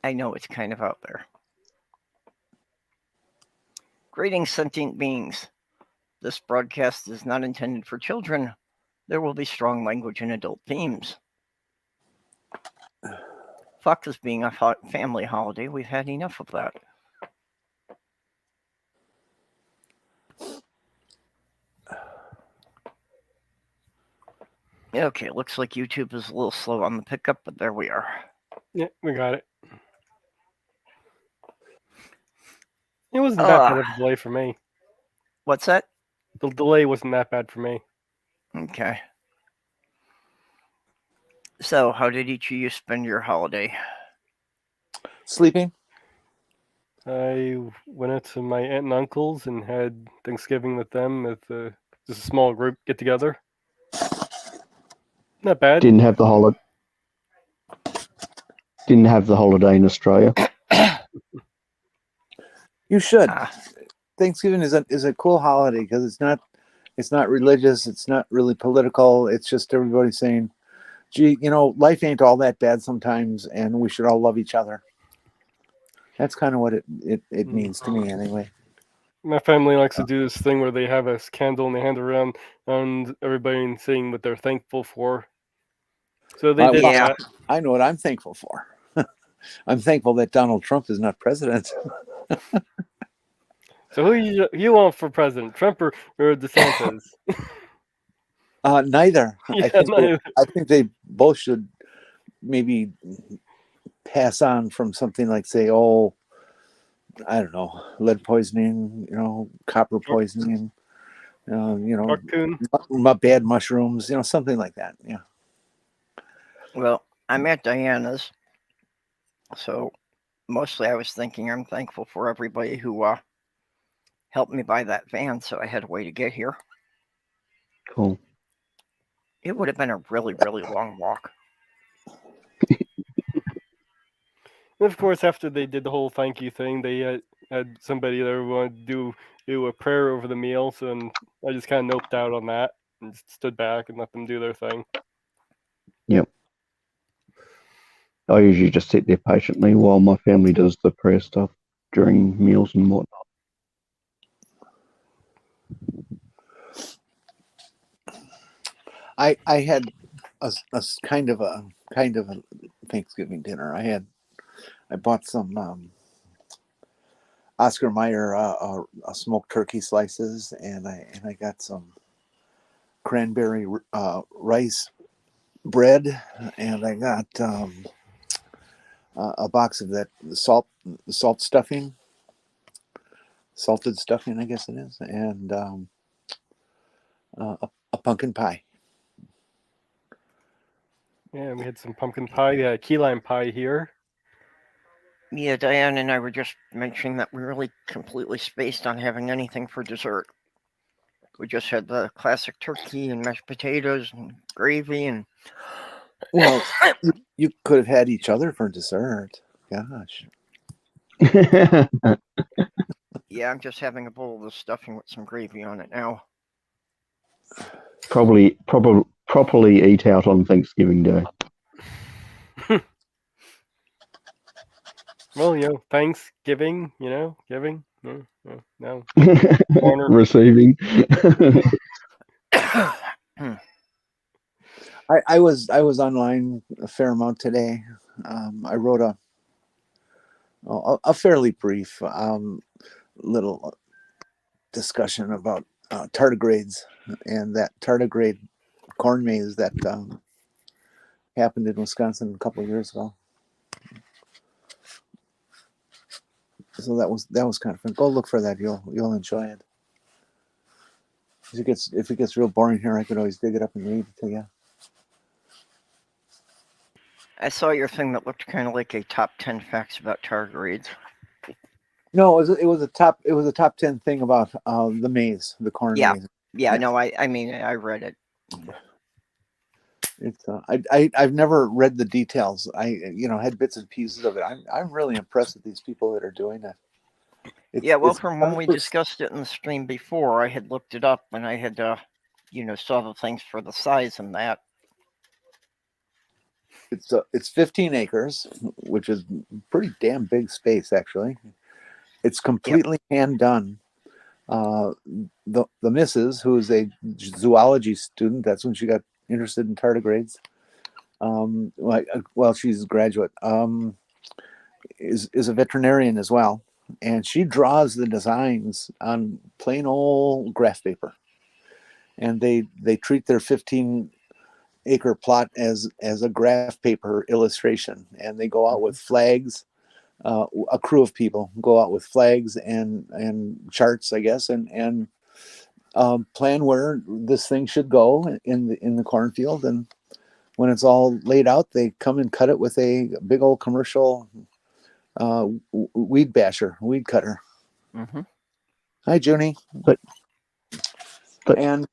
I know it's kind of out there. Greetings, sentient beings. This broadcast is not intended for children. There will be strong language and adult themes. Fuck this being a family holiday. We've had enough of that. Okay, looks like YouTube is a little slow on the pickup, but there we are. Yeah, we got it. It wasn't that bad of a delay for me. What's that? The delay wasn't that bad for me. Okay. So, how did each of you spend your holiday? Sleeping. I went out to my aunt and uncle's and had Thanksgiving with them with just a small group get together. Not bad. Didn't have the holiday. Didn't have the holiday in Australia. You should. Thanksgiving is a cool holiday because it's not religious. It's not really political. It's just everybody saying, "Gee, life ain't all that bad sometimes, and we should all love each other." That's kind of what it means to me, anyway. My family likes to do this thing where they have a candle and they hand it around and everybody and saying what they're thankful for. So they did that. I know what I'm thankful for. I'm thankful that Donald Trump is not president. So who you want for president, Trump or DeSantis? Neither. Yeah, I think they both should maybe pass on from something like, say, I don't know, lead poisoning, copper poisoning, bad mushrooms, something like that. Yeah. Well, I'm at Diana's, so mostly I was thinking I'm thankful for everybody who helped me buy that van, so I had a way to get here. Cool. It would have been a really, really long walk. And of course, after they did the whole thank you thing, they had somebody there who wanted to do a prayer over the meal, so I just kind of noped out on that and just stood back and let them do their thing. Yep. I usually just sit there patiently while my family does the prayer stuff during meals and whatnot. I had a kind of a Thanksgiving dinner. I bought some Oscar Mayer smoked turkey slices, and I got some cranberry rice bread, and I got a box of that salt stuffing, salted stuffing, I guess it is, and a pumpkin pie. Yeah, we had some pumpkin pie. We had key lime pie here. Yeah, Diane and I were just mentioning that we really completely spaced on having anything for dessert. We just had the classic turkey and mashed potatoes and gravy and... Well, you could have had each other for dessert. Gosh. Yeah, I'm just having a bowl of the stuffing with some gravy on it now. Properly eat out on Thanksgiving Day. Well, Thanksgiving, giving. No. Receiving. I was online a fair amount today. I wrote a fairly brief little discussion about tardigrades and that tardigrade corn maze that happened in Wisconsin a couple of years ago. So that was kind of fun. Go look for that. You'll enjoy it. If it gets real boring here, I could always dig it up and read it to you. I saw your thing that looked kind of like a top 10 facts about tardigrades. No, it was a top 10 thing about the maze, the corn maze. Yeah, no, I mean I read it. It's I've never read the details. I had bits and pieces of it. I'm really impressed with these people that are doing it. From when we discussed it in the stream before, I had looked it up and I had saw the things for the size and that. it's 15 acres, which is pretty damn big space actually. It's completely hand done. The missus, who is a zoology student, that's when she got interested in tardigrades. Well, she's a graduate. Is a veterinarian as well, and she draws the designs on plain old graph paper, and they treat their 15-acre plot as a graph paper illustration, and they go out with flags. A crew of people go out with flags and charts, I guess, and plan where this thing should go in the cornfield. And when it's all laid out, they come and cut it with a big old commercial weed cutter. Mm-hmm. Hi, Junie. But And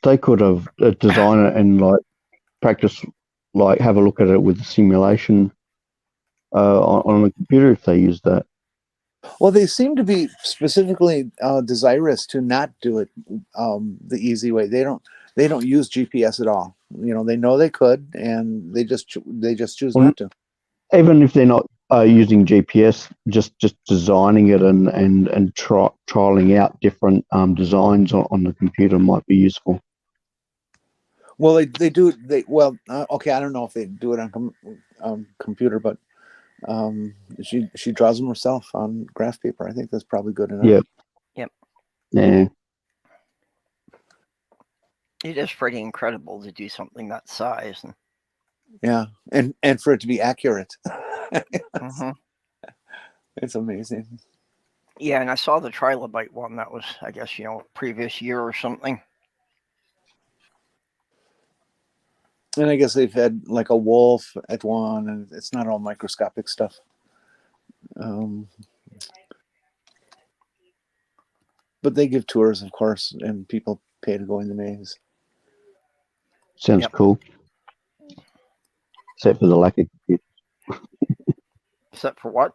they could have designed it and like practice, like have a look at it with the simulation on a computer if they use that. well, they seem to be specifically desirous to not do it the easy way. They don't use GPS at all. They know they could, and they just choose not to. Even if they're not using GPS, just designing it and trialing out different designs on the computer might be useful. Well, they do. Okay. I don't know if they do it on computer, but she draws them herself on graph paper. I think that's probably good enough. Yep. Yeah. It is pretty incredible to do something that size. Yeah, and for it to be accurate. Mm-hmm. It's amazing. Yeah, and I saw the trilobite one. That was, I guess, previous year or something. And I guess they've had like a wolf at one, and it's not all microscopic stuff. But they give tours, of course, and people pay to go in the maze. Sounds cool. Except for the lack of computers. Except for what?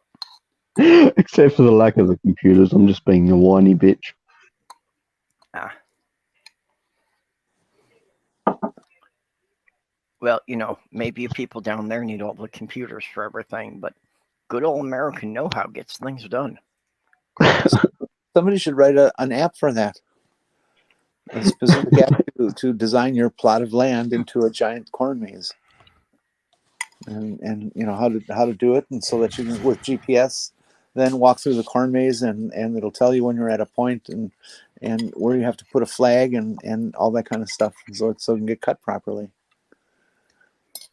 Except for the lack of the computers. I'm just being a whiny bitch. Well, maybe people down there need all the computers for everything, but good old American know-how gets things done. Somebody should write an app for that. A specific app to design your plot of land into a giant corn maze. And how to do it, and so that you can, with GPS, then walk through the corn maze, and it'll tell you when you're at a point and where you have to put a flag and all that kind of stuff, so it can get cut properly.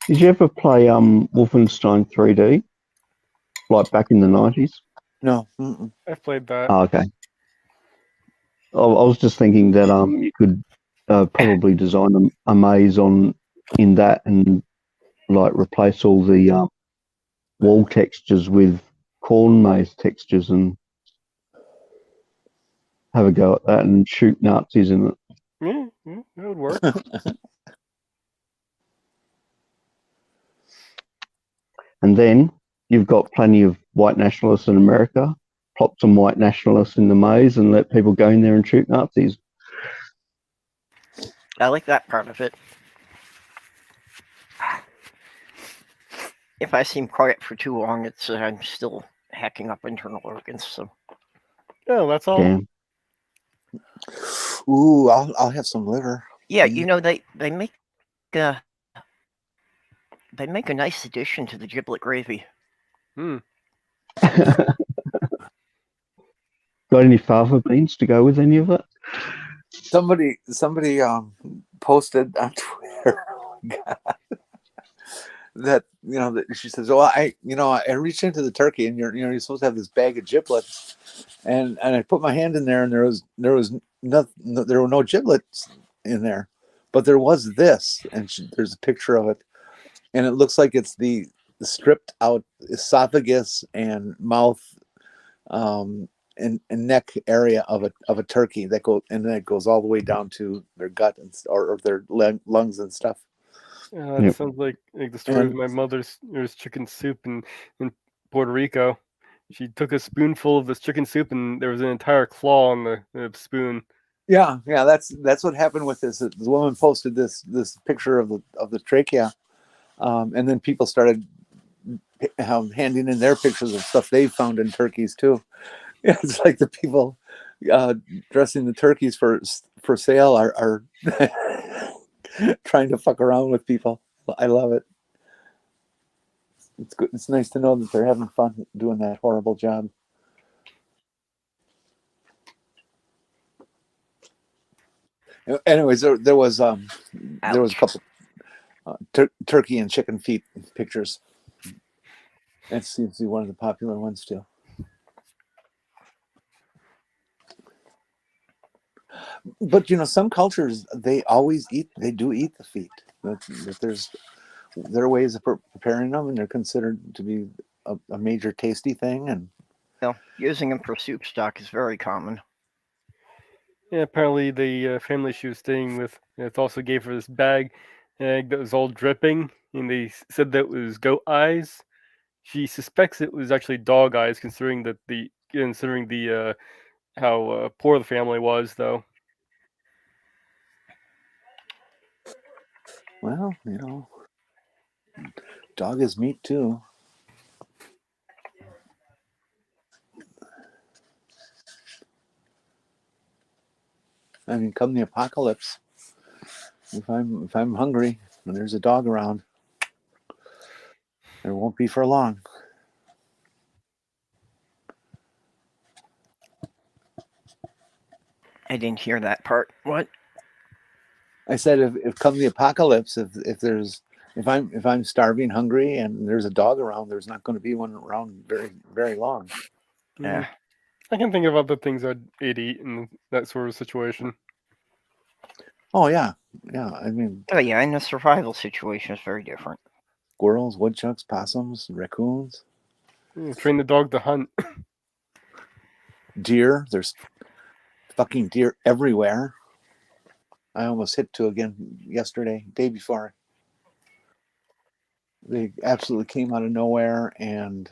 Did you ever play Wolfenstein 3D, like back in the 90s? No. Mm-mm. I've played that. Oh, okay. I was just thinking that you could probably design a maze in that and like replace all the wall textures with corn maze textures and have a go at that and shoot Nazis in it. Yeah, that would work. And then you've got plenty of white nationalists in America. Plop some white nationalists in the maze and let people go in there and shoot Nazis. I like that part of it. If I seem quiet for too long, it's I'm still hacking up internal organs. So. Yeah, that's all. Damn. Ooh, I'll have some liver. Yeah, they make they make a nice addition to the giblet gravy. Got any fava beans to go with any of it? Somebody posted on Twitter that that she says, "Well, I reached into the turkey, and you're supposed to have this bag of giblets, and I put my hand in there, and there were no giblets in there, but there was this, and there's a picture of it, and it looks like it's the stripped out esophagus and mouth, and neck area of a turkey that goes all the way down to their gut or their lungs and stuff." It sounds like the story of my mother's. There was chicken soup in Puerto Rico. She took a spoonful of this chicken soup, and there was an entire claw on the spoon. Yeah, that's what happened with this. The woman posted this picture of the trachea And then people started handing in their pictures of stuff they found in turkeys too. Yeah, it's like the people dressing the turkeys for sale are trying to fuck around with people. I love it. It's good. It's nice to know that they're having fun doing that horrible job. Anyways, there was a Ouch. couple turkey and chicken feet pictures. That seems to be one of the popular ones too. But some cultures they do eat the feet. That there are ways of preparing them, and they're considered to be a major tasty thing. And Using them for soup stock is very common. Yeah, apparently the family she was staying with, it also gave her this bag that was all dripping, and they said that was goat eyes. She suspects it was actually dog eyes, considering the how poor the family was, though. well, dog is meat too. I mean, come the apocalypse, if I'm hungry and there's a dog around, it won't be for long. I didn't hear that part. What? I said if come the apocalypse, if I'm starving, hungry, and there's a dog around, there's not going to be one around very very long. Yeah. I can think of other things I'd eat in that sort of situation. Oh yeah. I mean, Oh yeah, in a survival situation, it's very different. squirrels, woodchucks, possums, raccoons, Train the dog to hunt. deer. There's fucking deer everywhere. I almost hit two again yesterday, day before. They absolutely came out of nowhere, and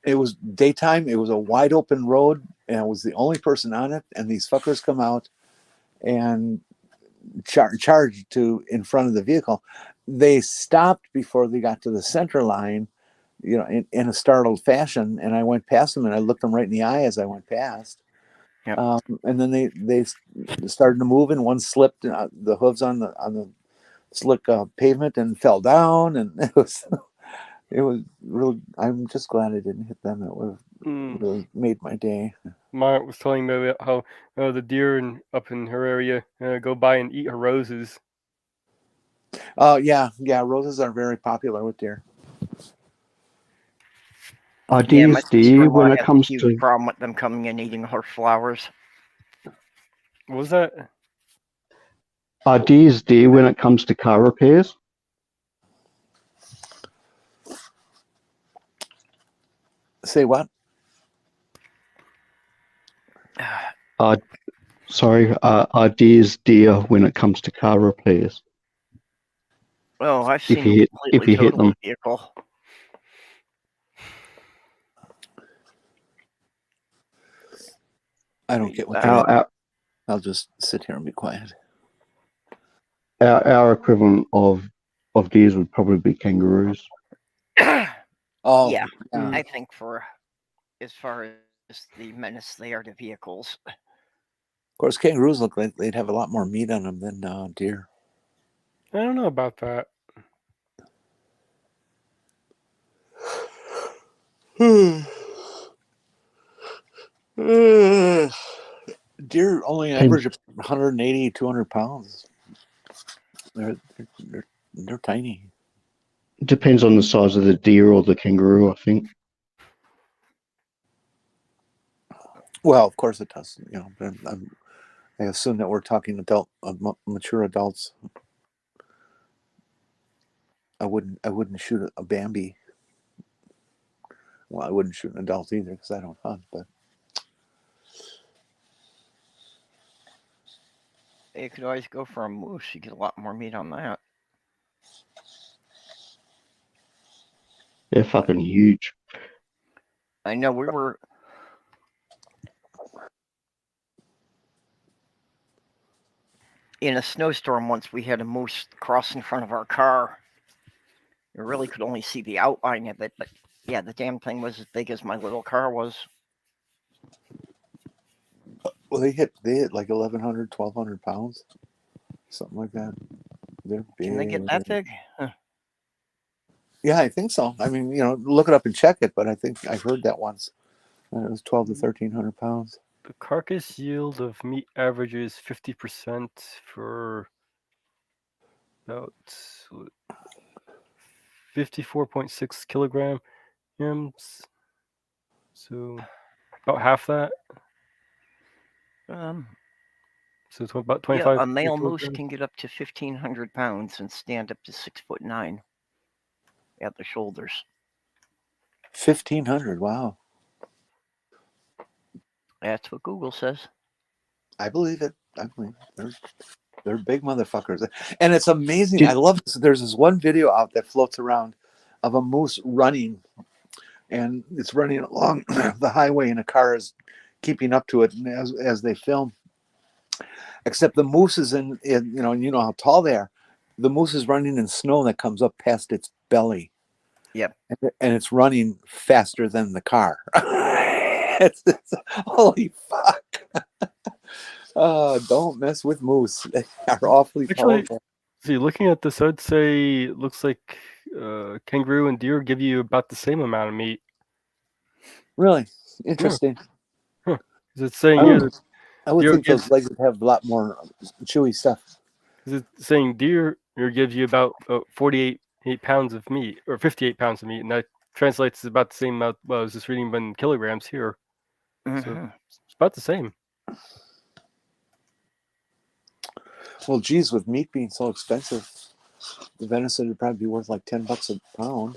it was daytime. It was a wide open road, and I was the only person on it. And these fuckers come out and charged to in front of the vehicle. They stopped before they got to the center line, in a startled fashion. And I went past them, and I looked them right in the eye as I went past. Yep. And then they started to move, and one slipped the hooves on the slick pavement and fell down, and it was real. I'm just glad I didn't hit them. That would have really made my day. Mark was telling me how the deer up in her area go by and eat her roses. Oh yeah, roses are very popular with deer. Yeah, Ideas, my dear, sister-in-law when has it a comes huge to problem with them coming and eating her flowers. What was that? ideas, dear, when it comes to car repairs. Say what? Ideas, dear, when it comes to car repairs. Oh, I've If seen you them hit, completely if you hit total a them, vehicle. I don't get what our, they're. our I'll just sit here and be quiet. our equivalent of deers would probably be kangaroos. Oh Yeah, yeah. I think as far as the menace they are to vehicles. Of course, kangaroos look like they'd have a lot more meat on them than deer. I don't know about that. Deer only average 180, 200 pounds. They're tiny. Depends on the size of the deer or the kangaroo, I think. Well, of course it does. But I assume that we're talking mature adults. I wouldn't shoot a Bambi. Well, I wouldn't shoot an adult either because I don't hunt. But You could always go for a moose. You get a lot more meat on that. They're fucking huge. I know we were in a snowstorm once. We had a moose cross in front of our car, You really could only see the outline of it, but yeah, the damn thing was as big as my little car was. Well, they hit like 1,100, 1,200 pounds, something like that. They're big. Can they get that big? Yeah, I think so. I mean, look it up and check it, but I think I heard that once. It was 12 to 1,300 pounds. The carcass yield of meat averages 50% for about 54.6 kilograms. So about half that. So it's about 25. Yeah, a male moose kilograms. can get up to 1,500 pounds and stand up to 6'9" at the shoulders. 1,500. Wow. That's what Google says. I believe it. They're big motherfuckers, and it's amazing. I love this. There's this one video out that floats around of a moose running, and it's running along the highway, and a car is keeping up to it as they film. Except the moose is in you know how tall they are. The moose is running in snow that comes up past its belly. Yep. And it's running faster than the car. it's holy fuck. Don't mess with moose. They are awfully powerful. See, looking at this, I'd say it looks like kangaroo and deer give you about the same amount of meat. Really interesting. Huh. It's saying here that I would deer think those legs would have a lot more chewy stuff. It's saying deer gives you about 48 pounds of meat, or 58 pounds of meat, and that translates to about the same amount. Well, I was just reading in kilograms here. So it's about the same. Well, geez, with meat being so expensive, the venison would probably be worth like $10 a pound.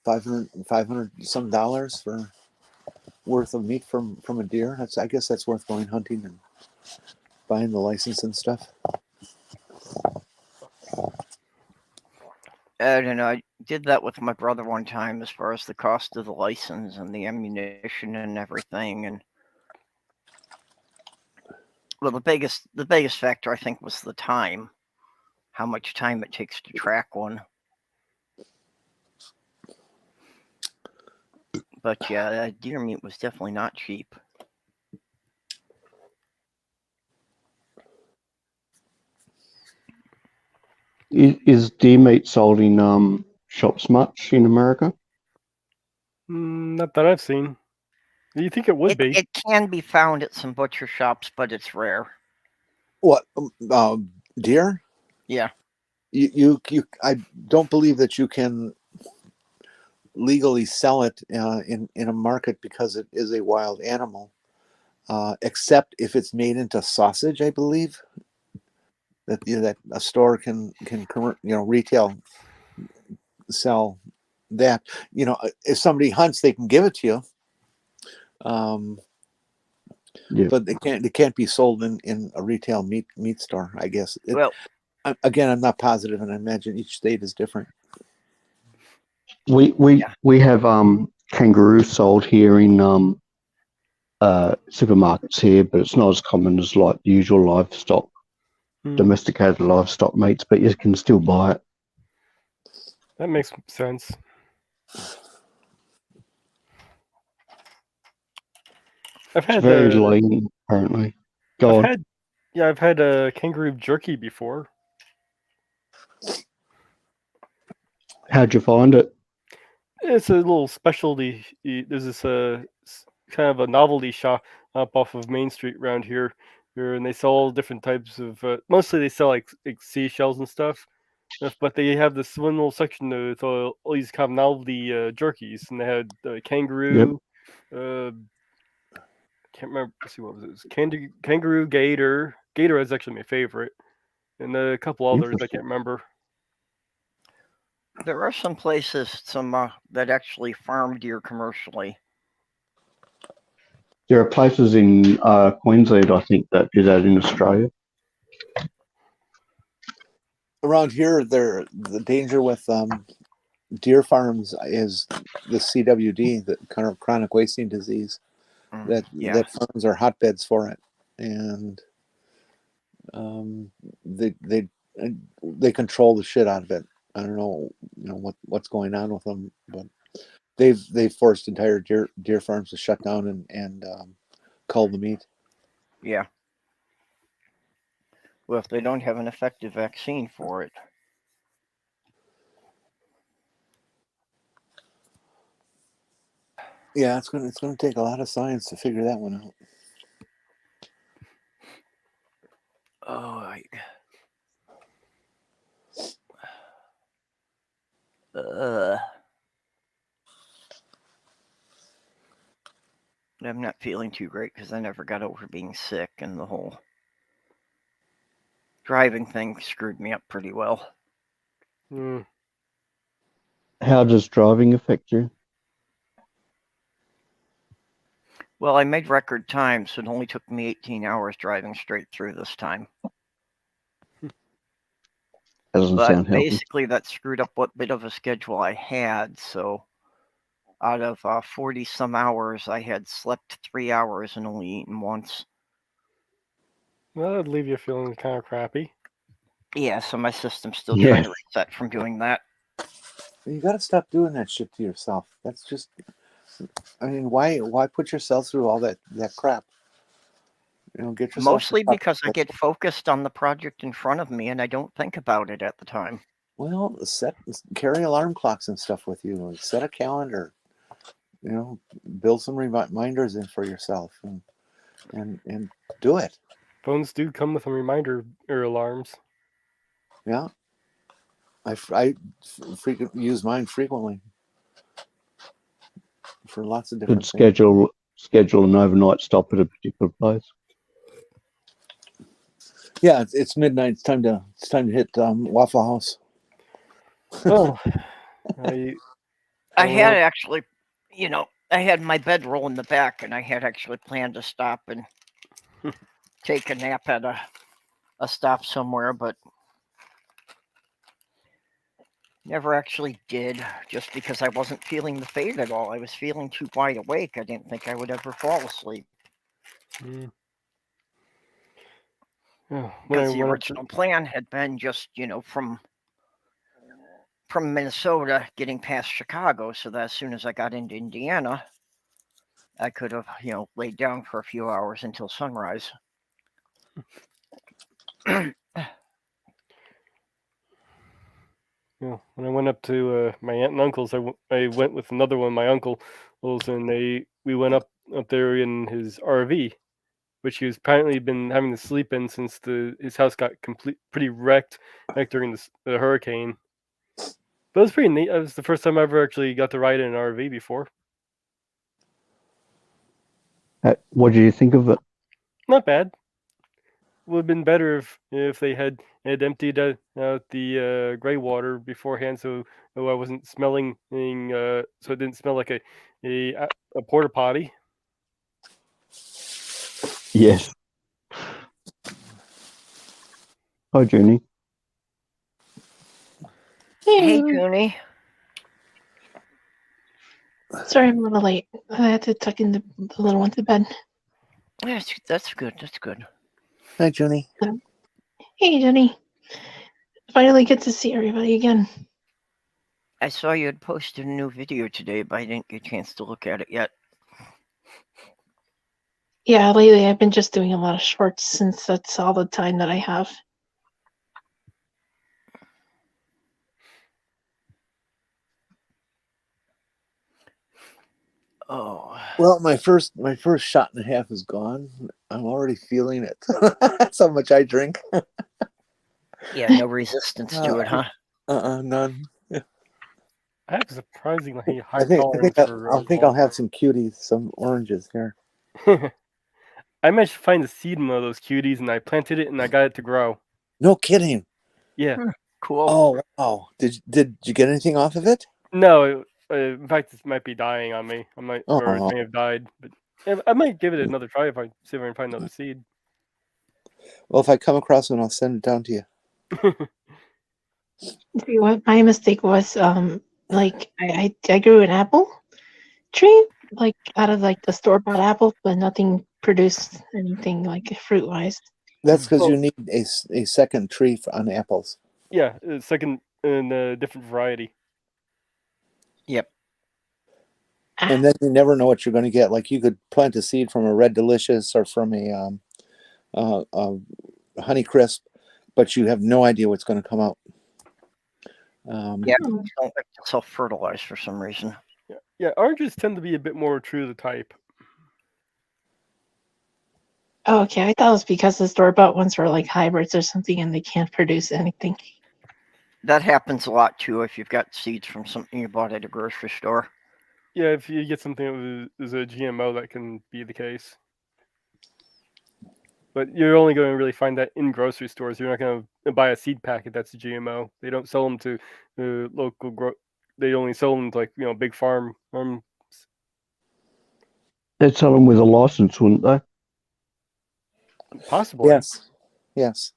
500 some dollars for worth of meat from a deer. I guess that's worth going hunting and buying the license and stuff. I don't know. I did that with my brother one time as far as the cost of the license and the ammunition and everything. And well, the biggest factor I think was the time, how much time it takes to track one. But yeah, deer meat was definitely not cheap. Is deer meat sold in shops much in America? Not that I've seen. You think it would be? It can be found at some butcher shops, but it's rare. What deer? Yeah. You I don't believe that you can legally sell it in a market because it is a wild animal, except if it's made into sausage. I believe that a store can retail sell that. If somebody hunts, they can give it to you. But it can't be sold in a retail meat store, I guess. Again, I'm not positive, and I imagine each state is different. We have kangaroo sold here in supermarkets here, but it's not as common as like the usual livestock, domesticated livestock meats. But you can still buy it. That makes sense. I've had very lean, apparently. I've had a kangaroo jerky before. How'd you find it? It's a little specialty. There's this kind of a novelty shop up off of Main Street around here, and they sell all different types of. Mostly they sell like seashells and stuff, but they have this one little section with all these kind of novelty jerkies, and they had kangaroo. Yep. Can't remember. Let's see, what was it? Kangaroo, gator. Gator is actually my favorite, and a couple others I can't remember. There are some places that actually farm deer commercially. There are places in Queensland, I think, that do that in Australia. Around here, the danger with deer farms is the CWD, the kind of chronic wasting disease. That farms are hotbeds for it, and they they control the shit out of it. I don't know, what's going on with them, but they've forced entire deer farms to shut down and cull the meat. Yeah. Well, if they don't have an effective vaccine for it. Yeah, it's gonna take a lot of science to figure that one out. Oh, I'm not feeling too great because I never got over being sick, and the whole driving thing screwed me up pretty well. Mm. How does driving affect you? Well, I made record time, so it only took me 18 hours driving straight through this time. That doesn't But sound healthy. basically, that screwed up what bit of a schedule I had. So out of 40 some hours, I had slept 3 hours and only eaten once. Well, that'd leave you feeling kind of crappy. Yeah, so my system's still Yeah. trying to reset from doing that. You got to stop doing that shit to yourself. That's just, I mean, why put yourself through all that crap? Get yourself. Mostly because I get focused on the project in front of me and I don't think about it at the time. Well, carry alarm clocks and stuff with you. Set a calendar. Build some reminders in for yourself and do it. Phones do come with a reminder or alarms. Yeah, I use mine frequently for lots of different Could things. schedule an overnight stop at a particular place. Yeah, it's midnight. It's time to hit Waffle House. Well, I had actually, I had my bedroll in the back, and I had actually planned to stop and take a nap at a stop somewhere, but never actually did, just because I wasn't feeling the fade at all. I was feeling too wide awake. I didn't think I would ever fall asleep. Because the original plan had been just, from Minnesota getting past Chicago, so that as soon as I got into Indiana, I could have, laid down for a few hours until sunrise. when I went up to my aunt and uncle's, I went with another one, my uncle's, and we went up there in his RV, which he was apparently been having to sleep in since his house got pretty wrecked during the hurricane. But it was pretty neat. It was the first time I ever actually got to ride in an RV before. What do you think of it? Not bad. Would have been better if they had emptied out the gray water beforehand, so I wasn't smelling, so it didn't smell like a porta potty. Yes. Hi, Junie. Hey, Junie. Sorry, I'm a little late. I had to tuck in the little one to bed. That's good. That's good. Hi, Junie. Hey, Jenny. Finally get to see everybody again. I saw you had posted a new video today, but I didn't get a chance to look at it yet. Yeah, lately I've been just doing a lot of shorts since that's all the time that I have. Oh. Well, my first shot and a half is gone. I'm already feeling it. That's how much I drink. Yeah, no resistance to it, huh? None. I have a surprisingly high I think tolerance I'll have some cuties, some oranges here. I managed to find the seed in one of those cuties, and I planted it, and I got it to grow. No kidding. Yeah. Cool. Oh wow! Did you get anything off of it? No, in fact, it might be dying on me. I might, or it Oh. may have died, but I might give it another try if I see if I can find another seed. Well, if I come across one, I'll send it down to you. See what my mistake was? Like I grew an apple tree, like out of like the store-bought apple, but nothing produced anything like fruit-wise. That's because Well- you need a second tree on apples. Yeah, second in a different variety. And then you never know what you're going to get. Like you could plant a seed from a Red Delicious or from a Honey Crisp, but you have no idea what's going to come out. Yeah, I don't like to self-fertilize for some reason. Yeah, oranges tend to be a bit more true to the type. Oh, okay. I thought it was because the store-bought ones were like hybrids or something, and they can't produce anything. That happens a lot too if you've got seeds from something you bought at a grocery store. Yeah, if you get something that is a GMO, that can be the case. But you're only going to really find that in grocery stores. You're not going to buy a seed packet that's a GMO. They don't sell them to local They only sell them to, like, big farm. They'd sell them with a license, wouldn't they? Possibly. Yes.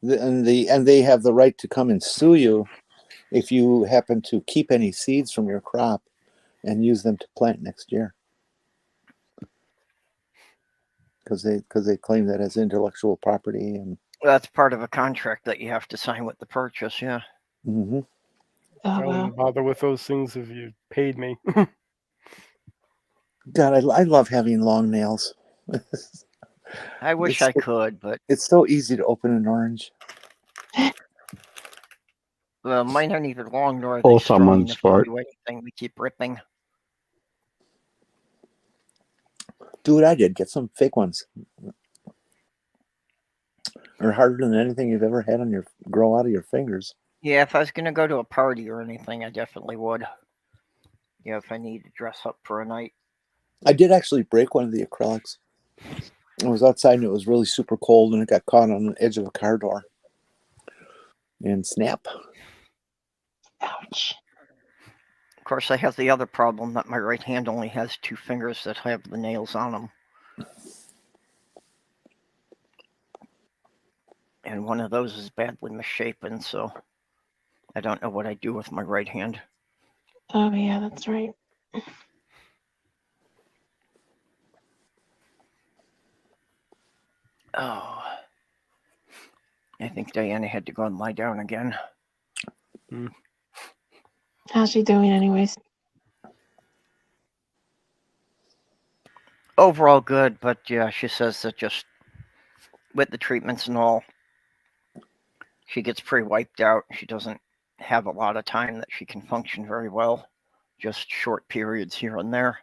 And they have the right to come and sue you if you happen to keep any seeds from your crop and use them to plant next year. Because they claim that as intellectual property. And That's part of a contract that you have to sign with the purchase. Yeah. mm-hmm. Oh, I wow. wouldn't bother with those things if you paid me. God, I love having long nails. I wish It's I could, but It's so easy to open an orange. mine aren't even long nor are they Or strong someone's enough to fault. do anything. We keep ripping. Do what I did. Get some fake ones. They're harder than anything you've ever had grow out of your fingers. Yeah, if I was gonna go to a party or anything, I definitely would. Yeah, if I need to dress up for a night. I did actually break one of the acrylics. I was outside and it was really super cold and it got caught on the edge of a car door. And snap. Ouch. Of course, I have the other problem that my right hand only has 2 fingers that have the nails on them. And one of those is badly misshapen, so I don't know what I do with my right hand. Oh, yeah, that's right. Oh. I think Diana had to go and lie down again. How's she doing, anyways? Overall good, but yeah, she says that just with the treatments and all, she gets pretty wiped out. She doesn't have a lot of time that she can function very well, just short periods here and there.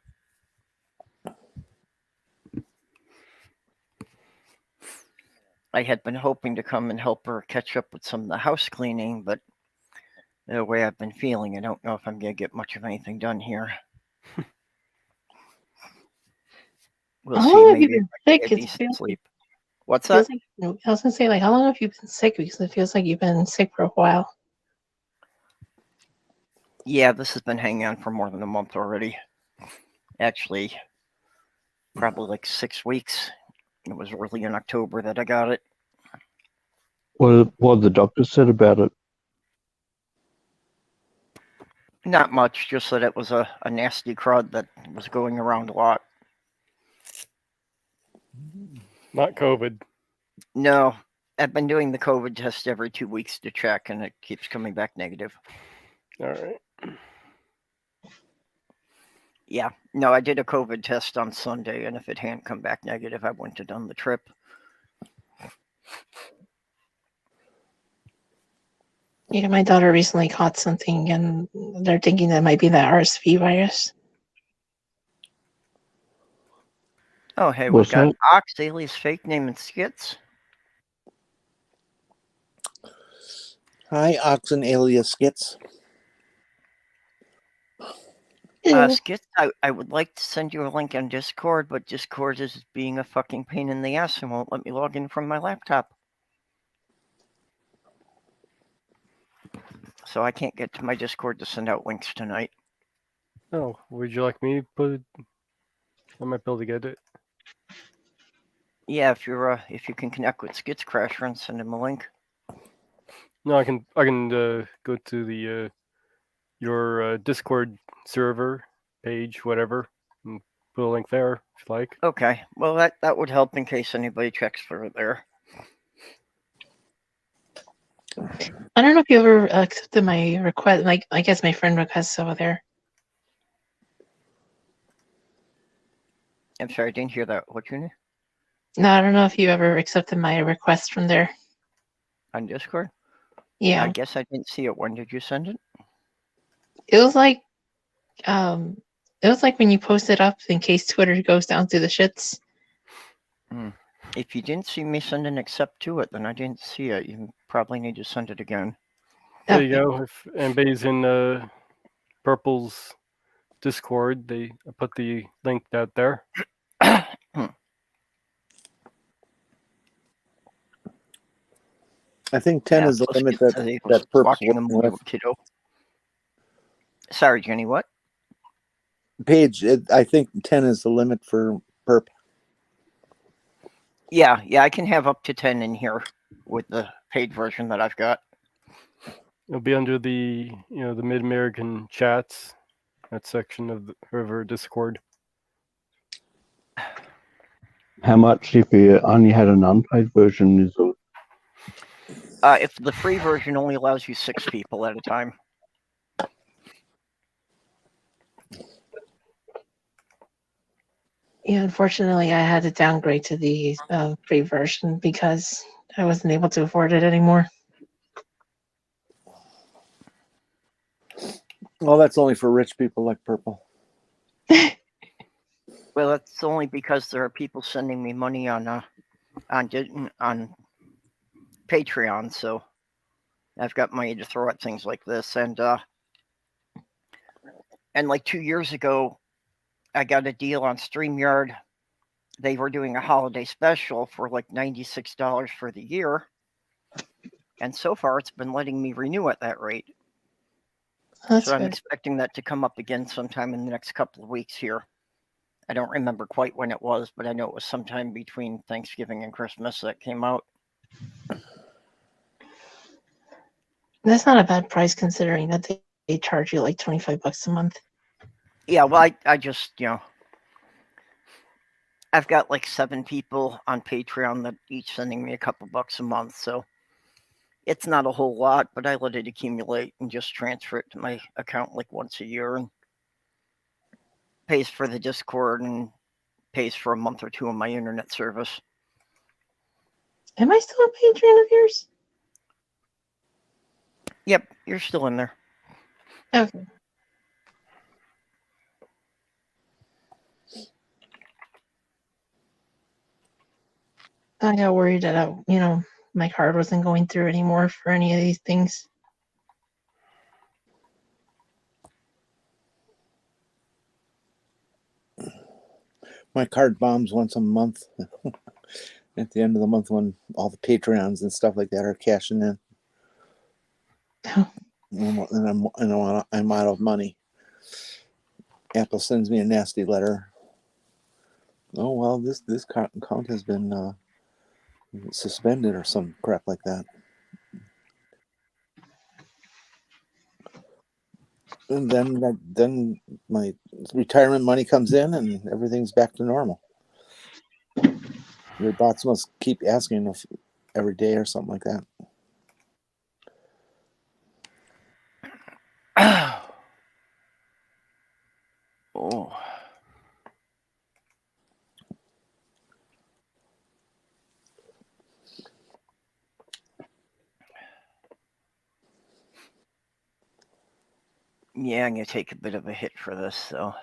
I had been hoping to come and help her catch up with some of the house cleaning, but the way I've been feeling, I don't know if I'm going to get much of anything done here. We'll How see. long have you Maybe been I sick? get It decent feels sleep. What's feels that? like, I was gonna say, like, how long have you been sick? Because it feels like you've been sick for a while. Yeah, this has been hanging on for more than a month already. Actually, probably like 6 weeks. It was early in October that I got it. What the doctor said about it? Not much, just that it was a nasty crud that was going around a lot. Not COVID. No, I've been doing the COVID test every 2 weeks to check, and it keeps coming back negative. All right. Yeah, no, I did a COVID test on Sunday, and if it hadn't come back negative, I wouldn't have done the trip. Yeah, my daughter recently caught something, and they're thinking that might be that RSV virus. Oh, hey, What's we've got that? Ox, alias fake name, and Skits. Hi, Oxen alias Skits. Skits, I would like to send you a link on Discord, but Discord is being a fucking pain in the ass and won't let me log in from my laptop. So I can't get to my Discord to send out links tonight. Oh, would you like me to put it? I might be able to get it. Yeah, if you can connect with Skits Crasher and send him a link. No, I can go to the your Discord server page, whatever, and put a link there if you like. Okay, well that would help in case anybody checks for it there. I don't know if you ever accepted my request. Like, I guess my friend requests over there. I'm sorry, I didn't hear that. What you need No, I don't know if you ever accepted my request from there. on Discord? Yeah, I guess I didn't see it. When did you send it? it was like when you post it up in case Twitter goes down through the shits. If you didn't see me send an accept to it, then I didn't see it. You probably need to send it again. There you Okay. go. If anybody's in Purple's Discord, I put the link out there. I think 10 Yeah, is the plus limit it that says he was that Perp's watching a working movie with. with kiddo. Sorry, Jenny. What? Paige, I think 10 is the limit for Perp. Yeah, I can have up to 10 in here with the paid version that I've got. It'll be under the the Mid American chats, that section of the River Discord. How much if you only had an unpaid version? Is it? If the free version only allows you 6 people at a time. Yeah, unfortunately, I had to downgrade to the free version because I wasn't able to afford it anymore. Well, that's only for rich people like Purple. Well, that's only because there are people sending me money on Patreon, so I've got money to throw at things like this. And like 2 years ago, I got a deal on StreamYard. They were doing a holiday special for like $96 for the year. And so far, it's been letting me renew at that rate. That's So I'm good. expecting that to come up again sometime in the next couple of weeks here. I don't remember quite when it was, but I know it was sometime between Thanksgiving and Christmas that came out. That's not a bad price considering that they charge you like $25 a month. Yeah, well, I just, I've got like 7 people on Patreon that each sending me a couple bucks a month, so it's not a whole lot, but I let it accumulate and just transfer it to my account like once a year and pays for the Discord and pays for a month or 2 of my internet service. Am I still a patron of yours? Yep, you're still in there. Okay. I got worried that my card wasn't going through anymore for any of these things. My card bombs once a month at the end of the month when all the Patreons and stuff like that are cashing in. And I'm out of money. Apple sends me a nasty letter. Oh well, this account has been suspended or some crap like that. And then my retirement money comes in and everything's back to normal. Your bots must keep asking if every day or something like that. Oh. Yeah, I'm going to take a bit of a hit for this, so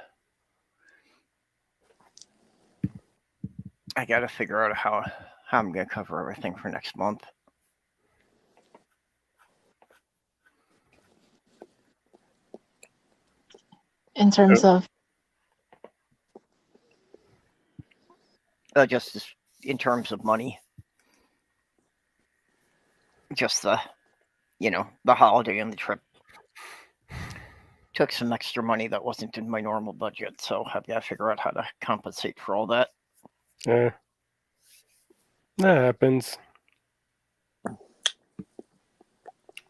I got to figure out how I'm going to cover everything for next month. In terms of Just in terms of money. Just the holiday and the trip. Took some extra money that wasn't in my normal budget, so I've got to figure out how to compensate for all that. Yeah, that happens.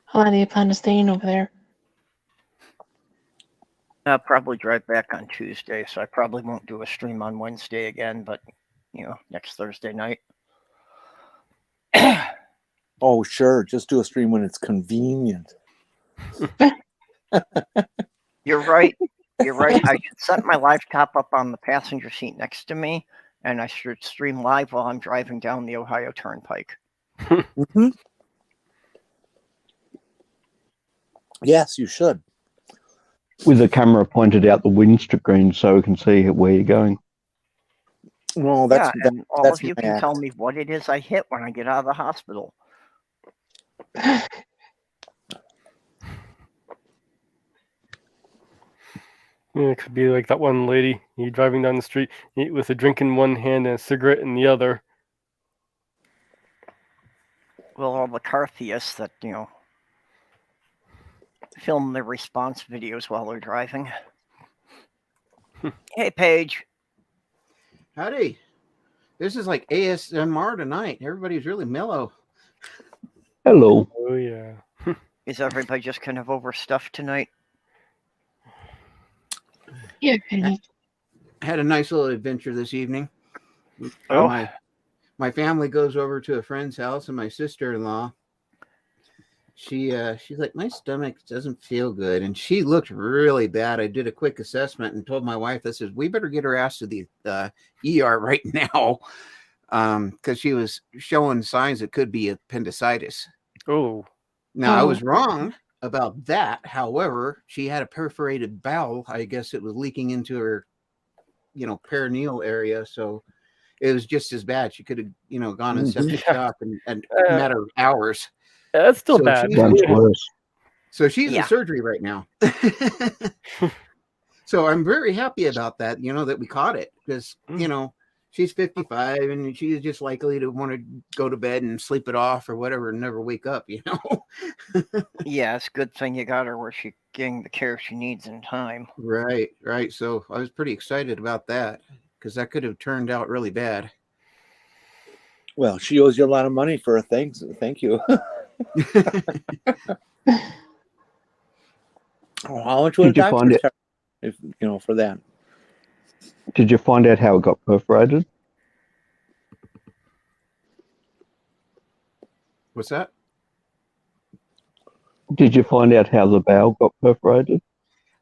how long do you plan to staying over there? I'll probably drive back on Tuesday, so I probably won't do a stream on Wednesday again, but next Thursday night. Oh, sure. Just do a stream when it's convenient. You're right. You're right. I should set my laptop up on the passenger seat next to me, and I should stream live while I'm driving down the Ohio Turnpike. Mm-hmm. Yes, you should. With the camera pointed out the windscreen so we can see where you're going. Well, that's Yeah, and all that's of you my can act. tell me what it is I hit when I get out of the hospital. Yeah, it could be like that one lady. You driving down the street with a drink in one hand and a cigarette in the other. Well, all the car theists that, film their response videos while they're driving. Hey, Paige. Howdy. This is like ASMR tonight. Everybody's really mellow. Hello. Oh yeah. Is everybody just kind of overstuffed tonight? Yeah, kind of. Had a nice little adventure this evening. Oh. My family goes over to a friend's house, and my sister-in-law, she's like, my stomach doesn't feel good, and she looked really bad. I did a quick assessment and told my wife, I said, we better get her ass to the ER right now, because she was showing signs it could be appendicitis. Oh. Now, I was wrong about that. However, she had a perforated bowel. I guess it was leaking into her, perineal area. So it was just as bad. She could have, gone in septic shock in a matter of hours. That's still bad. Sounds worse. So she's Yeah. in surgery right now. So I'm very happy about that, that we caught it because, she's 55 and she's just likely to want to go to bed and sleep it off or whatever and never wake up, Yeah, it's a good thing you got her where she's getting the care she needs in time. Right. So I was pretty excited about that because that could have turned out really bad. Well, she owes you a lot of money for a thing. So thank you. How much would a Did you find doctor it? charge if for that? Did you find out how it got perforated? What's that? Did you find out how the bowel got perforated?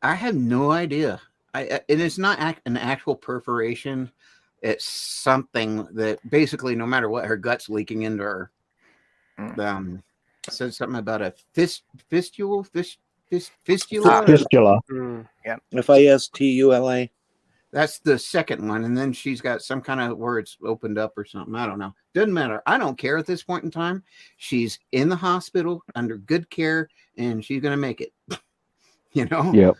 I have no idea. And it's not an actual perforation. It's something that basically, no matter what, her gut's leaking into her. Said something about a fistula. Fistula. Yeah. Fistula. That's the second one. And then she's got some kind of where it's opened up or something. I don't know. Doesn't matter. I don't care at this point in time. She's in the hospital under good care and she's going to make it. Yep.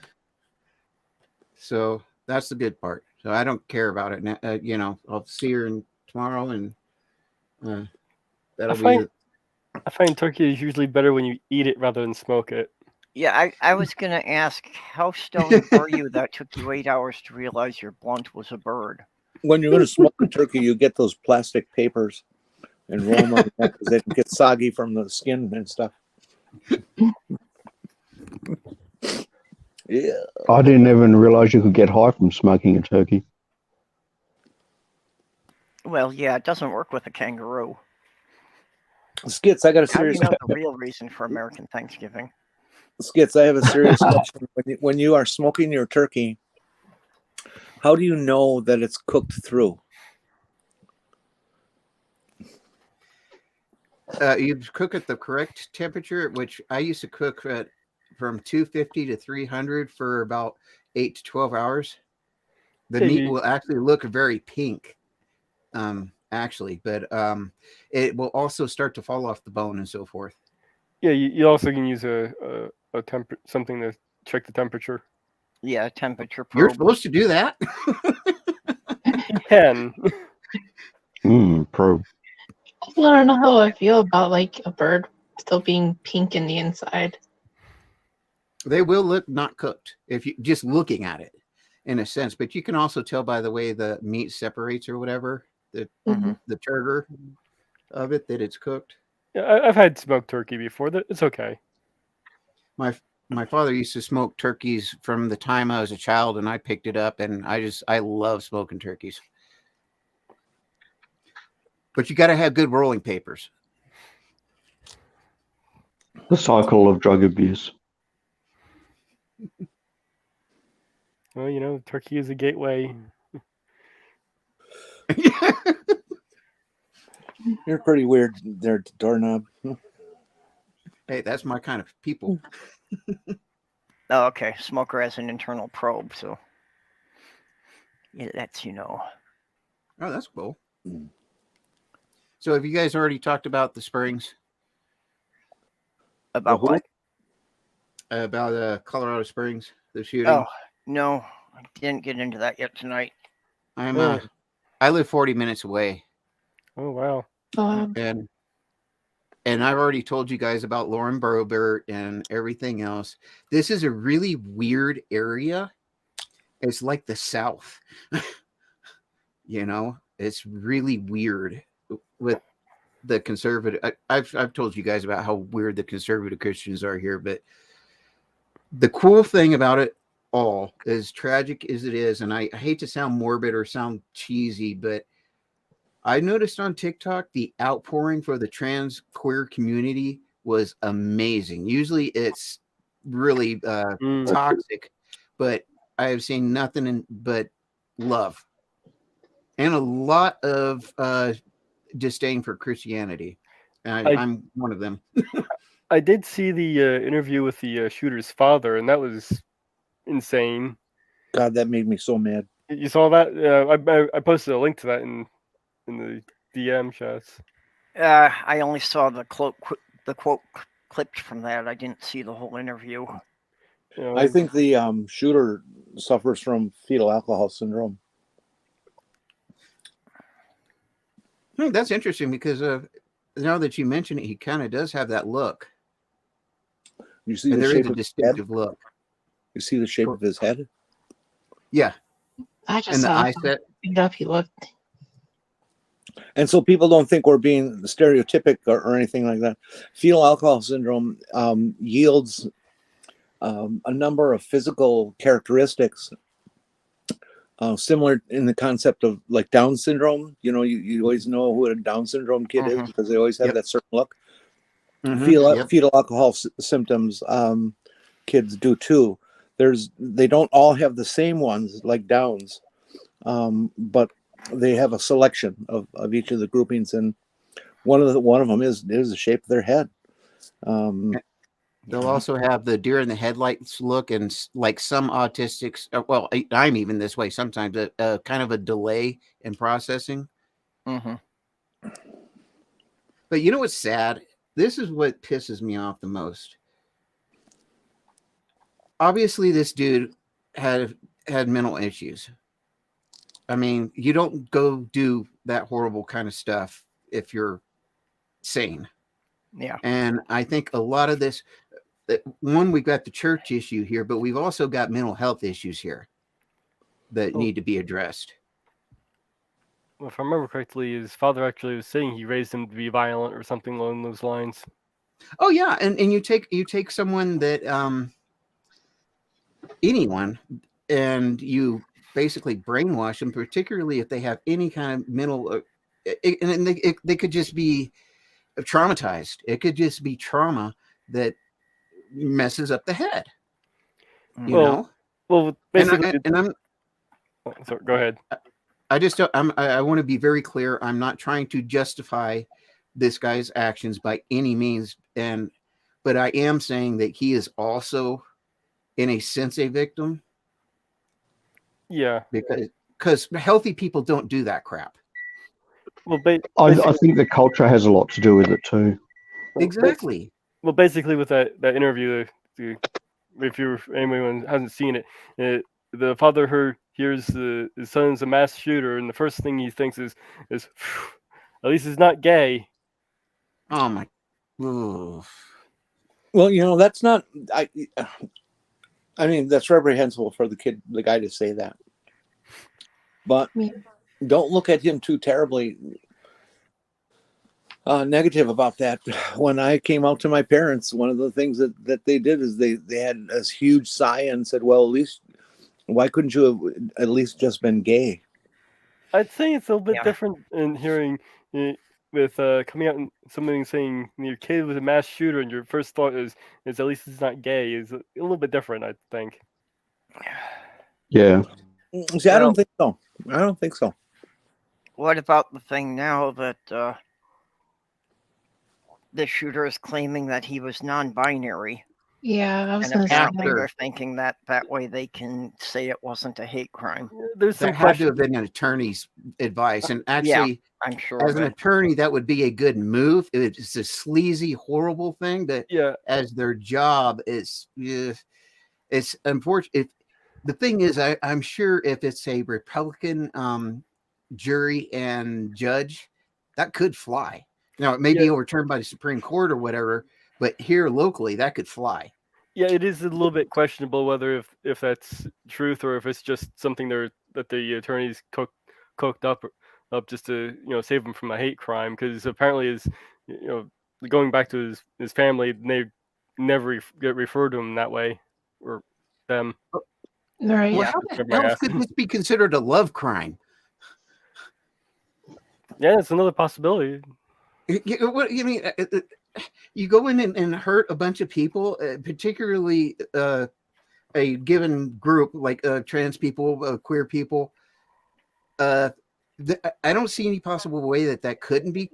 So that's the good part. So I don't care about it now. I'll see her tomorrow and that'll be. I find turkey is usually better when you eat it rather than smoke it. Yeah, I was going to ask, how stoned were you that took you 8 hours to realize your blunt was a bird? When you're going to smoke a turkey, you get those plastic papers and roll them on because they get soggy from the skin and stuff. Yeah. I didn't even realize you could get high from smoking a turkey. Well, yeah, it doesn't work with a kangaroo. Skits, I got a How do you serious know the real reason for American Thanksgiving? Skits, I have a serious question. When you are smoking your turkey, how do you know that it's cooked through? You cook at the correct temperature, which I used to cook at from 250 to 300 for about 8 to 12 hours. The meat will actually look very pink, but it will also start to fall off the bone and so forth. Yeah, you also can use a something to check the temperature. Yeah, temperature probe. You're supposed to do that. You can. Probe. I don't know how I feel about like a bird still being pink in the inside. They will look not cooked if you just looking at it, in a sense. But you can also tell by the way the meat separates or whatever, the turgor of it, that it's cooked. Yeah, I've had smoked turkey before. It's okay. My father used to smoke turkeys from the time I was a child, and I picked it up, and I love smoking turkeys. But you got to have good rolling papers. The cycle of drug abuse. Well, you know, Turkey is a gateway. You're pretty weird there, doorknob. Hey, that's my kind of people. Oh, okay. Smoker has an internal probe, so yeah, that's Oh, that's cool. Mm. So have you guys already talked about the Springs? about who? what? About Colorado Springs, the shooting? Oh no, I didn't get into that yet tonight. Oh. I live 40 minutes away, Oh wow. and I've already told you guys about Lauren Berber and everything else. This is a really weird area. It's like the South. You know, it's really weird with the conservative. I've told you guys about how weird the conservative Christians are here, but the cool thing about it all, as tragic as it is, and I hate to sound morbid or sound cheesy, but I noticed on TikTok the outpouring for the trans queer community was amazing. Usually it's really toxic, but I have seen nothing but love and a lot of disdain for Christianity. I'm one of them. I did see the interview with the shooter's father, and that was insane. God, that made me so mad. You saw that? I posted a link to that in the DM chats. I only saw the quote clipped from that. I didn't see the whole interview. You know, I think the shooter suffers from fetal alcohol syndrome. That's interesting because now that you mention it, he kind of does have that look. You see And the there shape is a of his head? distinctive look. You see the shape of his head? Yeah. I just And the saw eye him. set. Picked up, he looked. And so people don't think we're being stereotypic or anything like that. Fetal alcohol syndrome yields a number of physical characteristics similar in the concept of like Down syndrome. You know, you always know who a Down syndrome kid is because they always have that certain look. Fetal alcohol symptoms kids do too. They don't all have the same ones like Downs, but they have a selection of each of the groupings, and one of them is the shape of their head. They'll also have the deer in the headlights look, and like some autistics. Well, I'm even this way sometimes. Kind of a delay in processing. Mm-hmm. But you know what's sad? This is what pisses me off the most. Obviously, this dude had mental issues. I mean, you don't go do that horrible kind of stuff if you're sane. Yeah. And I think a lot of this, one, we've got the church issue here, but we've also got mental health issues here that need to be addressed. Well, if I remember correctly, his father actually was saying he raised him to be violent or something along those lines. Oh yeah, and you take someone that anyone, and you basically brainwash them, particularly if they have any kind of mental, and they could just be traumatized. It could just be trauma that messes up the head. You know. Well, basically, and I'm. Sorry, go ahead. I just don't, I want to be very clear. I'm not trying to justify this guy's actions by any means, but I am saying that he is also, in a sense, a victim. Yeah, because healthy people don't do that crap. Well, I think the culture has a lot to do with it too. Exactly. Well, basically, with that interview, if anyone hasn't seen it, the father hears his son's a mass shooter, and the first thing he thinks is at least he's not gay. Oh my. Ooh. Well, you know, that's not. I mean, that's reprehensible for the guy to say that. But don't look at him too terribly negative about that. When I came out to my parents, one of the things that they did is they had this huge sigh and said, well, at least, why couldn't you have at least just been gay? I'd say it's a little bit different in hearing coming out and something saying your kid was a mass shooter, and your first thought is at least it's not gay, is a little bit different, I think. Yeah. See, I Well- don't think so. I don't think so. What about the thing now that the shooter is claiming that he was non-binary, Yeah, I was and gonna say apparently that. they're thinking that way they can say it wasn't a hate crime. There's some That had to question. have been an attorney's advice, and actually, I'm sure as of an it. attorney, that would be a good move. It's a sleazy, horrible thing that, Yeah, as their job, it's unfortunate. The thing is, I'm sure if it's a Republican jury and judge, that could fly. Now, it may be overturned by the Supreme Court or whatever, but here locally, that could fly. yeah, it is a little bit questionable whether if that's truth or if it's just something that the attorneys cooked up just to save him from a hate crime, because apparently going back to his family, they never get referred to him that way or them. Right. Well, Yeah. how the hell could this be considered a love crime? Yeah, it's another possibility. What you mean? You go in and hurt a bunch of people, particularly a given group like trans people, queer people. I don't see any possible way that couldn't be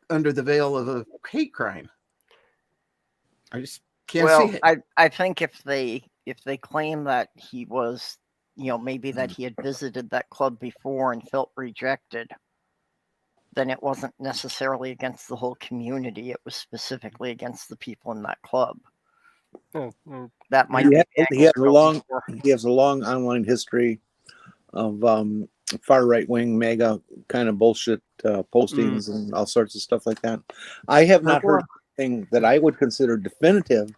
under the veil of a hate crime. I just can't see it. I think if they claim that he was, maybe that he had visited that club before and felt rejected, then it wasn't necessarily against the whole community. It was specifically against the people in that club. That might be. He has a long online history of far right wing MAGA kind of bullshit postings and all sorts of stuff like that. I have not heard anything that I would consider definitive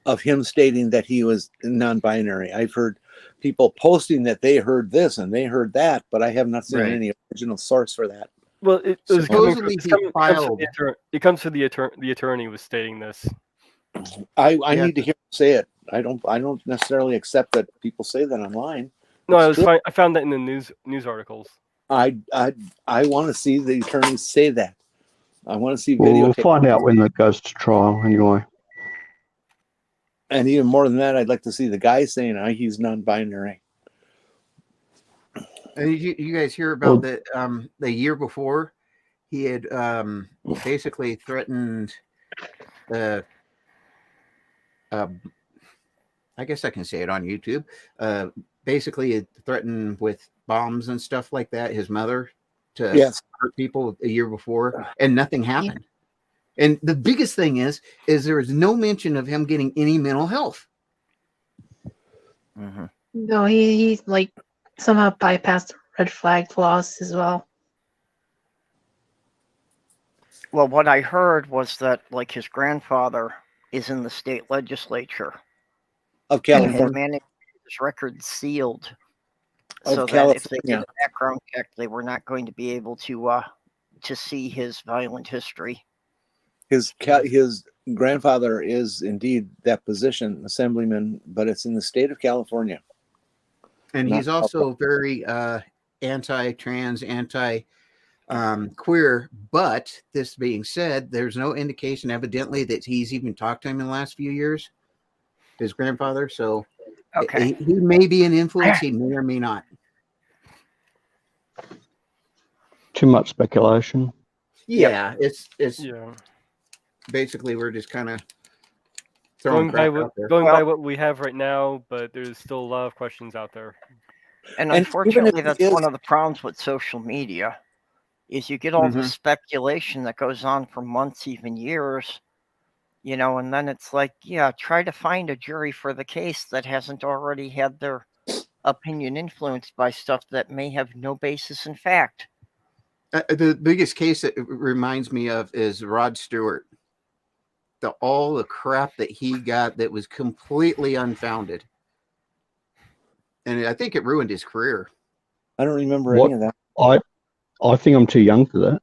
of him stating that he was non-binary. I've heard people posting that they heard this and they heard that, but I have not seen any original source for that. Well, it was Supposedly it comes from the attorney was stating this. I need to hear him say it. I don't necessarily accept that people say that online. No, It's true. I found that in the news articles. I want to see the attorneys say that. I want to see Well, video. we'll find out when that goes to trial anyway. And even more than that, I'd like to see the guy saying he's non-binary. And you guys hear about that? The year before, he had basically threatened. I guess I can say it on YouTube. Basically, it threatened with bombs and stuff like that. His mother to hurt people a year before, and nothing happened. And the biggest thing is there is no mention of him getting any mental health. Mm-hmm. No, he like somehow bypassed red flag laws as well. Well, what I heard was that like his grandfather is in the state legislature of and had California. managed his record sealed, Of so that if they did California. a background check, they were not going to be able to see his violent history. His grandfather is indeed that position, assemblyman, but it's in the state of California. And he's also very anti-trans, anti-queer. But this being said, there's no indication evidently that he's even talked to him in the last few years, his grandfather. So Okay. he may be an influence. He may or may not. Too much speculation. Yeah, it's Yeah. basically we're just kind of Going throwing by crap out there. by what we have right now, but there's still a lot of questions out there. And And unfortunately, even if that's he is- one of the problems with social media, is you get all this speculation that goes on for months, even years, and then it's like, try to find a jury for the case that hasn't already had their opinion influenced by stuff that may have no basis in fact. The biggest case that it reminds me of is Rod Stewart. All the crap that he got that was completely unfounded. And I think it ruined his career. I don't remember any of that. I think I'm too young for that.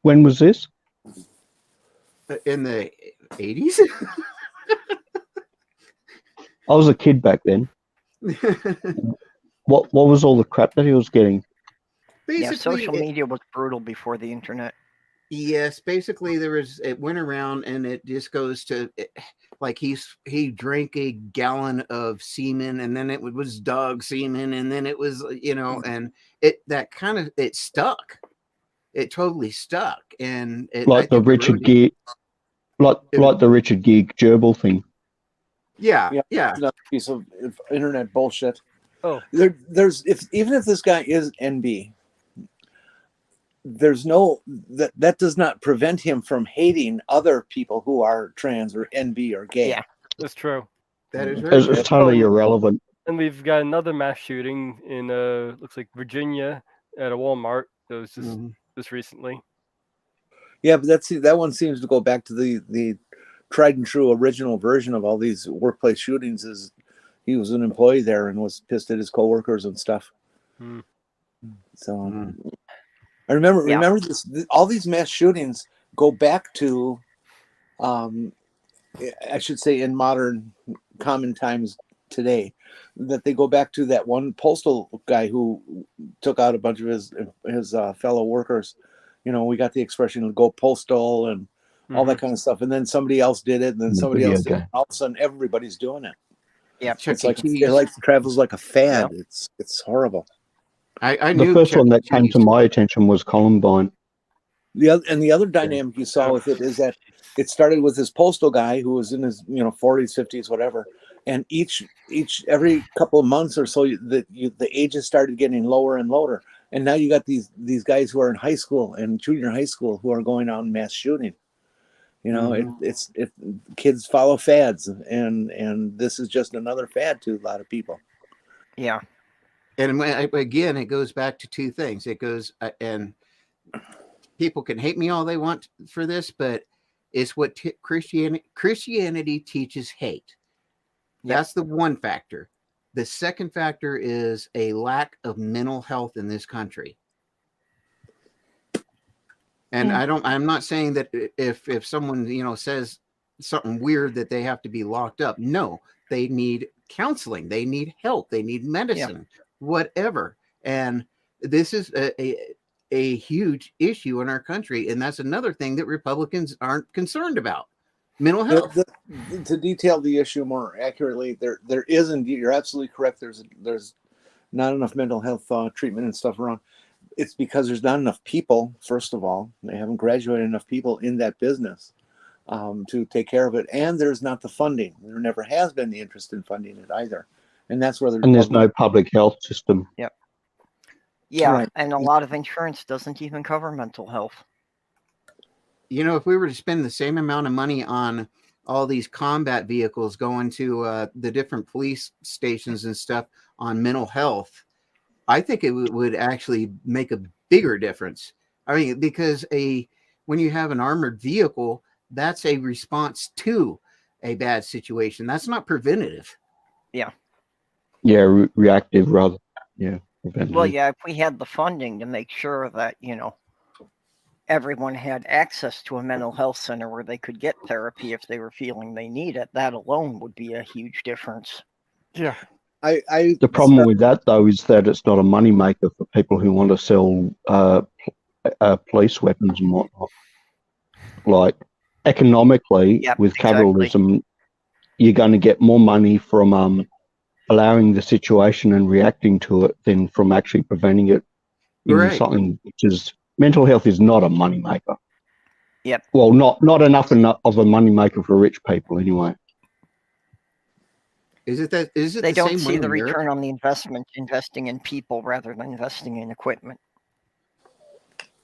When was this? In the 80s? I was a kid back then. What was all the crap that he was getting? Yeah, basically, social media was brutal before the internet. yes, basically it went around and it just goes to like he drank a gallon of semen and then it was dog semen and then it was and it stuck. It totally stuck and I Like the think it Richard ruined Gere, like it. the Richard Gere gerbil thing. Yeah, Yeah, yeah. it's another piece of internet bullshit. Oh, There's even if this guy is NB, there's no that does not prevent him from hating other people who are trans or NB or gay. Yeah. that's true. That is very It's true. totally irrelevant. And we've got another mass shooting in looks like Virginia at a Walmart. That was just recently. Yeah, but that one seems to go back to the tried and true original version of all these workplace shootings. Is he was an employee there and was pissed at his coworkers and stuff. Hmm. So I remember this. All these mass shootings go back to, I should say, in modern common times today, that they go back to that one postal guy who took out a bunch of his fellow workers. We got the expression "go postal" and all that kind of stuff, and then somebody else did it, and then somebody else did it. All of a sudden, everybody's doing it. Yeah, It's like it travels like a fad. Yep. It's horrible. I The knew first one that Chuck E. came to Cheese. my attention was Columbine. The other dynamic you saw with it is that it started with this postal guy who was in his 40s, 50s, whatever, and every couple of months or so the ages started getting lower and lower, and now you got these guys who are in high school and junior high school who are going out and mass shooting. It's kids follow fads, and this is just another fad to a lot of people. Yeah. And again, it goes back to two things. It goes, and people can hate me all they want for this, but it's what Christianity teaches hate. That's the one factor. The second factor is a lack of mental health in this country. And I'm not saying that if someone, says something weird that they have to be locked up. No, they need counseling. They need help. They need medicine, whatever. And this is a huge issue in our country. And that's another thing that Republicans aren't concerned about. Mental health. To detail the issue more accurately, there is indeed, you're absolutely correct. There's not enough mental health treatment and stuff around. It's because there's not enough people. First of all, they haven't graduated enough people in that business to take care of it, and there's not the funding. There never has been the interest in funding it either, and that's where there's no public health system. Yep. Yeah, Right. and a lot of insurance doesn't even cover mental health. If we were to spend the same amount of money on all these combat vehicles going to the different police stations and stuff on mental health, I think it would actually make a bigger difference. I mean, because when you have an armored vehicle, that's a response to a bad situation. That's not preventative. Yeah. Yeah, reactive rather. Yeah. Preventative. Well, yeah, if we had the funding to make sure that, everyone had access to a mental health center where they could get therapy if they were feeling they need it, that alone would be a huge difference. Yeah. The problem with that, though, is that it's not a moneymaker for people who want to sell police weapons and whatnot. Like, economically, with capitalism, you're going to get more money from allowing the situation and reacting to it than from actually preventing it. Something which is mental health is not a moneymaker. Yep. Well, not enough of a moneymaker for rich people, anyway. Is it they the don't same see the way in return Europe? on the investment investing in people rather than investing in equipment.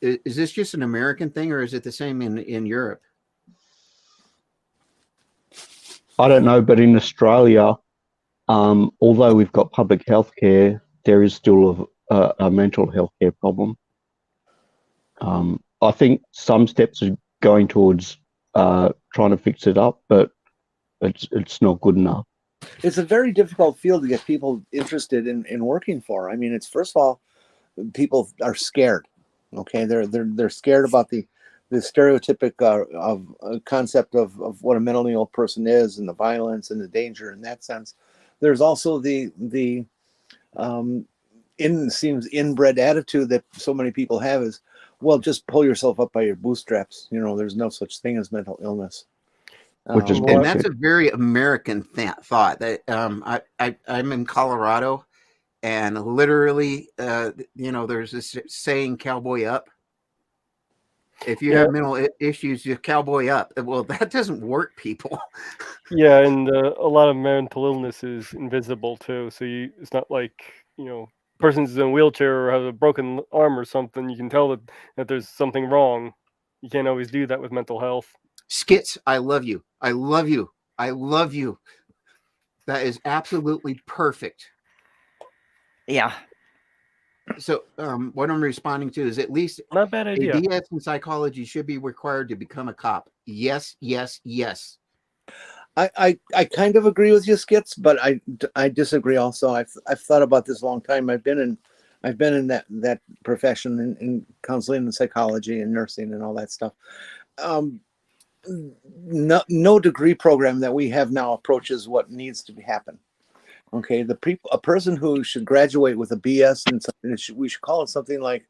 Is this just an American thing, or is it the same in Europe? I don't know, but in Australia, although we've got public health care, there is still a mental health care problem. I think some steps are going towards trying to fix it up, but it's not good enough. It's a very difficult field to get people interested in working for. I mean, it's first of all, people are scared. Okay, they're scared about the stereotypic concept of what a mentally ill person is, and the violence and the danger in that sense. There's also the seems inbred attitude that so many people have is, well, just pull yourself up by your bootstraps. There's no such thing as mental illness. Which is Um, quite And that's a very American thought. That I'm in Colorado, and literally, there's this saying, "Cowboy up." If you Yeah. have mental issues, you cowboy up. Well, that doesn't work, people. Yeah, and a lot of mental illness is invisible too. So it's not like person's in a wheelchair or has a broken arm or something. You can tell that there's something wrong. You can't always do that with mental health. Skits, I love you. I love you. I love you. That is absolutely perfect. Yeah. So, what I'm responding to is at least Not a bad a idea. BS in psychology should be required to become a cop. Yes, yes, yes. I kind of agree with you, Skits, but I disagree also. I've thought about this a long time. I've been in that profession in counseling and psychology and nursing and all that stuff. No degree program that we have now approaches what needs to happen. Okay, a person who should graduate with a BS and something, we should call it something like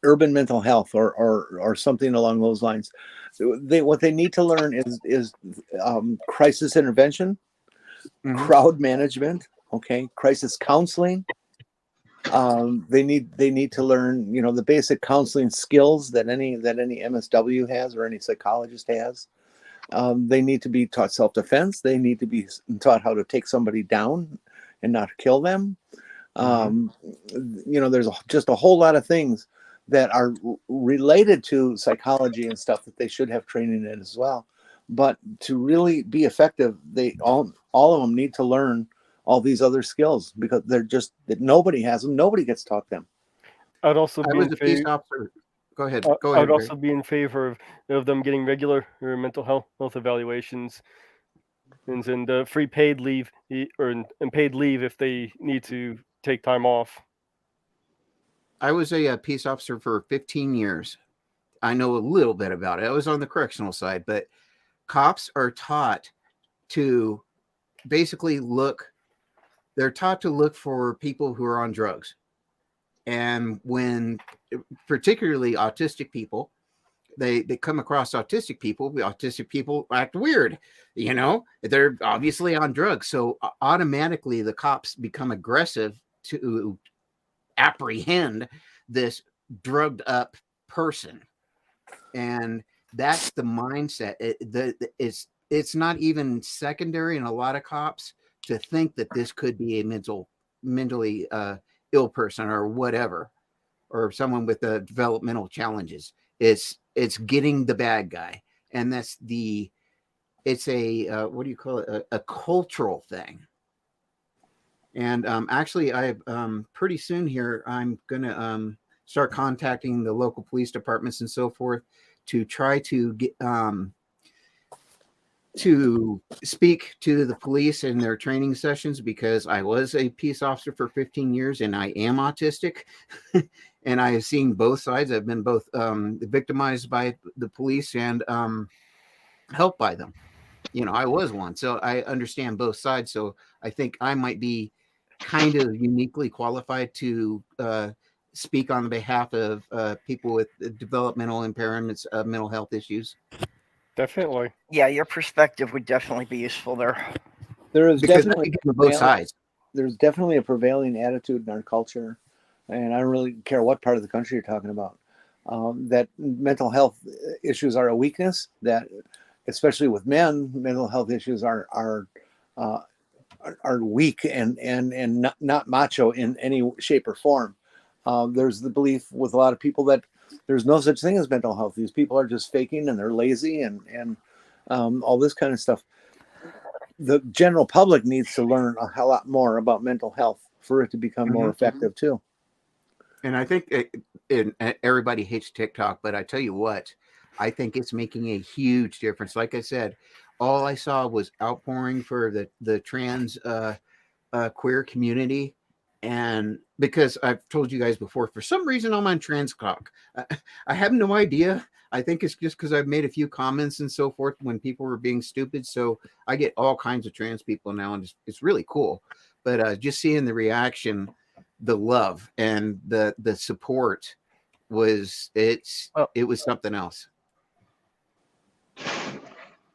urban mental health or something along those lines. What they need to learn is crisis intervention, crowd management, okay, crisis counseling. They need to learn the basic counseling skills that any MSW has or any psychologist has. They need to be taught self-defense. They need to be taught how to take somebody down and not kill them. There's just a whole lot of things that are related to psychology and stuff that they should have training in as well. But to really be effective, they all of them need to learn all these other skills because they're just that nobody has them. Nobody gets taught them. I'd also I be was in a peace favor. officer. Go ahead. I Go ahead. would also be in favor of them getting regular mental health evaluations and free paid leave and paid leave if they need to take time off. I was a peace officer for 15 years. I know a little bit about it. I was on the correctional side, but cops are taught to basically they're taught to look for people who are on drugs. And when particularly autistic people, they come across autistic people, the autistic people act weird, they're obviously on drugs. So automatically the cops become aggressive to apprehend this drugged up person. And that's the mindset. It's not even secondary in a lot of cops to think that this could be a mentally ill person or whatever, or someone with developmental challenges. It's getting the bad guy, and it's a what do you call it? A cultural thing. And actually, I pretty soon here I'm gonna start contacting the local police departments and so forth to try to get to speak to the police in their training sessions, because I was a peace officer for 15 years and I am autistic. And I have seen both sides. I've been both victimized by the police and helped by them. I was one, so I understand both sides. So I think I might be kind of uniquely qualified to speak on behalf of people with developmental impairments, mental health issues. Definitely. Yeah, your perspective would definitely be useful there. There is Because definitely both sides. There's definitely a prevailing attitude in our culture, and I don't really care what part of the country you're talking about, that mental health issues are a weakness. That, especially with men, mental health issues are weak and not macho in any shape or form. There's the belief with a lot of people that there's no such thing as mental health. These people are just faking and they're lazy and all this kind of stuff. The general public needs to learn a hell lot more about mental health for it to become more effective too. And I think everybody hates TikTok, but I tell you what, I think it's making a huge difference. Like I said, all I saw was outpouring for the trans queer community. And because I've told you guys before, for some reason I'm on TransTalk. I have no idea. I think it's just because I've made a few comments and so forth when people were being stupid. So I get all kinds of trans people now, and it's really cool. but just seeing the reaction, the love, and the support was it was something else.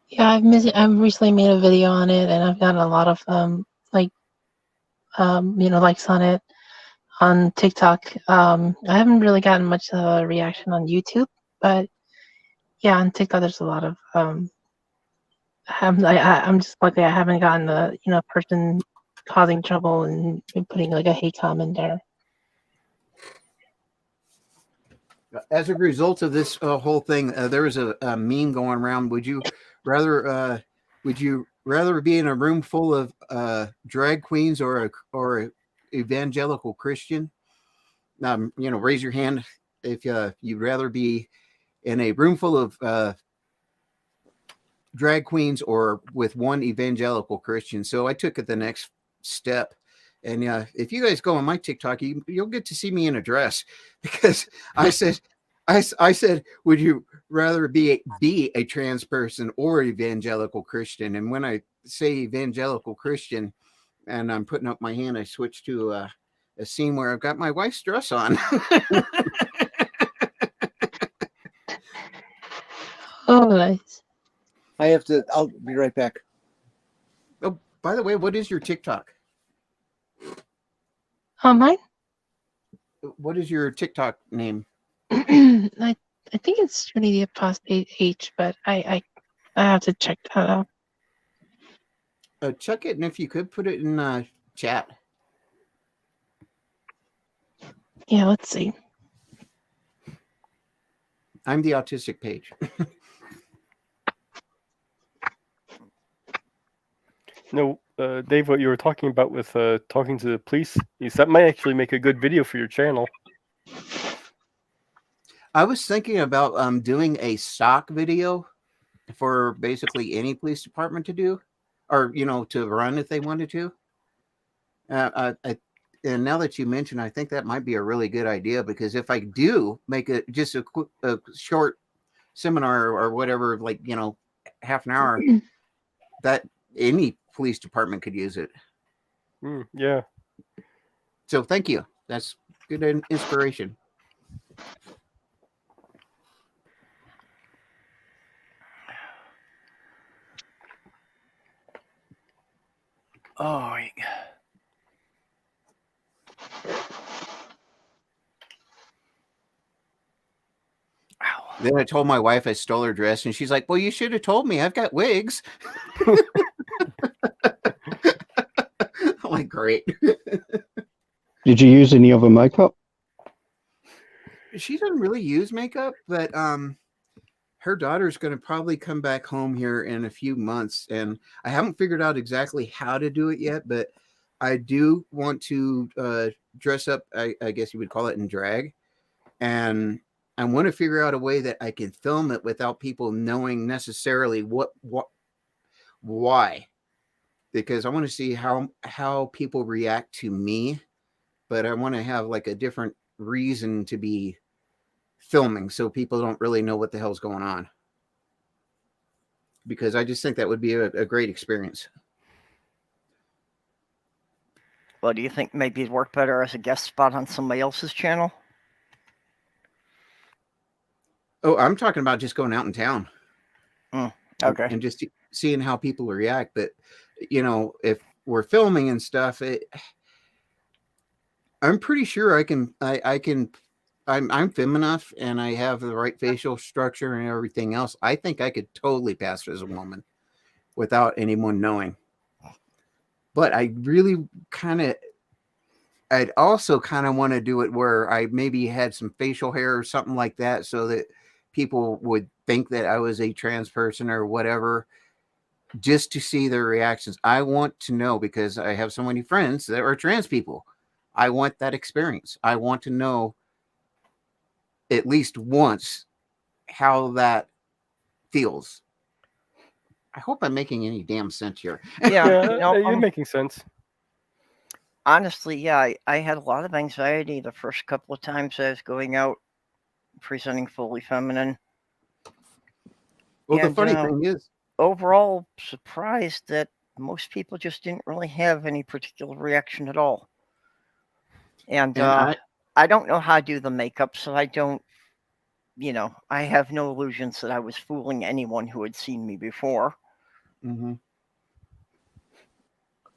Yeah, I've recently made a video on it, and I've gotten a lot of likes on it on TikTok. I haven't really gotten much reaction on YouTube, but yeah, on TikTok there's a lot of I'm just lucky I haven't gotten a person causing trouble and putting like a hate comment there. As a result of this whole thing, there was a meme going around. Would you rather be in a room full of drag queens or a evangelical Christian? Raise your hand if you'd rather be in a room full of drag queens or with one evangelical Christian. So I took it the next step. And if you guys go on my TikTok, you'll get to see me in a dress, because I said, would you rather be a trans person or evangelical Christian? And when I say evangelical Christian and I'm putting up my hand, I switch to a scene where I've got my wife's dress on. Oh, nice. I'll be right back. Oh, by the way, what is your TikTok? Mine? What is your TikTok name? I think it's Trinity Apostate H, but I have to check that out. Check it, and if you could put it in chat. Yeah, let's see. I'm the autistic page. No, Dave, what you were talking about with talking to the police, that might actually make a good video for your channel. I was thinking about doing a stock video for basically any police department to do, or to run if they wanted to. And now that you mention, I think that might be a really good idea, because if I do make a short seminar or whatever, like half an hour, that any police department could use it. Yeah. So thank you. That's good inspiration. Oh, ow. Then I told my wife I stole her dress, and she's like, "Well, you should have told me. I've got wigs." I'm like, great. Did you use any other makeup? She doesn't really use makeup, but her daughter's going to probably come back home here in a few months, and I haven't figured out exactly how to do it yet, but I do want to dress up, I guess you would call it, in drag, and I want to figure out a way that I can film it without people knowing necessarily why, because I want to see how people react to me, but I want to have like a different reason to be filming, so people don't really know what the hell's going on, because I just think that would be a great experience. Well, do you think maybe it'd work better as a guest spot on somebody else's channel? Oh, I'm talking about just going out in town. Okay. And just seeing how people react. But if we're filming and stuff, I'm pretty sure I'm femme enough, and I have the right facial structure and everything else. I think I could totally pass as a woman without anyone knowing. But I'd also kind of want to do it where I maybe had some facial hair or something like that, so that people would think that I was a trans person or whatever, just to see their reactions. I want to know, because I have so many friends that are trans people. I want that experience. I want to know at least once how that feels. I hope I'm making any damn sense here. Yeah, you're making sense. Honestly, yeah, I had a lot of anxiety the first couple of times I was going out presenting fully feminine. Well, And, the funny thing is, overall surprised that most people just didn't really have any particular reaction at all. And And I don't know how to do the makeup, so I don't, I have no illusions that I was fooling anyone who had seen me before.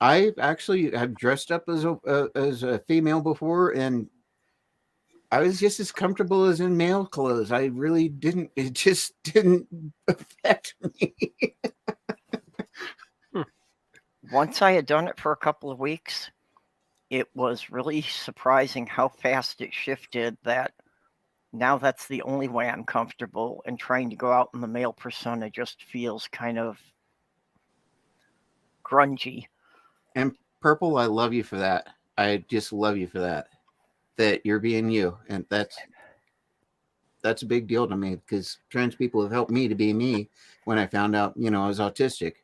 I actually have dressed up as a female before, and I was just as comfortable as in male clothes. I really didn't. It just didn't affect me. Once I had done it for a couple of weeks, it was really surprising how fast it shifted that now that's the only way I'm comfortable, and trying to go out in the male persona just feels kind of grungy. And Purple, I love you for that. I just love you for that. That you're being you, and that's a big deal to me, because trans people have helped me to be me when I found out, I was autistic.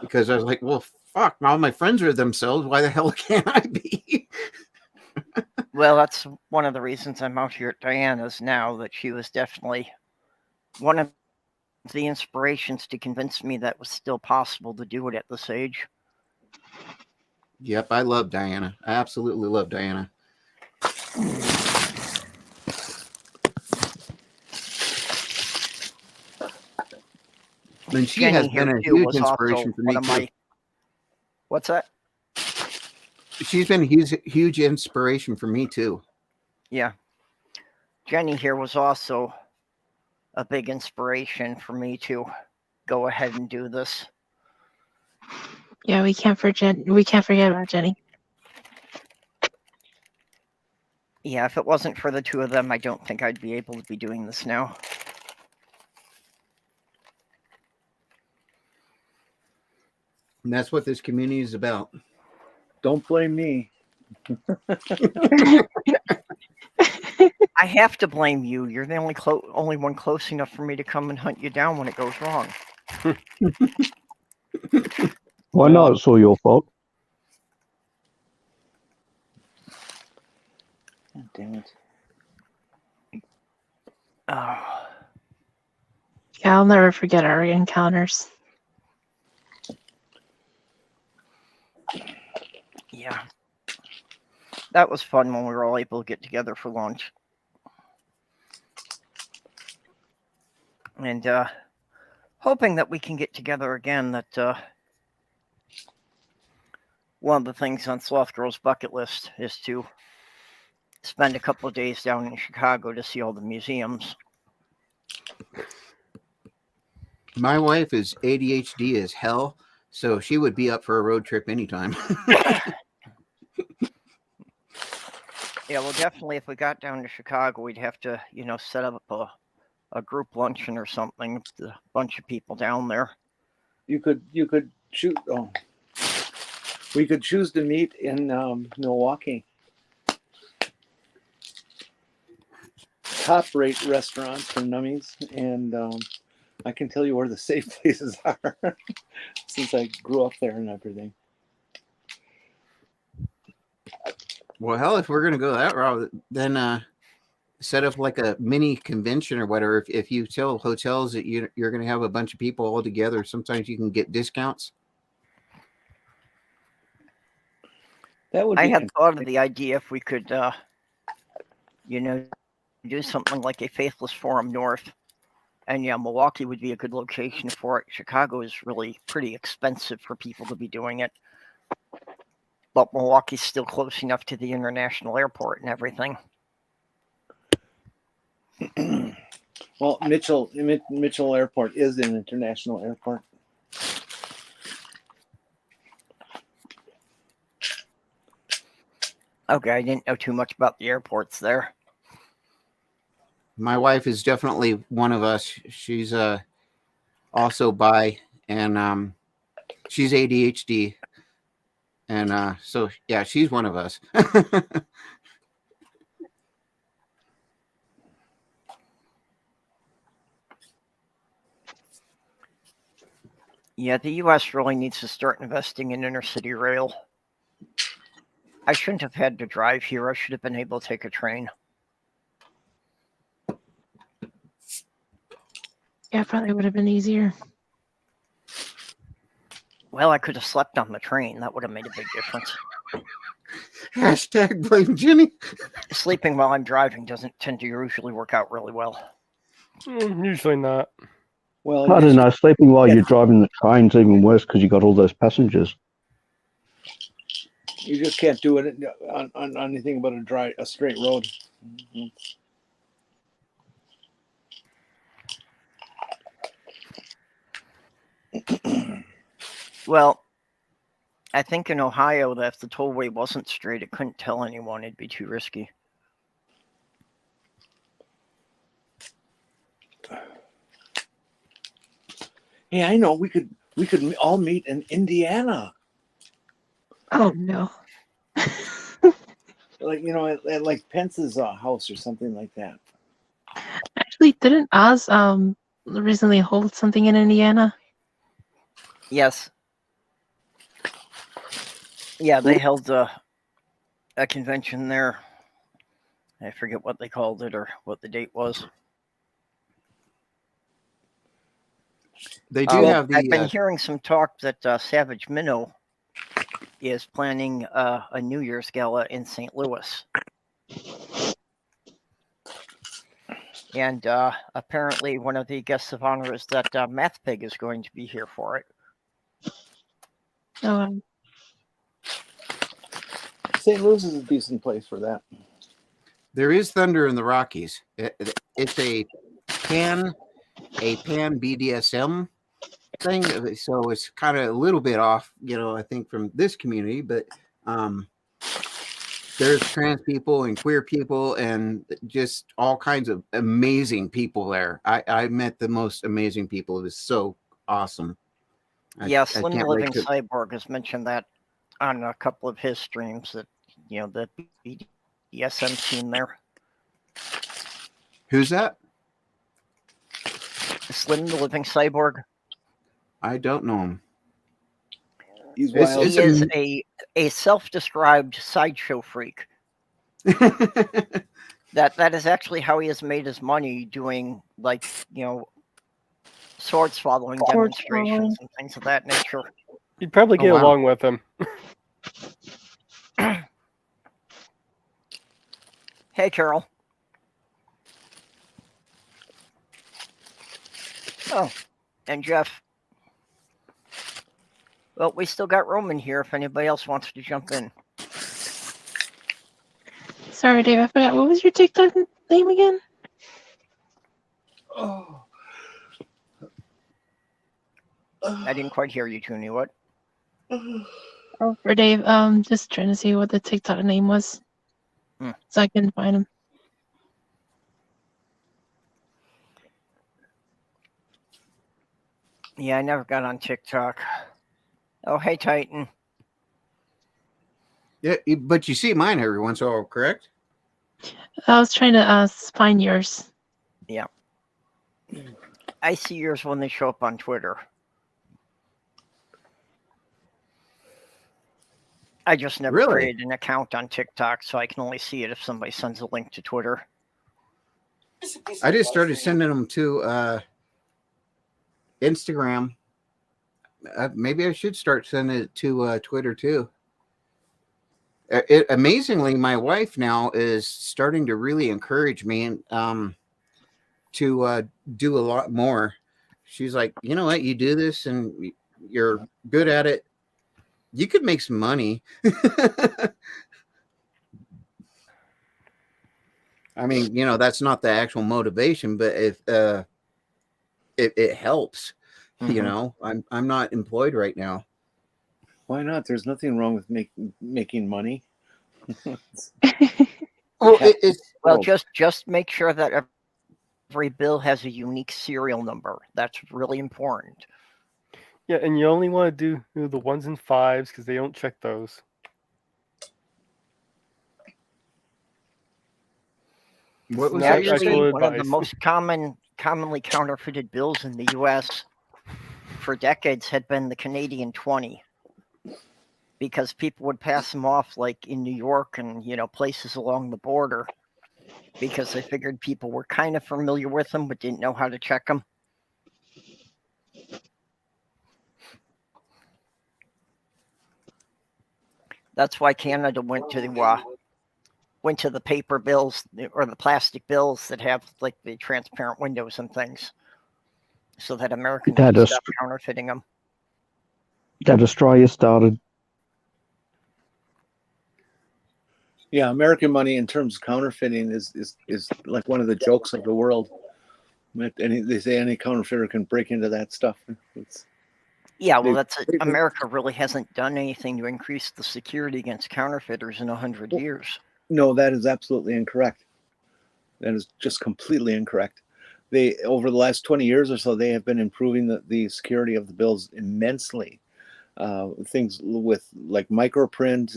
Because I was like, well, fuck, all my friends are themselves. Why the hell can't I be? Well, that's one of the reasons I'm out here at Diana's now, that she was definitely one of the inspirations to convince me that it was still possible to do it at this age. Yep, I love Diana. I absolutely love Diana. And she Jenny has been here a too huge was also inspiration for me one of too. my. What's that? She's been a huge inspiration for me too. Yeah. Jenny here was also a big inspiration for me to go ahead and do this. Yeah, we can't forget about Jenny. Yeah, if it wasn't for the two of them, I don't think I'd be able to be doing this now. And that's what this community is about. Don't blame me. I have to blame you. You're the only one close enough for me to come and hunt you down when it goes wrong. I know it's all your fault. God damn it. Oh, Yeah, I'll never forget our encounters. yeah. That was fun when we were all able to get together for lunch. And hoping that we can get together again, that one of the things on Sloth Girl's bucket list is to spend a couple of days down in Chicago to see all the museums. My wife is ADHD as hell, so she would be up for a road trip anytime. Yeah, well, definitely if we got down to Chicago, we'd have to, set up a group luncheon or something with a bunch of people down there. You could shoot. Oh, we could choose to meet in Milwaukee. Top-rate restaurants for nummies, and I can tell you where the safe places are since I grew up there and everything. Well, hell, if we're going to go that route, then set up like a mini convention or whatever. If you tell hotels that you're going to have a bunch of people all together, sometimes you can get discounts. That would be I had thought of the idea if we could, do something like a Faithless Forum North. And yeah, Milwaukee would be a good location for it. Chicago is really pretty expensive for people to be doing it. But Milwaukee's still close enough to the international airport and everything. Well, Mitchell Airport is an international airport. Okay, I didn't know too much about the airports there. My wife is definitely one of us. She's also bi, and she's ADHD. And so, yeah, she's one of us. Yeah, the U.S. really needs to start investing in inner-city rail. I shouldn't have had to drive here. I should have been able to take a train. Yeah, probably would have been easier. Well, I could have slept on the train. That would have made a big difference. Hashtag blame Jimmy. Sleeping while I'm driving doesn't tend to usually work out really well. Usually not. Well, I don't know. Sleeping while yeah. you're driving the train's even worse because you got all those passengers. You just can't do it on anything but a straight road. Well, I think in Ohio that if the tollway wasn't straight, it couldn't tell anyone. It'd be too risky. Hey, I know we could all meet in Indiana. Oh no. Like, you know, at like Pence's house or something like that. Actually, didn't Oz recently hold something in Indiana? Yes. Yeah, they held a convention there. I forget what they called it or what the date was. They do have the. I've been hearing some talk that Savage Minnow is planning a New Year's gala in St. Louis. And apparently one of the guests of honor is that Math Pig is going to be here for it. Oh, St. Louis is a decent place for that. There is thunder in the Rockies. It's a pan BDSM thing, so it's kind of a little bit off, I think, from this community, but there's trans people and queer people and just all kinds of amazing people there. I met the most amazing people. It was so awesome. Slim the Living Cyborg has mentioned that on a couple of his streams, that the BDSM scene there. Who's that? Slim the Living Cyborg. I don't know him. He is a self-described sideshow freak. that is actually how he has made his money, doing sword swallowing demonstrations and things of that nature. You'd probably get along with him. Hey, Carol. Oh, and Jeff. Well, we still got Roman here if anybody else wants to jump in. sorry, Dave. I forgot. What was your TikTok name again? Oh. I didn't quite hear you, Toonie. What? Oh, for Dave. Just trying to see what the TikTok name was, so I can find him. Yeah, I never got on TikTok. Oh, hey, Titan. Yeah, but you see mine every once in a while, correct? I was trying to find yours. Yeah. I see yours when they show up on Twitter. I just never created an account on TikTok, so I can only see it if somebody sends a link to Twitter. I just started sending them to Instagram. Maybe I should start sending it to Twitter too. Amazingly, my wife now is starting to really encourage me to do a lot more. She's like, you know what, you do this and you're good at it. You could make some money. I mean, that's not the actual motivation, but if it helps. I'm not employed right now. Why not? There's nothing wrong with making money. Just make sure that every bill has a unique serial number. That's really important. Yeah, and you only want to do the 1s and 5s because they don't check those. What was actually one of the most commonly counterfeited bills in the U.S. for decades had been the Canadian 20, because people would pass them off like in New York and places along the border, because they figured people were kind of familiar with them but didn't know how to check them. That's why Canada went to the paper bills or the plastic bills that have like the transparent windows and things, so that Americans That would is stop counterfeiting them. that Australia started. Yeah, American money in terms of counterfeiting is like one of the jokes of the world. They say any counterfeiter can break into that stuff. Yeah, well, that's it. America really hasn't done anything to increase the security against counterfeiters in 100 years. No, that is absolutely incorrect. That is just completely incorrect. They over the last 20 years or so, they have been improving the security of the bills immensely. Things with like microprint.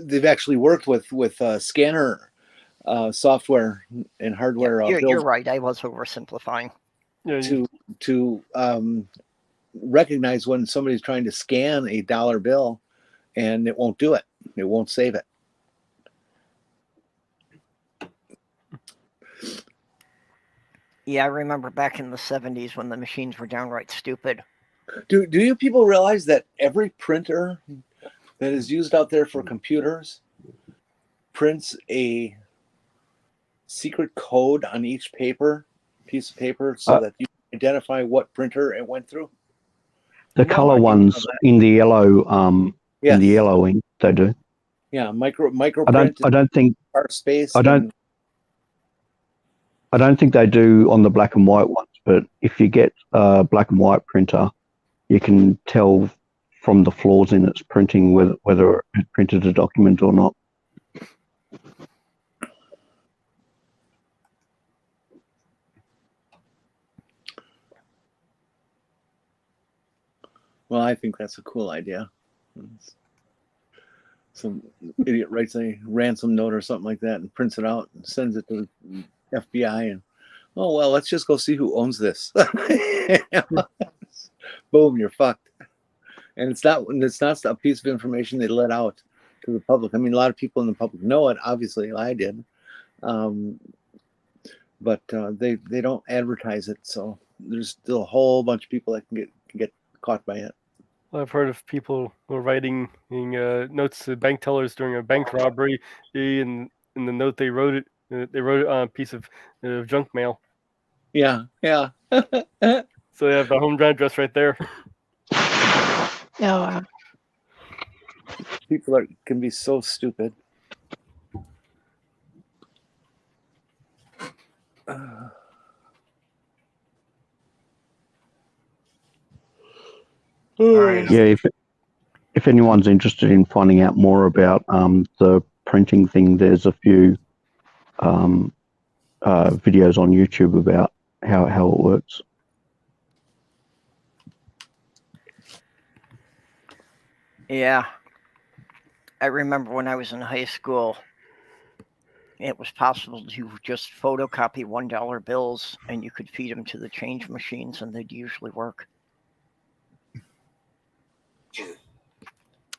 They've actually worked with scanner software and hardware You're right. I was oversimplifying. Yeah, to recognize when somebody's trying to scan a dollar bill, and it won't do it. It won't save it. Yeah, I remember back in the 70s when the machines were downright stupid. Do you people realize that every printer that is used out there for computers prints a secret code on each piece of paper, so that you can identify what printer it went through? The No, I color didn't know ones that. in the yellow, Yes. in the yellow ink, they do. Yeah, microprint. I don't think space. I don't think they do on the black and white ones. But if you get a black and white printer, you can tell from the flaws in its printing whether it printed a document or not. Well, I think that's a cool idea. Some idiot writes a ransom note or something like that and prints it out and sends it to the FBI, and oh well, let's just go see who owns this. Boom, you're fucked. And it's not a piece of information they let out to the public. I mean, a lot of people in the public know it. Obviously, I did, but they don't advertise it. So there's still a whole bunch of people that can get caught by it. Well, I've heard of people writing notes to bank tellers during a bank robbery, and in the note they wrote it on a piece of junk mail. Yeah. So they have the home address right there. Oh, wow. People can be so stupid. Yeah, if anyone's interested in finding out more about the printing thing, there's a few videos on YouTube about how it works. Yeah. I remember when I was in high school, it was possible to just photocopy $1 bills and you could feed them to the change machines and they'd usually work.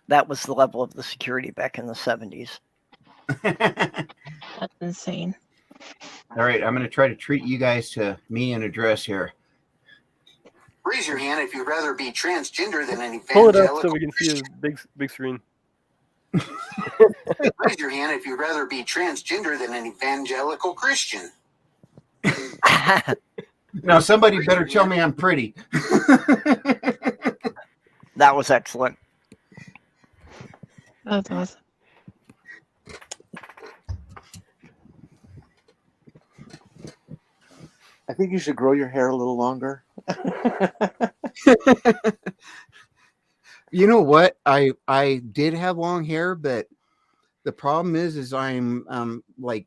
That was the level of the security back in the 70s. That's insane. All right, I'm going to try to treat you guys to me and address here. Raise your hand if you'd rather be transgender than an Pull it evangelical. up so we can see his big screen. Raise your hand if you'd rather be transgender than an evangelical Christian. Now, somebody better tell me I'm pretty. That was excellent. That's awesome. I think you should grow your hair a little longer. You know what? I did have long hair, but the problem is I'm like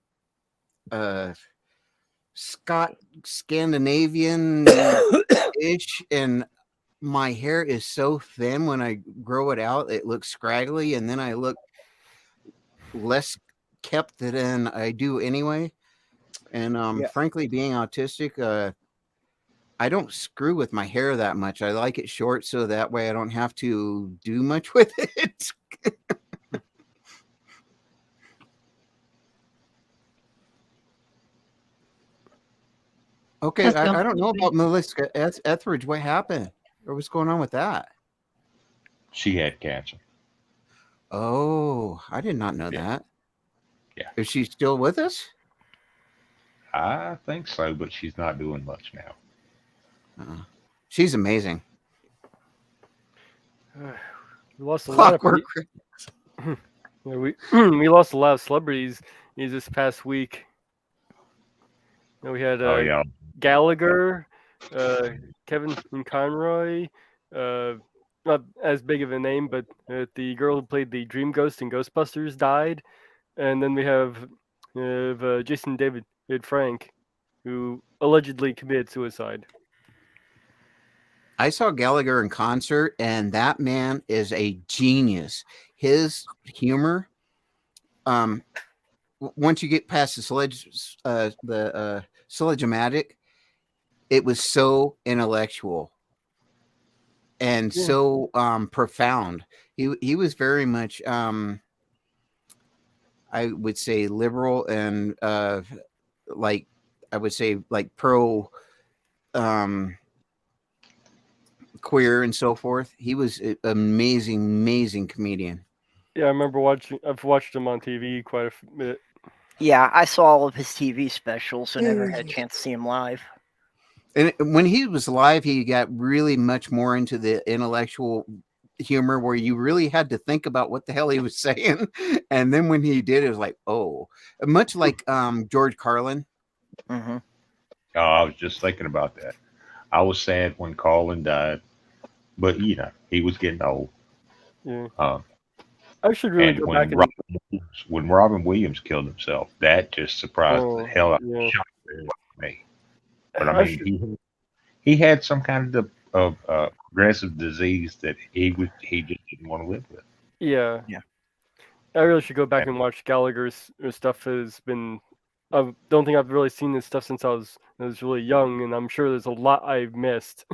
Scandinavian ish, and my hair is so thin when I grow it out, it looks scraggly, and then I look less kept than I do anyway. And frankly, being autistic, I don't screw with my hair that much. I like it short so that way I don't have to do much with it. Okay, That's I don't know about Melissa Etheridge. What happened? Or what's going on with that? She had cancer. Oh, I did not know Yeah. that. Yeah. Is she still with us? I think so, but she's not doing much now. She's amazing. We lost a lot of Clockwork. yeah, we lost a lot of celebrities this past week. We had Oh yeah. Gallagher, Kevin Conroy, not as big of a name, but the girl who played the Dream Ghost in Ghostbusters died, and then we have Jason David Frank, who allegedly committed suicide. I saw Gallagher in concert, and that man is a genius. His humor, once you get past the sledge-o-matic, it was so intellectual and so profound. He was very much, I would say, liberal and like I would say like pro queer and so forth. He was an amazing comedian. Yeah, I remember I've watched him on TV quite a bit. Yeah, I saw all of his TV specials and never had a chance to see him live. And when he was live, he got really much more into the intellectual humor where you really had to think about what the hell he was saying. And then when he did, it was like, oh, much like George Carlin. Mm-hmm. Oh, I was just thinking about that. I was sad when Carlin died, but he was getting old. Yeah. I should really and go when back and when Robin Williams killed himself, that just surprised the hell out of me. But I mean, he had some kind of progressive disease that he just didn't want to live with. Yeah. I really should go back and watch Gallagher's stuff. I don't think I've really seen this stuff since I was really young, and I'm sure there's a lot I've missed.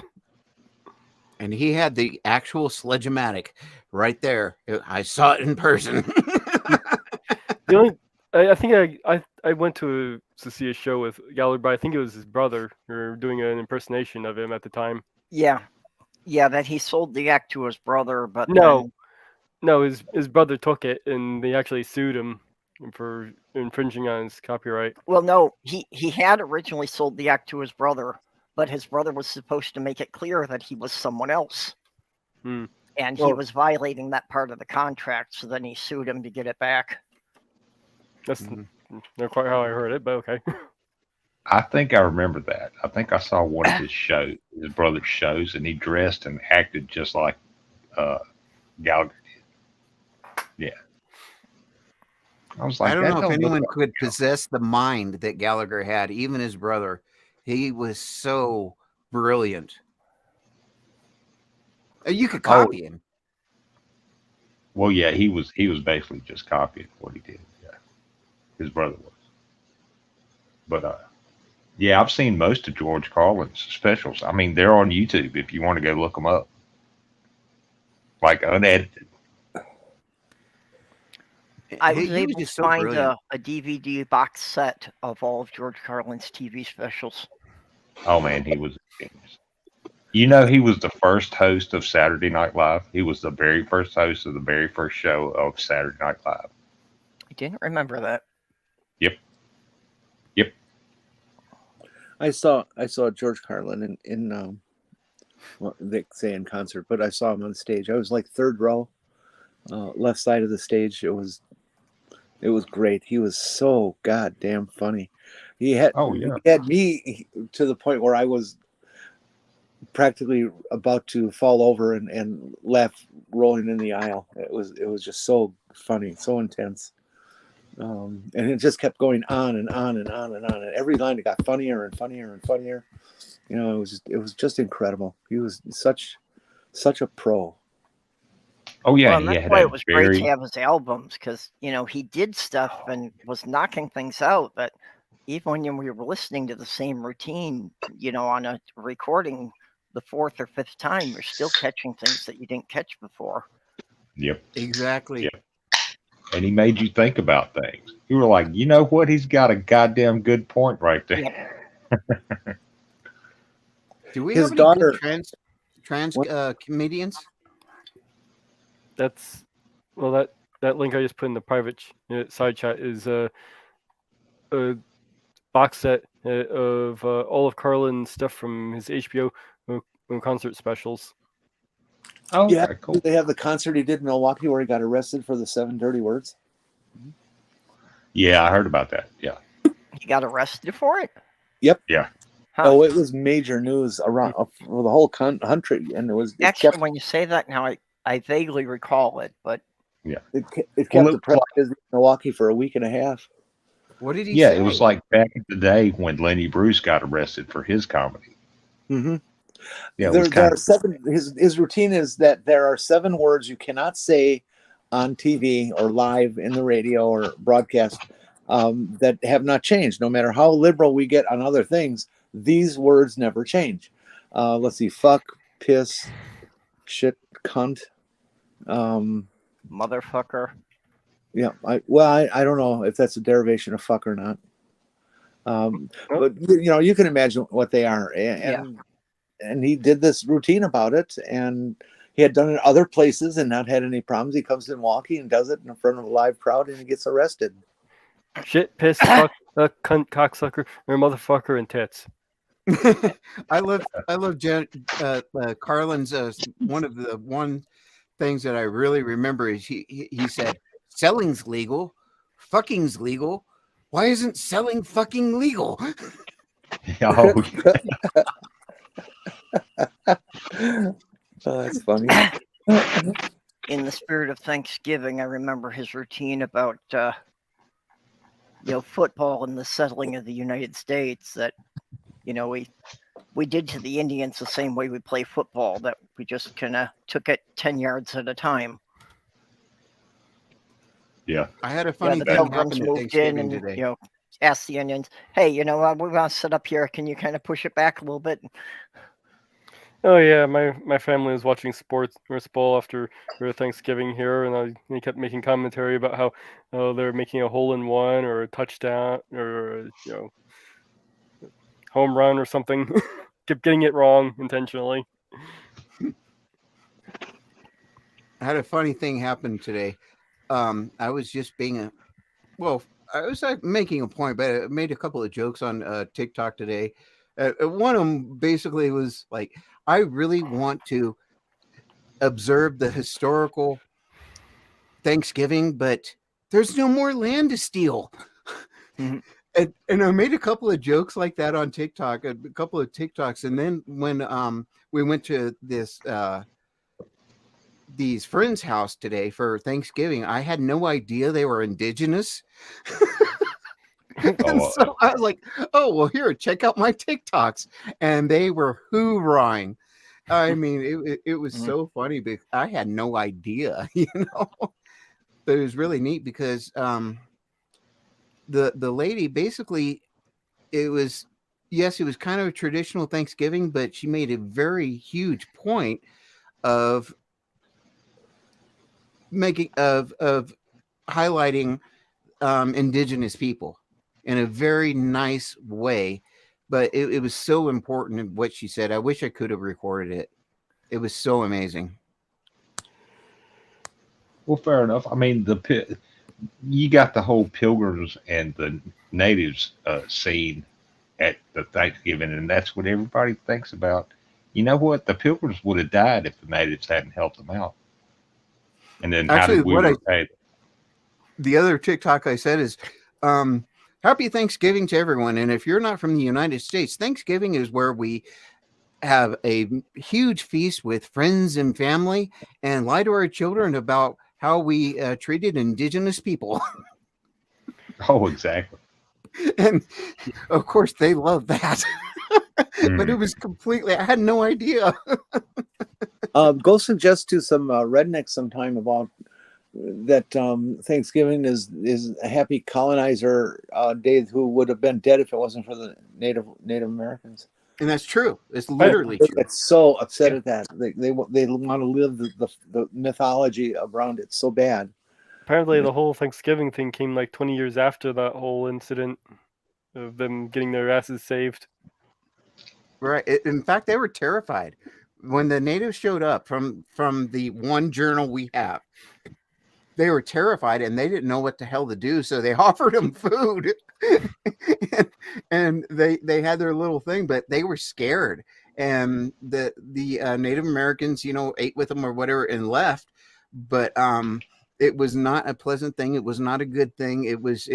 And he had the actual sledge-o-matic right there. I saw it in person. I think I went to see a show with Gallagher, but I think it was his brother who were doing an impersonation of him at the time. Yeah, that he sold the act to his brother, but no, his brother took it and they actually sued him for infringing on his copyright. Well, no, he had originally sold the act to his brother, but his brother was supposed to make it clear that he was someone else. And he was violating that part of the contract, so then he sued him to get it back. That's not quite how I heard it, but okay. I think I remember that. I think I saw one of his shows, his brother's shows, and he dressed and acted just like Gallagher did. Yeah. I was like, I don't know if anyone could possess the mind that Gallagher had, even his brother. He was so brilliant. You could copy him. Well, yeah, he was basically just copying what he did. Yeah, his brother was. But yeah, I've seen most of George Carlin's specials. I mean, they're on YouTube if you want to go look them up, like unedited. I was able to find a DVD box set of all of George Carlin's TV specials. Oh man, he was a genius. You know, he was the first host of Saturday Night Live. He was the very first host of the very first show of Saturday Night Live. I didn't remember that. Yep. I saw George Carlin in well, they say in concert, but I saw him on stage. I was like third row, left side of the stage. It was great. He was so goddamn funny. He had me to the point where I was practically about to fall over and laugh rolling in the aisle. It was just so funny, so intense. And it just kept going on and on and on and on. And every line it got funnier and funnier and funnier. You know, it was just incredible. He was such a pro. Oh yeah, well, that's why it was great to have his albums, because he did stuff and was knocking things out that even when we were listening to the same routine, on a recording the fourth or fifth time, you're still catching things that you didn't catch before. Yep. Exactly. Yep. And he made you think about things. You were like, you know what? He's got a goddamn good point right there. Yep. Do we His have daughter any good trans comedians? That's that link I just put in the private side chat is a box set of all of Carlin's stuff from his HBO concert specials. Oh, Yeah, okay, cool. they have the concert he did in Milwaukee where he got arrested for the 7 dirty words. Yeah, I heard about that. Yeah. He got arrested for it? Yep. Yeah. Huh. Oh, it was major news around for the whole country, and it Actually, kept when you say that now, I vaguely recall it, but it kept Well, the press busy in Milwaukee for a week and a half. What did he Yeah, say? it was like back in the day when Lenny Bruce got arrested for his comedy. Mm-hmm. Yeah, There are 7. His routine is that there are 7 words you cannot say on TV or live in the radio or broadcast that have not changed. No matter how liberal we get on other things, these words never change. Let's see: fuck, piss, shit, cunt. motherfucker. Yeah, I don't know if that's a derivation of fuck or not. But you can imagine what they are, and he did this routine about it, and he had done it other places and not had any problems. He comes to Milwaukee and does it in front of a live crowd, and he gets arrested. Shit, piss, fuck, cunt, cocksucker, or motherfucker, and tits. I love Carlin's one things that I really remember is he said selling's legal, fucking's legal. Why isn't selling fucking legal? Oh, Oh, that's funny. In the spirit of Thanksgiving, I remember his routine about football and the settling of the United States. That we did to the Indians the same way we play football. That we just kind of took it 10 yards at a time. yeah. I had a funny The thing happen Pilgrims at moved in Thanksgiving and today. asked the Indians, "Hey, we want to sit up here. Can you kind of push it back a little bit?" Oh yeah, my family was watching sports ball after Thanksgiving here, and he kept making commentary about how they're making a hole in one or a touchdown or home run or something. Kept getting it wrong intentionally. I had a funny thing happen today. I was just I was making a point, but I made a couple of jokes on TikTok today. One of them basically was like, I really want to observe the historical Thanksgiving, but there's no more land to steal. Mhm. And I made a couple of jokes like that on TikTok, a couple of TikToks. And then when we went to these friends' house today for Thanksgiving, I had no idea they were indigenous. And so I was like, oh, well, here, check out my TikToks. And they were hoorahing. I mean, it was so funny because I had no idea, But it was really neat because the lady basically, it was kind of a traditional Thanksgiving, but she made a very huge point of highlighting indigenous people in a very nice way. But it was so important in what she said. I wish I could have recorded it. It was so amazing. Well, fair enough. I mean, you got the whole Pilgrims and the natives scene at the Thanksgiving, and that's what everybody thinks about. You know what? The Pilgrims would have died if the natives hadn't helped them out. And then Actually, how did we repay them? The other TikTok I said is, happy Thanksgiving to everyone. And if you're not from the United States, Thanksgiving is where we have a huge feast with friends and family and lie to our children about how we treated indigenous people. Oh, exactly. And of course, they love that. But it was completely, I had no idea. Go suggest to some rednecks sometime about that Thanksgiving is a happy colonizer day who would have been dead if it wasn't for the Native Americans. And that's true. It's literally true. It's so upset at that. They want to live the mythology around it so bad. Apparently, the whole Thanksgiving thing came like 20 years after that whole incident of them getting their asses saved. Right. In fact, they were terrified when the natives showed up from the one journal we have, they were terrified and they didn't know what the hell to do. So they offered them food and they had their little thing, but they were scared. And the Native Americans, ate with them or whatever and left. But it was not a pleasant thing. It was not a good thing. It was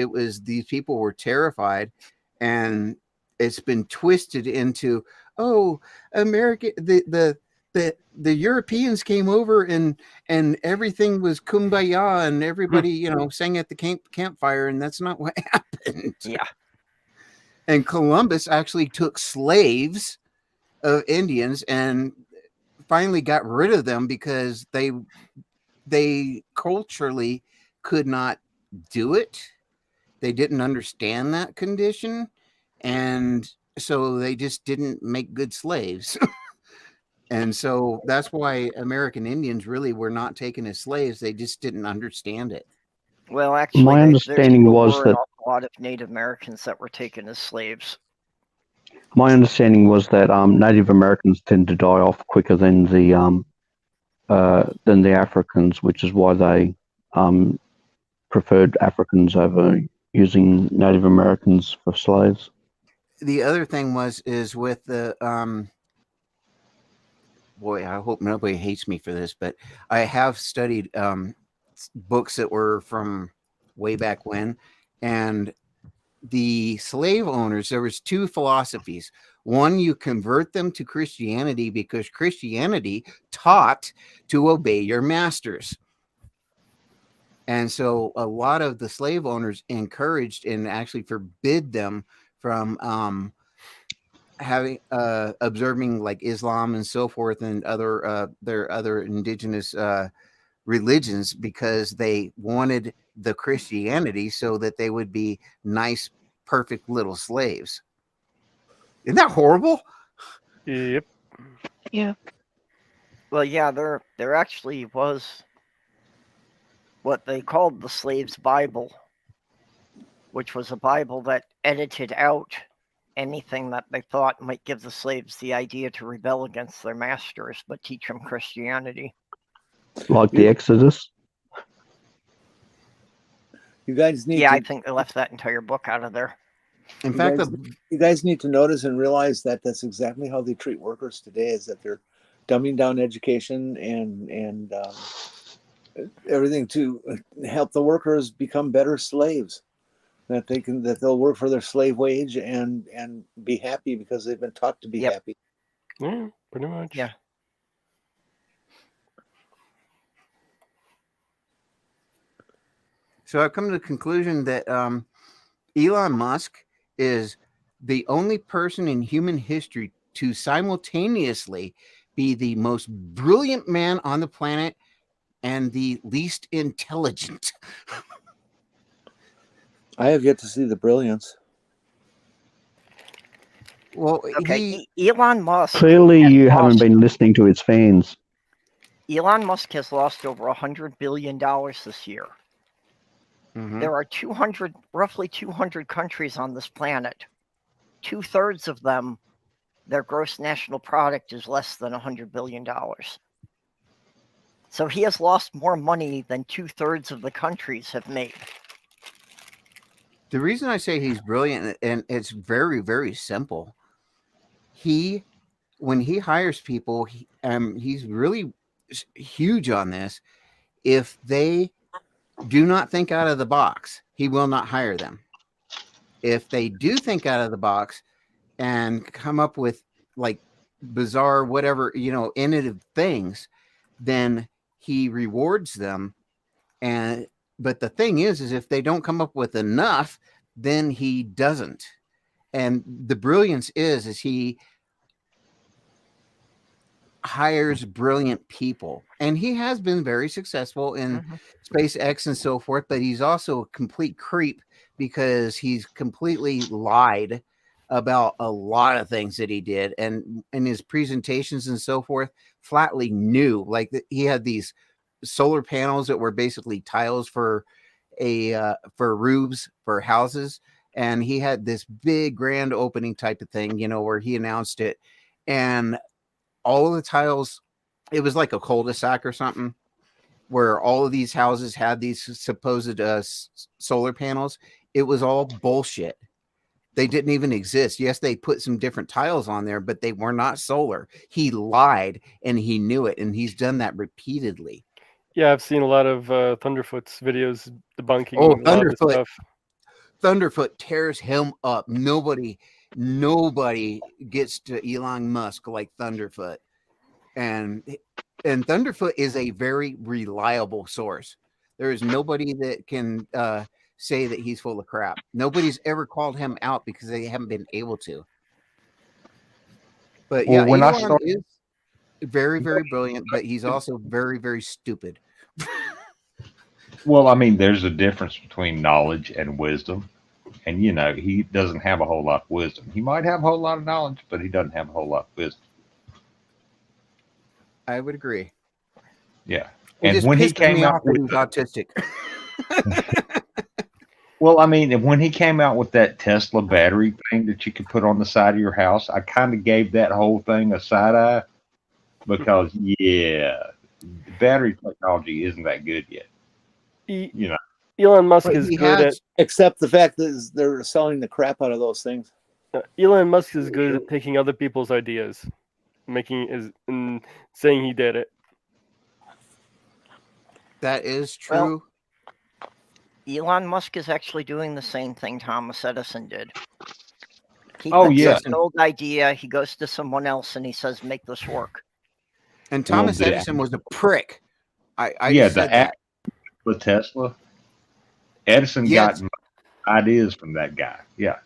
these people were terrified, and it's been twisted into, oh, America, the Europeans came over and everything was kumbaya and everybody, sang at the campfire, and that's not what happened. Yeah. And Columbus actually took slaves of Indians and finally got rid of them because they culturally could not do it. They didn't understand that condition, and so they just didn't make good slaves. And so that's why American Indians really were not taken as slaves. They just didn't understand it. Well, actually, My understanding was were an that awful lot of Native Americans that were taken as slaves. Native Americans tend to die off quicker than the Africans, which is why they preferred Africans over using Native Americans for slaves. The other thing is with the boy, I hope nobody hates me for this, but I have studied books that were from way back when, and the slave owners, there was two philosophies. One, you convert them to Christianity because Christianity taught to obey your masters. And so a lot of the slave owners encouraged and actually forbid them from having observing like Islam and so forth and other their other indigenous religions, because they wanted the Christianity so that they would be nice, perfect little slaves. Isn't that horrible? Yep. Yeah. Well, yeah, there actually was what they called the Slave's Bible, which was a Bible that edited out anything that they thought might give the slaves the idea to rebel against their masters, but teach them Christianity. Like the Exodus. You guys need I think they left that entire book out of there. In fact, you guys need to notice and realize that that's exactly how they treat workers today, is that they're dumbing down education and everything to help the workers become better slaves, that they'll work for their slave wage and be happy because they've been taught to be happy. Yeah, pretty much. Yeah. So I've come to the conclusion that Elon Musk is the only person in human history to simultaneously be the most brilliant man on the planet and the least intelligent. I have yet to see the brilliance. Well, Okay, Elon Musk. Clearly, you haven't been listening to its fans. Elon Musk has lost over $100 billion this year. Mm-hmm. There are roughly 200 countries on this planet. 2/3 of them, their gross national product is less than $100 billion. So he has lost more money than 2/3 of the countries have made. The reason I say he's brilliant, and it's very, very simple. When he hires people, he's really huge on this. If they do not think out of the box, he will not hire them. If they do think out of the box and come up with like bizarre, whatever, innovative things, then he rewards them. But the thing is if they don't come up with enough, then he doesn't. And the brilliance is he hires brilliant people, and he has been very successful in SpaceX and so forth, but he's also a complete creep because he's completely lied about a lot of things that he did, and in his presentations and so forth, flatly knew, like he had these solar panels that were basically tiles for roofs for houses, and he had this big grand opening type of thing, where he announced it, and all of the tiles, it was like a cul-de-sac or something, where all of these houses had these supposed solar panels. It was all bullshit. They didn't even exist. Yes, they put some different tiles on there, but they were not solar. He lied, and he knew it, and he's done that repeatedly. Yeah, I've seen a lot of Thunderfoot's videos debunking Oh, a lot of this Thunderfoot. stuff. Thunderfoot tears him up. Nobody gets to Elon Musk like Thunderfoot. And Thunderfoot is a very reliable source. There is nobody that can say that he's full of crap. Nobody's ever called him out because they haven't been able to. But Well, yeah, when I Elon started- is very, very brilliant, but he's also very, very stupid. Well, I mean, there's a difference between knowledge and wisdom. And, you know, he doesn't have a whole lot of wisdom. He might have a whole lot of knowledge, but he doesn't have a whole lot of wisdom. I would agree. Yeah. It And just when he pisses came me out off that with he's autistic. well, I mean, when he came out with that Tesla battery thing that you could put on the side of your house, I kind of gave that whole thing a side eye because, yeah, battery technology isn't that good yet. You know, Elon Musk But is he good has- Except the fact that they're selling the crap out of those things. at Elon Musk is good at taking other people's ideas, and saying he did it. That is Well, true. Elon Musk is actually doing the same thing Thomas Edison did. He Oh, puts yeah. an old idea, he goes to someone else and he says, make this work. And Thomas Well, Edison was a prick. I yeah, just said that. with Tesla, Edison Yes. got ideas from that guy. Yeah.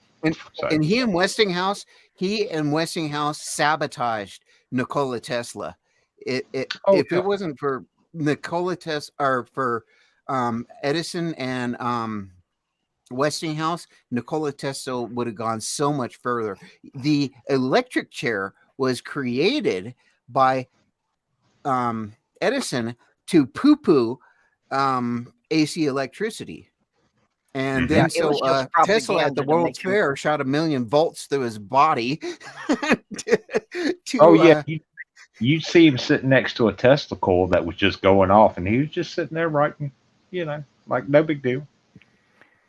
So, And he and Westinghouse sabotaged Nikola Tesla. If yeah. it wasn't for Nikola Tesla or for Edison and Westinghouse, Nikola Tesla would have gone so much further. The electric chair was created by Edison to poo-poo AC electricity. And Mhm. then Yeah, it was just Tesla at the propaganda to World's make him- Fair shot 1,000,000 volts through his body. oh, yeah. You'd see him sitting next to a Tesla coil that was just going off, and he was just sitting there writing, you know, like no big deal.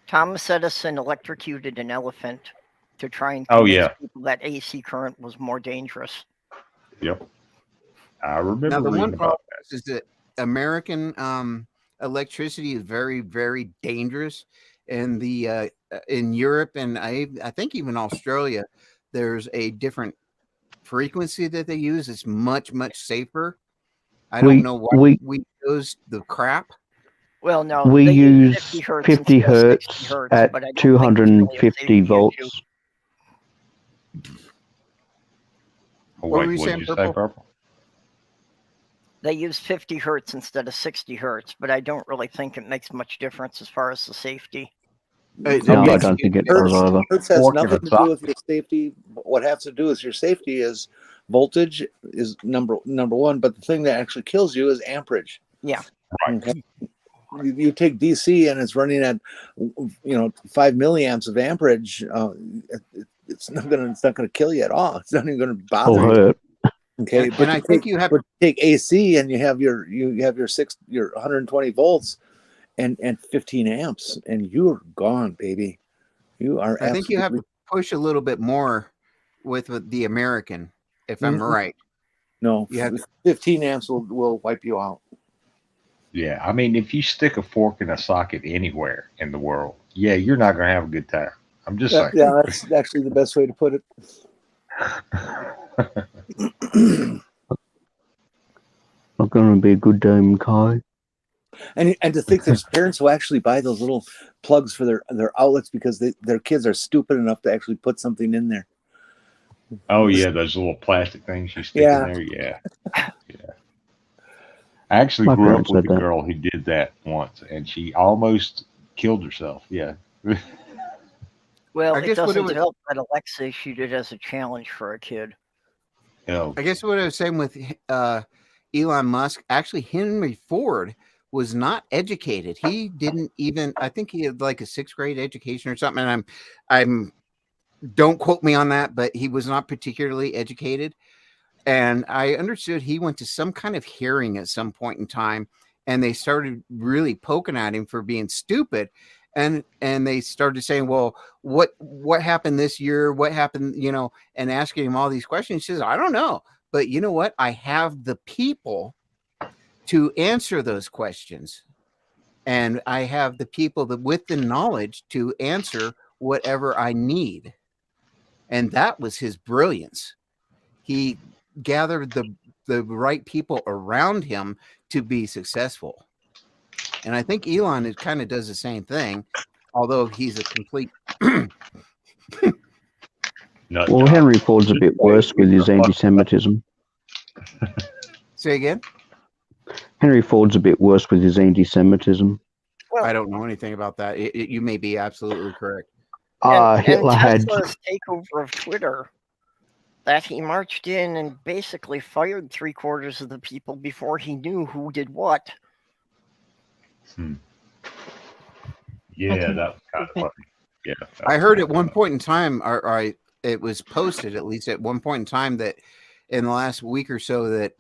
Thomas Edison electrocuted an elephant to try and Oh, convince yeah. people that AC current was more dangerous. Yep. I remember Now, the reading one about problem is that American electricity is very, very dangerous. And in Europe and I think even Australia, there's a different frequency that they use. It's much, much safer. I don't know why we chose the crap. Well, no, We they use 50 hertz 50 instead of 60 hertz hertz, at but I don't think it's really a 250 safety issue. volts. Oh, What were wait, you what saying, did you say, Purple? Purple? They use 50 hertz instead of 60 hertz, but I don't really think it makes much difference as far as the safety. No, I don't think it does either. Hertz has Fork in nothing a to sock. do with your safety. What has to do with your safety is voltage is number one, but the thing that actually kills you is amperage. Yeah. Right. Okay. You take DC and it's running at 5 milliamps of amperage. It's not gonna kill you at all. It's not even gonna bother Or you. hurt. Okay, And but I think you have but take AC and you have your 120 volts and 15 amps, and you're gone, baby. You are. I think you have to push a little bit more with the American, if I'm Mhm. right. No, You have 15 amps will wipe you out. Yeah, I mean, if you stick a fork in a socket anywhere in the world, yeah, you're not going to have a good time. I'm just saying. Yeah, that's actually the best way to put it. Not going to be a good day, Kai. And to think there's parents who actually buy those little plugs for their outlets because their kids are stupid enough to actually put something in there. Oh, yeah, those little plastic things you stick Yeah. in there. Yeah. Yeah. I actually My grew up parents with said a that. girl who did that once, and she almost killed herself. Yeah. Well, I it guess what it doesn't was- help that Alexa issued it as a challenge for a kid. Oh, I guess what I was saying with Elon Musk, actually Henry Ford was not educated. He didn't even, I think he had like a 6th grade education or something. And I'm don't quote me on that, but he was not particularly educated. And I understood he went to some kind of hearing at some point in time, and they started really poking at him for being stupid. And they started saying, well, what happened this year? What happened, and asking him all these questions. He says, I don't know. But you know what? I have the people to answer those questions. And I have the people with the knowledge to answer whatever I need. And that was his brilliance. He gathered the right people around him to be successful. And I think Elon kind of does the same thing, although he's a complete Well, Henry Ford's a bit worse with his anti-Semitism. Say again? Henry Ford's a bit worse with his anti-Semitism. Well, I don't know anything about that. You may be absolutely correct. Hitler had. Tesla's takeover of Twitter, that he marched in and basically fired 3/4 of the people before he knew who did what. Yeah, that was kind of funny. Yeah, I heard at one point in time, or it was posted at least at one point in time, that in the last week or so that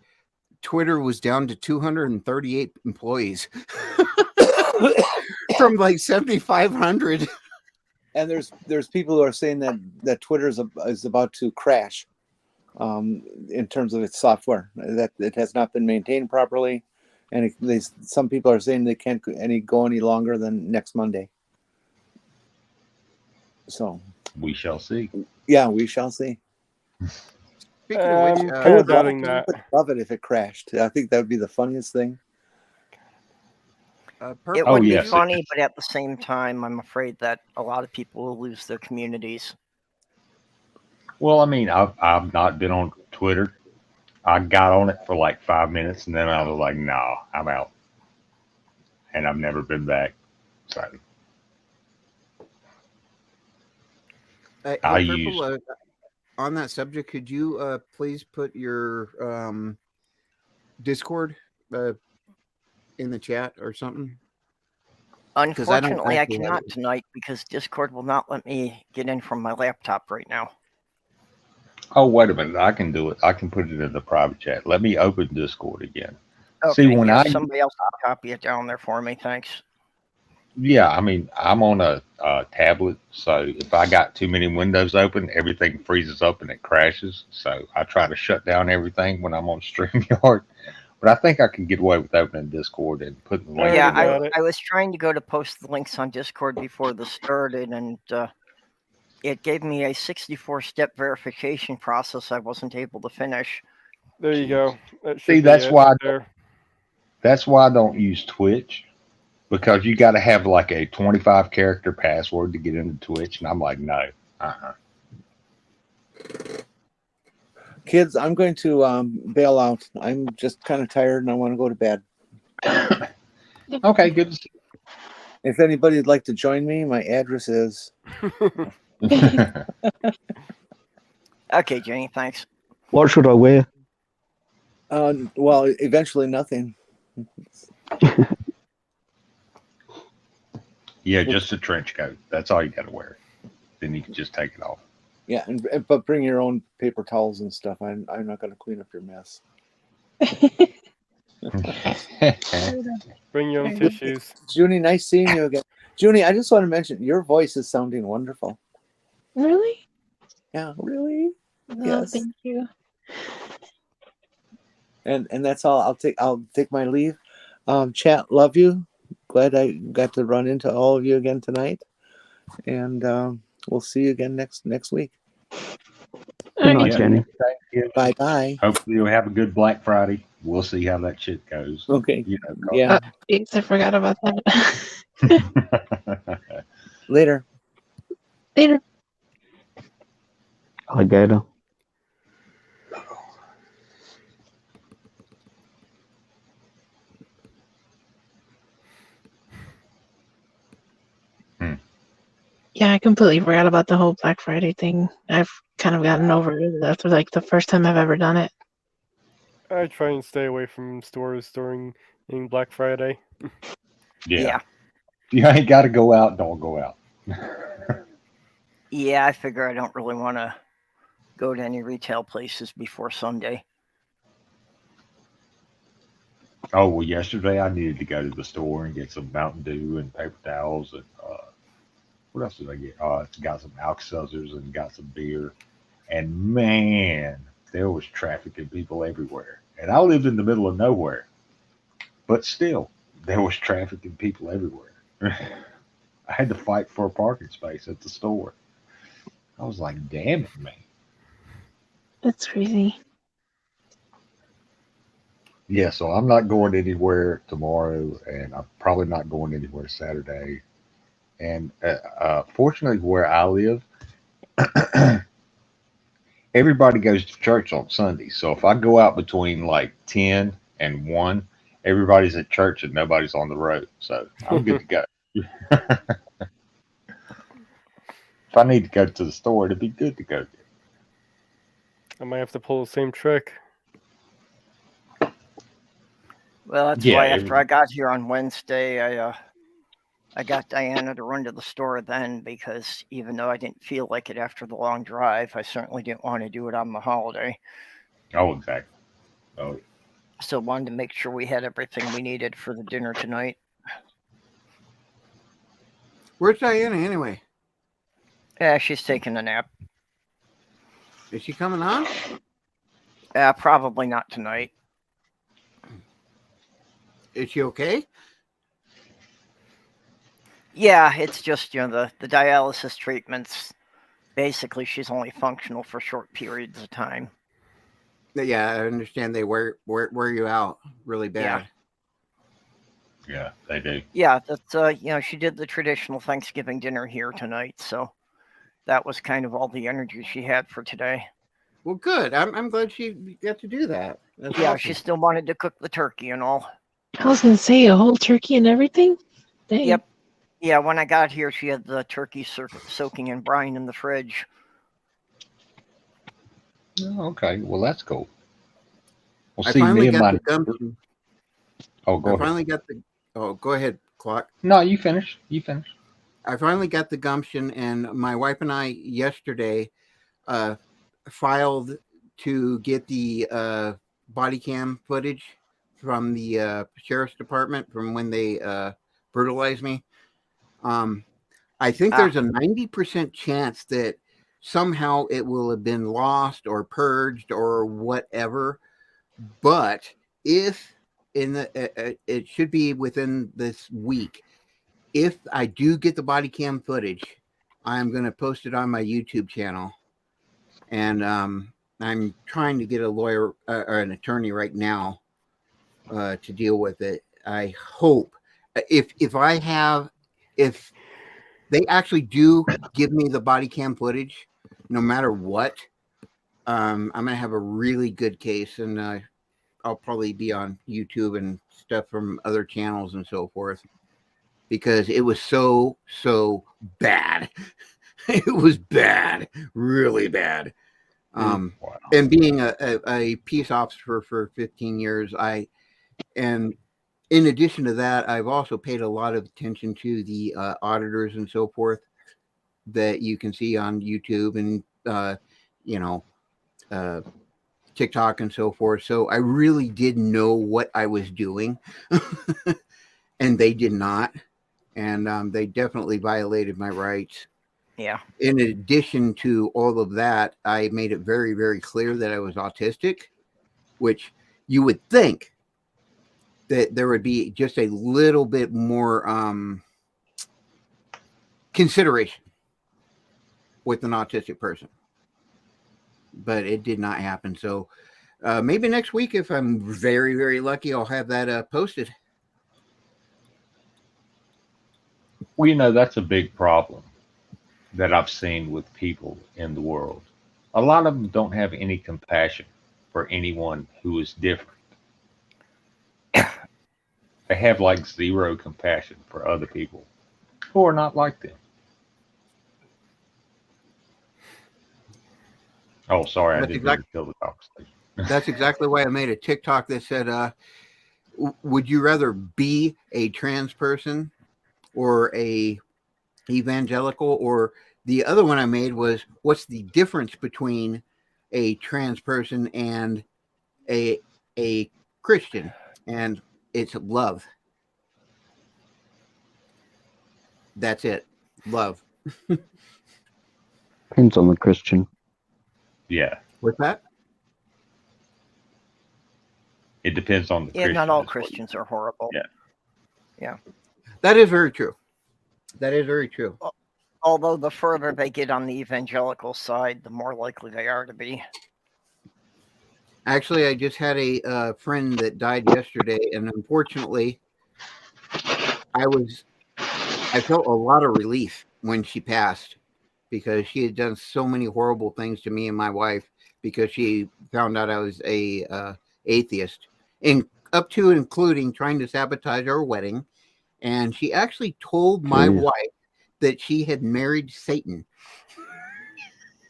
Twitter was down to 238 employees from like 7,500. And there's people who are saying that Twitter is about to crash in terms of its software, that it has not been maintained properly, and some people are saying they can't go any longer than next Monday. So we shall see. Yeah, we shall see. Speaking of which, kind of doubting that. I would love it if it crashed. I think that would be the funniest thing. It would be funny, but at the same time, I'm afraid that a lot of people will lose their communities. Well, I mean, I've not been on Twitter. I got on it for like 5 minutes, and then I was like, "No, I'm out," and I've never been back. So hey, Purple, on that subject, could you please put your Discord in the chat or something? Unfortunately, I cannot tonight because Discord will not let me get in from my laptop right now. Oh, wait a minute. I can do it. I can put it in the private chat. Let me open Discord again. Okay, see, when somebody else can copy it down there for me. Thanks. Yeah, I mean, I'm on a tablet, so if I got too many windows open, everything freezes up and it crashes. So I try to shut down everything when I'm on StreamYard. But I think I can get away with opening Discord and putting the link. Yeah, I was trying to go to post the links on Discord before this started, and it gave me a 64-step verification process I wasn't able to finish. There you go. See, that's why I don't use Twitch, because you got to have like a 25-character password to get into Twitch, and I'm like, no. Kids, I'm going to bail out. I'm just kind of tired and I want to go to bed. Okay, good to see you. If anybody would like to join me, my address is. Okay, Jenny, thanks. What should I wear? Well, eventually nothing. Yeah, just a trench coat. That's all you got to wear. Then you can just take it off. Yeah, but bring your own paper towels and stuff. I'm not going to clean up your mess. Bring your own tissues. Junie, nice seeing you again. Junie, I just want to mention your voice is sounding wonderful. Really? Yeah, really. No, Yes. thank you. And that's all. I'll take my leave. Chat, love you. Glad I got to run into all of you again tonight. And we'll see you again next week. Good night, Jenny. Bye bye. Hopefully you'll have a good Black Friday. We'll see how that shit goes. Okay. Yeah. I forgot about that. Later. Later. Alligator. Yeah, I completely forgot about the whole Black Friday thing. I've kind of gotten over it. That's like the first time I've ever done it. I try and stay away from stores during Black Friday. Yeah. You ain't got to go out, don't go out. Yeah, I figure I don't really want to go to any retail places before Sunday. Oh well, yesterday I needed to go to the store and get some Mountain Dew and paper towels and what else did I get? Got some Alka-Seltzers and got some beer. And man, there was traffic and people everywhere. And I lived in the middle of nowhere, but still, there was traffic and people everywhere. I had to fight for a parking space at the store. I was like, damn it, man. That's crazy. Yeah, so I'm not going anywhere tomorrow, and I'm probably not going anywhere Saturday. And fortunately, where I live, everybody goes to church on Sunday. So if I go out between like 10 and 1, everybody's at church and nobody's on the road. So I'm good to go. If I need to go to the store, it'd be good to go. I might have to pull the same trick. Well, that's Yeah, why after I got here on Wednesday, I got Diana to run to the store then, because even though I didn't feel like it after the long drive, I certainly didn't want to do it on the holiday. Oh, exactly. Oh, So wanted to make sure we had everything we needed for the dinner tonight. Where's Diana anyway? Yeah, she's taking a nap. Is she coming on? Probably not tonight. Is she okay? Yeah, it's just, the dialysis treatments, basically she's only functional for short periods of time. Yeah, I understand they wear you out really bad. yeah, they do. Yeah, that's, she did the traditional Thanksgiving dinner here tonight, so that was kind of all the energy she had for today. Well, good. I'm glad she got to do that. That's Yeah, awesome. she still wanted to cook the turkey and all. I was gonna say a whole turkey and everything. Dang. Yep. Yeah, when I got here, she had the turkey soaking in brine in the fridge. Oh, okay, well that's cool. Well, I see, finally me and got my the gumption. oh, go I ahead. finally got the. Oh, go ahead, Clock. No, you finish. You finish. I finally got the gumption, and my wife and I yesterday filed to get the body cam footage from the sheriff's department from when they brutalized me. I think there's a 90% chance that somehow it will have been lost or purged or whatever. But if it should be within this week. If I do get the body cam footage, I'm going to post it on my YouTube channel. And I'm trying to get a lawyer or an attorney right now to deal with it. I hope if they actually do give me the body cam footage, no matter what, I'm going to have a really good case, and I'll probably be on YouTube and stuff from other channels and so forth, because it was so bad. It was bad, really bad. Wow. And being a peace officer for 15 years, and in addition to that, I've also paid a lot of attention to the auditors and so forth that you can see on YouTube and TikTok and so forth. So I really did know what I was doing, and they did not. And they definitely violated my rights. Yeah. In addition to all of that, I made it very, very clear that I was autistic, which you would think that there would be just a little bit more consideration with an autistic person. But it did not happen. So maybe next week, if I'm very, very lucky, I'll have that posted. Well, that's a big problem that I've seen with people in the world. A lot of them don't have any compassion for anyone who is different. They have like zero compassion for other people who are not like them. Oh, sorry, I didn't mean to kill the conversation. That's exactly why I made a TikTok that said, would you rather be a trans person or a evangelical? Or the other one I made was, what's the difference between a trans person and a Christian? And It's love. That's it. Love. Depends on the Christian. Yeah, What's that? it depends on the Yeah, Christian. not all is what you- Christians are horrible. Yeah. That is very true. That is very true. Although the further they get on the evangelical side, the more likely they are to be. Actually, I just had a friend that died yesterday, and unfortunately, I felt a lot of relief when she passed because she had done so many horrible things to me and my wife because she found out I was a atheist, and up to and including trying to sabotage our wedding. And she actually told my Jeez. wife that she had married Satan.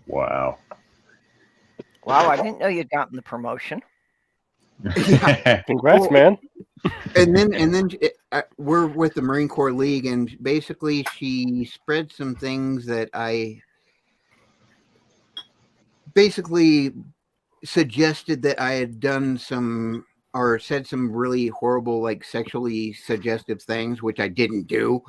Wow. Wow, I didn't know you'd gotten the promotion. Congrats, Well, man. And then we're with the Marine Corps League, and basically she spread some things that I basically suggested that I had done some or said some really horrible, like sexually suggestive things, which I didn't do.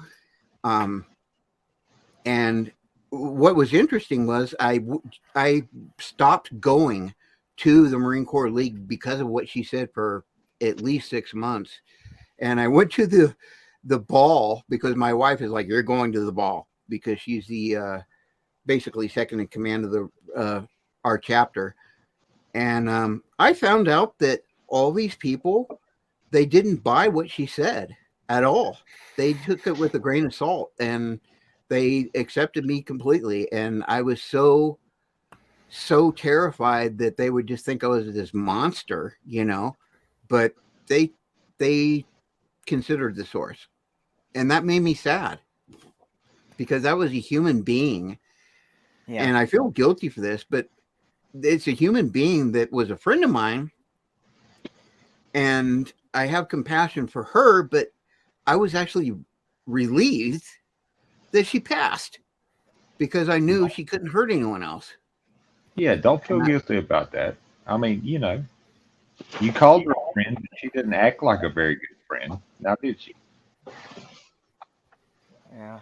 And what was interesting was I stopped going to the Marine Corps League because of what she said for at least 6 months. And I went to the ball because my wife is like, you're going to the ball, because she's the basically second in command of the our chapter. And I found out that all these people, they didn't buy what she said at all. They took it with a grain of salt, and they accepted me completely. And I was so terrified that they would just think I was this monster, you know, but they considered the source. And that made me sad because that was a human being. Yeah. And I feel guilty for this, but it's a human being that was a friend of mine. And I have compassion for her, but I was actually relieved that she passed because I knew she couldn't hurt anyone else. Yeah, don't feel guilty about that. I mean, you know, you called her a friend, but she didn't act like a very good friend. Now, did she? Yeah.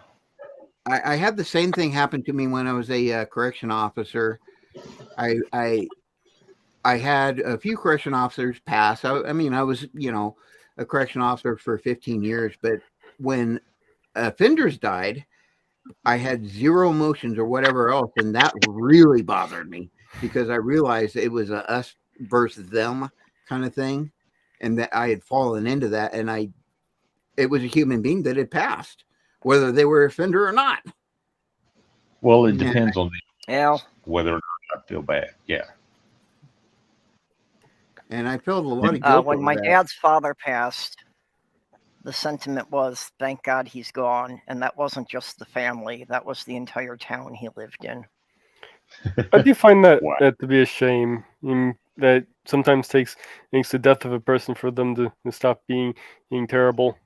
I had the same thing happen to me when I was a correction officer. I had a few correction officers pass. I mean, I was, you know, a correction officer for 15 years, but when offenders died, I had zero emotions or whatever else, and that really bothered me because I realized it was a us versus them kind of thing, and that I had fallen into that, and it was a human being that had passed, whether they were offender or not. Well, it depends on Yeah. whether or not I feel bad. Yeah. And I felt a lot of guilt When over my that. dad's father passed, the sentiment was, thank God he's gone. And that wasn't just the family, that was the entire town he lived in. I do find that, Wow. that to be a shame. That sometimes takes the death of a person for them to stop being terrible.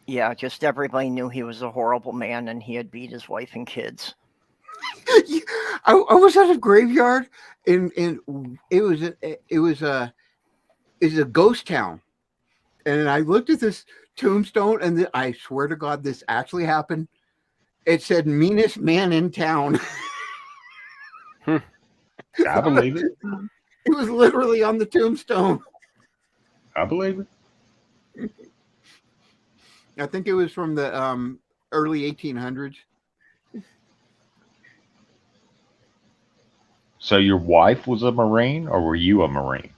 Yeah, just everybody knew he was a horrible man and he had beat his wife and kids. I was at a graveyard, and it was a ghost town, and I looked at this tombstone, and I swear to God, this actually happened. It said "meanest man in town." I believe it. It was literally on the tombstone. I believe it. I think it was from the early 1800s. So your wife was a Marine, or were you a Marine?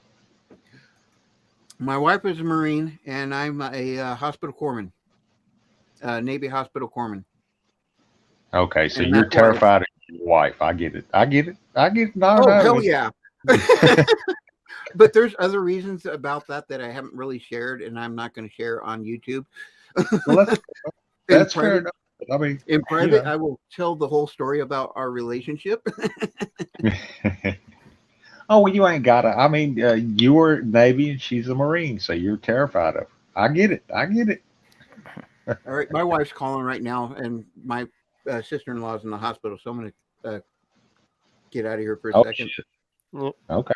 My wife was a Marine, and I'm a hospital corpsman, Navy hospital corpsman. Okay, so And you're that's why- terrified of your wife. I get it. I get it. No, Oh, no. hell yeah. But there's other reasons about that I haven't really shared, and I'm not going to share on YouTube. Well, that's fair private, enough. I mean, in private, know. I will tell the whole story about our relationship. Oh, well, you ain't got to. I mean, you were Navy and she's a Marine, so you're terrified of her. I get it. All right, my wife's calling right now, and my sister-in-law is in the hospital, so I'm going to get out of here for a second. Shit. Yep. Okay.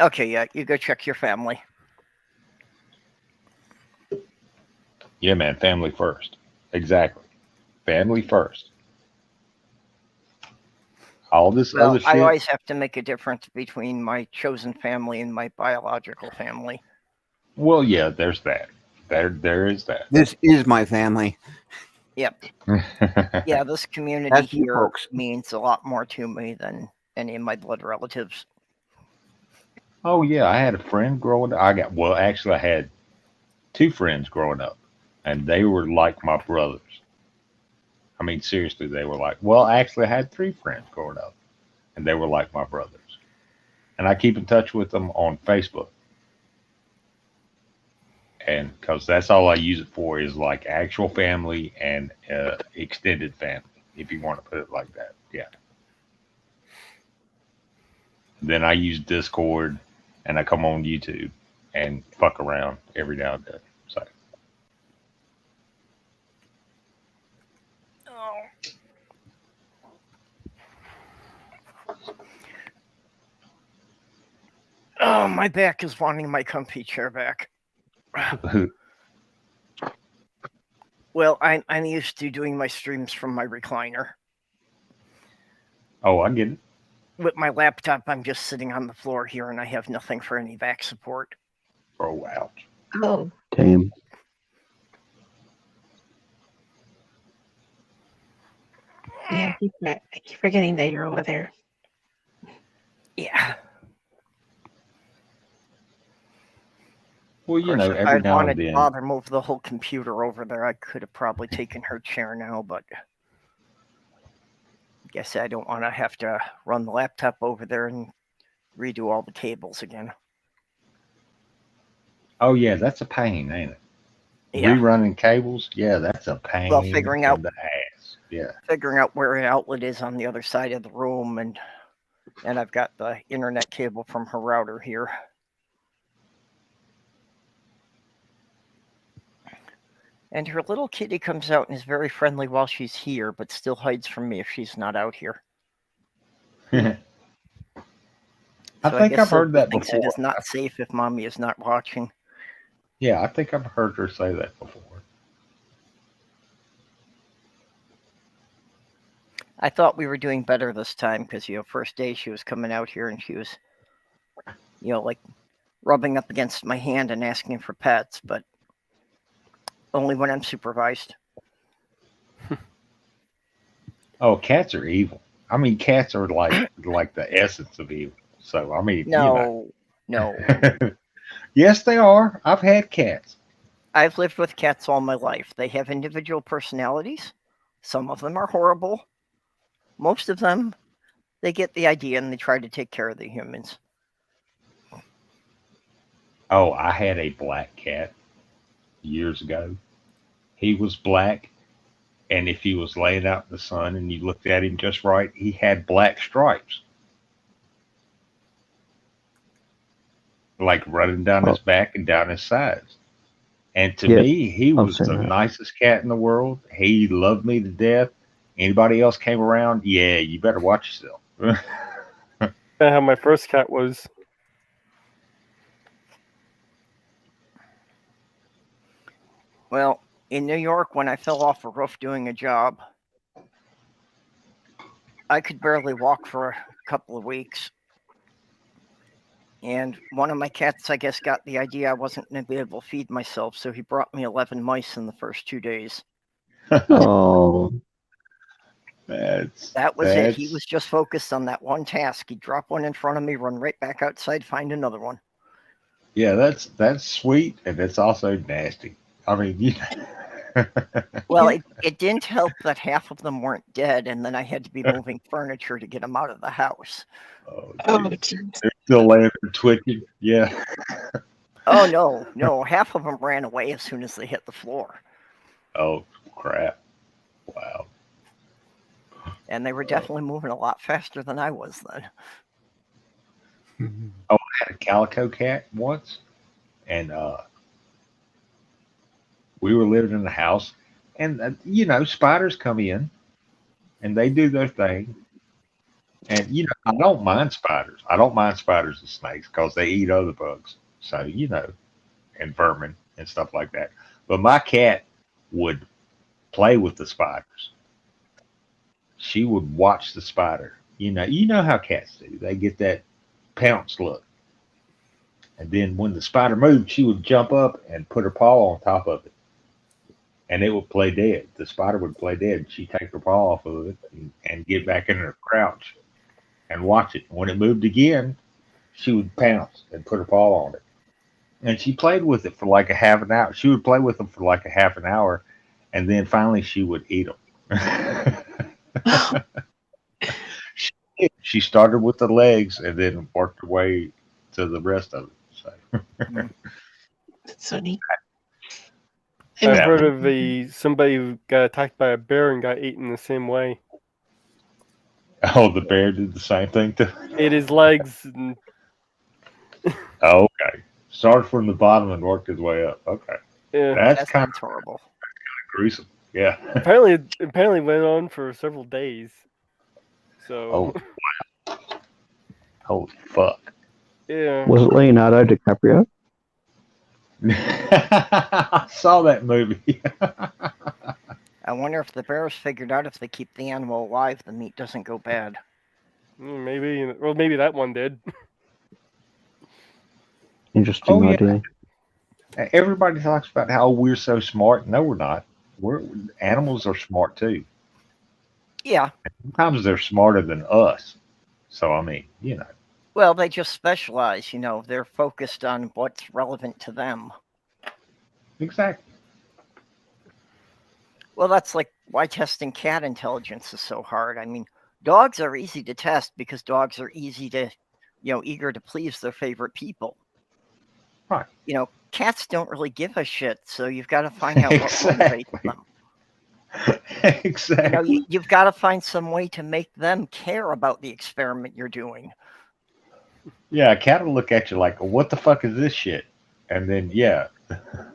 Okay, yeah, you go check your family. Yeah, man, family first. Exactly. Family first. All this Well, other I shit. always have to make a difference between my chosen family and my biological family. Well, yeah, there's that. There is that. This is my family. Yep. Yeah, this community That's you here folks. means a lot more to me than any of my blood relatives. Oh yeah, I had a friend growing up. Actually, I had two friends growing up, and they were like my brothers. I mean, seriously, they were like. Well, actually, I had three friends growing up, and they were like my brothers. And I keep in touch with them on Facebook, and because that's all I use it for is like actual family and extended family, if you want to put it like that. Yeah. Then I use Discord, and I come on YouTube and fuck around every now and then. So. Oh, my back is wanting my comfy chair back. Well, I'm used to doing my streams from my recliner. Oh, I get it. With my laptop, I'm just sitting on the floor here, and I have nothing for any back support. Oh, ouch. Oh, Damn. yeah. I keep forgetting that you're over there. Yeah. Well, Of you course, know, if every I'd now wanted and to then. bother move the whole computer over there, I could have probably taken her chair now, but I guess I don't want to have to run the laptop over there and redo all the cables again. Oh yeah, that's a pain, ain't it? Yeah. Rerunning cables, yeah, that's a pain Well, figuring out in the ass. Yeah. where an outlet is on the other side of the room, and I've got the internet cable from her router here. And her little kitty comes out and is very friendly while she's here, but still hides from me if she's not out here. I So think guess I've heard Sylvia that thinks before. it is not safe if mommy is not watching. Yeah, I think I've heard her say that before. I thought we were doing better this time because, first day she was coming out here and she was, like rubbing up against my hand and asking for pets, but only when I'm supervised. Oh, cats are evil. I mean, cats are like the essence of evil. So I mean, No. Yes, they are. I've had cats. I've lived with cats all my life. They have individual personalities. Some of them are horrible. Most of them, they get the idea and they try to take care of the humans. Oh, I had a black cat years ago. He was black, and if he was laying out in the sun and you looked at him just right, he had black stripes. Like running down his back and down his sides. And to me, he I've was seen the that. nicest cat in the world. He loved me to death. Anybody else came around, yeah, you better watch yourself. That's how my first cat was. Well, in New York, when I fell off a roof doing a job, I could barely walk for a couple of weeks. And one of my cats, I guess, got the idea I wasn't going to be able to feed myself, so he brought me 11 mice in the first 2 days. Oh, That was it. He was just focused on that one task. He'd drop one in front of me, run right back outside, find another one. Yeah, that's sweet, and it's also nasty. I mean, Well, it didn't help that half of them weren't dead, and then I had to be moving furniture to get them out of the house. Oh, Oh, geez. jeez. They're still laying there twitching. Yeah. Oh, no. Half of them ran away as soon as they hit the floor. Oh, crap. Wow. And they were definitely moving a lot faster than I was then. Oh, I had a calico cat once, and we were living in the house, and spiders come in, and they do their thing, and I don't mind spiders. I don't mind spiders and snakes because they eat other bugs, so and vermin and stuff like that. But my cat would play with the spiders. She would watch the spider. You know how cats do. They get that pounce look. And then when the spider moved, she would jump up and put her paw on top of it. And it would play dead. The spider would play dead. She'd take her paw off of it and get back in her crouch and watch it. When it moved again, she would pounce and put her paw on it. And she played with it for like a half an hour. She would play with them for like a half an hour, and then finally she would eat them. She started with the legs and then worked her way to the rest of it. So. That's so neat. I've Yeah. heard of somebody who got attacked by a bear and got eaten the same way. Oh, the bear did the same thing too. Ate his legs. And, Oh, okay. Started from the bottom and worked his way up. Okay, yeah. that's kind of sounds horrible. gruesome. Yeah. Apparently went on for several days. So. Oh, wow. Holy fuck. Yeah. Was it Leonardo DiCaprio? I saw that movie. I wonder if the bears figured out if they keep the animal alive, the meat doesn't go bad. Maybe. Well, maybe that one did. Interesting Oh, yeah. idea. Everybody talks about how we're so smart. No, we're not. Animals are smart too. Yeah, Sometimes they're smarter than us. So I mean, well, they just specialize, they're focused on what's relevant to them. exactly. Well, that's like why testing cat intelligence is so hard. I mean, dogs are easy to test because dogs are easy to, eager to please their favorite people. Right. Cats don't really give a shit, so you've got to find out what motivates Exactly. them. Exactly. You've got to find some way to make them care about the experiment you're doing. Yeah, a cat will look at you like, "What the fuck is this shit?" And then, yeah,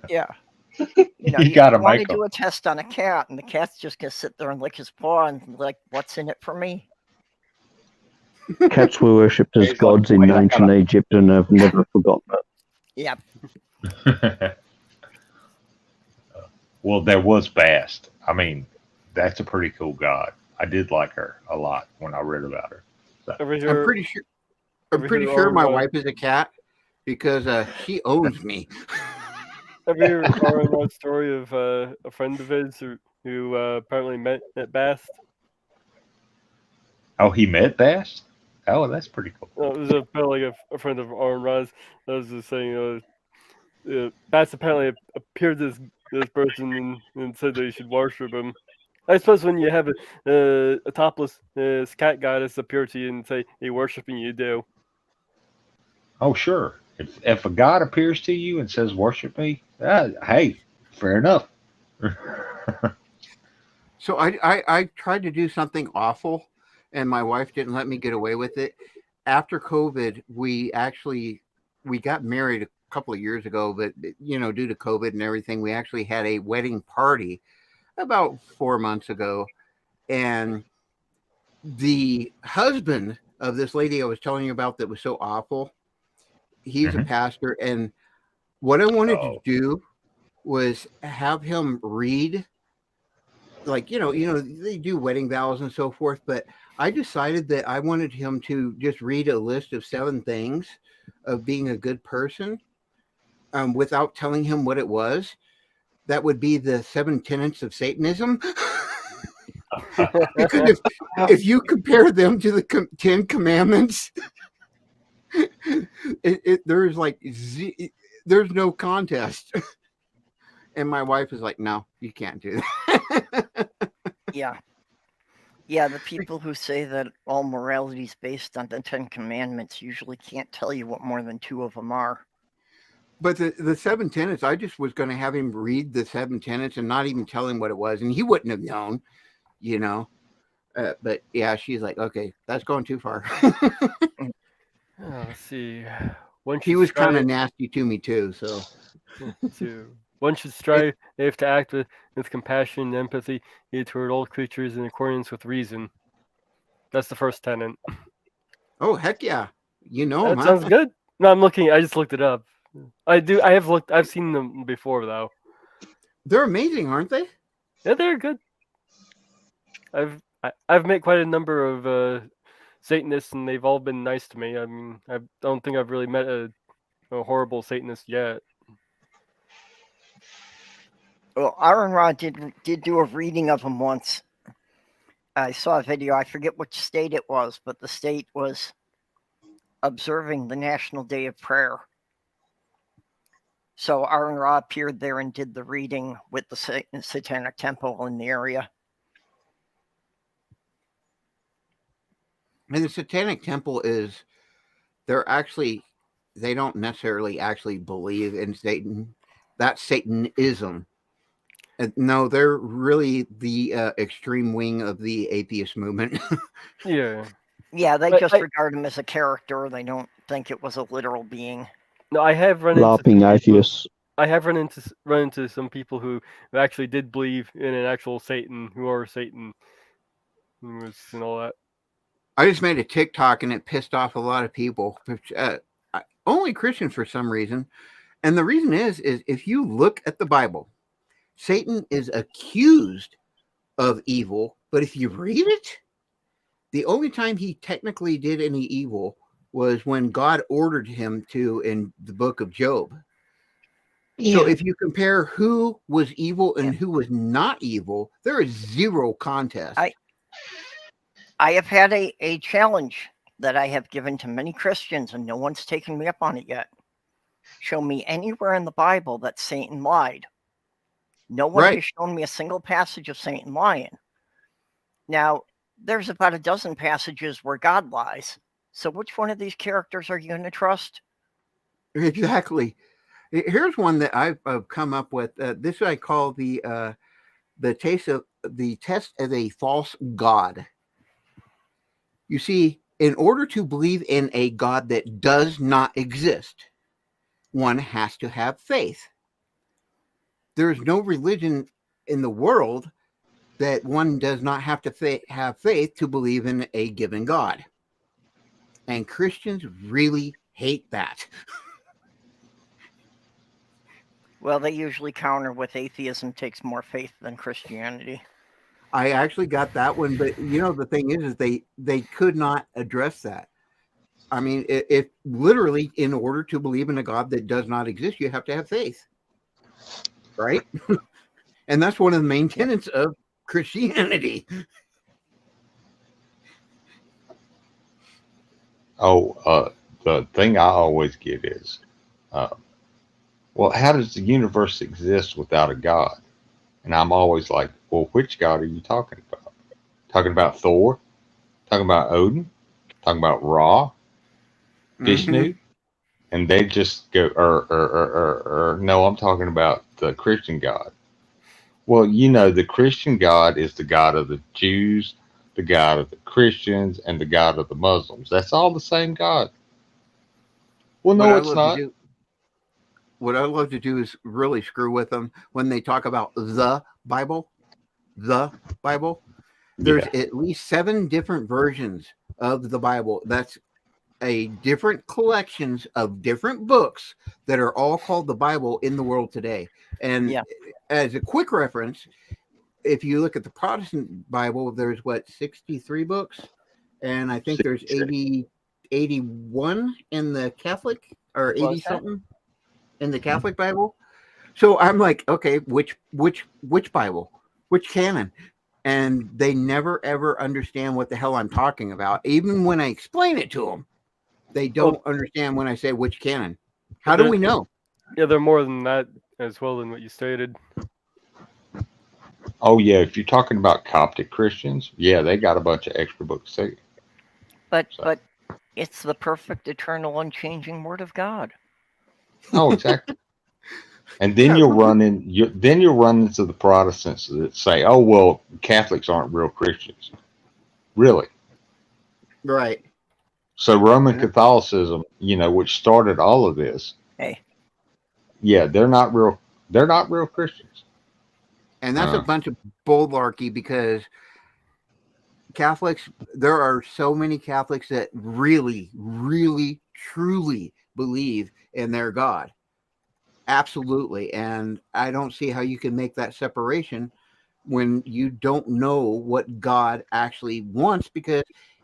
Yeah. you gotta want to make them. do a test on a cat, and the cat's just going to sit there and lick his paw and like, what's in it for me? Cats were worshipped as It's gods like, in wait, I ancient gotta- Egypt and have never forgotten it. Yeah. Well, there was Bast. I mean, that's a pretty cool god. I did like her a lot when I read about her. Ever I'm hear- pretty sure. I'm ever pretty hear sure my Orwell- wife is a cat because she owns me. Ever hear Orwell's story of a friend of his who apparently met at Bast? Oh, he met Bast? Oh, that's pretty cool. It was apparently a friend of Aaron Ross. That was just saying, Bast apparently appeared to this person and said that you should worship him. I suppose when you have a topless cat goddess appear to you and say, "Hey, worshiping you," do. Oh, sure. If a god appears to you and says, "Worship me," hey, fair enough. So I tried to do something awful, and my wife didn't let me get away with it. After COVID, we got married a couple of years ago, but due to COVID and everything, we actually had a wedding party about 4 months ago, and the husband of this lady I was telling you about that was so awful, he's a pastor, and what I wanted to do was have him read, like they do wedding vows and so forth, but I decided that I wanted him to just read a list of 7 things of being a good person, without telling him what it was. That would be the 7 tenets of Satanism. Because if you compare them to the 10 commandments, there's like there's no contest. And my wife is like, "No, you can't do that." Yeah, the people who say that all morality is based on the 10 Commandments usually can't tell you what more than 2 of them are. But the 7 tenets, I just was going to have him read the 7 tenets and not even tell him what it was, and he wouldn't have known, But yeah, she's like, "Okay, that's going too far." Let's see. He was kind of nasty to me too. So one should strive to act with compassion and empathy toward all creatures in accordance with reason. That's the first tenet. Oh heck yeah, That sounds good. No, I'm looking. I just looked it up. I have looked. I've seen them before though. They're amazing, aren't they? Yeah, they're good. I've met quite a number of Satanists, and they've all been nice to me. I mean, I don't think I've really met a horrible Satanist yet. Well, Aaron Rod did do a reading of him once. I saw a video. I forget which state it was, but the state was observing the National Day of Prayer. So Aaron Ra appeared there and did the reading with the Satanic Temple in the area. And the Satanic Temple is, they don't necessarily actually believe in Satan. That's Satanism. No, they're really the extreme wing of the atheist movement. Yeah. Yeah, they But just regard him as a character. They don't think it was a literal being. No, I have run LARPing into atheists. I have run into some people who actually did believe in an actual Satan, who are Satan, and all that. I just made a TikTok and it pissed off a lot of people, only Christians for some reason. And the reason is if you look at the Bible, Satan is accused of evil, but if you read it, the only time he technically did any evil was when God ordered him to in the book of Job. Yeah. So if you compare who was evil and who was not evil, there is zero contest. I have had a challenge that I have given to many Christians, and no one's taken me up on it yet. Show me anywhere in the Bible that Satan lied. No one has shown me a single passage of Satan lying. Now, there's about a dozen passages where God lies. So which one of these characters are you going to trust? Exactly. Here's one that I've come up with. This I call the test of a false god. You see, in order to believe in a God that does not exist, one has to have faith. There's no religion in the world that one does not have to have faith to believe in a given God. And Christians really hate that. Well, they usually counter with atheism takes more faith than Christianity. I actually got that one, but the thing is they could not address that. I mean, it literally, in order to believe in a God that does not exist, you have to have faith, right? And that's one of the main tenets of Christianity. The thing I always get is, well, how does the universe exist without a God? And I'm always like, well, which God are you talking about? Talking about Thor? Talking about Odin? Talking about Ra? Vishnu? And they just go, no, I'm talking about the Christian God. Well, the Christian God is the God of the Jews, the God of the Christians, and the God of the Muslims. That's all the same God. Well, no, it's not. What I love to do is really screw with them when they talk about the Bible. The Bible. There's at least 7 different versions of the Bible. That's different collections of different books that are all called the Bible in the world today. And as a quick reference, if you look at the Protestant Bible, there's 63 books, and I think there's 81 in the Catholic, or 80 something in the Catholic Bible. So I'm like, okay, which Bible, which canon? And they never ever understand what the hell I'm talking about. Even when I explain it to them, they don't understand when I say which canon. How do we know? Yeah, they're more than that as well than what you stated. Oh, yeah. If you're talking about Coptic Christians, they got a bunch of extra books too. But it's the perfect, eternal, unchanging Word of God. Oh, exactly. And then you'll run into the Protestants that say, "Oh, well, Catholics aren't real Christians." Really? Right. So Roman Catholicism, which started all of this, they're not real Christians. And that's a bunch of bullarchy, because Catholics, there are so many Catholics that really, really, truly believe in their God. Absolutely. And I don't see how you can make that separation when you don't know what God actually wants, because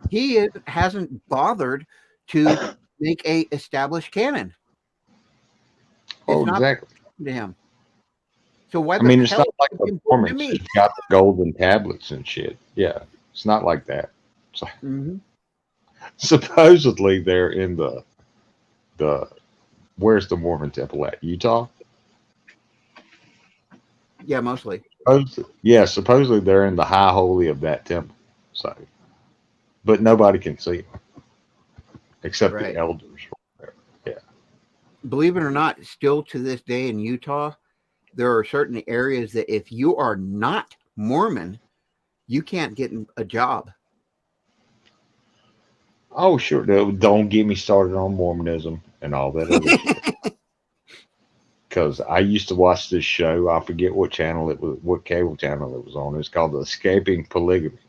he hasn't bothered to make a established canon. It's Oh, not exactly. to him. So why I the mean, it's hell not like is the it important to Mormons me? who've got the golden tablets and shit. Yeah, it's not like that. So, Mhm. supposedly they're in the where's the Mormon temple at? Utah? Yeah, mostly. Yeah, supposedly they're in the high holy of that temple. So, but nobody can see them except the Right. elders. Yeah. Believe it or not, still to this day in Utah, there are certain areas that if you are not Mormon, you can't get a job. Oh, sure. Don't get me started on Mormonism and all that other shit. Because I used to watch this show. I forget what channel it was, what cable channel it was on. It's called Escaping Polygamy.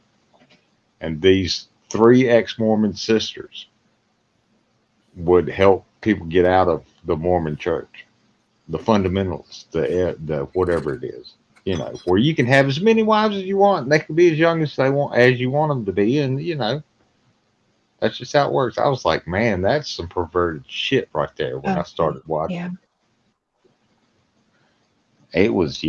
And these 3 ex-Mormon sisters would help people get out of the Mormon church, the fundamentalists, the whatever it is, where you can have as many wives as you want. And they can be as young as you want them to be, and that's just how it works. I was like, man, that's some perverted shit right there. When I started watching, Yeah. it was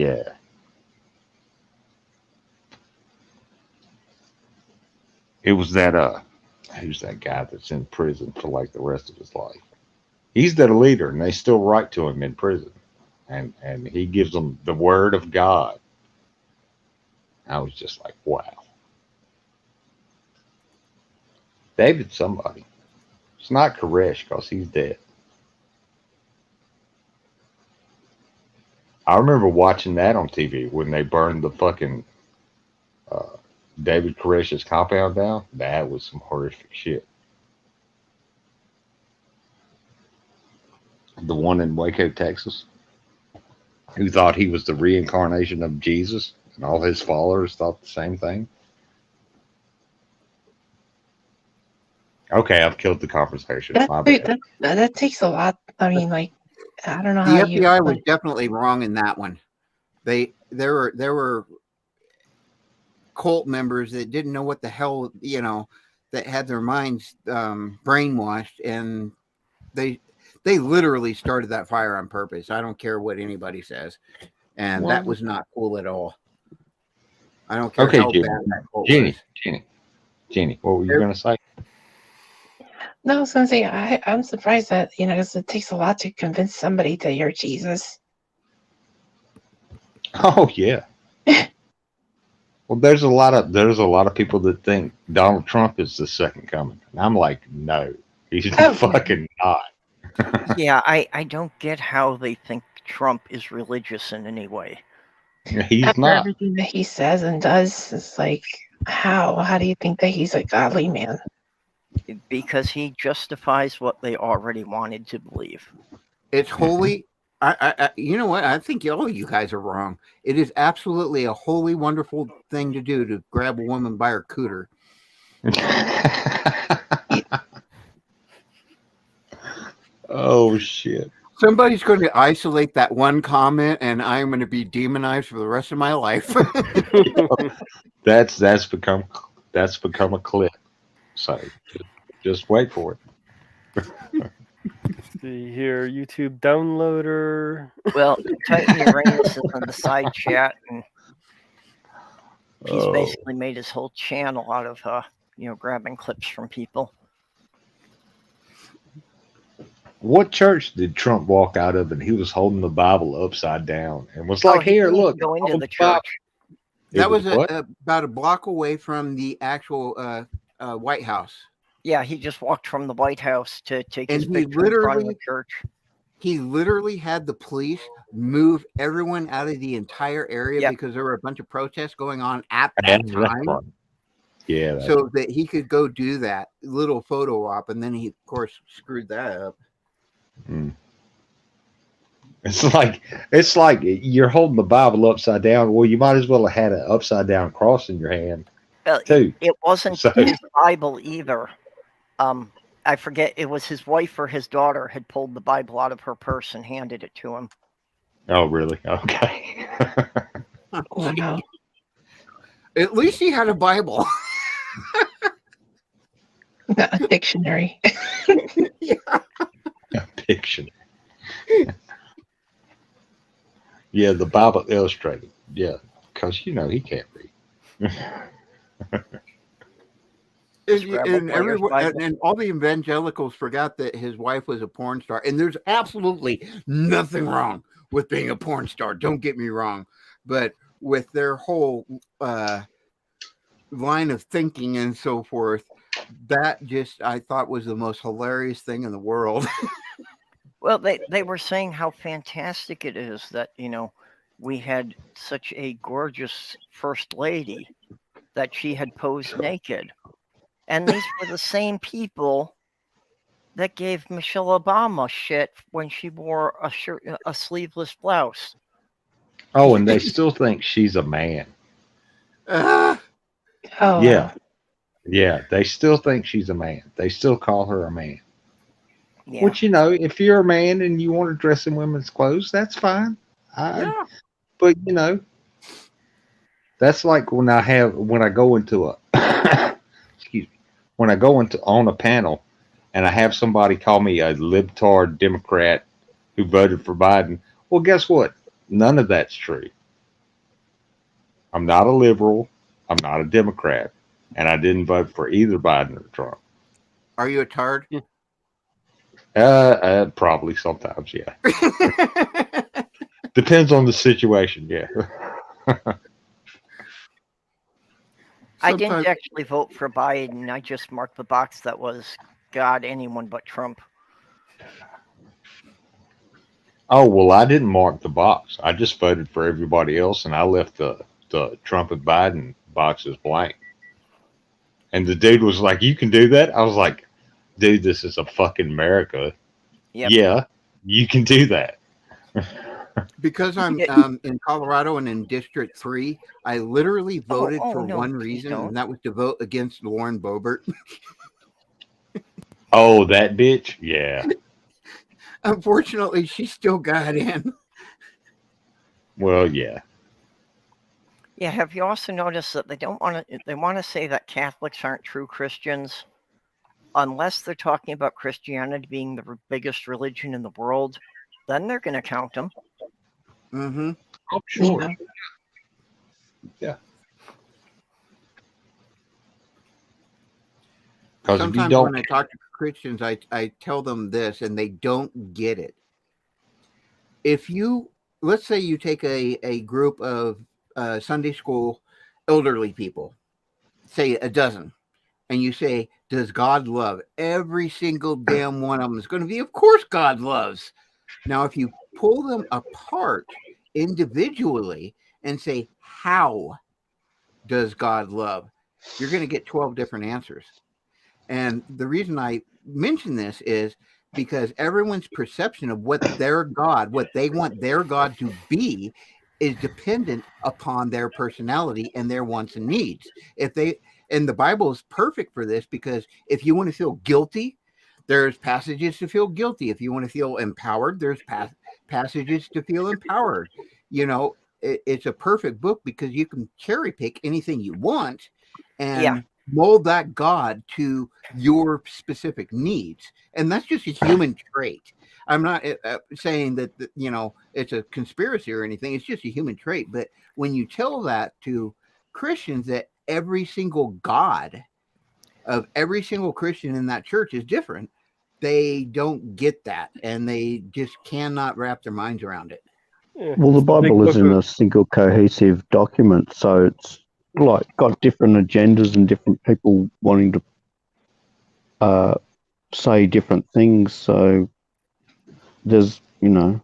it was that who's that guy that's in prison for like the rest of his life? He's their leader, and they still write to him in prison, and he gives them the word of God. I was just like, wow, David somebody. It's not Koresh because he's dead. I remember watching that on TV when they burned the fucking David Koresh's compound down. That was some horrific shit. The one in Waco, Texas, who thought he was the reincarnation of Jesus, and all his followers thought the same thing. Okay, I've killed the conversation. My bad. That takes a lot. I mean, like, I don't know The how you. FBI was definitely wrong in that one. There were cult members that didn't know what the hell, that had their minds brainwashed, and they literally started that fire on purpose. I don't care what anybody says, and that was not cool at all. I don't care Okay, how bad that cult was. Jenny, what were you going to say? No, I was gonna say I'm surprised that 'cause it takes a lot to convince somebody that you're Jesus. Oh yeah. Well, there's a lot of people that think Donald Trump is the second coming, and I'm like, no, he's fucking not. Yeah, I don't get how they think Trump is religious in any way. He's After not. everything that he says and does, it's like, how do you think that he's a godly man? Because he justifies what they already wanted to believe. It's holy. I you know what? I think all you guys are wrong. It is absolutely a holy, wonderful thing to do to grab a woman by her cooter. Oh shit. Somebody's going to isolate that one comment, and I'm going to be demonized for the rest of my life. That's become a clip. So just wait for it. See here, YouTube downloader. Well, Titan Uranus is in the side chat, and he's basically made his whole channel out of grabbing clips from people. What church did Trump walk out of and he was holding the Bible upside down and was like, "Here, look." Go into the church. That was about a block away from the actual White House. Yeah, he just walked from the White House to take And his he picture in front of the literally- church. He literally had the police move everyone out of the entire area because there were a bunch of protests going on at that time. Yeah. So that he could go do that little photo op, and then he, of course, screwed that up. It's like you're holding the Bible upside down. Well, you might as well have had an upside down cross in your hand too. It wasn't his Bible either. I forget, it was his wife or his daughter had pulled the Bible out of her purse and handed it to him. Oh, really? Okay. Wow. At least he had a Bible. A dictionary. Yeah. Fiction. Yeah, the Bible illustrated. Yeah, because he can't read. Scrabble And player's everyone Bible. and all the evangelicals forgot that his wife was a porn star. And there's absolutely nothing wrong with being a porn star. Don't get me wrong, but with their whole line of thinking and so forth, that just I thought was the most hilarious thing in the world. Well, they were saying how fantastic it is that, we had such a gorgeous first lady that she had posed naked. And these were the same people that gave Michelle Obama shit when she wore a sleeveless blouse. Oh, and they still think she's a man. Ah, Oh, Yeah, wow. yeah, they still think she's a man. They still call her a man. Yeah. Which, if you're a man and you want to dress in women's clothes, that's fine. yeah. But that's like when I go into a excuse me, when I go into on a panel and I have somebody call me a libtard Democrat who voted for Biden. Well, guess what? None of that's true. I'm not a liberal. I'm not a Democrat, and I didn't vote for either Biden or Trump. Are you a tard? Probably sometimes, yeah. Depends on the situation, yeah. I didn't Sometimes- actually vote for Biden. I just marked the box that was God, anyone but Trump. Oh, well, I didn't mark the box. I just voted for everybody else, and I left the Trump and Biden boxes blank. And the dude was like, "You can do that?" I was like, "Dude, this is a fucking America. Yep. Yeah, you can do that." Because I'm in Colorado and in District 3, I literally voted for no, one please reason, don't. and that was to vote against Lauren Boebert. Oh, that bitch? Yeah. Unfortunately, she still got in. Well, yeah. Yeah, have you also noticed that they want to say that Catholics aren't true Christians unless they're talking about Christianity being the biggest religion in the world? Then they're going to count them. Mm-hmm. Oh, sure. Yeah. Yeah. Because if you Sometimes don't, when I talk to Christians, I tell them this, and they don't get it. If you, let's say you take a group of Sunday school elderly people, say a dozen, and you say, does God love? Every single damn one of them is going to be, of course God loves. Now, if you pull them apart individually and say, how does God love? You're going to get 12 different answers. And the reason I mention this is because everyone's perception of what their God, what they want their God to be, is dependent upon their personality and their wants and needs. And the Bible is perfect for this, because if you want to feel guilty, there's passages to feel guilty. If you want to feel empowered, there's passages to feel empowered. It's a perfect book because you can cherry pick anything you want and mold that God to your specific needs. And that's just a human trait. I'm not saying that, it's a conspiracy or anything. It's just a human trait. But when you tell that to Christians, that every single God of every single Christian in that church is different, they don't get that. And they just cannot wrap their minds around it. Yeah, Well, the it's big Bible book isn't of- a single cohesive document, so it's like got different agendas and different people wanting to say different things. So there's no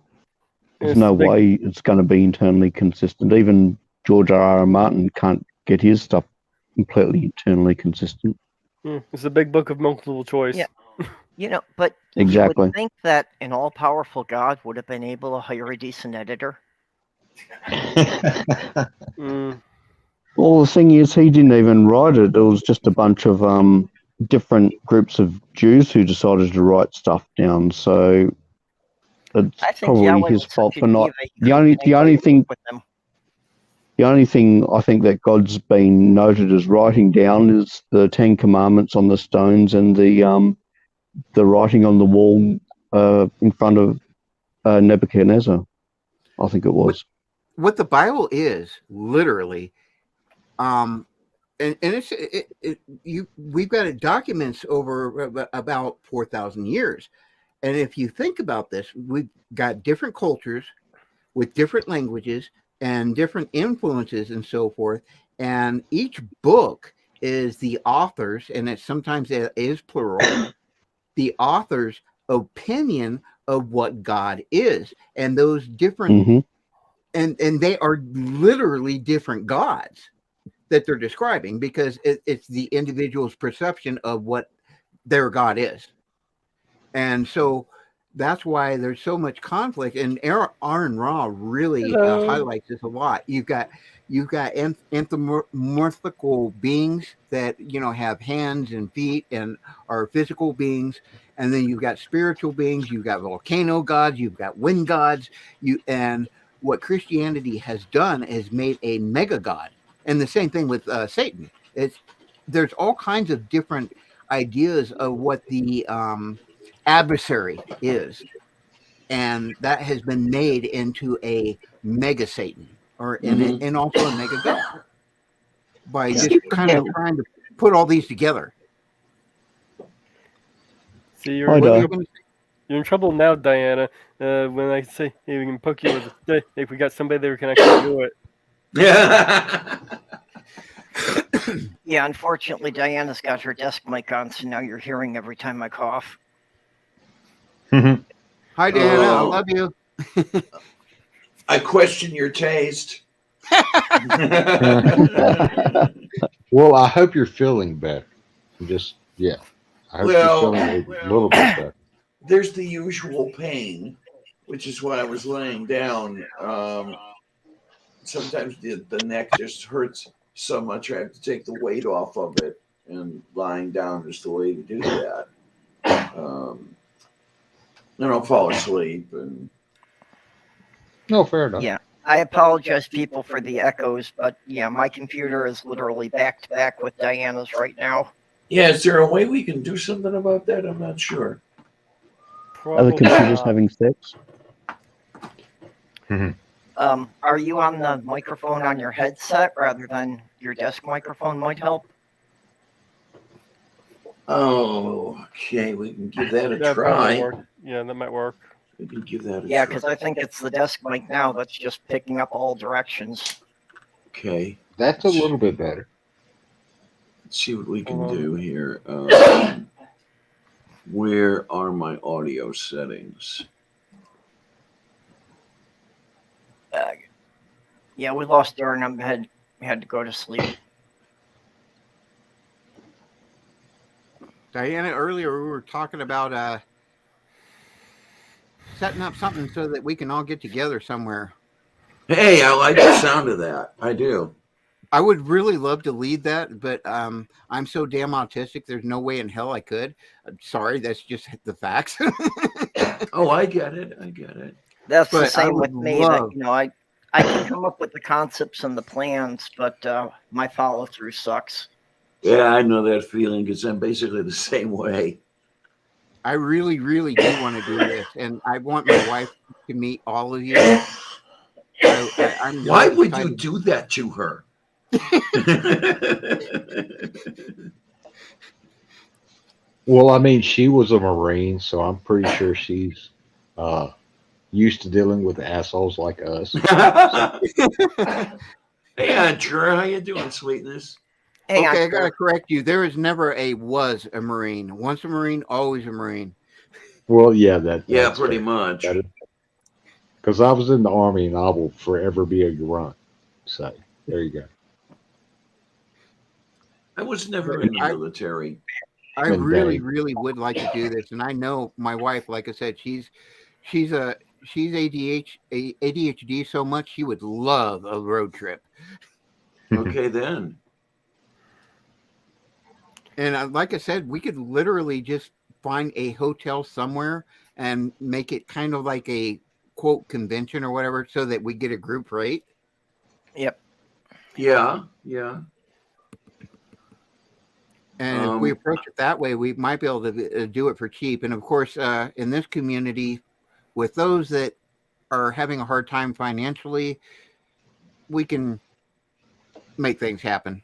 it's big- way it's going to be internally consistent. Even George R.R. Martin can't get his stuff completely internally consistent. It's a big book of multiple choice. Yeah. But Exactly. you would think that an all-powerful God would have been able to hire a decent editor. Mm. Well, the thing is, he didn't even write it. It was just a bunch of different groups of Jews who decided to write stuff down. So it's I think probably Yahweh his was fault such a for not. diva, he The couldn't only get anybody to work with him. the only thing I think that God's been noted as writing down is the 10 Commandments on the stones and the writing on the wall in front of Nebuchadnezzar. I think it was. What the Bible is literally, and it's we've got it documents over about 4,000 years, and if you think about this, we've got different cultures with different languages and different influences and so forth, and each book is the author's, and it sometimes is plural, the author's opinion of what God is, and those different Hmm. and they are literally different gods that they're describing, because it's the individual's perception of what their God is. And so that's why there's so much conflict. And Aaron Ra really highlights this a lot. You've got anthropomorphical beings that have hands and feet and are physical beings, and then you've got spiritual beings. You've got volcano gods. You've got wind gods. And what Christianity has done is made a mega god, and the same thing with Satan. There's all kinds of different ideas of what the adversary is, and that has been made into a mega Satan, or and also a mega God, by just kind of trying to put all these together. See, Hi, Di. you're in trouble now, Diana. When I say, hey, we can poke you with a stick, if we got somebody there who can actually do it. Yeah. Yeah, unfortunately, Diana's got her desk mic on, so now you're hearing every time I cough. Hi, Diana. I love you. I question your taste. Well, I hope you're feeling better. I hope you're feeling a little bit better. There's the usual pain, which is why I was laying down. Sometimes the neck just hurts so much I have to take the weight off of it, and lying down is the way to do that. Then I'll fall asleep. And No, fair enough. Yeah, I apologize, people, for the echoes, but yeah, my computer is literally back to back with Diana's right now. yeah, is there a way we can do something about that? I'm not sure. Are the computers having sex? Are you on the microphone on your headset rather than your desk microphone might help? Oh, okay, we can give that a That might try. work. Yeah, that might work. We can give that a Yeah, try. because I think it's the desk mic now that's just picking up all directions. Okay. That's a little bit better. Let's see what we can do here. Where are my audio settings? Yeah, we lost Darren. I had to go to sleep. Diana, earlier we were talking about setting up something so that we can all get together somewhere. Hey, I like the sound of that. I do. I would really love to lead that, but I'm so damn autistic. There's no way in hell I could. I'm sorry, that's just the facts. Oh, I get it. I get it. That's But the I same would with me. love- That, I can come up with the concepts and the plans, but my follow through sucks. Yeah, I know that feeling because I'm basically the same way. I really, really do want to do this, and I want my wife to meet all of you. I'm really Why would excited. you do that to her? Well, I mean, she was a Marine, so I'm pretty sure she's used to dealing with assholes like us. Hey, Andrew, how you doing, sweetness? Hey, Okay, I gotta correct you. There is never was a Marine. Once a Marine, always a Marine. Well, yeah, Yeah, that's pretty fair. much. Because I was in the Army and I will forever be a grunt. So, there you go. I was never in the military. I really, really would like to do this, and I know my wife. Like I said, she's ADHD so much she would love a road trip. Okay, then. And like I said, we could literally just find a hotel somewhere and make it kind of like a quote convention or whatever, so that we get a group rate? Yep. Yeah, yeah. And if we approach it that way, we might be able to do it for cheap. And of course, in this community, with those that are having a hard time financially, we can make things happen.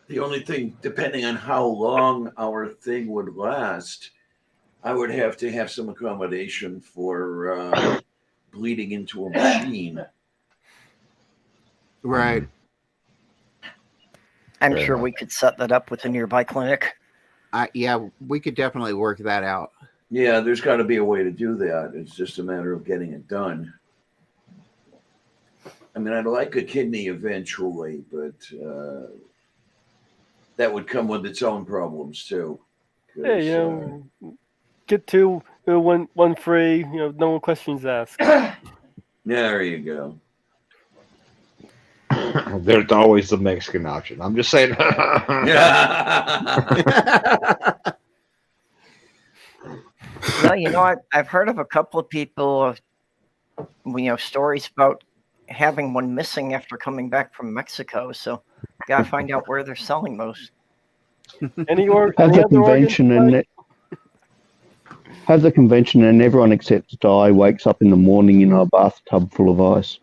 The only thing, depending on how long our thing would last, I would have to have some accommodation for bleeding into a machine. Right. I'm Fair sure enough. we could set that up with a nearby clinic. Yeah, we could definitely work that out. Yeah, there's got to be a way to do that. It's just a matter of getting it done. I mean, I'd like a kidney eventually, but that would come with its own problems too. Yeah, you know, get two, one free. You know, no questions asked. There you go. There's always the Mexican option. I'm just saying. Well, you know, I've heard of a couple of people, stories about having one missing after coming back from Mexico. So, gotta find out where they're selling those. Any Have any the other organs? convention have the convention, and everyone except Di wakes up in the morning in a bathtub full of ice.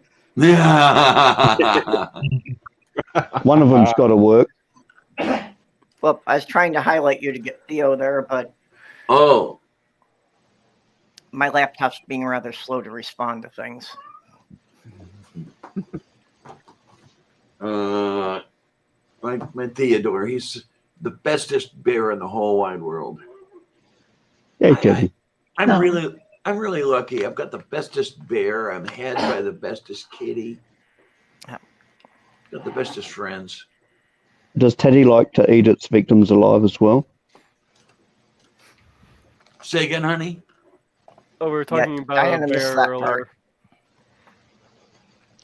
One of them's got to work. Well, I was trying to highlight you to get Theo there, but Oh, my laptop's being rather slow to respond to things. my Theodore, he's the bestest bear in the whole wide world. Yeah, kidding. I'm No. really lucky. I've got the bestest bear. I'm had by the bestest kitty. Got the bestest friends. Does Teddy like to eat its victims alive as well? Say again, honey. Oh, we were talking about Diana a missed bear that earlier. part.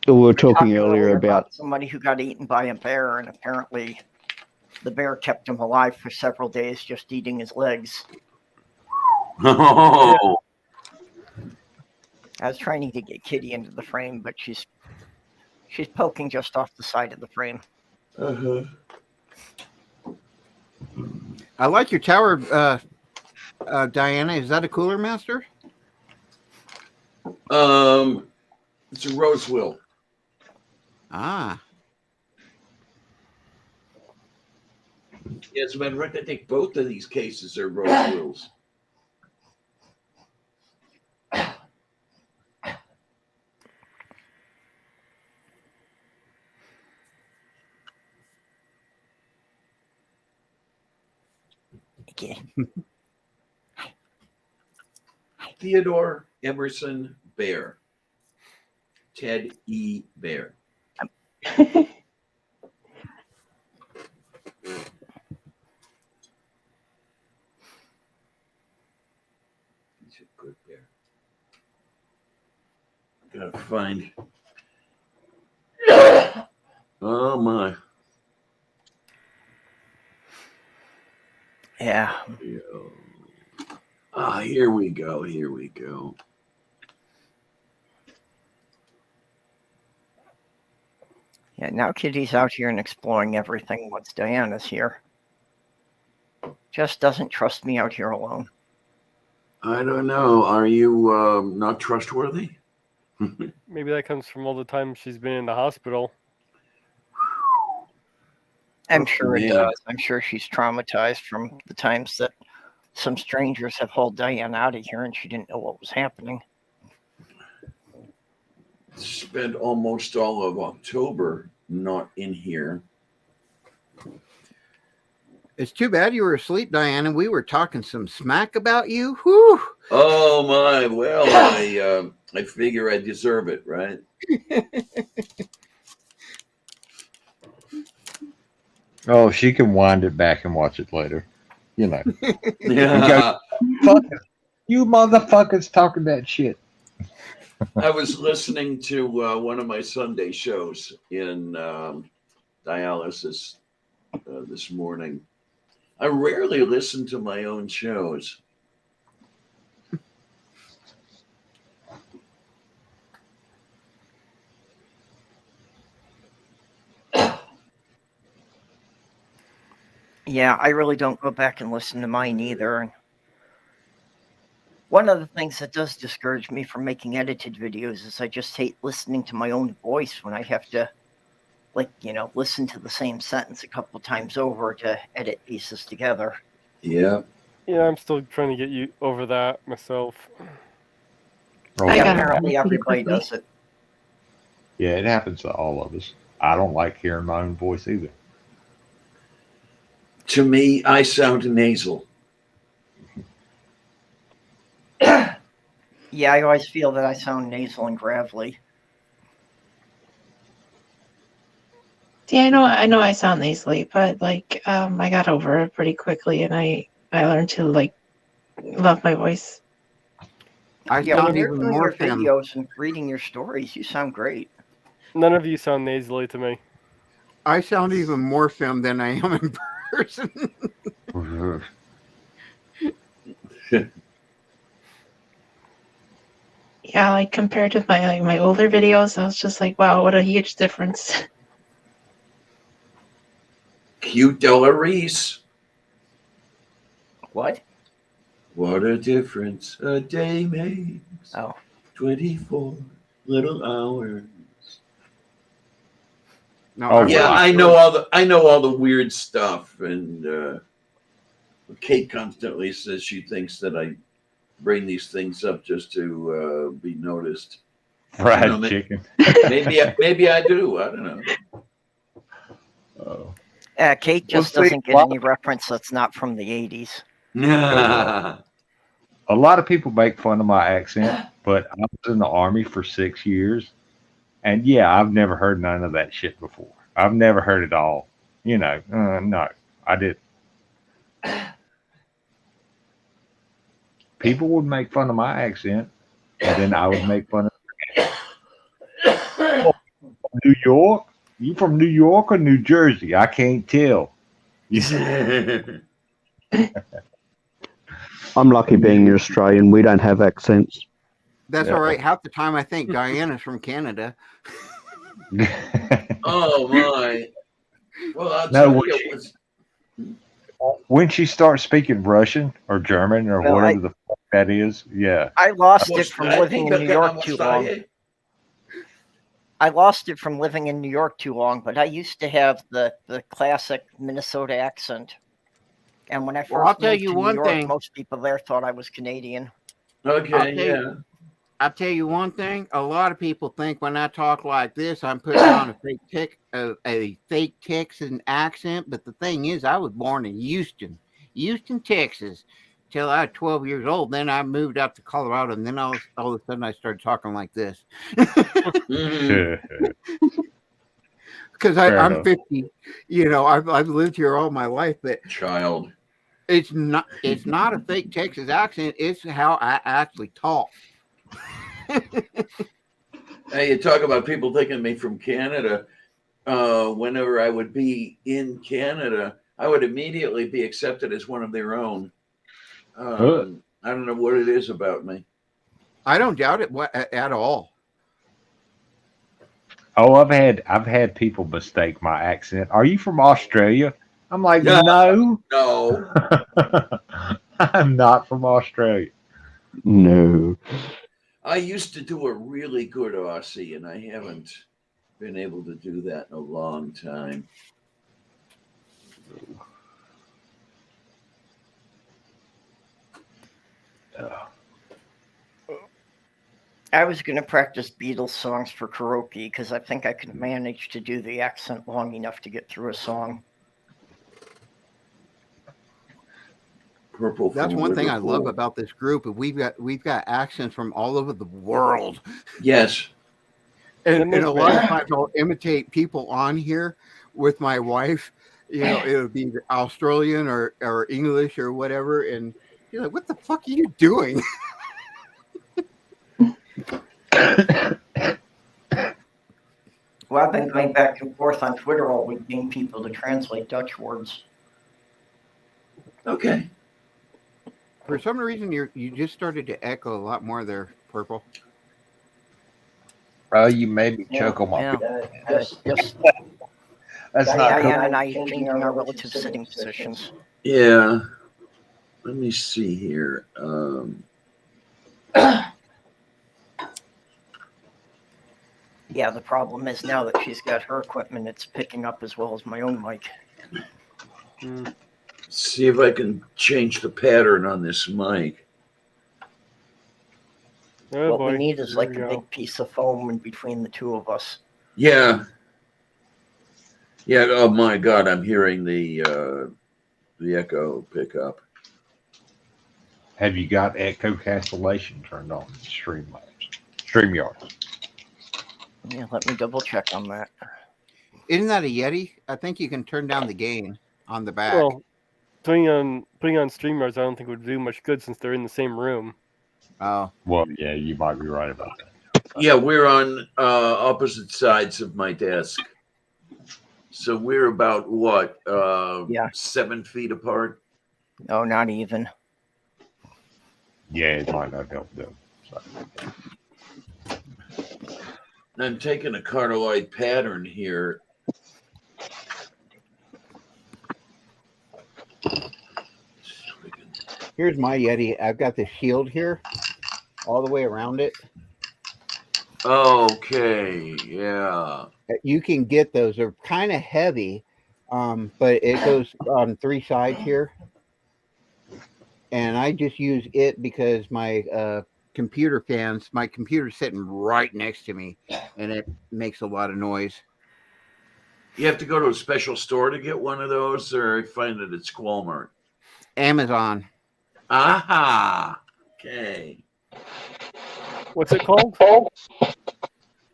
We were Talking talking earlier about somebody who got eaten by a bear, and apparently the bear kept him alive for several days, just eating his legs. Oh, I was trying to get Kitty into the frame, but she's poking just off the side of the frame. uh-huh. I like your tower, Diana. Is that a Cooler Master? It's a Rosewell. Ah, Yes, man, right. I think both of these cases are Rosewells. Okay. Theodore Emerson Bear. Ted E. Bear. He's a good bear. Gotta find. Oh my. Yeah. Ah, here we go. Here we go. Yeah, now Kitty's out here and exploring everything once Diana's here. Just doesn't trust me out here alone. I don't know. Are you not trustworthy? Maybe that comes from all the time she's been in the hospital. I'm sure it man. does. I'm sure she's traumatized from the times that some strangers have hauled Diane out of here and she didn't know what was happening. Spent almost all of October not in here. it's too bad you were asleep, Diana. We were talking some smack about you. Whew. Oh my! Well, I figure I deserve it, right? Oh, she can wind it back and watch it later. You know. Yeah. You motherfuckers talking that shit. I was listening to one of my Sunday shows in dialysis this morning. I rarely listen to my own shows. Yeah, I really don't go back and listen to mine either. One of the things that does discourage me from making edited videos is I just hate listening to my own voice when I have to, listen to the same sentence a couple times over to edit pieces together. Yeah. Yeah, I'm still trying to get you over that myself. I Yeah, got it apparently pretty everybody quickly. does it. Yeah, it happens to all of us. I don't like hearing my own voice either. To me, I sound nasal. Yeah, I always feel that I sound nasal and gravelly. See, I know I sound nasally, but like I got over it pretty quickly, and I learned to like love my voice. I Yeah, when sound you're even doing more your fem. videos and reading your stories, you sound great. None of you sound nasally to me. I sound even more fem than I am in person. Yeah, like compared to my older videos, I was just like, wow, what a huge difference. Cute Della Reese. What? What a difference a day makes. Oh. 24 little hours. No, Oh, Yeah, well, I know all the weird stuff, and Kate constantly says she thinks that I bring these things up just to be noticed. fried chicken. Maybe I do. I don't know. Oh. Kate just Well, see, doesn't get any reference that's not from the 80s. A lot of people make fun of my accent, but I was in the Army for 6 years. And yeah, I've never heard none of that shit before. I've never heard it all. No, I did. People would make fun of my accent, and then I would make fun of New York. You from New York or New Jersey? I can't tell. I'm lucky being an Australian. We don't have accents. That's all right. Half the time I think Diana's from Canada. Oh my! Well, I'll No, tell you. when she starts speaking Russian or German or Well, whatever the fuck that is, yeah. I lost it from living in New York too long. I lost it from living in New York too long, but I used to have the classic Minnesota accent. And when I first I'll tell moved you to New one York, thing. most people there thought I was Canadian. Okay, I'll tell you one thing. A lot of people think when I talk like this, I'm putting on a fake Texan accent. But the thing is, I was born in Houston, Texas, till I was 12 years old. Then I moved out to Colorado, and then all of a sudden I started talking like this. Because I'm 50. I've lived here all my life, but child. It's not a fake Texas accent. It's how I actually talk. Hey, you talk about people thinking me from Canada. Whenever I would be in Canada, I would immediately be accepted as one of their own. I don't know what it is about me. I don't doubt it at all. Oh, I've had people mistake my accent. Are you from Australia? I'm like, no. No. I'm not from Australia. No. I used to do a really good Aussie, and I haven't been able to do that in a long time. I was going to practice Beatles songs for karaoke because I think I could manage to do the accent long enough to get through a song. Purple. That's one thing I love about this group. We've got accents from all over the world. Yes. And a lot of times I'll imitate people on here with my wife. It'll be Australian or English or whatever. And you're like, what the fuck are you doing? Well, I've been going back and forth on Twitter all week getting people to translate Dutch words. Okay. For some reason, you just started to echo a lot more there, Purple. Oh, you made me choke on my just That's not Diane and I changing our relative sitting positions. Yeah. Let me see here. Yeah, the problem is now that she's got her equipment, it's picking up as well as my own mic. See if I can change the pattern on this mic. Oh, What boy. we need is Here like we a go. big piece of foam in between the two of us. Yeah. Yeah. Oh my God, I'm hearing the echo pickup. Have you got echo cancellation turned on in StreamYard? Yeah, let me double check on that. Isn't that a Yeti? I think you can turn down the gain on the back. Well, putting on StreamYards, I don't think would do much good since they're in the same room. Oh, Well, yeah, you might be right about that. Yeah, we're on opposite sides of my desk. So we're about what? Yeah. 7 feet apart. No, not even. Yeah, it might not help them. So. I'm taking a cardioid pattern here. here's my Yeti. I've got the shield here, all the way around it. Okay, yeah. You can get those. They're kind of heavy, but it goes on 3 sides here. And I just use it because my my computer's sitting right next to me, and it makes a lot of noise. You have to go to a special store to get one of those, or find it at Walmart? Amazon. Aha. Okay. What's it called?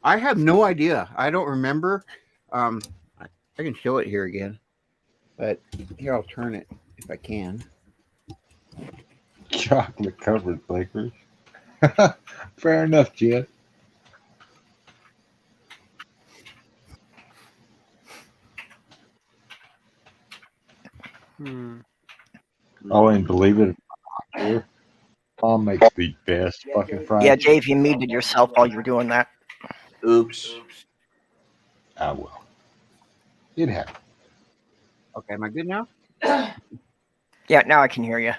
I have no idea. I don't remember. I can show it here again, but here I'll turn it if I can. Chocolate covered licorice. Fair enough, Jed. Hmm. Oh, and believe it or not, Tom makes the best fucking fried Yeah, chicken. Dave, you muted yourself while you were doing that. Oops. I will. It happened. Okay, am I good now? Yeah, now I can hear you.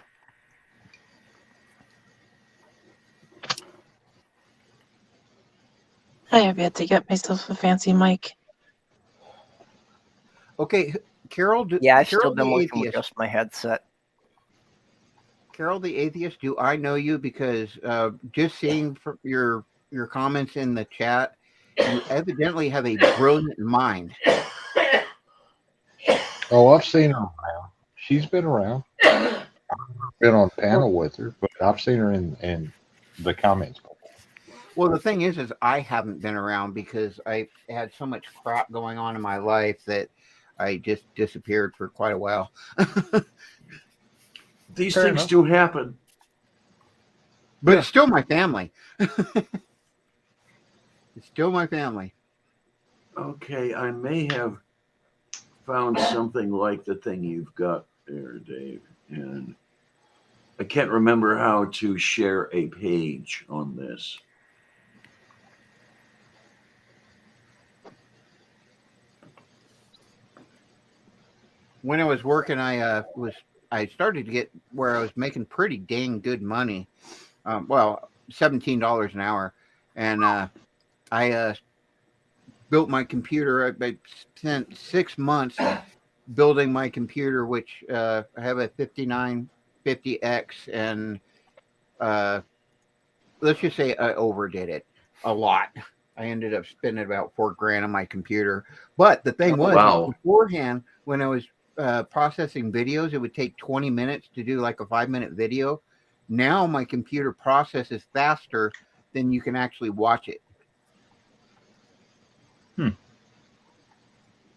I have yet to get myself a fancy mic. Okay, Carol. Yeah, I've Carol still been the working with atheist. just my headset. Carol the atheist. Do I know you? Because just seeing your comments in the chat, you evidently have a brilliant mind. Oh, I've seen her around. She's been around. I've been on panel with her, but I've seen her in the comments. Well, the thing is I haven't been around because I had so much crap going on in my life that I just disappeared for quite a while. These Fair things enough. do happen. But Yeah. it's still my family. It's still my family. Okay, I may have found something like the thing you've got there, Dave. And I can't remember how to share a page on this. When I was working, I started to get where I was making pretty dang good money. Well, $17 an hour, and I built my computer. I spent 6 months building my computer, which I have a 5950X, and let's just say I overdid it a lot. I ended up spending about $4,000 on my computer. But the thing was, Wow. beforehand, when I was processing videos, it would take 20 minutes to do like a 5-minute video. Now my computer processes faster than you can actually watch it.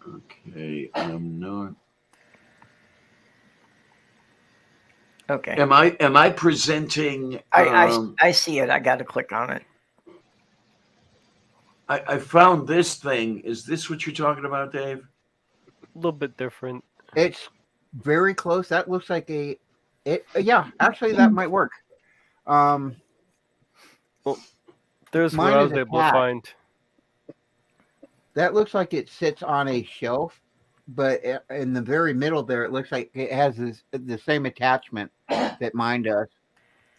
Okay, I'm not. Okay. Am I presenting? I see it. I got to click on it. I found this thing. Is this what you're talking about, Dave? A little bit different. It's very close. That looks like yeah, actually that might work. There's what Mine I is was a able to hat. find. That looks like it sits on a shelf, but in the very middle there, it looks like it has the same attachment that mine does.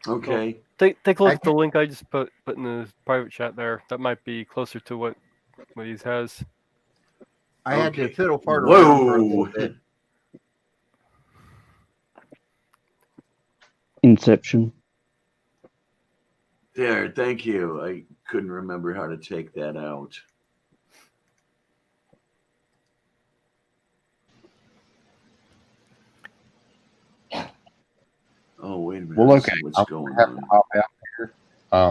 Okay. Take a look at the link I just put in the private chat there. That might be closer to what he has. I had to Okay. fiddle part around for a little Whoa. bit. Inception. There, thank you. I couldn't remember how to take that out. Oh, wait a minute. Well, Let's okay. see what's I'm going gonna have to on. hop out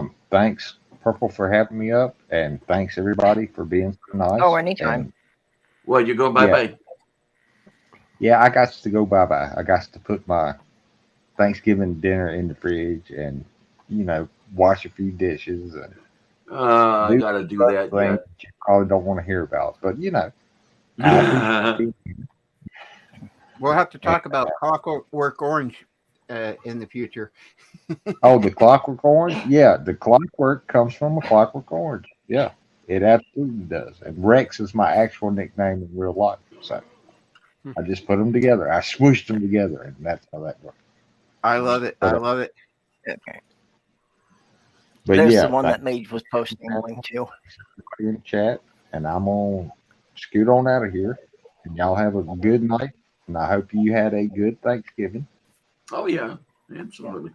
here. Thanks, Purple, for having me up, and thanks everybody for being so nice. Oh, anytime. And, What, you go bye-bye? yeah, I got to go bye-bye. I got to put my Thanksgiving dinner in the fridge and, wash a few dishes and I got to do that things yet. you probably don't want to hear about. But, We'll have to talk about Clockwork Orange in the future. oh, the Clockwork Orange? Yeah, the Clockwork comes from a Clockwork Orange. Yeah, it absolutely does. And Rex is my actual nickname in real life. So I just put them together. I swooshed them together, and that's how that works. I love it. I love it. Okay. But There's yeah, the one that Mage was posting a link to. in the chat, and I'm gonna scoot on out of here. And y'all have a good night, and I hope you had a good Thanksgiving. Oh, yeah, absolutely.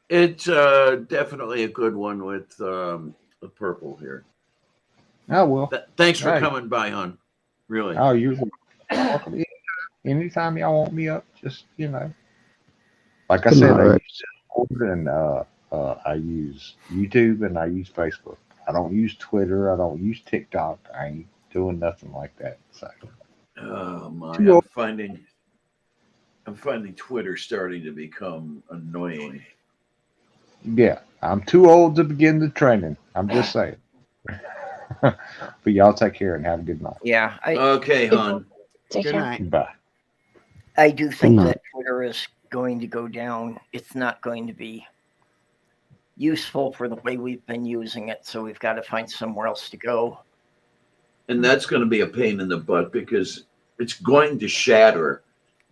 It's definitely a good one with the Purple here. Oh well. Thanks for Hey. coming by, hon. Really. Oh, you're welcome. Anytime y'all want me up, just like I Good said, night, I Rex. use Discord and I use YouTube and I use Facebook. I don't use Twitter. I don't use TikTok. I ain't doing nothing like that. So. Oh my! Too old. I'm finding Twitter starting to become annoying. Yeah, I'm too old to begin the training. I'm just saying. But y'all take care and have a good night. Yeah, Okay, hon. Take Good care. night. Bye. I do think night. that Twitter is going to go down. It's not going to be useful for the way we've been using it, so we've got to find somewhere else to go. And that's going to be a pain in the butt because it's going to shatter.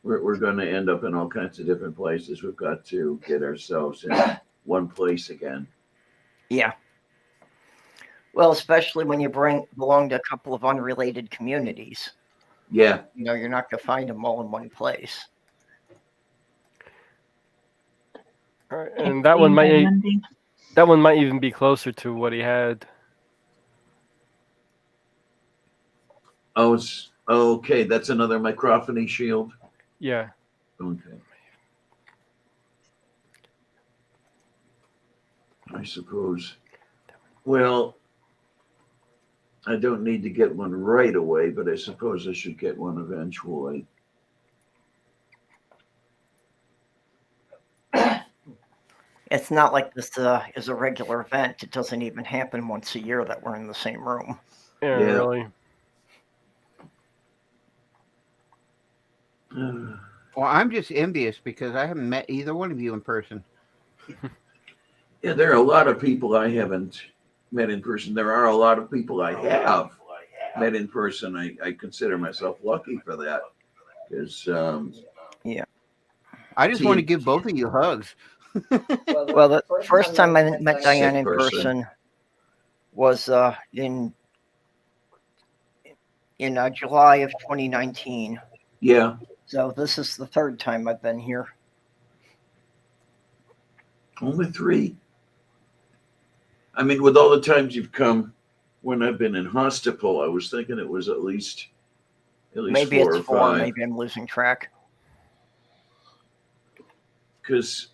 We're going to end up in all kinds of different places. We've got to get ourselves in one place again. Yeah. Well, especially when you belong to a couple of unrelated communities. Yeah. You're not going to find them all in one place. All right, and that one might even be closer to what he had. Oh, okay. That's another microphony shield. Yeah. Okay. I suppose. Well, I don't need to get one right away, but I suppose I should get one eventually. It's not like this is a regular event. It doesn't even happen once a year that we're in the same room. Yeah, Yeah. really. Well, I'm just envious because I haven't met either one of you in person. Yeah, there are a lot of people I haven't met in person. There are a lot of people I have met in person. I consider myself lucky for that. Because yeah, I just want to give both of you hugs. Well, the first time I met Diane in person. person was in July of 2019. Yeah. So this is the third time I've been here. Only 3. I mean, with all the times you've come when I've been in hospital, I was thinking it was at least Maybe 4 it's or 4. 5. Maybe I'm losing track. Because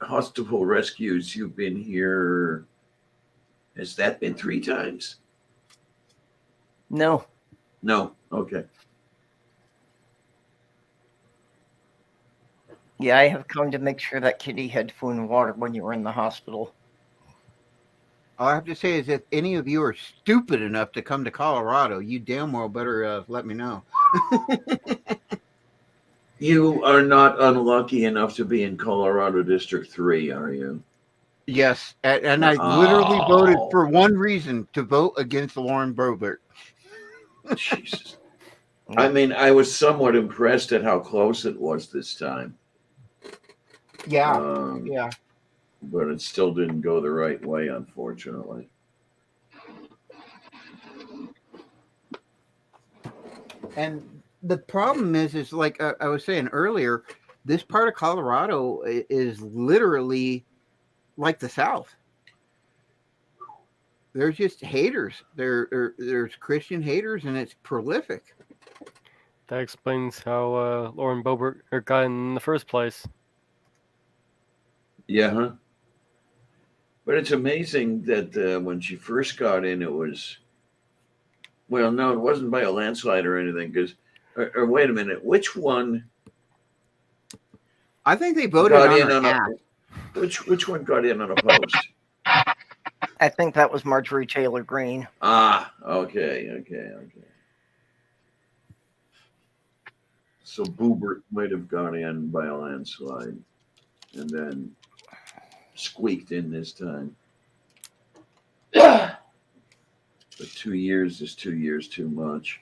hospital rescues, you've been here. Has that been 3 times? No. No. Okay. Yeah, I have come to make sure that Kitty had food and water when you were in the hospital. All I have to say is if any of you are stupid enough to come to Colorado, you damn well better let me know. You are not unlucky enough to be in Colorado District 3, are you? Yes, and I literally voted for one reason, to vote against Lauren Boebert. Jesus. I mean, I was somewhat impressed at how close it was this time. Yeah, yeah. But it still didn't go the right way, unfortunately. And the problem is like I was saying earlier, this part of Colorado is literally like the South. There's just haters. There's Christian haters, and it's prolific. That explains how Lauren Boebert got in the first place. Yeah, huh? But it's amazing that when she first got in, it was, well, no, it wasn't by a landslide or anything. Because, or wait a minute, which one I think they voted got on in her on ass. which one got in on a post? I think that was Marjorie Taylor Greene. Ah, okay. So Boebert might have gone in by a landslide, and then squeaked in this time. But 2 years is 2 years too much.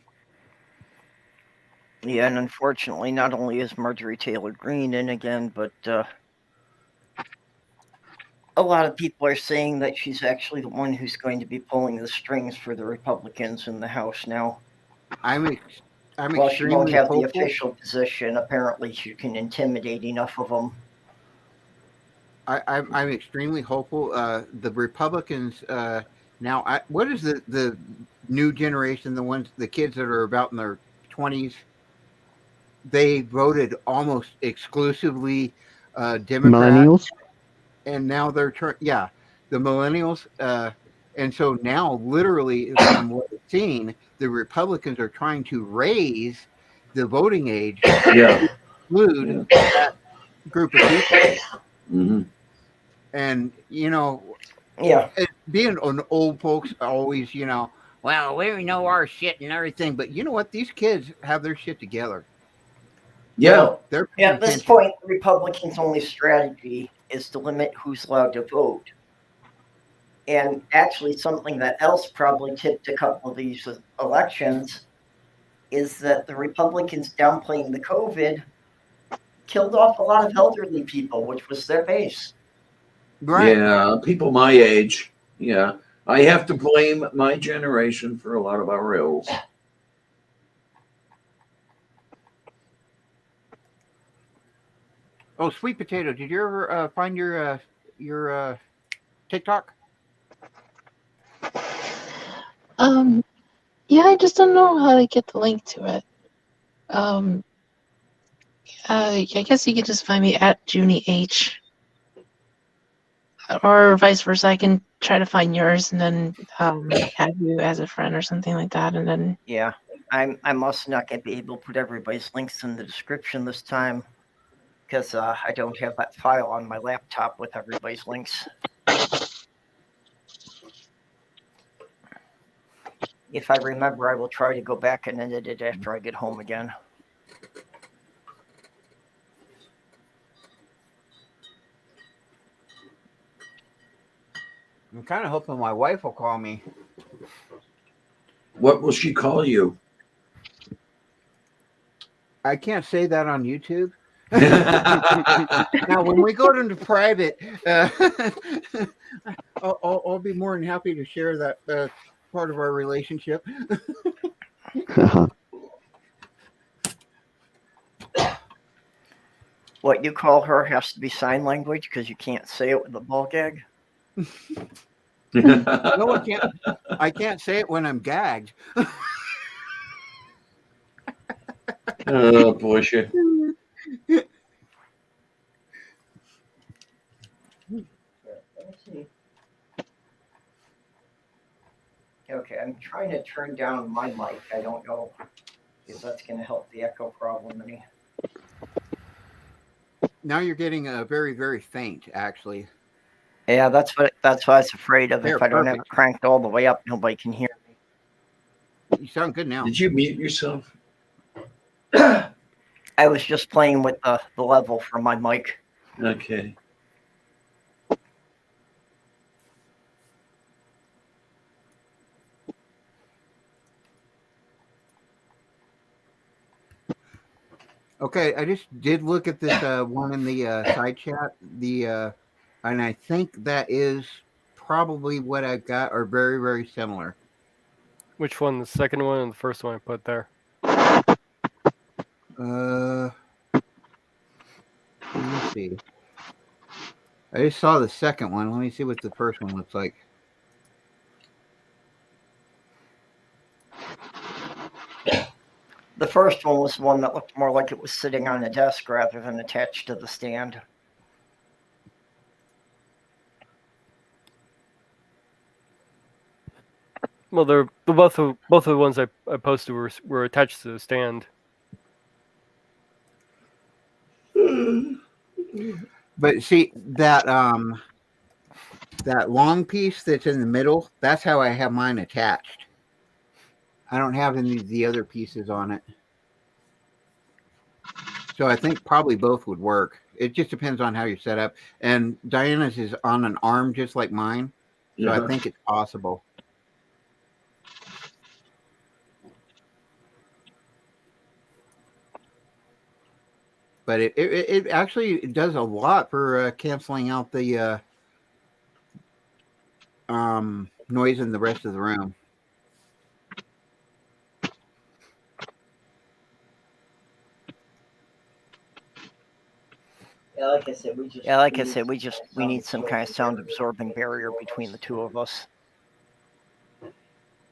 Yeah, and unfortunately, not only is Marjorie Taylor Greene in again, but a lot of people are saying that she's actually the one who's going to be pulling the strings for the Republicans in the House now. I'm While she won't extremely have the hopeful. official position, apparently she can intimidate enough of them. I'm extremely hopeful. The Republicans now. What is the new generation? The kids that are about in their 20s. They voted almost exclusively Democrat, Millennials. and now they're the millennials. And so now, literally, from what we've seen, the Republicans are trying to raise the voting age Yeah. to include that group of people. Mm-hmm. And Yeah, being an old folks always, well, we know our shit and everything, but you know what? These kids have their shit together. Yeah. well, They're paying at this attention. point, the Republicans' only strategy is to limit who's allowed to vote. And actually, something that else probably tipped a couple of these elections is that the Republicans downplaying the COVID killed off a lot of elderly people, which was their base. Right. Yeah, people my age. Yeah. I have to blame my generation for a lot of our ills. Oh, sweet potato! Did you ever find your TikTok? Yeah, I just don't know how to get the link to it. I guess you could just find me at Junie H. Or vice versa. I can try to find yours and then add you as a friend or something like that, and then Yeah, I must not be able to put everybody's links in the description this time because I don't have that file on my laptop with everybody's links. If I remember, I will try to go back and edit it after I get home again. I'm kind of hoping my wife will call me. What will she call you? I can't say that on YouTube. Now, when we go into private, I'll be more than happy to share that part of our relationship. What you call her has to be sign language because you can't say it with a ball gag. No, I can't. I can't say it when I'm gagged. Oh, boy, shit. Okay, I'm trying to turn down my mic. I don't know if that's going to help the echo problem any. Now you're getting very, very faint, actually. Yeah, that's what I was afraid of. There, If I don't have it perfect. cranked all the way up, nobody can hear me. You sound good now. Did you mute yourself? I was just playing with the level for my mic. Okay. Okay, I just did look at this one in the side chat. And I think that is probably what I've got, or very, very similar. Which one? The second one and the first one I put there. Let me see. I just saw the second one. Let me see what the first one looks like. The first one was one that looked more like it was sitting on a desk rather than attached to the stand. Well, they're both of the ones I posted were attached to the stand. But see that that long piece that's in the middle, that's how I have mine attached. I don't have any of the other pieces on it. So I think probably both would work. It just depends on how you're set up. And Diana's is on an arm just like mine. So I think it's possible. But it actually does a lot for canceling out the noise in the rest of the room. Yeah, like I said, we need some kind of sound absorbing barrier between the two of us.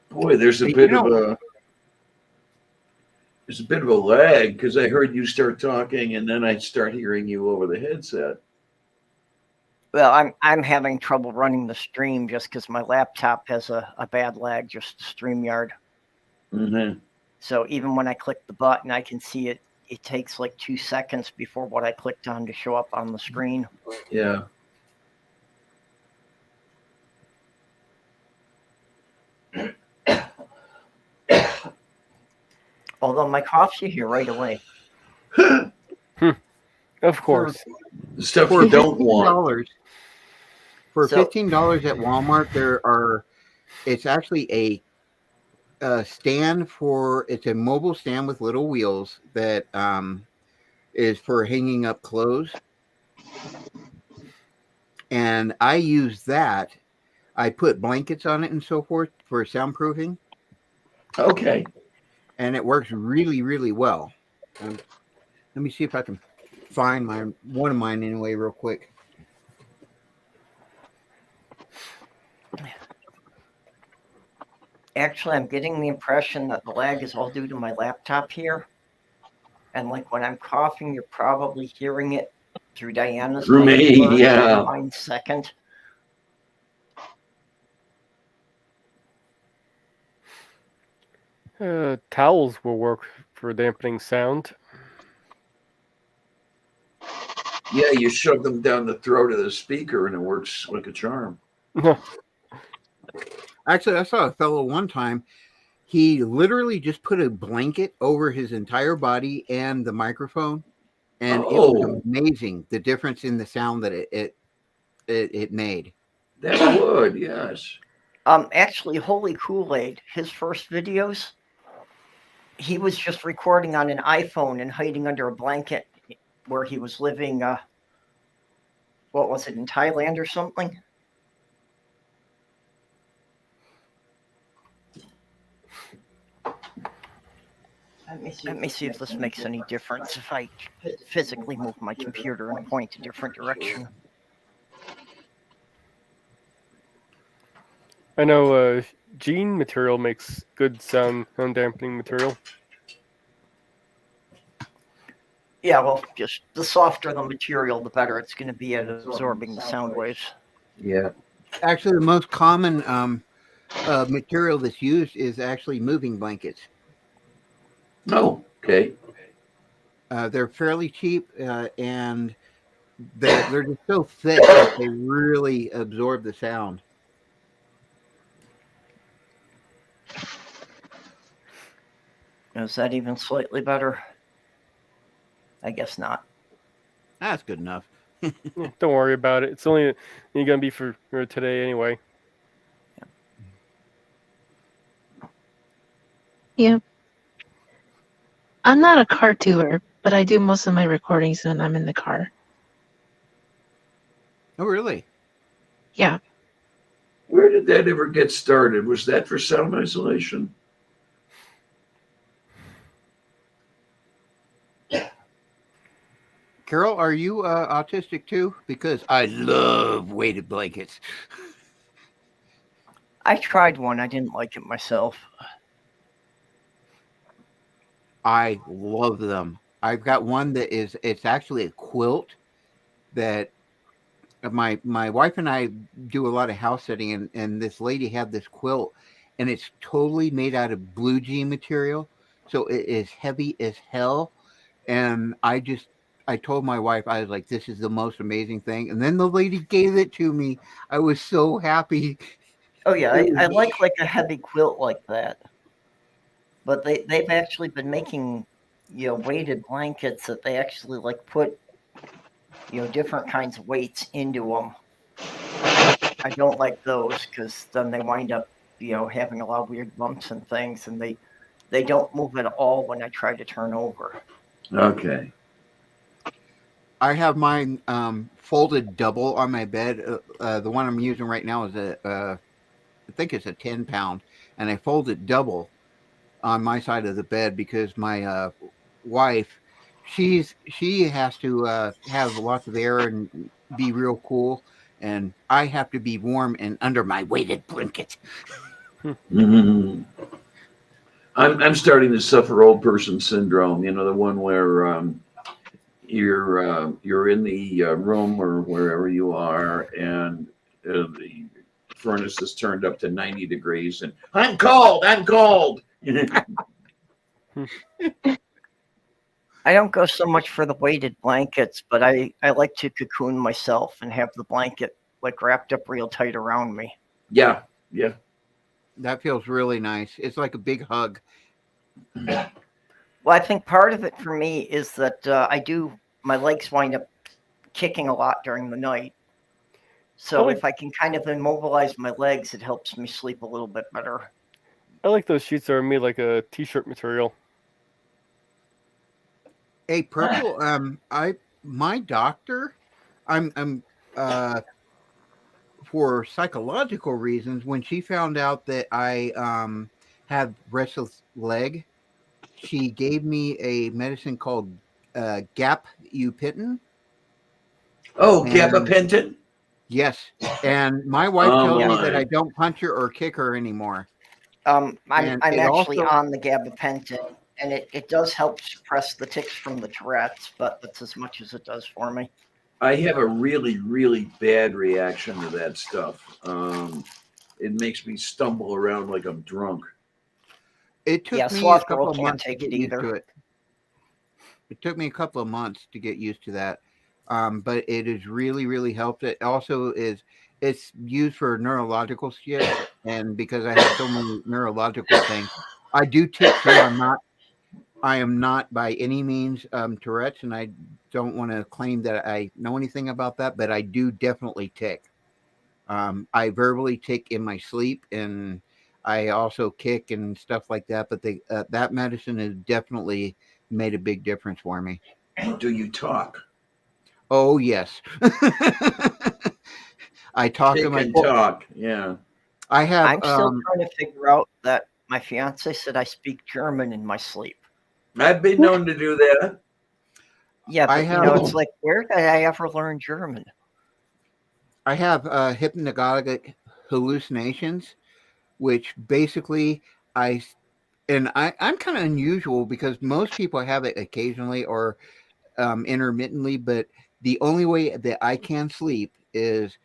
Boy, there's a bit of a lag because I heard you start talking and then I start hearing you over the headset. Well, I'm having trouble running the stream just because my laptop has a bad lag, just StreamYard. Mm-hmm. So even when I click the button, I can see it. It takes like 2 seconds before what I clicked on to show up on the screen. Yeah. Although my coughs you hear right away. Of course. The stuff you don't want. For $15 at Walmart, it's actually a stand it's a mobile stand with little wheels that is for hanging up clothes. And I use that. I put blankets on it and so forth for soundproofing. Okay. And it works really, really well. Let me see if I can find one of mine anyway real quick. Actually, I'm getting the impression that the lag is all due to my laptop here. And like when I'm coughing, you're probably hearing it through Diana's. Through me, yeah. Mine's second. Towels will work for dampening sound. Yeah, you shove them down the throat of the speaker and it works like a charm. Actually, I saw a fellow one time. He literally just put a blanket over his entire body and the microphone, and it was amazing the difference in the sound that it made. That would, yes. Actually, Holy Kool-Aid, his first videos, he was just recording on an iPhone and hiding under a blanket where he was living. What was it, in Thailand or something? Let me see if this makes any difference if I physically move my computer and point a different direction. I know jean material makes good sound dampening material. Yeah, well, just the softer the material, the better it's going to be at absorbing the sound waves. Yeah. Actually, the most common material that's used is actually moving blankets. Oh, okay. They're fairly cheap, and they're just so thick that they really absorb the sound. Is that even slightly better? I guess not. That's good enough. Don't worry about it. It's only going to be for today anyway. Yeah. I'm not a car tour, but I do most of my recordings when I'm in the car. Oh, really? Yeah. Where did that ever get started? Was that for sound isolation? Carol, are you autistic too? Because I love weighted blankets. I tried one. I didn't like it myself. I love them. I've got one that it's actually a quilt that my wife and I do a lot of house sitting, and this lady had this quilt, and it's totally made out of blue jean material, so it is heavy as hell. And I told my wife, I was like, this is the most amazing thing. And then the lady gave it to me. I was so happy. Oh yeah, I like a heavy quilt like that. But they've actually been making, weighted blankets that they actually put, different kinds of weights into them. I don't like those because then they wind up, having a lot of weird bumps and things, and they don't move at all when I try to turn over. Okay. I have mine folded double on my bed. The one I'm using right now is I think it's a 10-pound, and I fold it double on my side of the bed because my wife, she has to have lots of air and be real cool, and I have to be warm and under my weighted blanket. Mm-hmm. I'm starting to suffer old person syndrome. The one where you're in the room or wherever you are, and the furnace is turned up to 90 degrees, and I'm cold. I don't go so much for the weighted blankets, but I like to cocoon myself and have the blanket wrapped up real tight around me. Yeah. That feels really nice. It's like a big hug. Well, I think part of it for me is that my legs wind up kicking a lot during the night. So if I can kind of immobilize my legs, it helps me sleep a little bit better. I like those sheets that are made like a t-shirt material. Hey, Purple, my doctor, I'm for psychological reasons, when she found out that I had restless leg, she gave me a medicine called gabapentin. Oh, gabapentin? Yes. And my wife tells me that my. I don't punch her or kick her anymore. I'm And it actually also- on the gabapentin, and it does help suppress the tics from the Tourette's, but that's as much as it does for me. I have a really, really bad reaction to that stuff. It makes me stumble around like I'm drunk. It took Yeah, me a Sloth couple Girl of can't months to take get it used to either. it. It took me a couple of months to get used to that. But it has really, really helped. It also it's used for neurological shit. And because I have so many neurological things, I do tick too. I am not by any means Tourette's, and I don't want to claim that I know anything about that, but I do definitely tick. I verbally tick in my sleep, and I also kick and stuff like that. But that medicine has definitely made a big difference for me. Do you talk? Oh yes, I talk Tick to my and talk. Yeah. I have. I'm still trying to figure out that my fiance said I speak German in my sleep. I've been known to do that. Yeah, but I have. it's like, where did I ever learn German? I have hypnagogic hallucinations, which basically I'm kind of unusual because most people have it occasionally or intermittently, but the only way that I can sleep is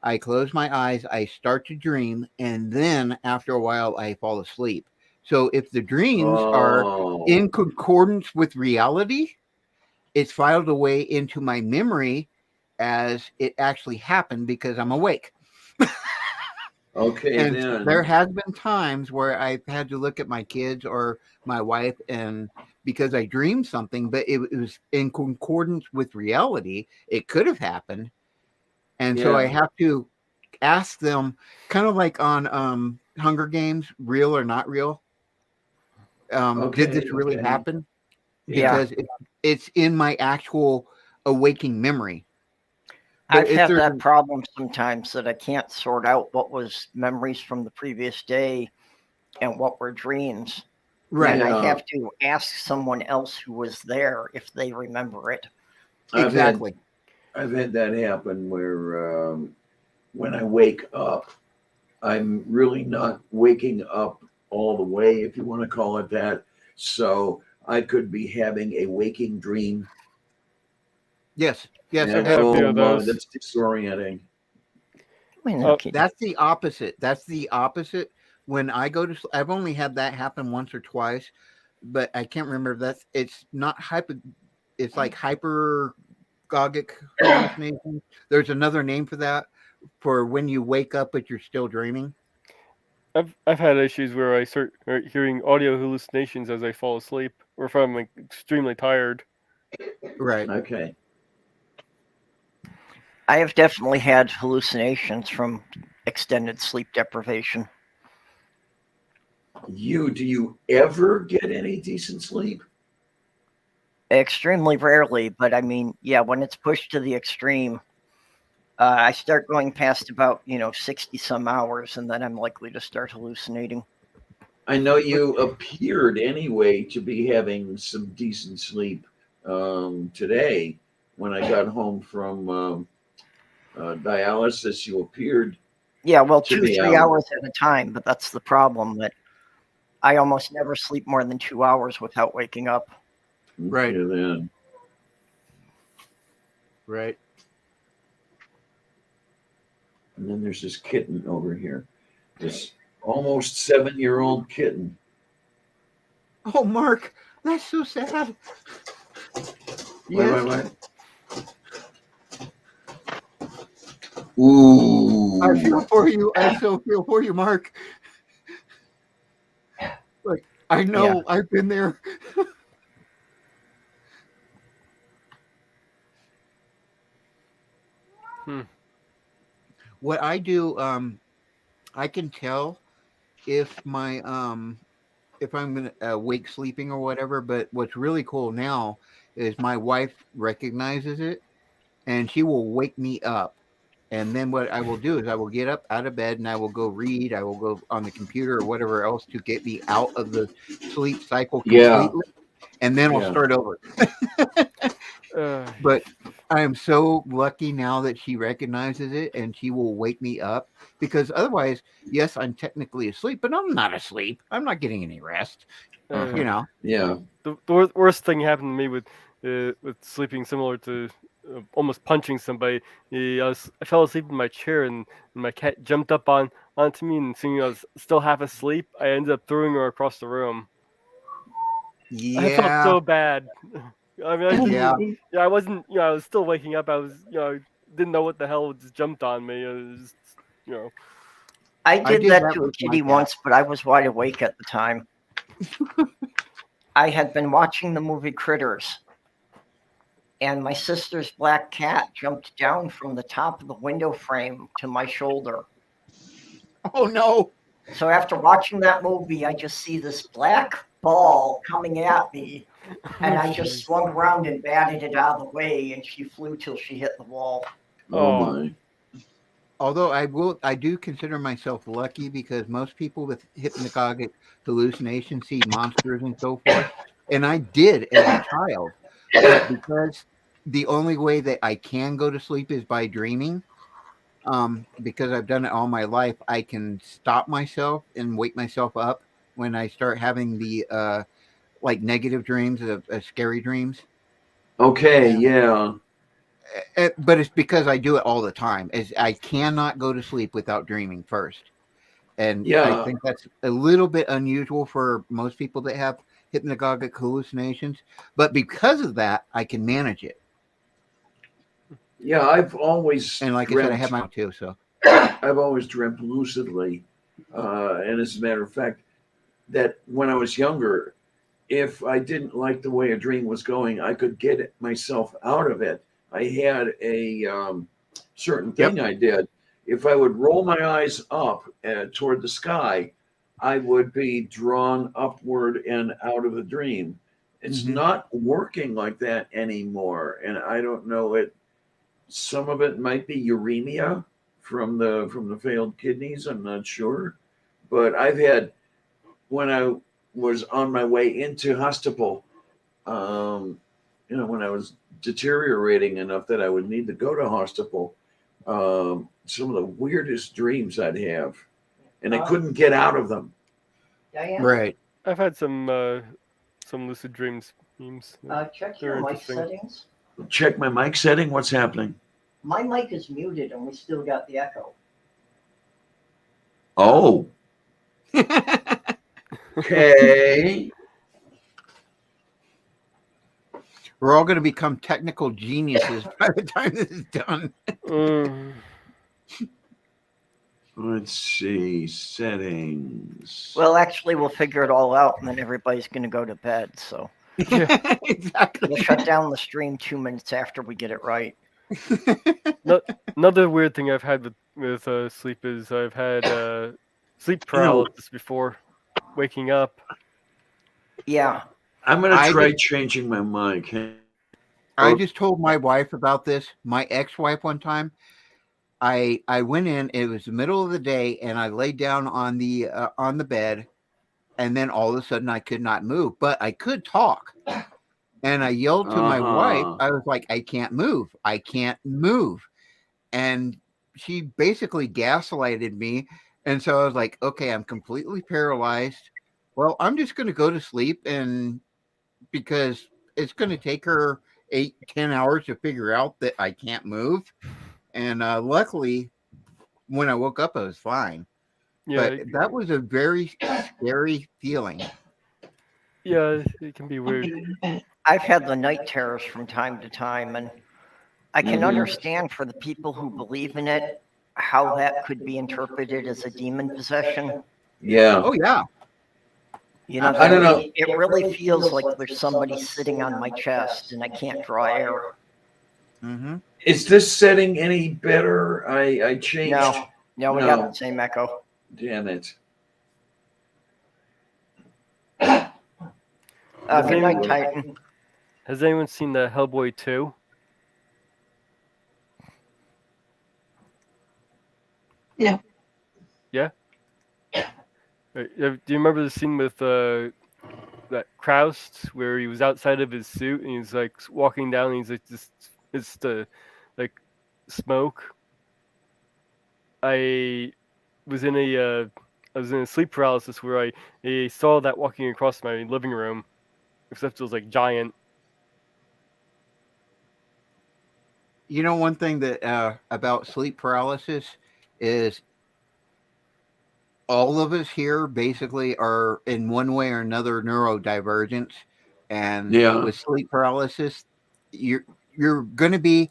I close my eyes, I start to dream, and then after a while I fall asleep. So if the dreams are in concordance with reality, it's filed away into my memory as it actually happened because I'm awake. Okay, And then. there has been times where I've had to look at my kids or my wife, and because I dreamed something, but it was in concordance with reality, it could have happened. And so I have to ask them, kind of like on Hunger Games, real or not real. Did this really happen? Because it's in my actual awaking memory. I've if had there's that problem sometimes that I can't sort out what was memories from the previous day and what were dreams. right, And I Yeah. have to ask someone else who was there if they remember it. exactly. I've had that happen where when I wake up, I'm really not waking up all the way, if you want to call it that. So I could be having a waking dream. Yes, yes. And, I've had a few oh of my, those. that's disorienting. I know, Oh, kid. That's the opposite. That's the opposite. When I go to, I've only had that happen once or twice, but I can't remember if that's. It's not hyper. It's like hypergogic hallucination. There's another name for that, for when you wake up but you're still dreaming. I've had issues where I start hearing audio hallucinations as I fall asleep, or if I'm like extremely tired. Right. Okay. I have definitely had hallucinations from extended sleep deprivation. Do you ever get any decent sleep? Extremely rarely, but I mean, yeah, when it's pushed to the extreme, I start going past about 60 some hours, and then I'm likely to start hallucinating. I know you appeared anyway to be having some decent sleep today. When I got home from dialysis, you appeared Yeah, well, to 2, be 3 out. hours at a time, but that's the problem, that I almost never sleep more than 2 hours without waking up. Right. Okay, then. Right. And then there's this kitten over here, this almost 7-year-old kitten. Oh, Mark, that's so sad. Wait. Ooh. I feel for you. I so feel for you, Mark. Like, I know. I've been there. What I do, I can tell if my if I'm gonna awake sleeping or whatever. But what's really cool now is my wife recognizes it, and she will wake me up. And then what I will do is I will get up out of bed and I will go read. I will go on the computer or whatever else to get me out of the sleep cycle completely. And then we'll start over. But I am so lucky now that she recognizes it and she will wake me up, because otherwise, yes, I'm technically asleep, but I'm not asleep. I'm not getting any rest. You know. Yeah. The worst thing happened to me with sleeping, similar to almost punching somebody. I fell asleep in my chair, and my cat jumped up onto me, and seeing I was still half asleep, I ended up throwing her across the room. Yeah. I felt so bad. I mean, I didn't, Yeah. I wasn't, I was still waking up. I was, didn't know what the hell just jumped on me. It was just, I did that to a with my kitty cat. once, but I was wide awake at the time. I had been watching the movie Critters, and my sister's black cat jumped down from the top of the window frame to my shoulder. Oh no. So after watching that movie, I just see this black ball coming at me, and I just swung around and batted it out of the way, and she flew till she hit the wall. Oh my. Although I do consider myself lucky, because most people with hypnagogic hallucinations see monsters and so forth, and I did as a child. But because the only way that I can go to sleep is by dreaming, because I've done it all my life, I can stop myself and wake myself up when I start having the like negative dreams, scary dreams. Okay, yeah. But it's because I do it all the time. I cannot go to sleep without dreaming first. And I think that's a little bit unusual for most people that have hypnagogic hallucinations. But because of that, I can manage it. Yeah, I've always And like I said, I have my own too. So I've always dreamt lucidly. And as a matter of fact, that when I was younger, if I didn't like the way a dream was going, I could get myself out of it. I had a certain thing I did. If I would roll my eyes up toward the sky, I would be drawn upward and out of the dream. It's Mhm. not working like that anymore, and I don't know it. Some of it might be uremia from the failed kidneys. I'm not sure, but I've had when I was on my way into hospital, when I was deteriorating enough that I would need to go to hospital, some of the weirdest dreams I'd have, and I couldn't get out of them. Diane, Right. I've had some lucid dreams memes. check They're your mic interesting. settings. Check my mic setting. What's happening? My mic is muted and we still got the echo. Oh, okay. We're all going to become technical geniuses by the time this is done. Let's see settings. Well, actually, we'll figure it all out and then everybody's going to go to bed. So Exactly. we'll shut down the stream 2 minutes after we get it right. Another weird thing I've had with sleep is I've had sleep paralysis before, waking up. Yeah. I'm gonna I try just- changing my mic. I just told my wife about this. My ex-wife one time. I went in. It was the middle of the day, and I laid down on the bed, and then all of a sudden I could not move, but I could talk. And I yelled to my wife. I was like, "I can't move. I can't move." And she basically gaslighted me. And so I was like, "Okay, I'm completely paralyzed. Well, I'm just going to go to sleep, and because it's going to take her 8-10 hours to figure out that I can't move." And luckily, when I woke up, I was fine. Yeah, But that was a very scary feeling. yeah, it can be weird. I've had the night terrors from time to time, and I can Mhm. understand for the people who believe in it how that could be interpreted as a demon possession. Yeah. Oh yeah. You know, I don't know. It really feels like there's somebody sitting on my chest and I can't draw air. Mm-hmm. Is this setting any better? I changed. No, we No. got the same echo. Damn it. Good night, Titan. Has anyone seen the Hellboy 2? No. Yeah? Do you remember the scene with that Kraus where he was outside of his suit and he's like walking down and he's like it's the like smoke? I was in a sleep paralysis where I saw that walking across my living room, except it was like giant. You know, one thing that about sleep paralysis is all of us here basically are in one way or another neurodivergent, and Yeah. with sleep paralysis, you're going to be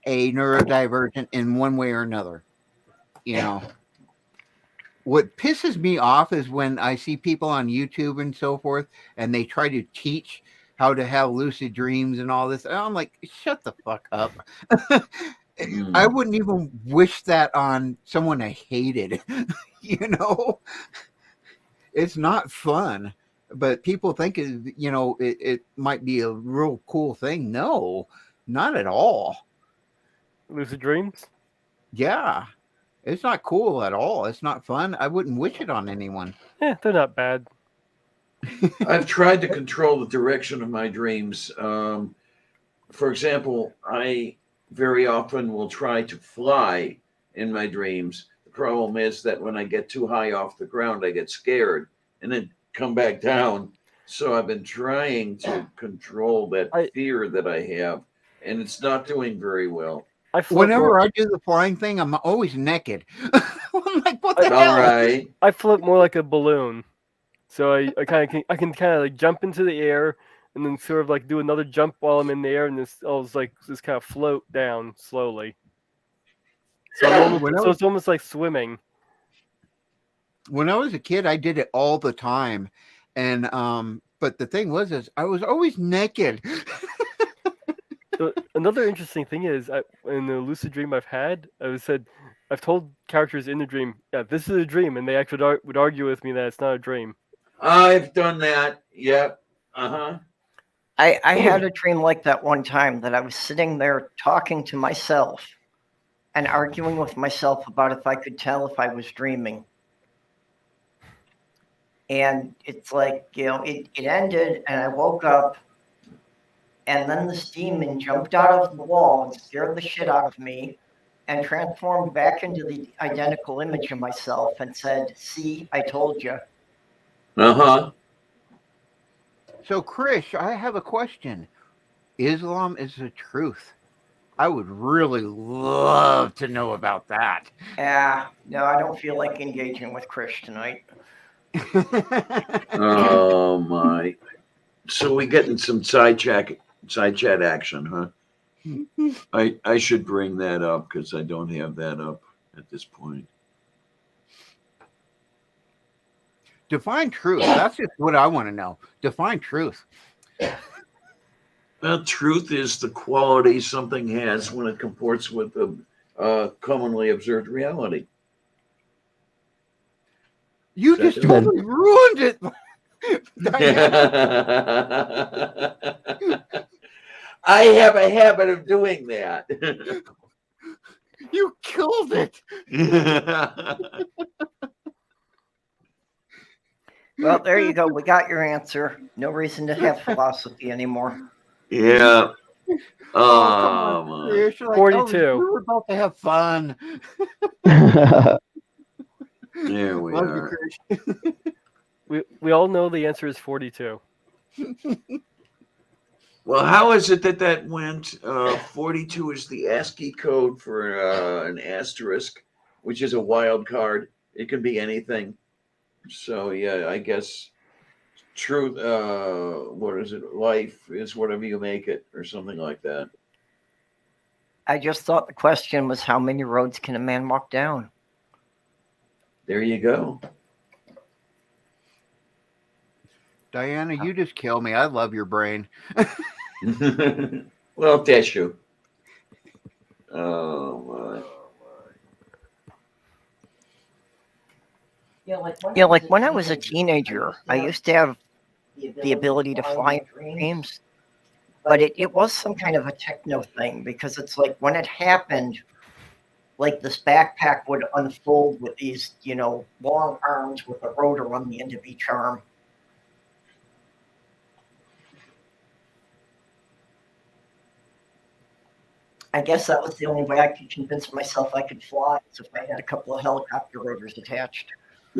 a neurodivergent in one way or another. You know, what pisses me off is when I see people on YouTube and so forth, and they try to teach how to have lucid dreams and all this. And I'm like, shut the fuck up. I wouldn't even wish that on someone I hated. You know, it's not fun, but people think it might be a real cool thing. No, not at all. Lucid dreams? Yeah, it's not cool at all. It's not fun. I wouldn't wish it on anyone. Yeah, they're not bad. I've tried to control the direction of my dreams. For example, I very often will try to fly in my dreams. The problem is that when I get too high off the ground, I get scared and then come back down. So I've been trying to control that fear that I have, and it's not doing very well. Whenever I do the flying thing, I'm always naked. I'm like, what the hell? All right. I float more like a balloon, so I can kind of like jump into the air and then sort of like do another jump while I'm in the air, and I'll just kind of float down slowly. So it's almost like swimming. When I was a kid, I did it all the time, and but the thing was, is I was always naked. Another interesting thing is, in the lucid dream I've had, I've told characters in the dream, yeah, this is a dream, and they actually would argue with me that it's not a dream. I've done that. Yep. I had a dream like that one time that I was sitting there talking to myself and arguing with myself about if I could tell if I was dreaming. And it's like, it ended and I woke up, and then this demon jumped out of the wall and scared the shit out of me and transformed back into the identical image of myself and said, "See, I told you." Uh-huh. So, Krish, I have a question. Islam is the truth. I would really love to know about that. No, I don't feel like engaging with Krish tonight. Oh my. So we getting some side chat action, huh? I should bring that up because I don't have that up at this point. Define truth. That's just what I want to know. Define truth. Well, truth is the quality something has when it comports with the commonly observed reality. You just totally ruined it. I have a habit of doing that. You killed it. Well, there you go. We got your answer. No reason to have philosophy anymore. Yeah. Oh, my. Like, 42. We were about to have fun. There we Love are. You, we all know the answer is 42. Well, how is it that went? 42 is the ASCII code for an asterisk, which is a wild card. It can be anything. So, yeah, I guess truth, what is it? Life is whatever you make it, or something like that. I just thought the question was, how many roads can a man walk down? There you go. Diana, you just kill me. I love your brain. Well, that's you. Oh, my. Like when I was a teenager, I used to have the ability to fly in dreams, but it was some kind of a techno thing, because it's like when it happened, like this backpack would unfold with these, long arms with a rotor on the end of each arm. I guess that was the only way I could convince myself I could fly, is if I had a couple of helicopter rotors attached. I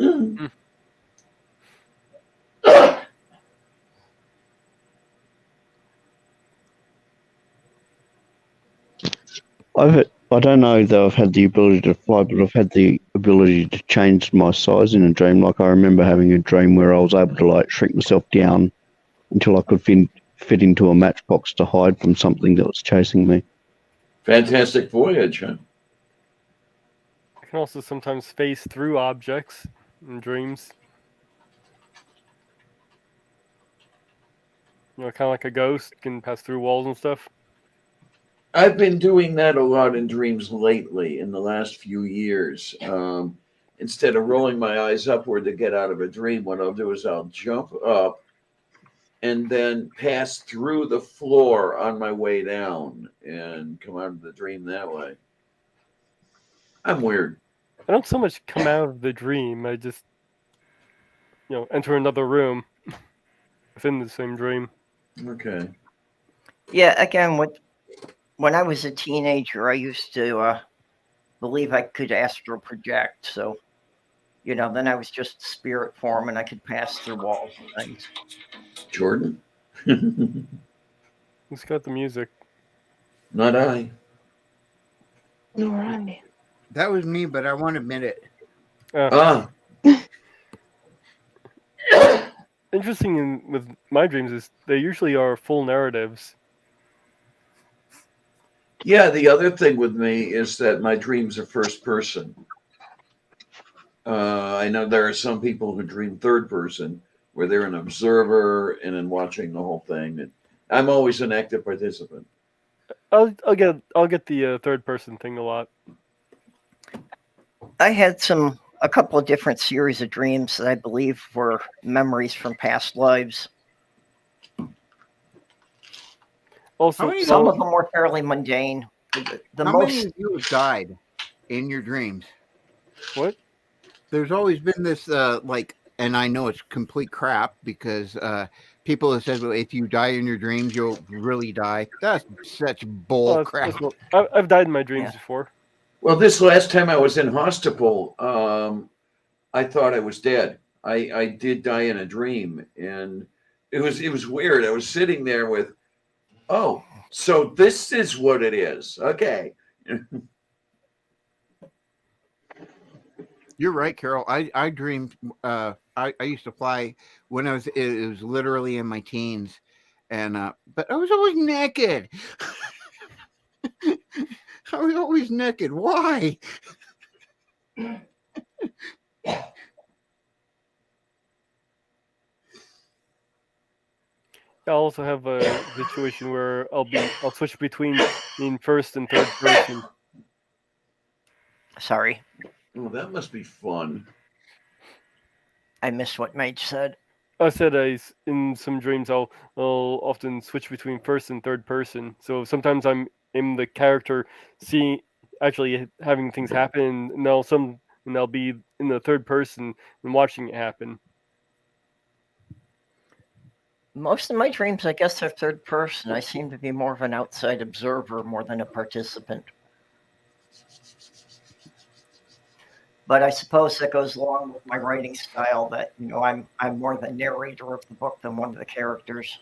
don't know that I've had the ability to fly, but I've had the ability to change my size in a dream. Like I remember having a dream where I was able to shrink myself down until I could fit into a matchbox to hide from something that was chasing me. Fantastic voyage, huh? I can also sometimes phase through objects in dreams. Kind of like a ghost, can pass through walls and stuff. I've been doing that a lot in dreams lately, in the last few years. Instead of rolling my eyes upward to get out of a dream, what I'll do is I'll jump up and then pass through the floor on my way down and come out of the dream that way. I'm weird. I don't so much come out of the dream. I just, enter another room within the same dream. Okay. Yeah, again, when I was a teenager, I used to believe I could astral project. So, then I was just spirit form and I could pass through walls and things. Jordan? Who's got the music? Not I. No, right. That was me, but I won't admit it. Interesting with my dreams is they usually are full narratives. Yeah, the other thing with me is that my dreams are first person. I know there are some people who dream third person, where they're an observer and then watching the whole thing. And I'm always an active participant. I'll get the third person thing a lot. I had a couple of different series of dreams that I believe were memories from past lives. Also, many- Some well, of them were fairly mundane. The How most many of you have died in your dreams? what? There's always been this and I know it's complete crap because people have said, well, if you die in your dreams, you'll really die. That's such bull Well, crap. I've died in my dreams Yeah. before. Well, this last time I was in hospital, I thought I was dead. I did die in a dream, and it was weird. I was sitting there with, oh, so this is what it is. Okay. You're right, Carol. I dreamed. I used to fly when it was literally in my teens, and but I was always naked. I was always naked. Why? I also have a situation where I'll switch between in first and third person. Sorry, Oh, that must be fun. I missed what Mage said. I said in some dreams I'll often switch between first and third person. So sometimes I'm in the character seeing actually having things happen, and I'll be in the third person and watching it happen. Most of my dreams, I guess, are third person. I seem to be more of an outside observer more than a participant. But I suppose that goes along with my writing style that, I'm more the narrator of the book than one of the characters.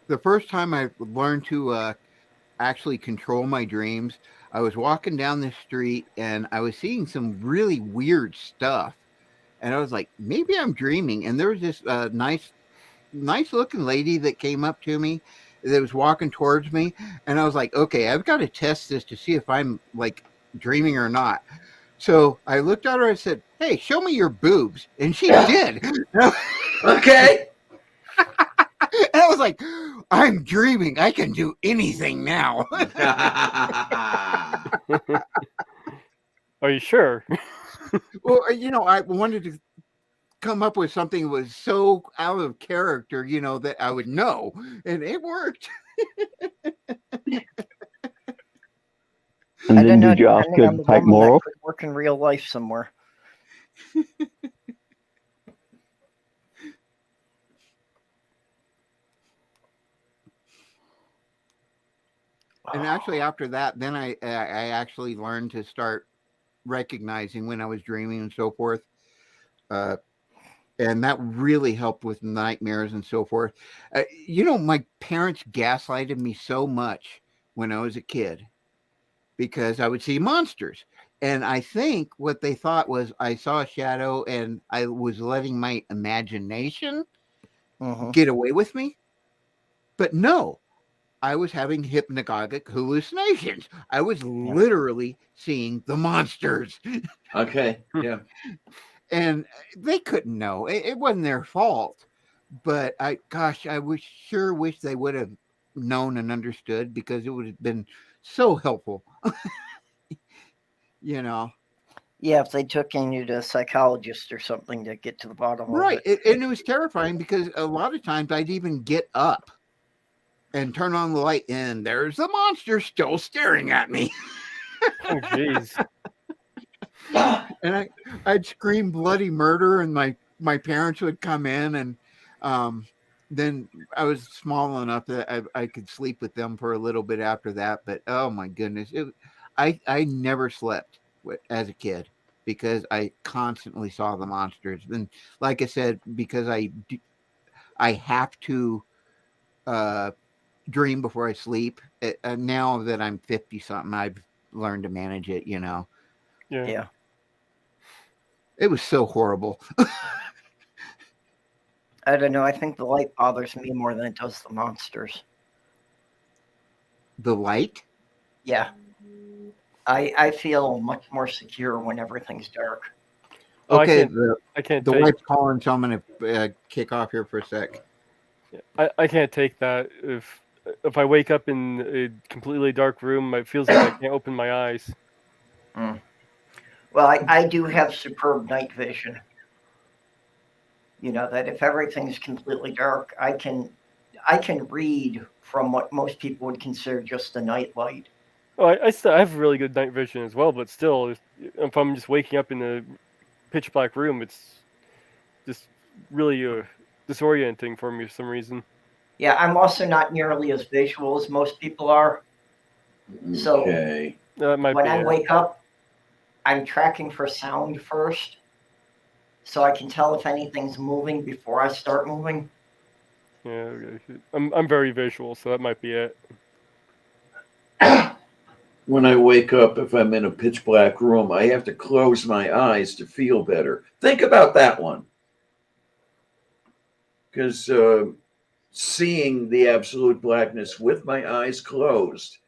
The first time I learned to actually control my dreams, I was walking down the street and I was seeing some really weird stuff. And I was like, maybe I'm dreaming. And there was this nice looking lady that came up to me that was walking towards me. And I was like, okay, I've got to test this to see if I'm like dreaming or not. So I looked at her. I said, hey, show me your boobs. And she did. Okay. And I was like, I'm dreaming. I can do anything now. Are you sure? Well, I wanted to come up with something that was so out of character, that I would know. And it worked. And I then don't know, did you ask depending her on to the take woman, more that off? could work in real life somewhere. And actually, after that, then I actually learned to start recognizing when I was dreaming and so forth. And that really helped with nightmares and so forth. My parents gaslighted me so much when I was a kid because I would see monsters. And I think what they thought was I saw a shadow and I was letting my imagination get away with me. But no, I was having hypnagogic hallucinations. I was literally seeing the monsters. Okay. Yeah. And they couldn't know. It wasn't their fault. But I sure wish they would have known and understood because it would have been so helpful. Yeah, if they took you to a psychologist or something to get to the bottom Right. of it. And it was terrifying because a lot of times I'd even get up and turn on the light and there's the monster still staring at me. Oh, jeez. And I'd scream bloody murder and my parents would come in and then I was small enough that I could sleep with them for a little bit after that. But oh my goodness, I never slept as a kid because I constantly saw the monsters. And like I said, because I have to dream before I sleep. Now that I'm 50 something, I've learned to manage it. Yeah. It was so horrible. I don't know. I think the light bothers me more than it does the monsters. The light? Yeah. I feel much more secure when everything's dark. Oh, Okay, I can't the take. wife's calling, so I'm going to kick off here for a sec. I can't take that. If I wake up in a completely dark room, it feels like I can't open my eyes. Well, I do have superb night vision. That if everything's completely dark, I can I can read from what most people would consider just a night light. Oh, I have really good night vision as well, but still, if I'm just waking up in a pitch black room, it's just really disorienting for me for some reason. Yeah, I'm also not nearly as visual as most people are. So Okay. That might when be I it. wake up, I'm tracking for sound first, so I can tell if anything's moving before I start moving. Yeah, okay. I'm very visual, so that might be it. When I wake up, if I'm in a pitch black room, I have to close my eyes to feel better. Think about that one. Because seeing the absolute blackness with my eyes closed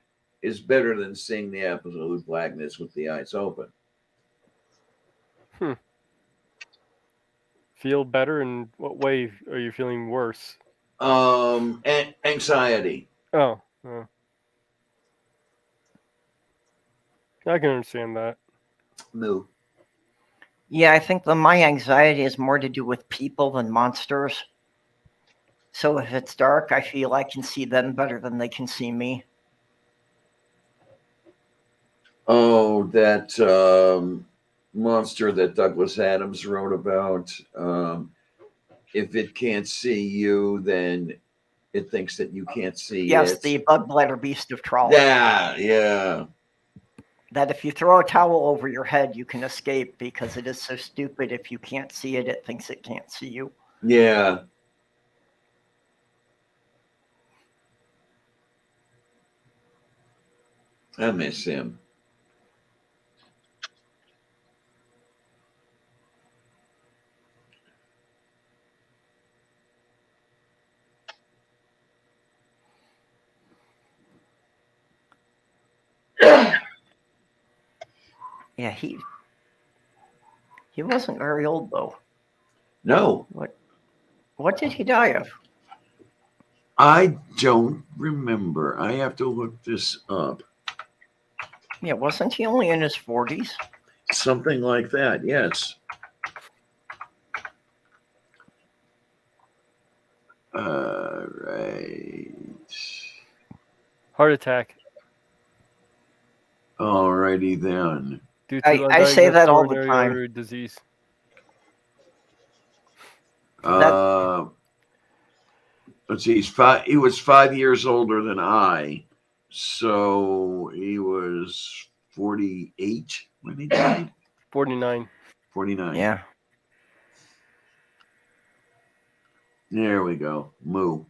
is better than seeing the absolute blackness with the eyes open. Feel better? In what way are you feeling worse? Anxiety. Oh. I can understand that. Moo. Yeah, I think my anxiety is more to do with people than monsters. So if it's dark, I feel I can see them better than they can see me. Oh, that monster that Douglas Adams wrote about. If it can't see you, then it thinks that you can't see Yes, it. the bug bladder beast of Troll. Yeah. That if you throw a towel over your head, you can escape because it is so stupid. If you can't see it, it thinks it can't see you. Yeah. I miss him. Yeah, he wasn't very old though. No, What did he die of? I don't remember. I have to look this up. Yeah, wasn't he only in his 40s? Something like that, yes. Right. Heart attack. Alrighty then. Due to I say undiagnosed that all the coronary time. artery disease. Let's see. He was 5 years older than I, so he was 48 when he died. 49. 49. Yeah. There we go. Moo.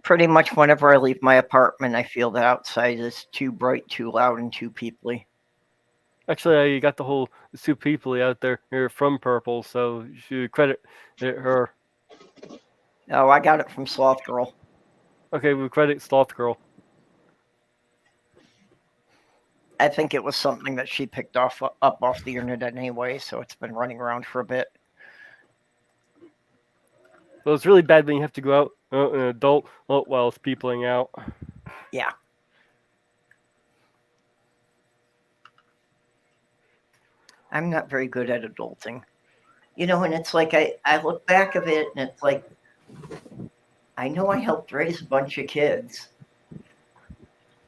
Pretty much whenever I leave my apartment, I feel that outside is too bright, too loud, and too peoply. Actually, I got the whole Sue Peopley out there here from Purple, so you should credit her. Oh, I got it from Sloth Girl. Okay, we credit Sloth Girl. I think it was something that she picked up off the internet anyway, so it's been running around for a bit. Well, it's really bad when you have to go out an adult while it's peopling out. Yeah. I'm not very good at adulting. And it's like I look back of it and it's like, I know I helped raise a bunch of kids.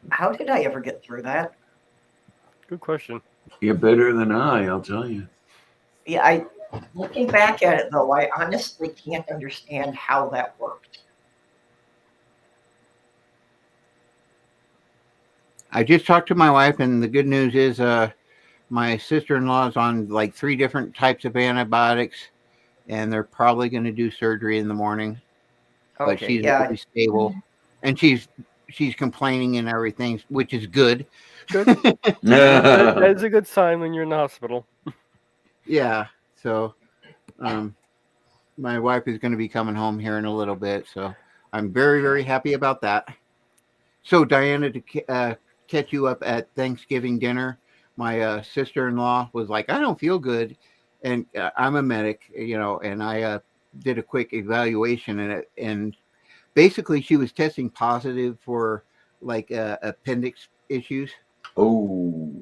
How did I ever get through that? Good question. You're better than I'll tell you. Yeah, looking back at it though, I honestly can't understand how that worked. I just talked to my wife, and the good news is my sister-in-law is on like 3 different types of antibiotics, and they're probably going to do surgery in the morning. Okay, But she's yeah. really stable, and she's complaining and everything, which is good. Good. That is a good sign when you're in the hospital. Yeah. So, my wife is going to be coming home here in a little bit, so I'm very, very happy about that. So, Diana, to catch you up at Thanksgiving dinner, my sister-in-law was like, "I don't feel good," and I'm a medic, and I did a quick evaluation, and basically she was testing positive for like appendix issues. Oh.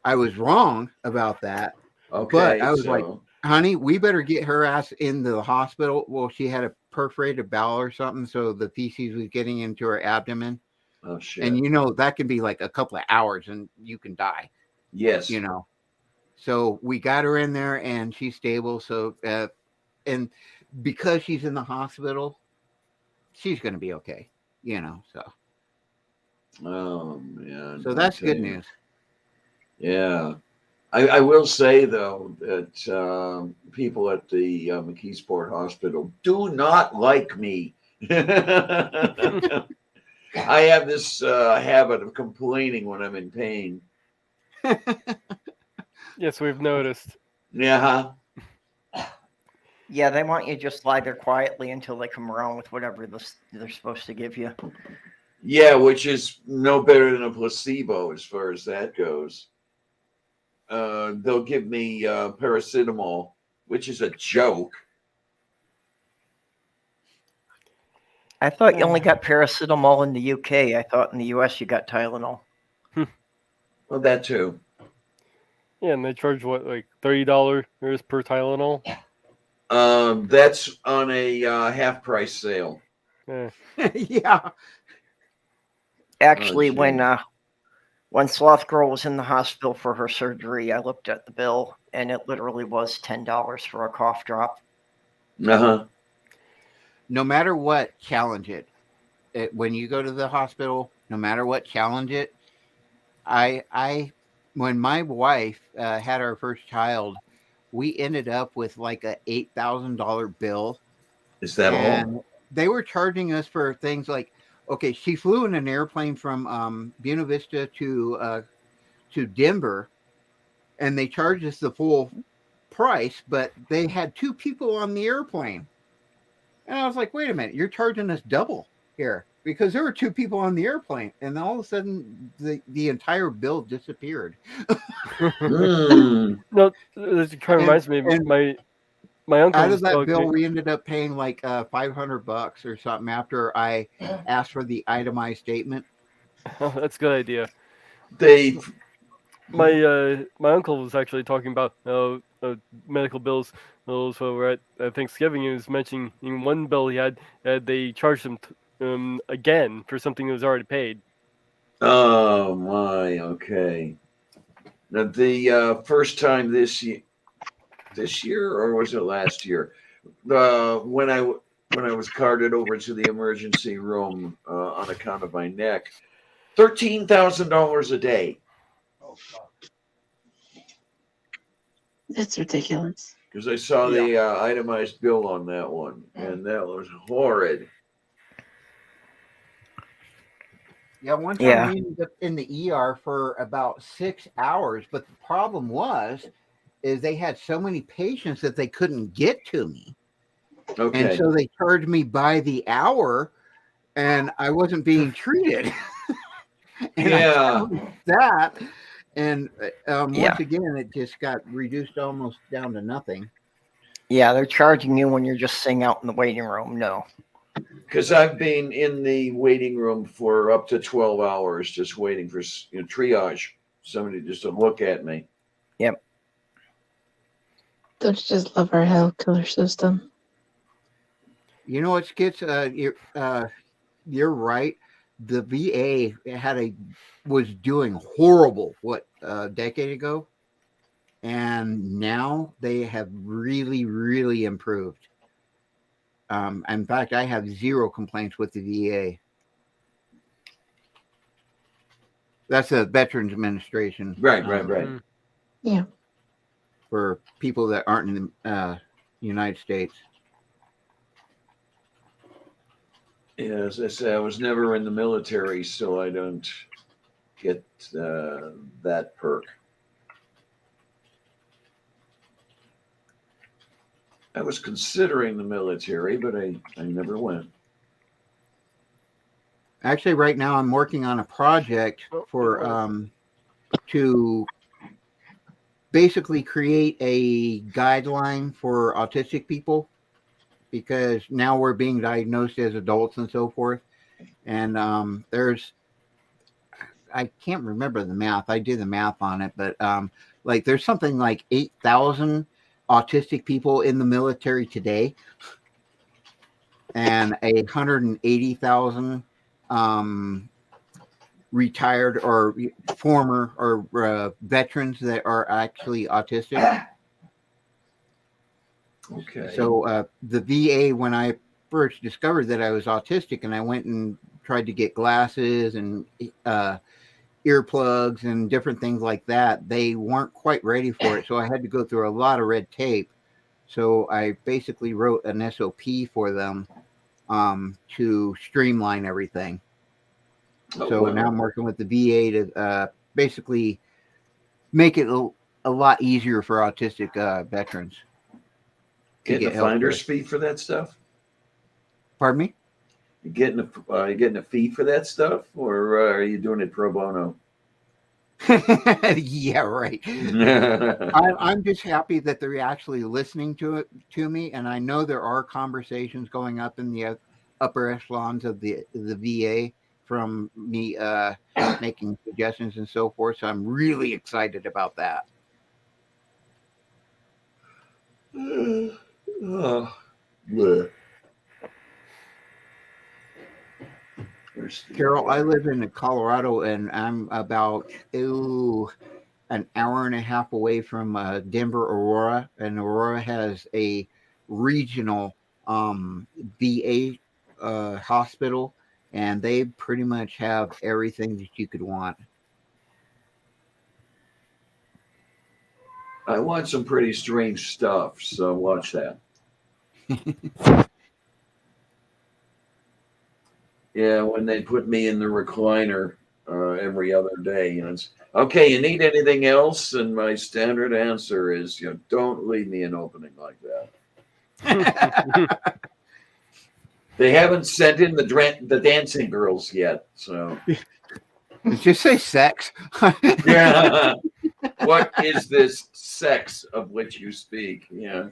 I was wrong about that. Okay. But I was so like, Honey, we better get her ass into the hospital. Well, she had a perforated bowel or something, so the feces was getting into her abdomen. Oh shit. And you know that can be like a couple of hours and you can die. Yes. You know. So we got her in there and she's stable. So and because she's in the hospital, she's gonna be okay. You know, so Oh man. so that's good news. Yeah. I will say though that people at the McKeesport Hospital do not like me. I have this habit of complaining when I'm in pain. Yes, we've noticed. Yeah. Yeah, they want you to just lie there quietly until they come around with whatever they're supposed to give you. Yeah, which is no better than a placebo as far as that goes. They'll give me paracetamol, which is a joke. I thought you only got paracetamol in the UK. I thought in the US you got Tylenol. Well, that too. Yeah, and they charge what, like $30 per Tylenol? That's on a half price sale. Yeah. Yeah. Actually, geez. when Sloth Girl was in the hospital for her surgery, I looked at the bill and it literally was $10 for a cough drop. Uh-huh. No matter what, challenge it. When you go to the hospital, no matter what, challenge it. When my wife had our first child, we ended up with like a $8,000 bill. Is that and all? They were charging us for things like, okay, she flew in an airplane from Buena Vista to Denver, and they charged us the full price, but they had 2 people on the airplane. And I was like, wait a minute, you're charging us double here because there were 2 people on the airplane, and all of a sudden the entire bill disappeared. No, this kind of reminds me. My uncle out was of that talking. bill, we ended up paying like $500 or something after I asked for the itemized statement. Oh, that's a good idea. My uncle was actually talking about medical bills. So we're at Thanksgiving, he was mentioning in one bill he had, they charged him again for something that was already paid. Oh my, okay. Now the first time this year, or was it last year? When I was carted over to the emergency room on account of my neck, $13,000 a day. That's ridiculous. Because I saw the itemized bill on that one, and that was horrid. Yeah, one time we ended up in the ER for about 6 hours, but the problem is they had so many patients that they couldn't get to me. Okay. And so they charged me by the hour, and I wasn't being treated. And yeah. that, and once again, it just got reduced almost down to nothing. Yeah, they're charging you when you're just sitting out in the waiting room. No. Because I've been in the waiting room for up to 12 hours just waiting for triage, somebody just to look at me. Yep. Don't you just love our healthcare system? You know what, Skits? You're right. The VA was doing horrible a decade ago, and now they have really, really improved. In fact, I have 0 complaints with the VA. That's the Veterans Administration. Right. Yeah. For people that aren't in the United States. Yeah, as I say, I was never in the military, so I don't get that perk. I was considering the military, but I never went. Actually, right now I'm working on a project for to basically create a guideline for autistic people, because now we're being diagnosed as adults and so forth. And I can't remember the math. I did the math on it, but like there's something like 8,000 autistic people in the military today, and 180,000 retired or former or veterans that are actually autistic. Okay. So the VA, when I first discovered that I was autistic, and I went and tried to get glasses and earplugs and different things like that, they weren't quite ready for it. So I had to go through a lot of red tape. So I basically wrote an SOP for them to streamline everything. Oh, So wow. now I'm working with the VA to basically make it a lot easier for autistic veterans to Getting get a finder's healthcare. fee for that stuff? Pardon me? You getting a fee for that stuff, or are you doing it pro bono? Yeah, right. I'm just happy that they're actually listening to me, and I know there are conversations going up in the upper echelons of the VA from me making suggestions and so forth. So I'm really excited about that. Oh, bleh. Carol, I live in Colorado, and I'm about an hour and a half away from Denver, Aurora, and Aurora has a regional VA hospital, and they pretty much have everything that you could want. I want some pretty strange stuff, so watch that. Yeah, when they put me in the recliner every other day, it's okay. You need anything else? And my standard answer is, don't leave me an opening like that. They haven't sent in the dancing girls yet, so. Did you say sex? Yeah. What is this sex of which you speak? Yeah.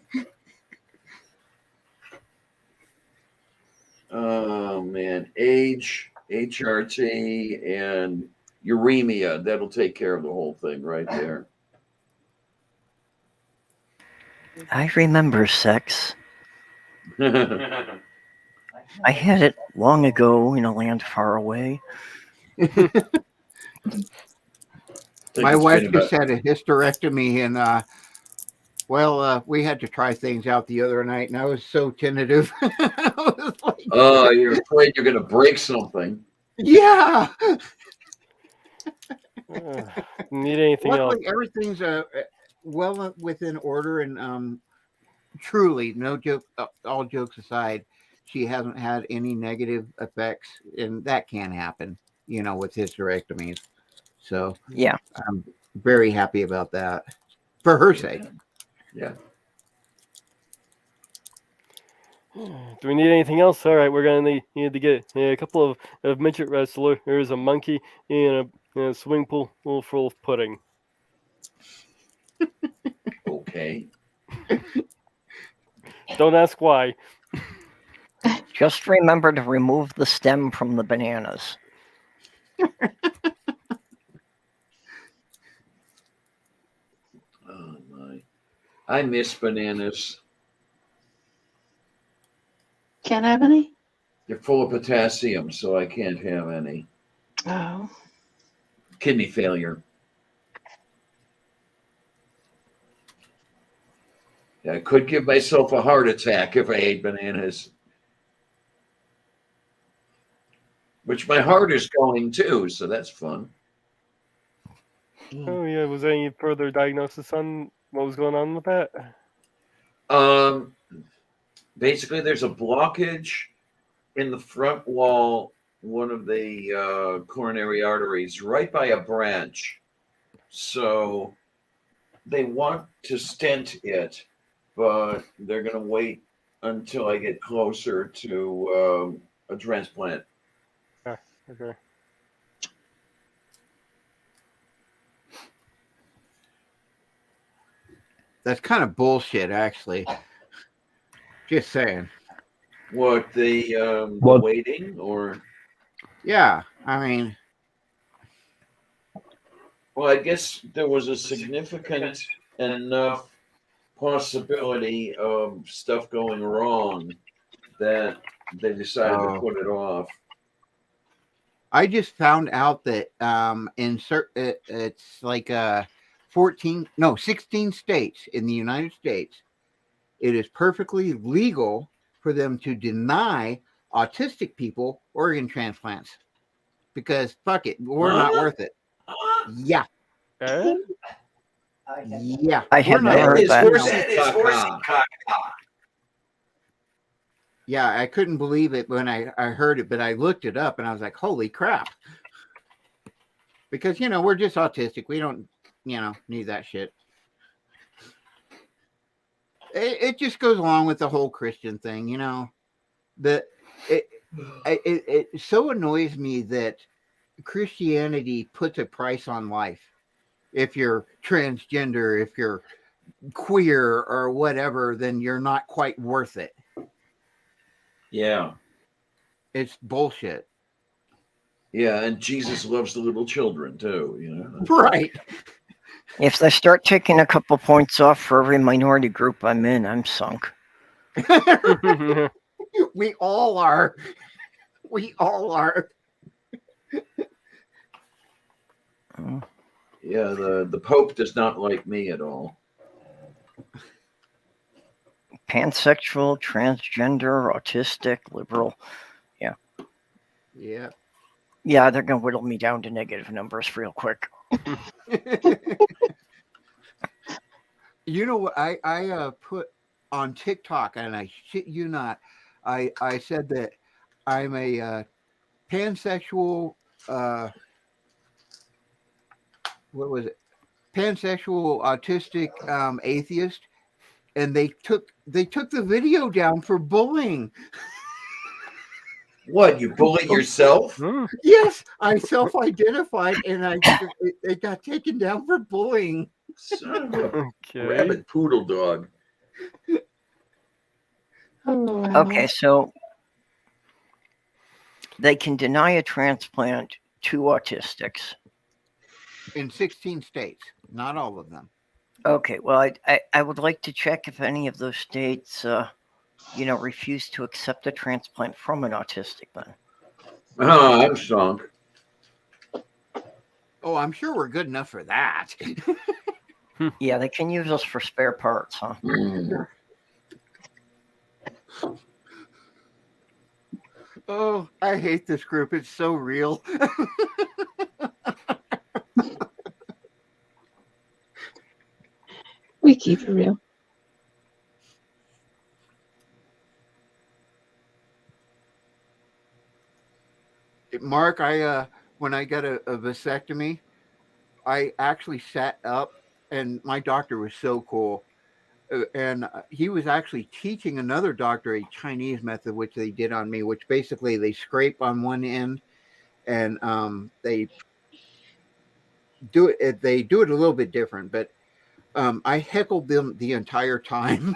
Oh man, age, HRT, and uremia. That'll take care of the whole thing right there. I remember sex. I had it long ago in a land far away. My wife just had a hysterectomy, and we had to try things out the other night, and I was so tentative. Oh, you're afraid you're going to break something. Yeah. Need anything Luckily, else? everything's well within order, and truly, no joke. All jokes aside, she hasn't had any negative effects, and that can happen, with hysterectomies. So yeah, I'm very happy about that for her sake. Yeah. Do we need anything else? All right, we're gonna need to get a couple of midget wrestlers. There's a monkey in a swimming pool full of pudding. Okay. Don't ask why. just remember to remove the stem from the bananas. Oh my! I miss bananas. Can't have any? They're full of potassium, so I can't have any. Oh. Kidney failure. I could give myself a heart attack if I ate bananas. Which my heart is going too, so that's fun. Oh yeah, was there any further diagnosis on what was going on with that? Basically, there's a blockage in the front wall, one of the coronary arteries, right by a branch. So they want to stent it, but they're going to wait until I get closer to a transplant. Okay. That's kind of bullshit, actually. Just saying. What, the waiting, or? Yeah, I mean. Well, I guess there was a significant enough possibility of stuff going wrong that they decided to put it off. I just found out that it's like 16 states in the United States, it is perfectly legal for them to deny autistic people organ transplants because fuck it, we're not worth it. Yeah. Yeah. I had never heard that. Yeah, I couldn't believe it when I heard it, but I looked it up and I was like, holy crap. Because, we're just autistic. We don't, need that shit. It just goes along with the whole Christian thing, It so annoys me that Christianity puts a price on life. If you're transgender, if you're queer or whatever, then you're not quite worth it. Yeah. It's bullshit. Yeah, and Jesus loves the little children too, Right. If they start taking a couple points off for every minority group I'm in, I'm sunk. We all are. We all are. Yeah, the Pope does not like me at all. Pansexual, transgender, autistic, liberal. Yeah. Yeah. Yeah, they're going to whittle me down to negative numbers real quick. You know what I put on TikTok, and I shit you not, I said that I'm a pansexual what was it? Pansexual autistic atheist, and they took the video down for bullying. What, you bullied yourself? Yes, I self-identified, and it got taken down for bullying. Son of a rabid poodle dog. Okay, so they can deny a transplant to autistics. In 16 states, not all of them. Okay, well, I would like to check if any of those states, refuse to accept a transplant from an autistic then. Oh, I'm sunk. Oh, I'm sure we're good enough for that. Yeah, they can use us for spare parts, huh? Oh, I hate this group. It's so real. We keep it real. Mark, when I got a vasectomy, I actually sat up, and my doctor was so cool. And he was actually teaching another doctor a Chinese method, which they did on me, which basically they scrape on one end and they do it. They do it a little bit different, but I heckled them the entire time.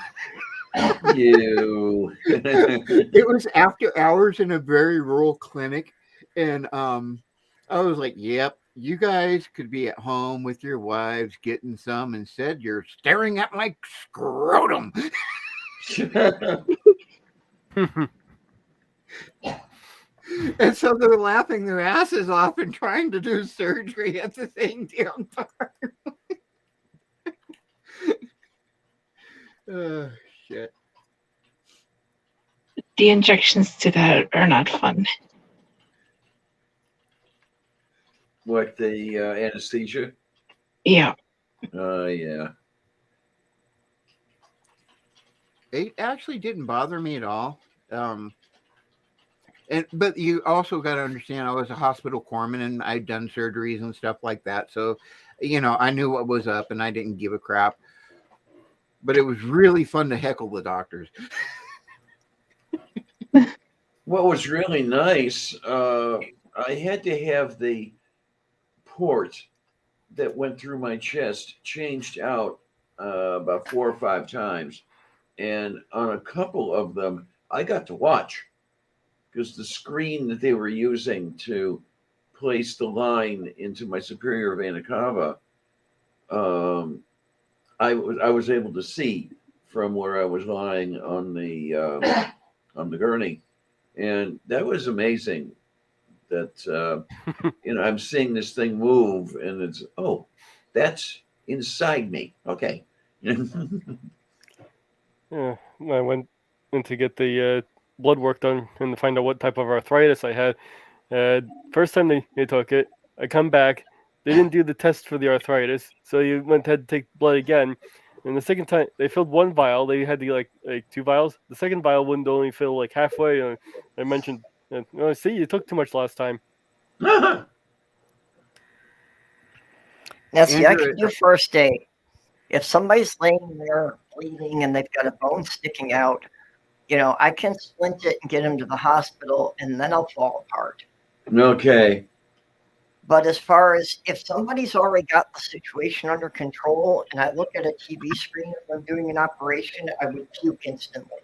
You. It was after hours in a very rural clinic. And I was like, yep, you guys could be at home with your wives getting some. Instead, you're staring at my scrotum. And so they're laughing their asses off and trying to do surgery at the same damn time. Oh, shit. The injections to that are not fun. What, the anesthesia? Yeah. Yeah. It actually didn't bother me at all. But you also got to understand, I was a hospital corpsman and I'd done surgeries and stuff like that. So, I knew what was up and I didn't give a crap. But it was really fun to heckle the doctors. What was really nice, I had to have the port that went through my chest changed out about 4 or 5 times. And on a couple of them, I got to watch because the screen that they were using to place the line into my superior vena cava, I was able to see from where I was lying on the gurney, and that was amazing. That I'm seeing this thing move, and it's that's inside me. Okay. Yeah, I went in to get the blood work done and to find out what type of arthritis I had. First time they took it, I come back. They didn't do the test for the arthritis, so you went ahead to take blood again. And the second time they filled one vial, they had to like 2 vials. The second vial wouldn't only fill like halfway. I mentioned, oh, see, you took too much last time. Now, see, I Andrew, can do first aid. If somebody's laying there bleeding and they've got a bone sticking out, I can splint it and get them to the hospital, and then I'll fall apart. Okay. But as far as if somebody's already got the situation under control and I look at a TV screen as I'm doing an operation, I would puke instantly.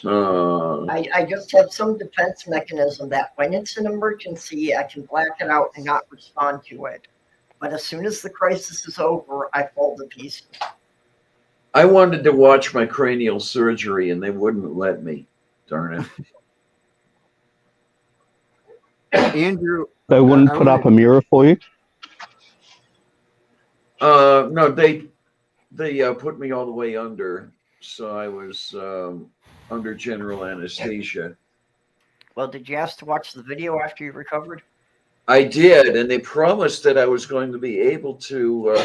I just have some defense mechanism that when it's an emergency, I can black it out and not respond to it. But as soon as the crisis is over, I fall to pieces. I wanted to watch my cranial surgery, and they wouldn't let me. Darn it. Andrew, They wouldn't put up a mirror for you? No, they put me all the way under, so I was under general anesthesia. Well, did you ask to watch the video after you recovered? I did, and they promised that I was going to be able to.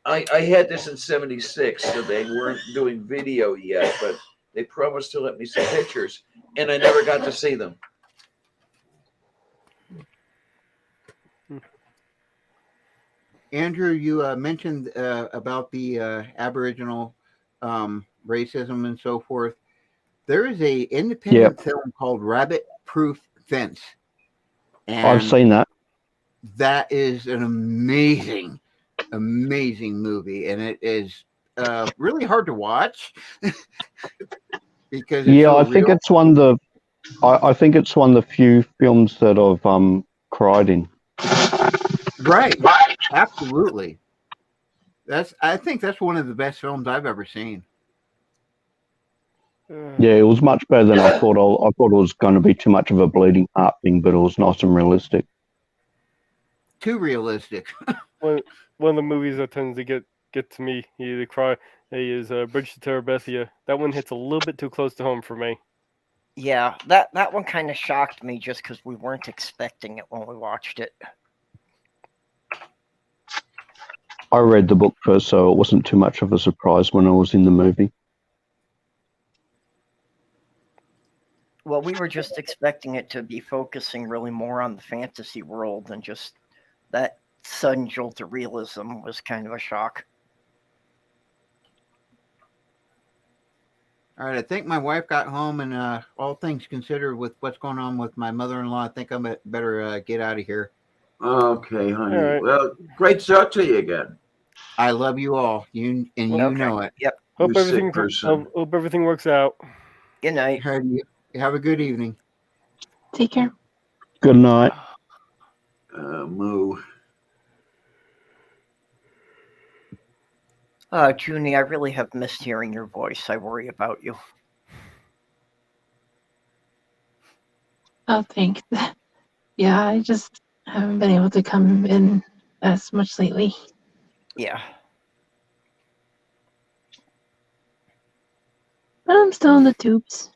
I had this in '76, so they weren't doing video yet, but they promised to let me see pictures, and I never got to see them. Andrew, you mentioned about the Aboriginal racism and so forth. There is a independent film called Rabbit Proof Fence. And I've seen that. That is an amazing movie, and it is really hard to watch because it's I think it's one of the. I think it's one of the few films that I've cried in. Right, absolutely. I think that's one of the best films I've ever seen. Yeah, it was much better than I thought. I thought it was going to be too much of a bleeding heart thing, but it was nice and realistic. Too realistic. One of the movies that tends to get to me, either cry, is Bridge to Terabithia. That one hits a little bit too close to home for me. Yeah, that one kind of shocked me just because we weren't expecting it when we watched it. I read the book first, so it wasn't too much of a surprise when I was in the movie. Well, we were just expecting it to be focusing really more on the fantasy world than just that sudden jolt of realism was kind of a shock. All right, I think my wife got home, and all things considered, with what's going on with my mother-in-law, I think I better get out of here. Okay, honey. All right. Well, great to talk to you again. I love you all. You know it. Yep. Hope You sick person. hope everything works out. Good night. Have a good evening. Take care. Good night. Moo. Junie, I really have missed hearing your voice. I worry about you. Oh, thanks. Yeah, I just haven't been able to come in as much lately. Yeah. But I'm still in the tubes.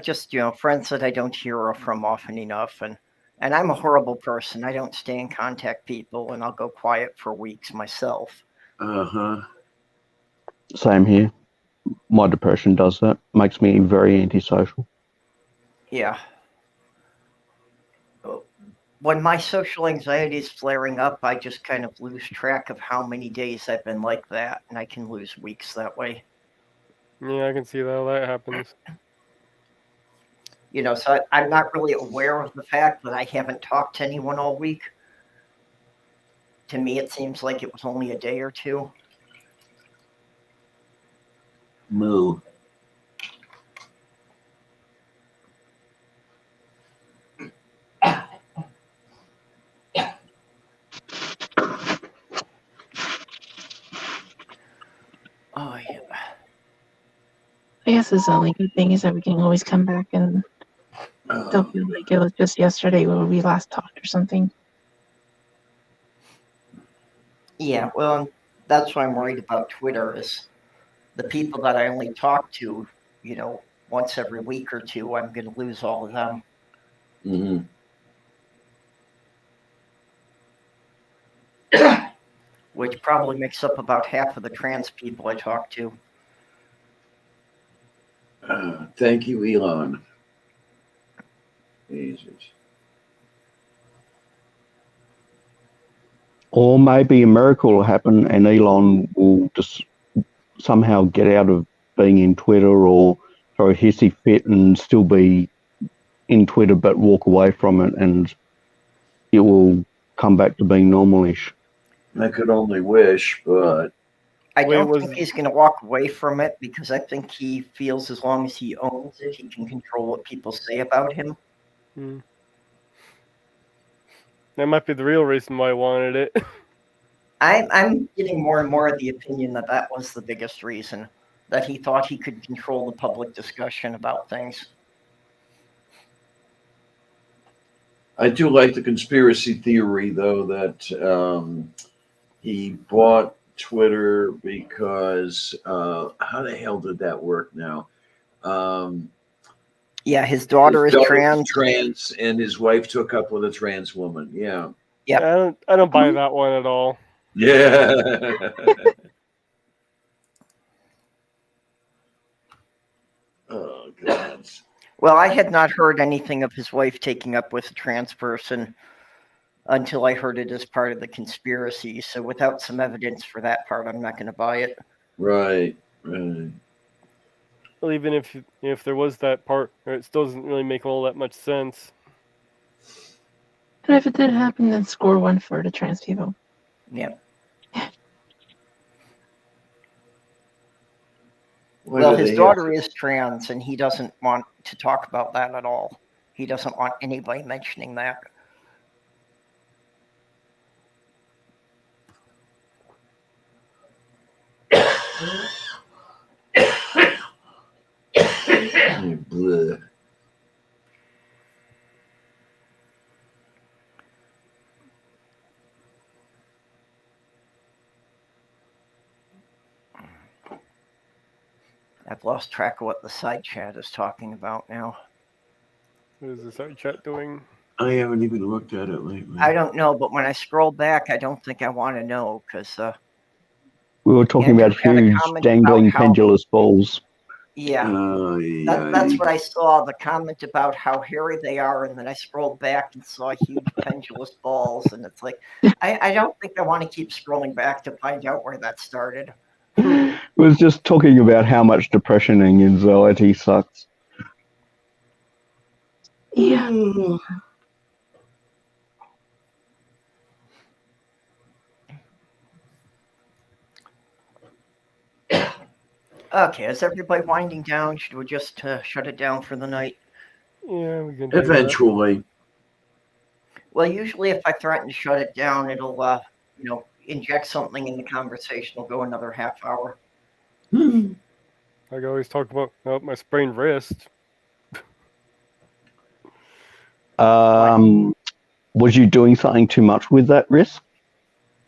Just, friends that I don't hear from often enough. And I'm a horrible person. I don't stay in contact people, and I'll go quiet for weeks myself. Uh-huh. Same here. My depression does that. Makes me very antisocial. Yeah. When my social anxiety is flaring up, I just kind of lose track of how many days I've been like that, and I can lose weeks that way. Yeah, I can see how that happens. So I'm not really aware of the fact that I haven't talked to anyone all week. To me, it seems like it was only a day or two. Moo. guess the only good thing is that we can always come back and don't feel like it was just yesterday when we last talked or something. Yeah, well, that's why I'm worried about Twitter is the people that I only talk to, once every week or two, I'm going to lose all of them. Mhm. Which probably makes up about half of the trans people I talk to. Thank you, Elon. Jesus. Or maybe a miracle will happen and Elon will just somehow get out of being in Twitter or throw a hissy fit and still be in Twitter but walk away from it, and it will come back to being normalish. I could only wish, but I Wait, don't was- think he's going to walk away from it because I think he feels as long as he owns it, he can control what people say about him. That might be the real reason why I wanted it. I'm getting more and more of the opinion that that was the biggest reason, that he thought he could control the public discussion about things. I do like the conspiracy theory, though, that he bought Twitter because how the hell did that work now? Yeah, his daughter is trans. Trans, and his wife took up with a trans woman. Yeah. Yep. I don't buy that one at all. Yeah. Oh, God. Well, I had not heard anything of his wife taking up with a trans person until I heard it as part of the conspiracy. So without some evidence for that part, I'm not going to buy it. Right. Well, even if there was that part, it still doesn't really make all that much sense. And if it did happen, then score one for the trans people. Yeah. Well, his daughter is trans, and he doesn't want to talk about that at all. He doesn't want anybody mentioning that. Blah. I've lost track of what the side chat is talking about now. What is the side chat doing? I haven't even looked at it lately. I don't know, but when I scroll back, I don't think I want to know because We were talking Andrew about had a huge comment dangling about how- pendulous balls. yeah, Yeah. that's what I saw. The comment about how hairy they are, and then I scrolled back and saw huge pendulous balls, and it's like I don't think I want to keep scrolling back to find out where that started. It was just talking about how much depression and anxiety sucks. Yeah. Okay, is everybody winding down? Should we just shut it down for the night? Yeah, we can do that. Eventually. Well, usually if I threaten to shut it down, it'll inject something in the conversation. It'll go another half hour. I always talk about my sprained wrist. Was you doing something too much with that wrist?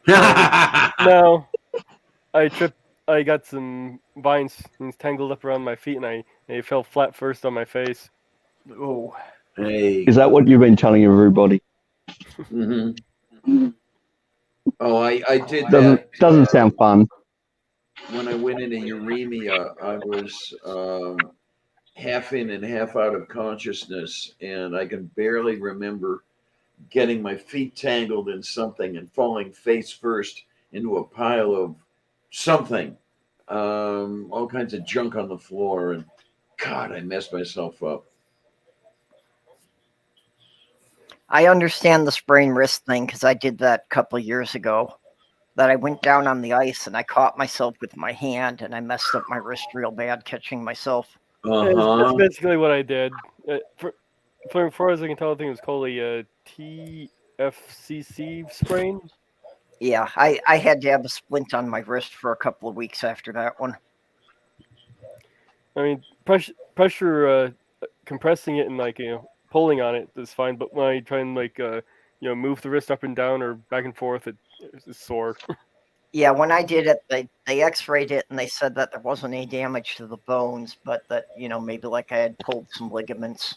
No, I tripped. I got some vines tangled up around my feet, and I fell flat first on my face. Oh, Hey. Is that what you've been telling everybody? Mm-hmm. Oh, I did that. Doesn't sound fun. When I went into uremia, I was half in and half out of consciousness, and I can barely remember getting my feet tangled in something and falling face first into a pile of something, all kinds of junk on the floor, and God, I messed myself up. I understand the sprained wrist thing because I did that a couple of years ago. That I went down on the ice and I caught myself with my hand and I messed up my wrist real bad catching myself. That's basically what I did. For far as I can tell, I think it was called a TFCC sprain. Yeah, I had to have a splint on my wrist for a couple of weeks after that one. I mean, pressure compressing it and like pulling on it is fine, but when I try and like move the wrist up and down or back and forth, it's sore. Yeah, when I did it, they X-rayed it and they said that there wasn't any damage to the bones, but that maybe like I had pulled some ligaments.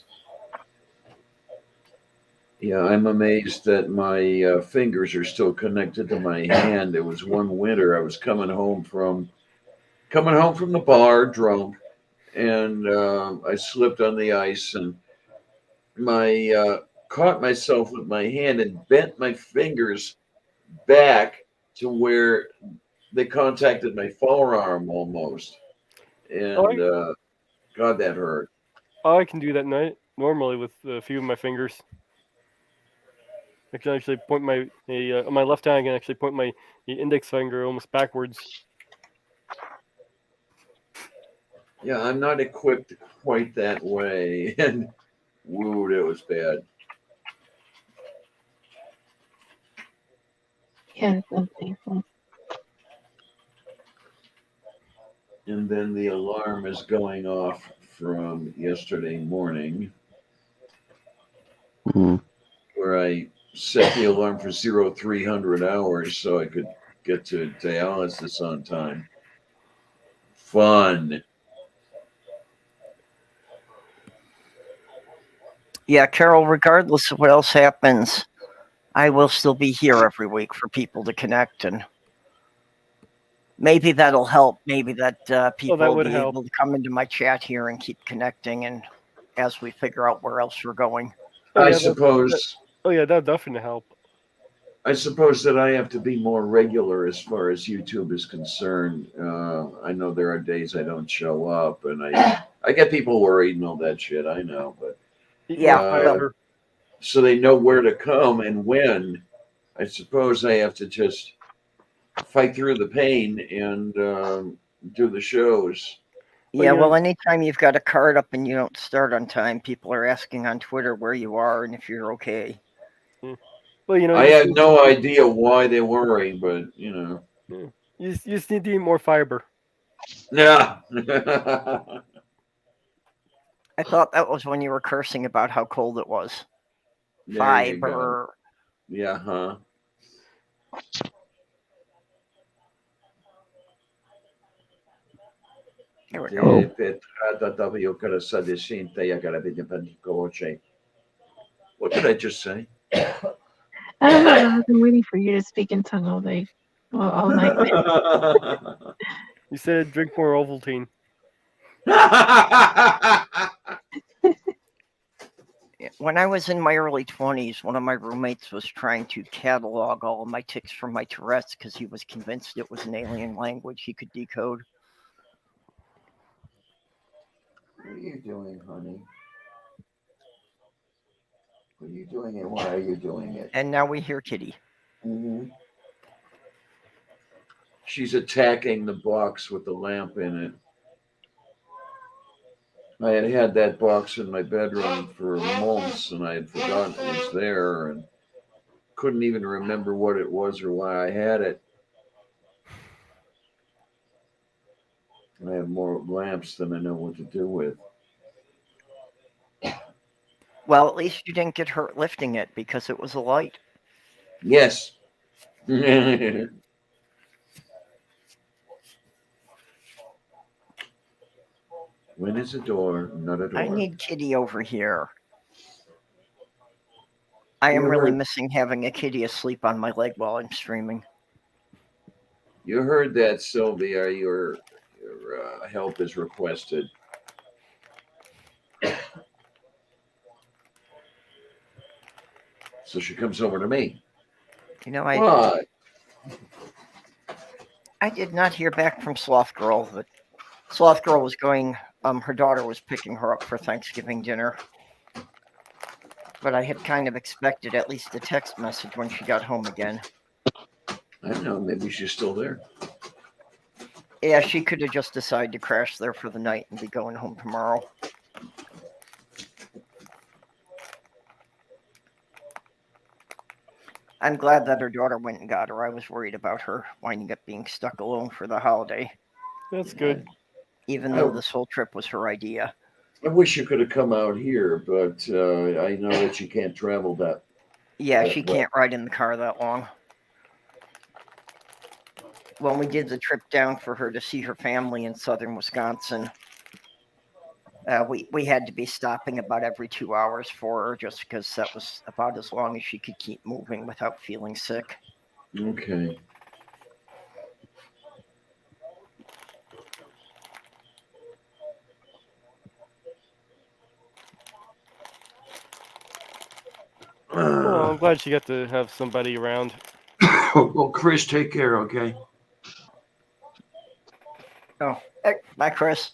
Yeah, I'm amazed that my fingers are still connected to my hand. It was one winter. I was coming home from the bar drunk, and I slipped on the ice and my caught myself with my hand and bent my fingers back to where they contacted my forearm almost, and God, that hurt. I can do that normally with a few of my fingers. I can actually point on my left hand. I can actually point my index finger almost backwards. Yeah, I'm not equipped quite that way, and woo, that was bad. Yeah, it's painful. And then the alarm is going off from yesterday morning, Mm. where I set the alarm for 0300 hours so I could get to dialysis on time. Fun. Yeah, Carol, regardless of what else happens, I will still be here every week for people to connect, and maybe that'll help. Maybe that people that will would be help. able to come into my chat here and keep connecting, and as we figure out where else we're going. I suppose that'd definitely help. I suppose that I have to be more regular as far as YouTube is concerned. I know there are days I don't show up, and I get people worried and all that shit. I know, but Yeah, so they know where to come and when. I suppose I have to just fight through the pain and do the shows. Yeah, well, anytime you've got a card up and you don't start on time, people are asking on Twitter where you are and if you're okay. Well, I had no idea why they worry, but you just need to eat more fiber. Yeah. I thought that was when you were cursing about how cold it was. There you go. Fiber. Yeah, huh? There we go. What did I just say? I don't know. I've been waiting for you to speak in tongue all day. Well, all night. You said drink more Ovaltine. When I was in my early 20s, one of my roommates was trying to catalog all of my tics from my Tourette's because he was convinced it was an alien language he could decode. What are you doing, honey? What are you doing and why are you doing it? And now we hear Kitty. Mm-hmm. She's attacking the box with the lamp in it. I had that box in my bedroom for months and I had forgotten it was there and couldn't even remember what it was or why I had it. I have more lamps than I know what to do with. Well, at least you didn't get hurt lifting it because it was a light. Yes. When is a door, not a door? I need Kitty over here. I am really missing having a kitty asleep on my leg while I'm streaming. You heard that, Sylvia. Your help is requested. So she comes over to me. You know, What? I did not hear back from Sloth Girl, but Sloth Girl was going. Her daughter was picking her up for Thanksgiving dinner. But I had kind of expected at least a text message when she got home again. I don't know. Maybe she's still there. Yeah, she could have just decided to crash there for the night and be going home tomorrow. I'm glad that her daughter went and got her. I was worried about her winding up being stuck alone for the holiday. That's good. even though this whole trip was her idea. I wish you could have come out here, but I know that you can't travel that. Yeah, that she way. can't ride in the car that long. When we did the trip down for her to see her family in southern Wisconsin, we had to be stopping about every 2 hours for her just because that was about as long as she could keep moving without feeling sick. Okay. Well, I'm glad she got to have somebody around. Well, Chris, take care, okay? Oh, hey, bye, Chris.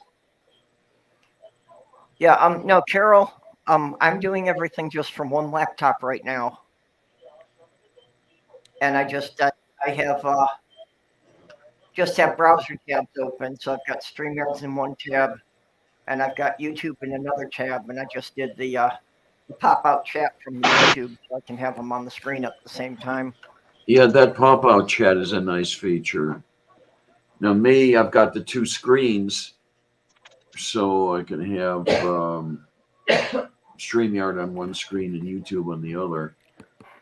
Yeah, no, Carol, I'm doing everything just from one laptop right now. And I just have browser tabs open. So I've got StreamYards in one tab, and I've got YouTube in another tab, and I just did the pop-out chat from YouTube so I can have them on the screen at the same time. Yeah, that pop-out chat is a nice feature. Now, me, I've got the two screens, so I can have StreamYard on one screen and YouTube on the other.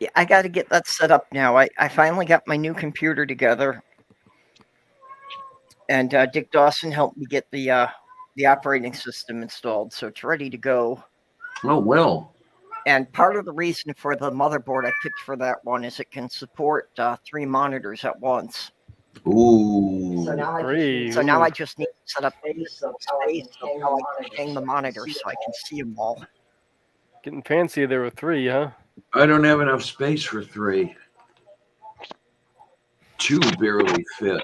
Yeah, I got to get that set up now. I finally got my new computer together, and Dick Dawson helped me get the operating system installed, so it's ready to go. Oh, well. And part of the reason for the motherboard I picked for that one is it can support 3 monitors at once. Ooh. So now I just need to set up space of how I can hang the monitors so I can see them all. Getting fancy there with 3, huh? I don't have enough space for 3. 2 barely fit.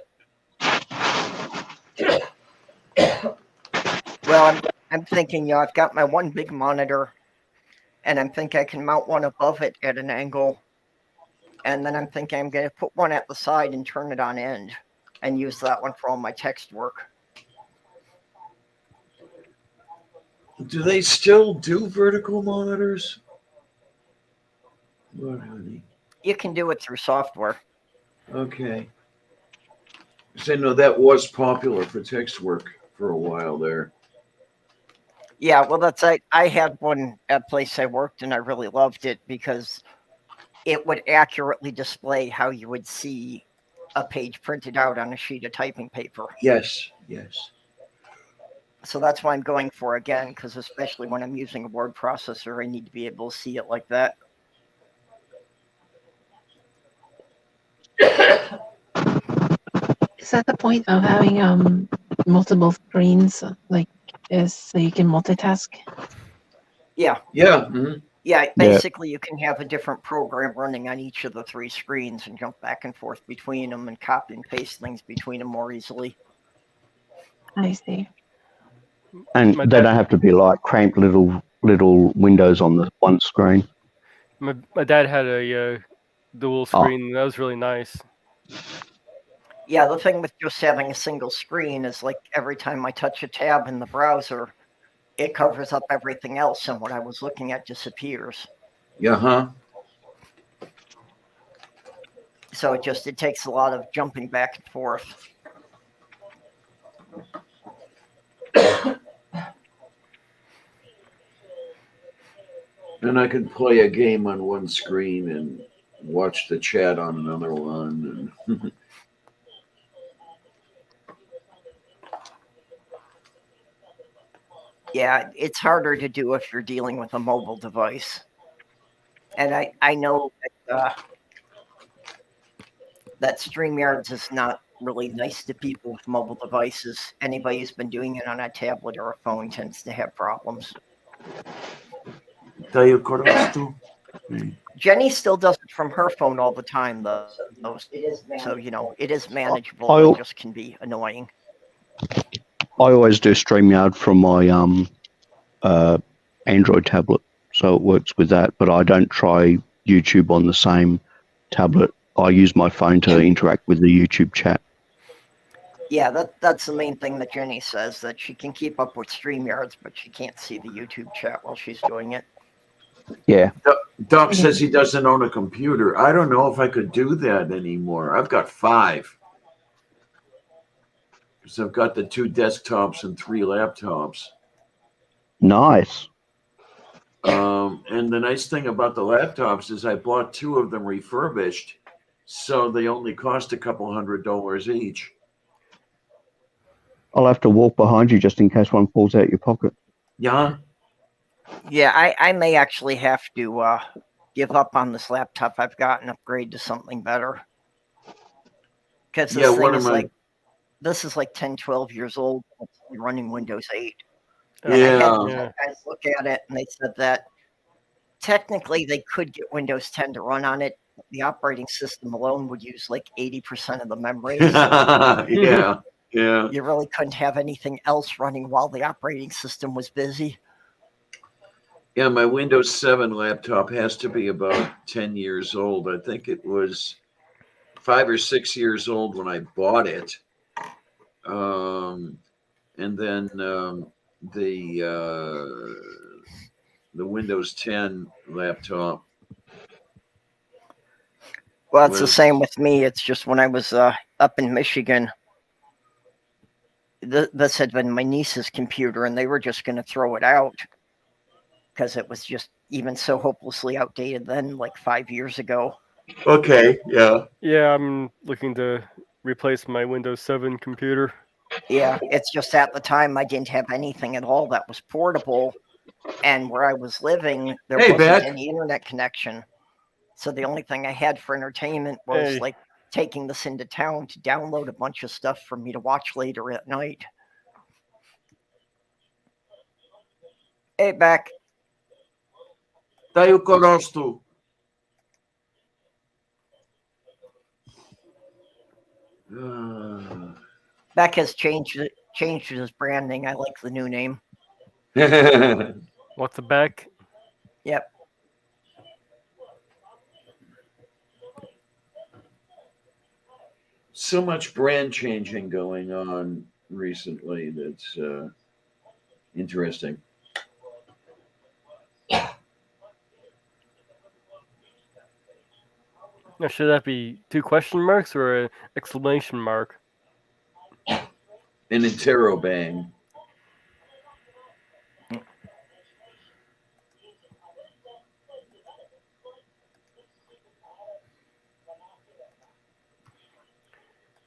Well, I'm thinking, I've got my one big monitor, and I'm thinking I can mount one above it at an angle. And then I'm thinking I'm going to put one at the side and turn it on end and use that one for all my text work. Do they still do vertical monitors? What, honey? You can do it through software. Okay. So no, that was popular for text work for a while there. Yeah, well, I had one at a place I worked, and I really loved it because it would accurately display how you would see a page printed out on a sheet of typing paper. Yes, yes. So that's why I'm going for again, because especially when I'm using a word processor, I need to be able to see it like that. Is that the point of having multiple screens, like, is so you can multitask? Yeah. Yeah. Mm-hmm. Yeah, basically you can have a different program running on each of the 3 screens and jump back and forth between them and copy and paste things between them more easily. I see. And they don't have to be like cramped little windows on the one screen. My dad had a dual screen. That was really nice. Yeah, the thing with just having a single screen is like every time I touch a tab in the browser, it covers up everything else, and what I was looking at disappears. Yeah, huh? So it takes a lot of jumping back and forth. And I could play a game on one screen and watch the chat on another one. And yeah, it's harder to do if you're dealing with a mobile device. And I know that StreamYards is not really nice to people with mobile devices. Anybody who's been doing it on a tablet or a phone tends to have problems. Jenny still does it from her phone all the time, though. So, it is manageable. It just can be annoying. I always do StreamYard from my Android tablet, so it works with that. But I don't try YouTube on the same tablet. I use my phone to interact with the YouTube chat. Yeah, that's the main thing that Jenny says, that she can keep up with StreamYards, but she can't see the YouTube chat while she's doing it. Yeah. Doc says he doesn't own a computer. I don't know if I could do that anymore. I've got 5. So I've got the 2 desktops and 3 laptops. Nice. And the nice thing about the laptops is I bought 2 of them refurbished, so they only cost a couple $100 each. I'll have to walk behind you just in case one falls out your pocket. Yeah. Yeah, I may actually have to give up on this laptop I've got and upgrade to something beter. Because this thing is like, this is like 10, 12 years old. It's running Windows 8. And I had guys look at it, and they said that technically they could get Windows 10 to run on it. The operating system alone would use like 80% of the memory. So Yeah. you really couldn't have anything else running while the operating system was busy. Yeah, my Windows 7 laptop has to be about 10 years old. I think it was 5 or 6 years old when I bought it. And then the Windows 10 laptop. Well, it's the same with me. It's just when I was up in Michigan, this had been my niece's computer, and they were just going to throw it out because it was just even so hopelessly outdated then, like 5 years ago. Okay, yeah. Yeah, I'm looking to replace my Windows 7 computer. Yeah, it's just at the time I didn't have anything at all that was portable, and where I was living, there wasn't any internet connection. So the only thing I had for entertainment was like taking this into town to download a bunch of stuff for me to watch later at night. Hey, Beck. Tayo korostu. Beck has changed his branding. I like the new name. What's the Beck? Yep. So much brand changing going on recently. That's interesting. Now, should that be 2 question marks or an exclamation mark? An interrobang.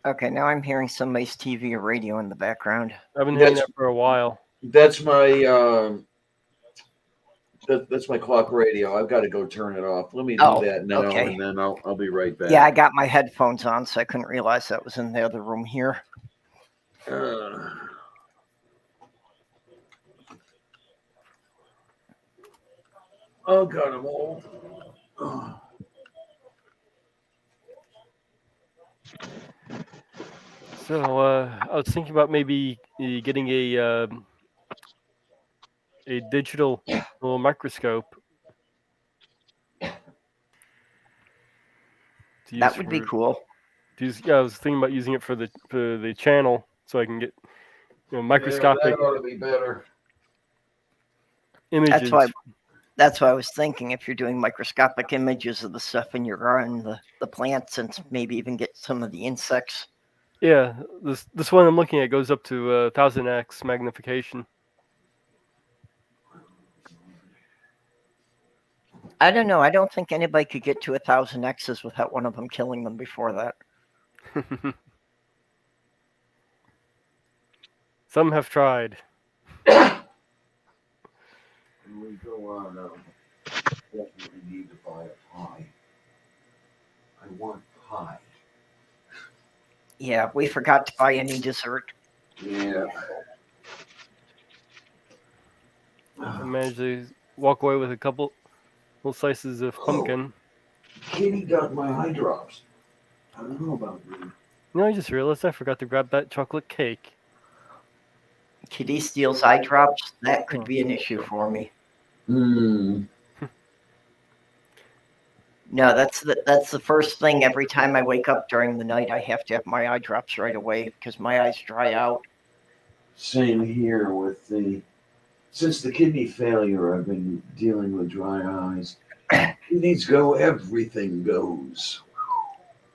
Okay, now I'm hearing somebody's TV or radio in the background. I've been hearing that for a while. That's my that's my clock radio. I've got to go turn it off. Let me do that now, and then I'll be right back. Yeah, I got my headphones on, so I couldn't realize that was in the other room here. Oh God, I'm old. So I was thinking about maybe getting a digital little microscope. That would be cool. Yeah, I was thinking about using it for the channel, so I can get microscopic that ought to be better. images. That's why I was thinking, if you're doing microscopic images of the stuff in your garden, the plants, and maybe even get some of the insects. Yeah, this one I'm looking at goes up to 1000x magnification. I don't know. I don't think anybody could get to 1000 X's without one of them killing them before that. Some have tried. When we go on, definitely need to buy a pie. I want pie. Yeah, we forgot to buy any dessert. Yeah. I managed to walk away with a couple little slices of pumpkin. Kitty got my eye drops. I don't know about you. I just realized I forgot to grab that chocolate cake. Kitty steals eye drops. That could be an issue for me. No, that's the first thing every time I wake up during the night. I have to have my eye drops right away because my eyes dry out. Same here with since the kidney failure, I've been dealing with dry eyes. Kidneys go, everything goes.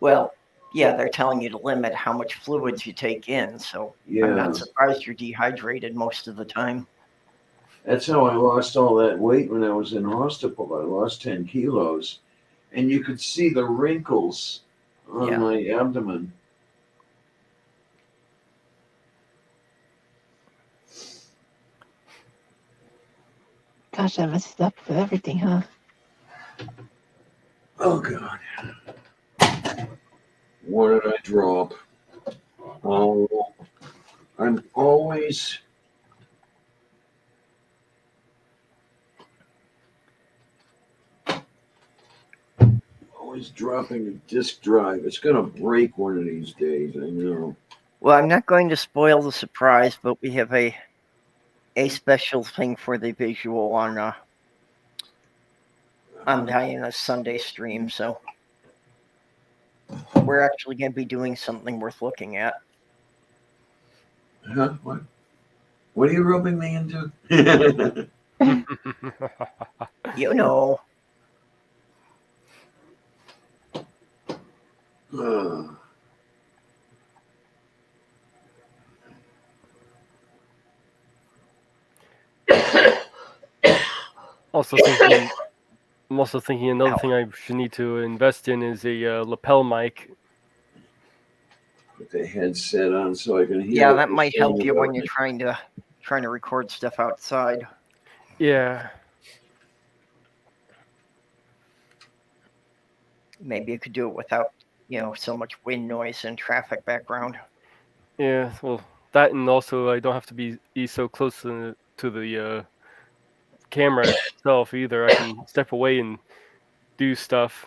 Well, Yeah, they're telling you to limit how much fluids you take in, so I'm Yeah, not surprised you're dehydrated most of the time. that's how I lost all that weight when I was in hospital. I lost 10 kilos, and you could see the wrinkles on Yeah. my abdomen. Gosh, I messed up with everything, huh? Oh God. What did I drop? Oh, I'm always dropping a disk drive. It's gonna break one of these days, I know. Well, I'm not going to spoil the surprise, but we have a special thing for the visual on Diana's Sunday stream, so we're actually going to be doing something worth looking at. Huh? What? What are you roping me into? You know. I'm also thinking another thing I should need to invest in is a lapel mic. Put the headset on so I can hear. Yeah, what that you're might help saying you when about you're me. trying to record stuff outside. Yeah. Maybe you could do it without, so much wind noise and traffic background. Yeah, well, that, and also I don't have to be so close to the camera itself either. I can step away and do stuff.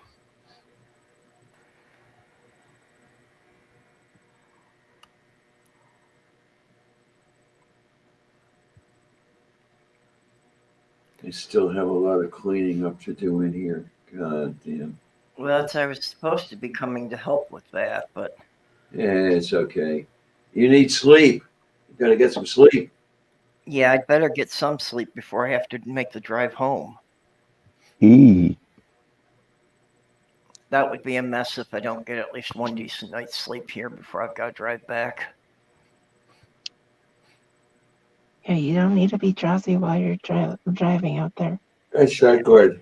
I still have a lot of cleaning up to do in here. God damn. Well, I was supposed to be coming to help with that, but yeah, it's okay. You need sleep. You gotta get some sleep. Yeah, I'd better get some sleep before I have to make the drive home. That would be a mess if I don't get at least one decent night's sleep here before I've got to drive back. Yeah, you don't need to be drowsy while you're driving out there. That's not good.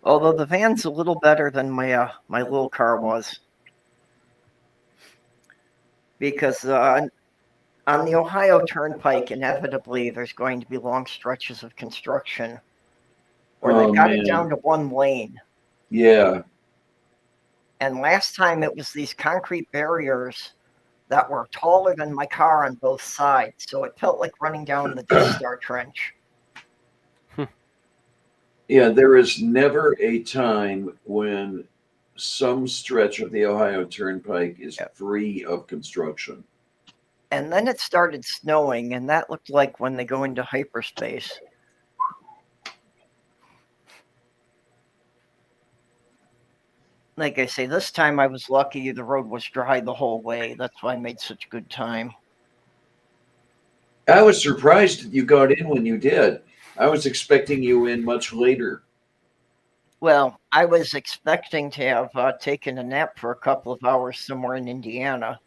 Although the van's a little better than my little car was, because on the Ohio Turnpike, inevitably there's going to be long stretches of construction where they've got it down to one lane. Yeah. And last time it was these concrete barriers that were taller than my car on both sides, so it felt like running down the Death Star Trench. Yeah, there is never a time when some stretch of the Ohio Turnpike is free of construction. And then it started snowing, and that looked like when they go into hyperspace. Like I say, this time I was lucky the road was dry the whole way. That's why I made such good time. I was surprised you got in when you did. I was expecting you in much later. Well, I was expecting to have taken a nap for a couple of hours somewhere in Indiana.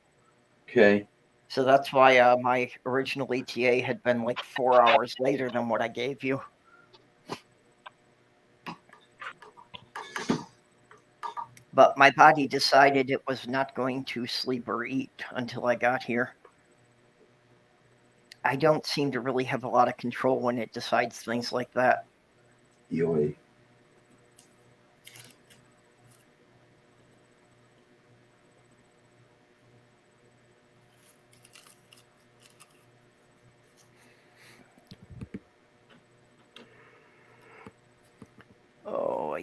Okay. So that's why my original ETA had been like 4 hours later than what I gave you. But my body decided it was not going to sleep or eat until I got here. I don't seem to really have a lot of control when it decides things like that. Yoy. Oh,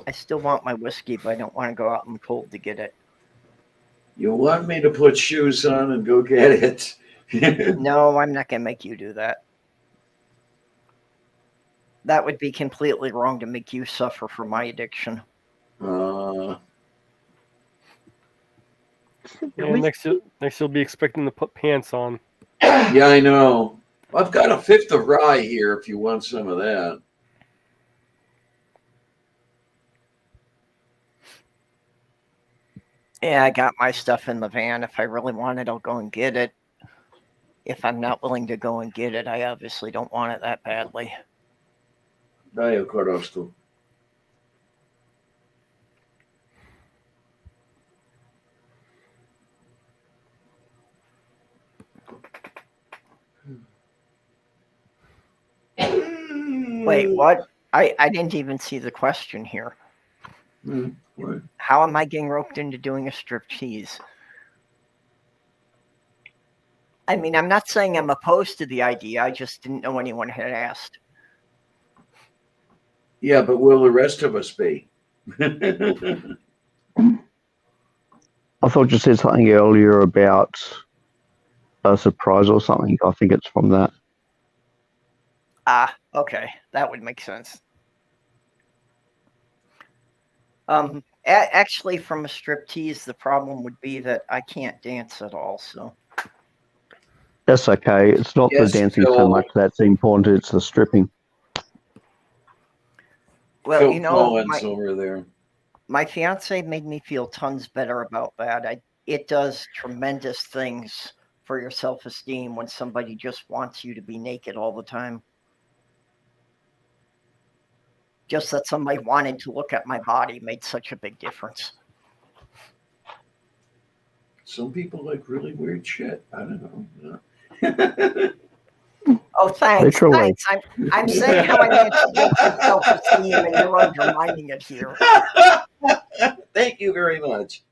I still want my whiskey, but I don't want to go out in the cold to get it. You want me to put shoes on and go get it? No, I'm not going to make you do that. That would be completely wrong to make you suffer for my addiction. Yeah, next you'll be expecting to put pants on. Yeah, I know. I've got a fifth of rye here if you want some of that. Yeah, I got my stuff in the van. If I really want it, I'll go and get it. If I'm not willing to go and get it, I obviously don't want it that badly. Dai io conosco. Wait, what? I didn't even see the question here. What? How am I getting roped into doing a striptease? I mean, I'm not saying I'm opposed to the idea. I just didn't know anyone had asked. Yeah, but will the rest of us be? I thought you said something earlier about a surprise or something. I think it's from that. Ah, okay. That would make sense. Actually, from a striptease, the problem would be that I can't dance at all, so. That's okay. It's not Yes, the dancing so Phil. much that's important. It's the stripping. Well, Phil you know, Collins over there. my fiance made me feel tons better about that. It does tremendous things for your self-esteem when somebody just wants you to be naked all the time. Just that somebody wanted to look at my body made such a big difference. Some people like really weird shit. I don't know. Oh, thanks. Literally. Thanks. I'm saying how I meant to build your self-esteem, and you're undermining it here. Thank you very much.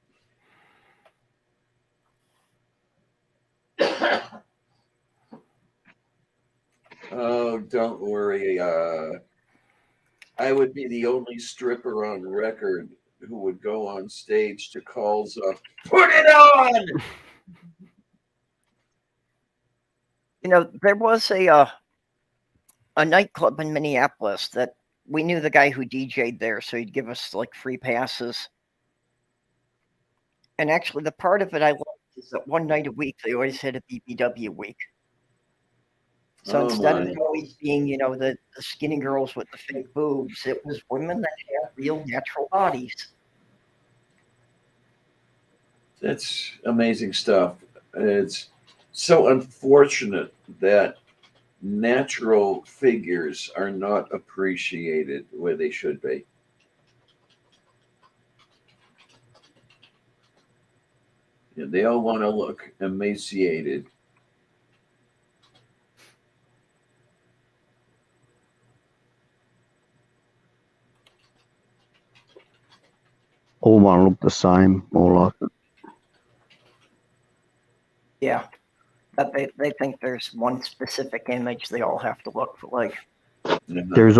Oh, don't worry. I would be the only stripper on record who would go on stage to calls of "Put it on!" You know, there was a nightclub in Minneapolis that we knew the guy who DJ'd there, so he'd give us like free passes. And actually, the part of it I liked is that one night a week they always had a BBW week. So instead of it always being, you know, the skinny girls with the fake boobs, it was women that had real natural bodies. That's amazing stuff. It's so unfortunate that natural figures are not appreciated where they should be. Yeah, they all want to look emaciated. All one look the same, more like it. Yeah. But they think there's one specific image they all have to look for, like. There's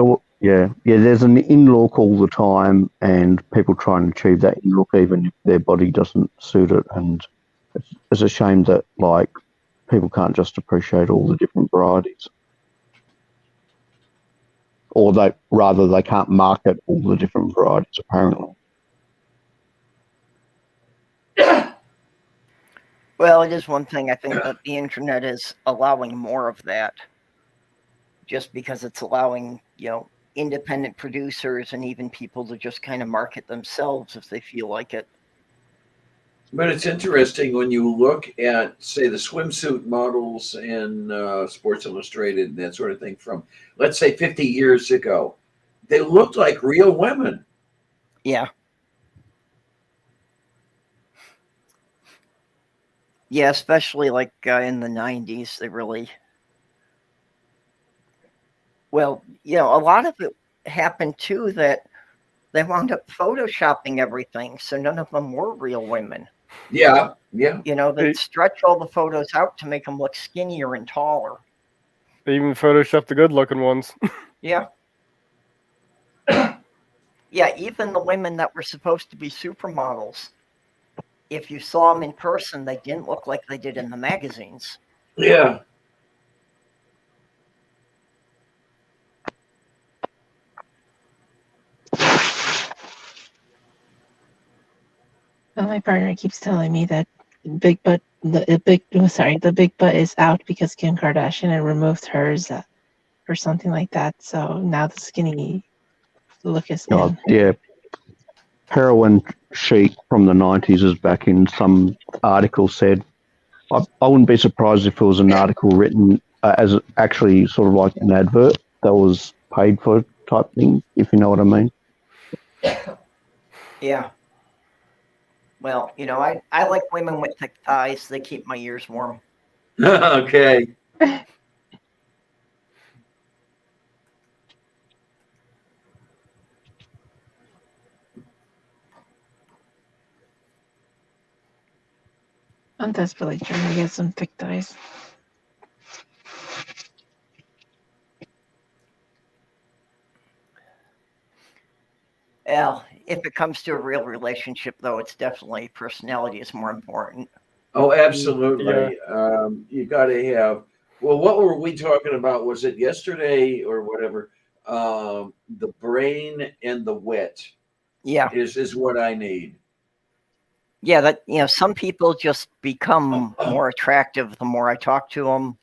there's an in-look all the time, and people try and achieve that in-look even if their body doesn't suit it. And it's a shame that like people can't just appreciate all the different varieties, or they can't market all the different varieties. Apparently, Well, it is one thing I think that the internet is allowing more of that. Just because it's allowing, you know, independent producers and even people to just kind of market themselves if they feel like it. But it's interesting when you look at, say, the swimsuit models in Sports Illustrated and that sort of thing from, let's say, 50 years ago. They looked like real women. Yeah. Yeah, especially like in the 90s, they really... Well, you know, a lot of it happened too that they wound up photoshopping everything, so none of them were real women. Yeah, yeah. You know, they stretch all the photos out to make them look skinnier and taller. They even photoshopped the good-looking ones. Yeah. Yeah, even the women that were supposed to be supermodels, if you saw them in person, they didn't look like they did in the magazines. Yeah. Well, my partner keeps telling me that big butt. The big butt is out because Kim Kardashian had removed hers or something like that. So now the skinny look is Oh, in. yeah. Heroin chic from the 90s is back in. Some article said. I wouldn't be surprised if it was an article written as actually sort of like an advert that was paid for type thing, if you know what I mean. Yeah. Well, I like women with thick thighs. They keep my ears warm. Okay. I'm desperately trying to get some thick thighs. Well, if it comes to a real relationship, though, it's definitely personality is more important. Oh, absolutely. Yeah. You got to have. Well, what were we talking about? Was it yesterday or whatever? The brain and the wit Yeah. is what I need. Yeah, that some people just become more attractive the more I talk to them,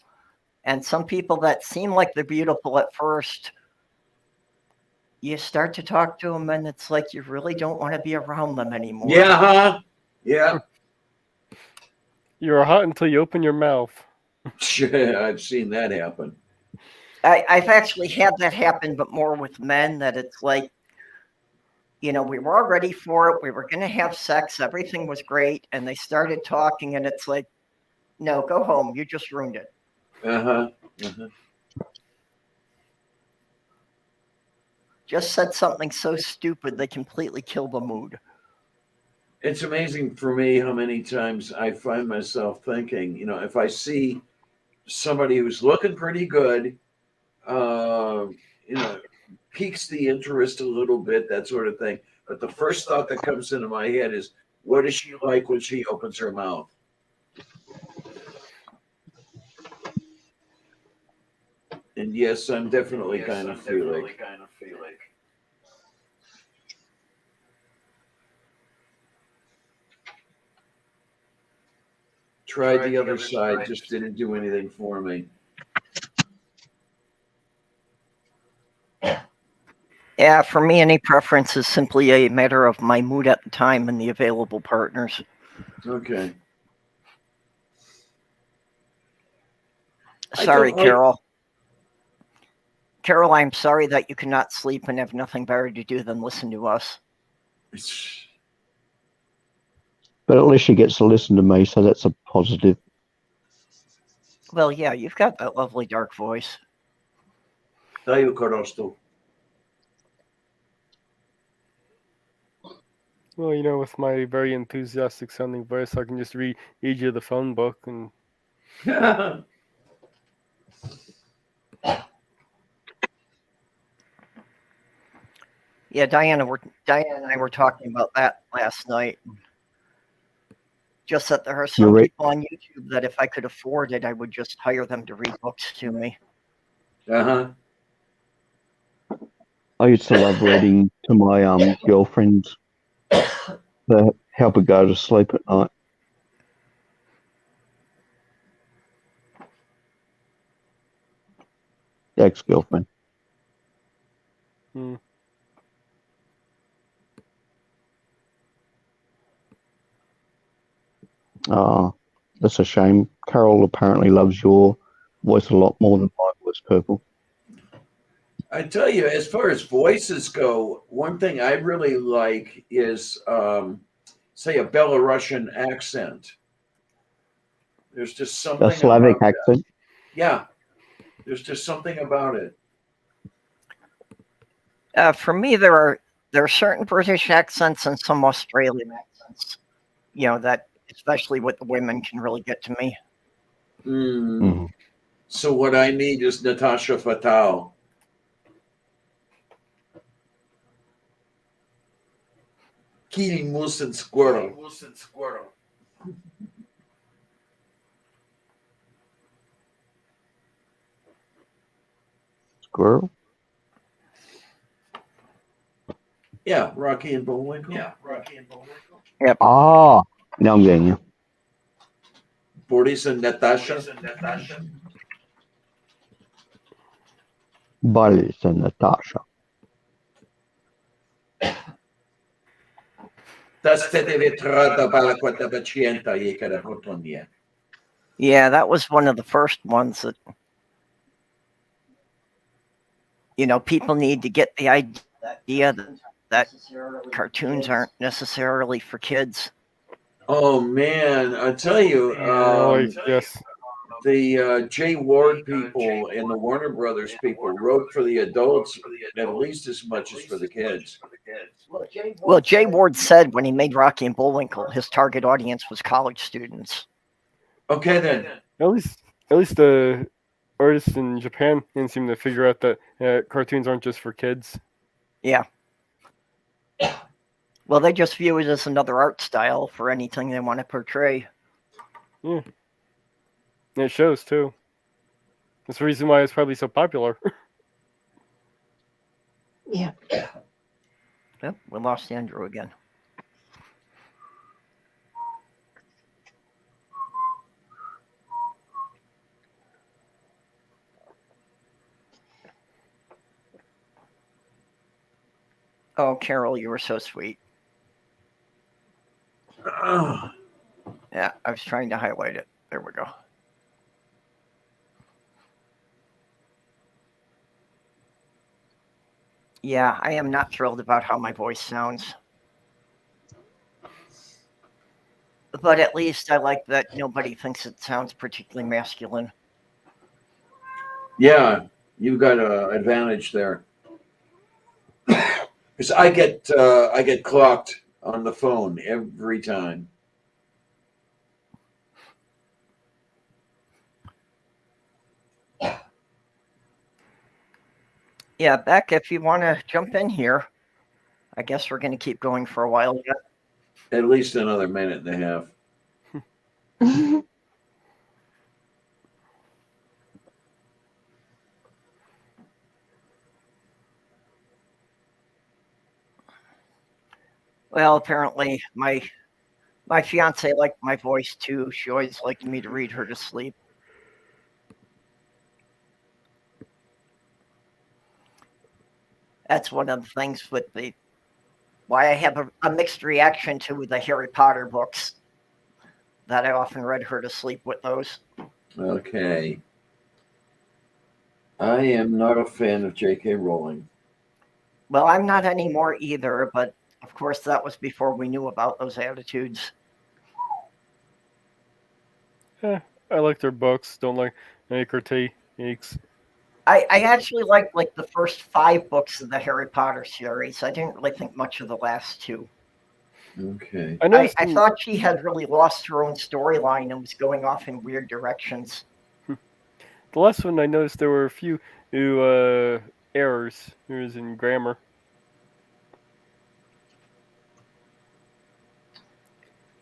and some people that seem like they're beautiful at first, you start to talk to them, and it's like you really don't want to be around them anymore. Yeah, huh? Yeah. You're hot until you open your mouth. I've seen that happen. I've actually had that happen, but more with men. That it's like, we were all ready for it. We were going to have sex. Everything was great, and they started talking, and it's like, no, go home. You just ruined it. Uh-huh. Uh-huh. Just said something so stupid they completely kill the mood. It's amazing for me how many times I find myself thinking, if I see somebody who's looking pretty good, piques the interest a little bit, that sort of thing. But the first thought that comes into my head is, what is she like when she opens her mouth? And yes, I'm definitely kind of feeling. Tried the other side, just didn't do anything for me. Yeah, for me, any preference is simply a matter of my mood at the time and the available partners. Okay. Sorry, Carol. Carol, I'm sorry that you cannot sleep and have nothing better to do than listen to us. But at least she gets to listen to me, so that's a positive. Well, yeah, you've got that lovely dark voice. Daju korostu. Well, with my very enthusiastic sounding voice, I can just read you the phone book and. Yeah, Diane and I were talking about that last night. Just that there are some people on YouTube that if I could afford it, I would just hire them to read books to me. Uh-huh. I used to love reading to my girlfriends to help her go to sleep at night. Ex-girlfriend. That's a shame. Carol apparently loves your voice a lot more than my voice, Purple. I tell you, as far as voices go, one thing I really like is, say, a Belarusian accent. There's just something. A Slavic accent? Yeah. There's just something about it. For me, there are certain British accents and some Australian accents, that especially with the women can really get to me. Mm. So what I need is Natasha Fatale. Killing moose and squirrel. Squirrel? Yeah, Rocky and Bullwinkle. Yep. Ah, now I'm getting you. Boris and Natasha. Boris and Natasha. Yeah, that was one of the first ones that, people need to get the idea that cartoons aren't necessarily for kids. Oh man, I tell you, yes. the Jay Ward people and the Warner Brothers people wrote for the adults at least as much as for the kids. Well, Jay Ward said when he made Rocky and Bullwinkle, his target audience was college students. Okay, then. At least the artists in Japan didn't seem to figure out that cartoons aren't just for kids. Yeah. Well, they just view it as another art style for anything they want to portray. Yeah. And it shows, too. That's the reason why it's probably so popular. Yeah. Yep, we lost Andrew again. Oh, Carol, you were so sweet. Yeah, I was trying to highlight it. There we go. Yeah, I am not thrilled about how my voice sounds. But at least I like that nobody thinks it sounds particularly masculine. Yeah, you've got an advantage there. Because I get clocked on the phone every time. Yeah, Beck, if you want to jump in here, I guess we're going to keep going for a while yet. At least another minute and a half. Well, apparently my fiance liked my voice too. She always liked me to read her to sleep. That's one of the things with why I have a mixed reaction to the Harry Potter books. That I often read her to sleep with those. Okay. I am not a fan of J.K. Rowling. Well, I'm not anymore either, but of course that was before we knew about those attitudes. I like their books. Don't like any critiques. I actually liked the first 5 books of the Harry Potter series. I didn't really think much of the last 2. Okay. I thought she had really lost her own storyline and was going off in weird directions. The last one, I noticed there were a few errors in grammar.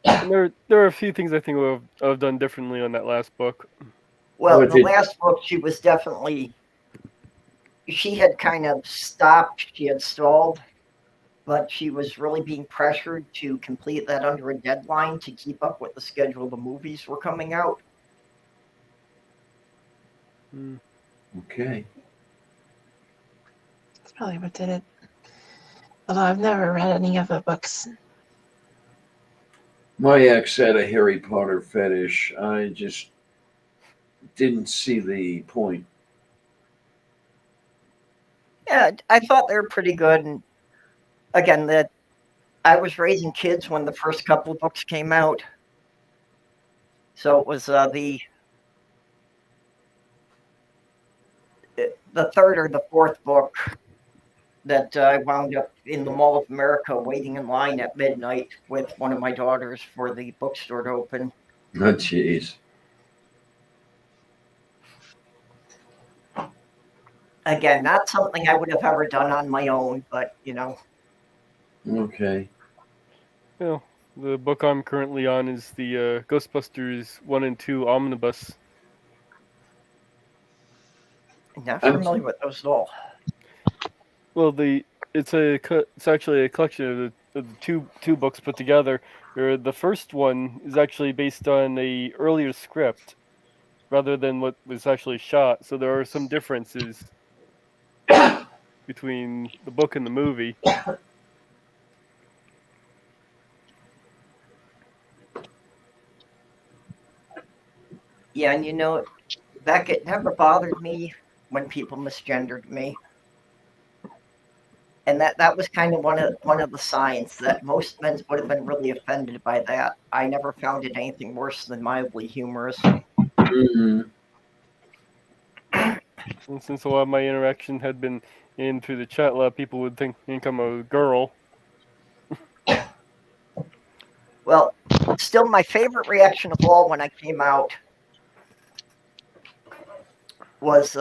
And there are a few things I think would have done differently on that last book. Well, the last book, she had kind of stopped, she had stalled, but she was really being pressured to complete that under a deadline to keep up with the schedule the movies were coming out. Okay. That's probably what did it. Although I've never read any of the books. My ex had a Harry Potter fetish. I just didn't see the point. Yeah, I thought they were pretty good. And again, that I was raising kids when the first couple of books came out. So it was the third or the fourth book that I wound up in the Mall of America waiting in line at midnight with one of my daughters for the bookstore to open. Oh, jeez. Again, not something I would have ever done on my own, but, Okay. Well, the book I'm currently on is the Ghostbusters 1 and 2 Omnibus. Not familiar with those at all. Well, it's actually a collection of the two books put together. The first one is actually based on a earlier script rather than what was actually shot. So there are some differences between the book and the movie. Yeah, and Beck, it never bothered me when people misgendered me. And that was kind of one of the signs that most men would have been really offended by that. I never found it anything worse than mildly humorous. Mhm. And since a lot of my interaction had been in through the chat, a lot of people would think I'm a girl. Well, still my favorite reaction of all when I came out was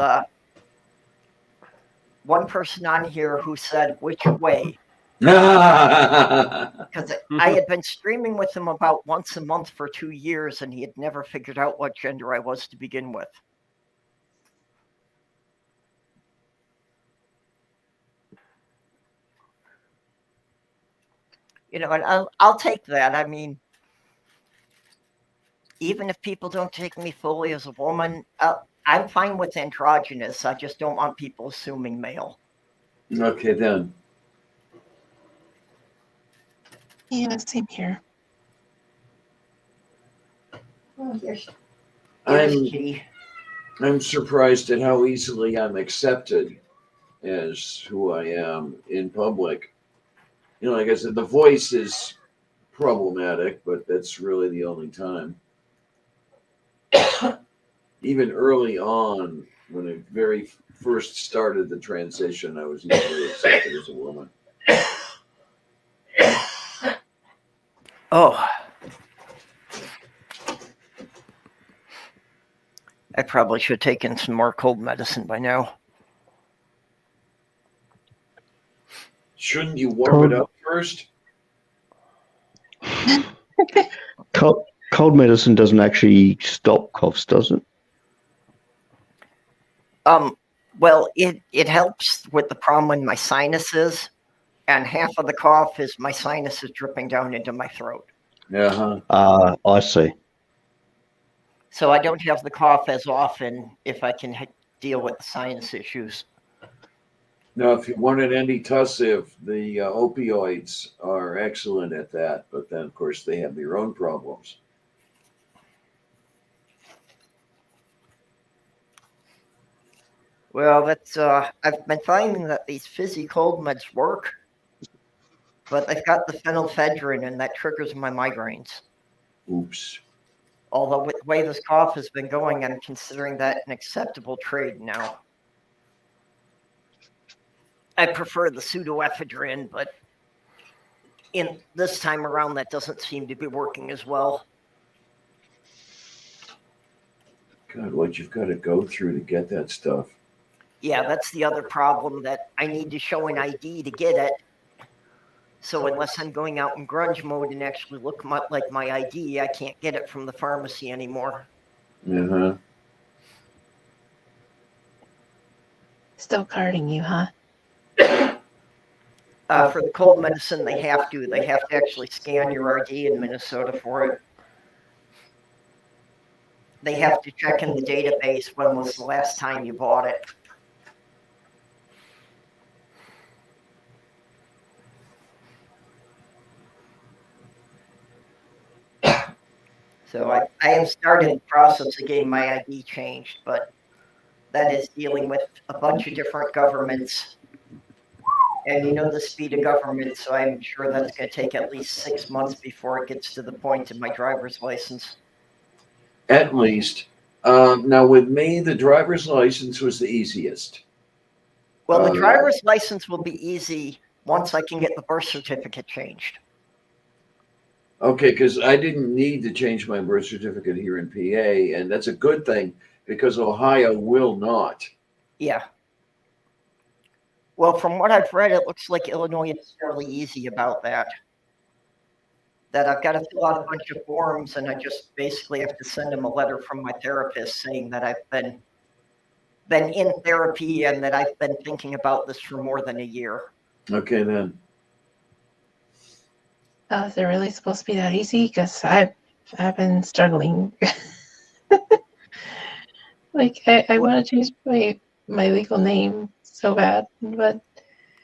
one person on here who said, "Which way?" Because I had been streaming with him about once a month for 2 years, and he had never figured out what gender I was to begin with. And I'll take that. I mean, even if people don't take me fully as a woman, I'm fine with androgynous. I just don't want people assuming male. Okay, then. Yeah, same here. Oh, here's I'm Kitty. I'm surprised at how easily I'm accepted as who I am in public. Like I said, the voice is problematic, but that's really the only time. Even early on, when I very first started the transition, I was easily accepted as a woman. Oh. I probably should have taken some more cold medicine by now. Shouldn't you warm it up first? Cold medicine doesn't actually stop coughs, does it? Well, it helps with the problem in my sinuses, and half of the cough is my sinuses dripping down into my throat. I see. So I don't have the cough as often if I can deal with the sinus issues. Now, if you want an antitussive, the opioids are excellent at that, but then, of course, they have their own problems. Well, that's I've been finding that these fizzy cold meds work, but they've got the phenylphedrine, and that triggers my migraines. Oops. Although with the way this cough has been going, I'm considering that an acceptable trade now. I prefer the pseudoephedrine, but in this time around, that doesn't seem to be working as well. God, what you've got to go through to get that stuff. Yeah, that's the other problem, that I need to show an ID to get it. So unless I'm going out in grunge mode and actually look like my ID, I can't get it from the pharmacy anymore. Uh-huh. Still carding you, huh? For the cold medicine, they have to. They have to actually scan your ID in Minnesota for it. They have to check in the database when was the last time you bought it. So I have started the process of getting my ID changed, but that is dealing with a bunch of different governments. And you know the speed of government, so I'm sure that's going to take at least 6 months before it gets to the point of my driver's license. At least. Now, with me, the driver's license was the easiest. Well, the driver's license will be easy once I can get the birth certificate changed. Okay, because I didn't need to change my birth certificate here in PA, and that's a good thing because Ohio will not. Yeah. Well, from what I've read, it looks like Illinois is fairly easy about that. That I've got to fill out a bunch of forms, and I just basically have to send them a letter from my therapist saying that I've been in therapy and that I've been thinking about this for more than a year. Okay, then. Oh, is it really supposed to be that easy? Because I've been struggling. Like I want to change my legal name so bad, but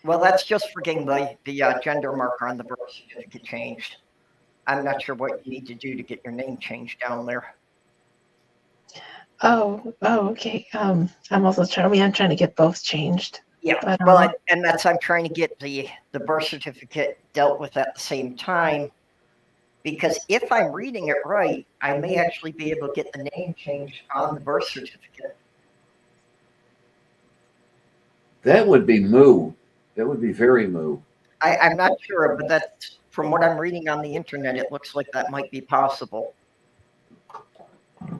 Well, that's just for getting the gender marker on the birth certificate changed. I'm not sure what you need to do to get your name changed down there. oh, okay. I'm also trying. I'm trying to get both changed. Yeah, But, well, and that's I'm trying to get the birth certificate dealt with at the same time, because if I'm reading it right, I may actually be able to get the name changed on the birth certificate. That would be moo. That would be very moo. I'm not sure, but that's from what I'm reading on the internet. It looks like that might be possible.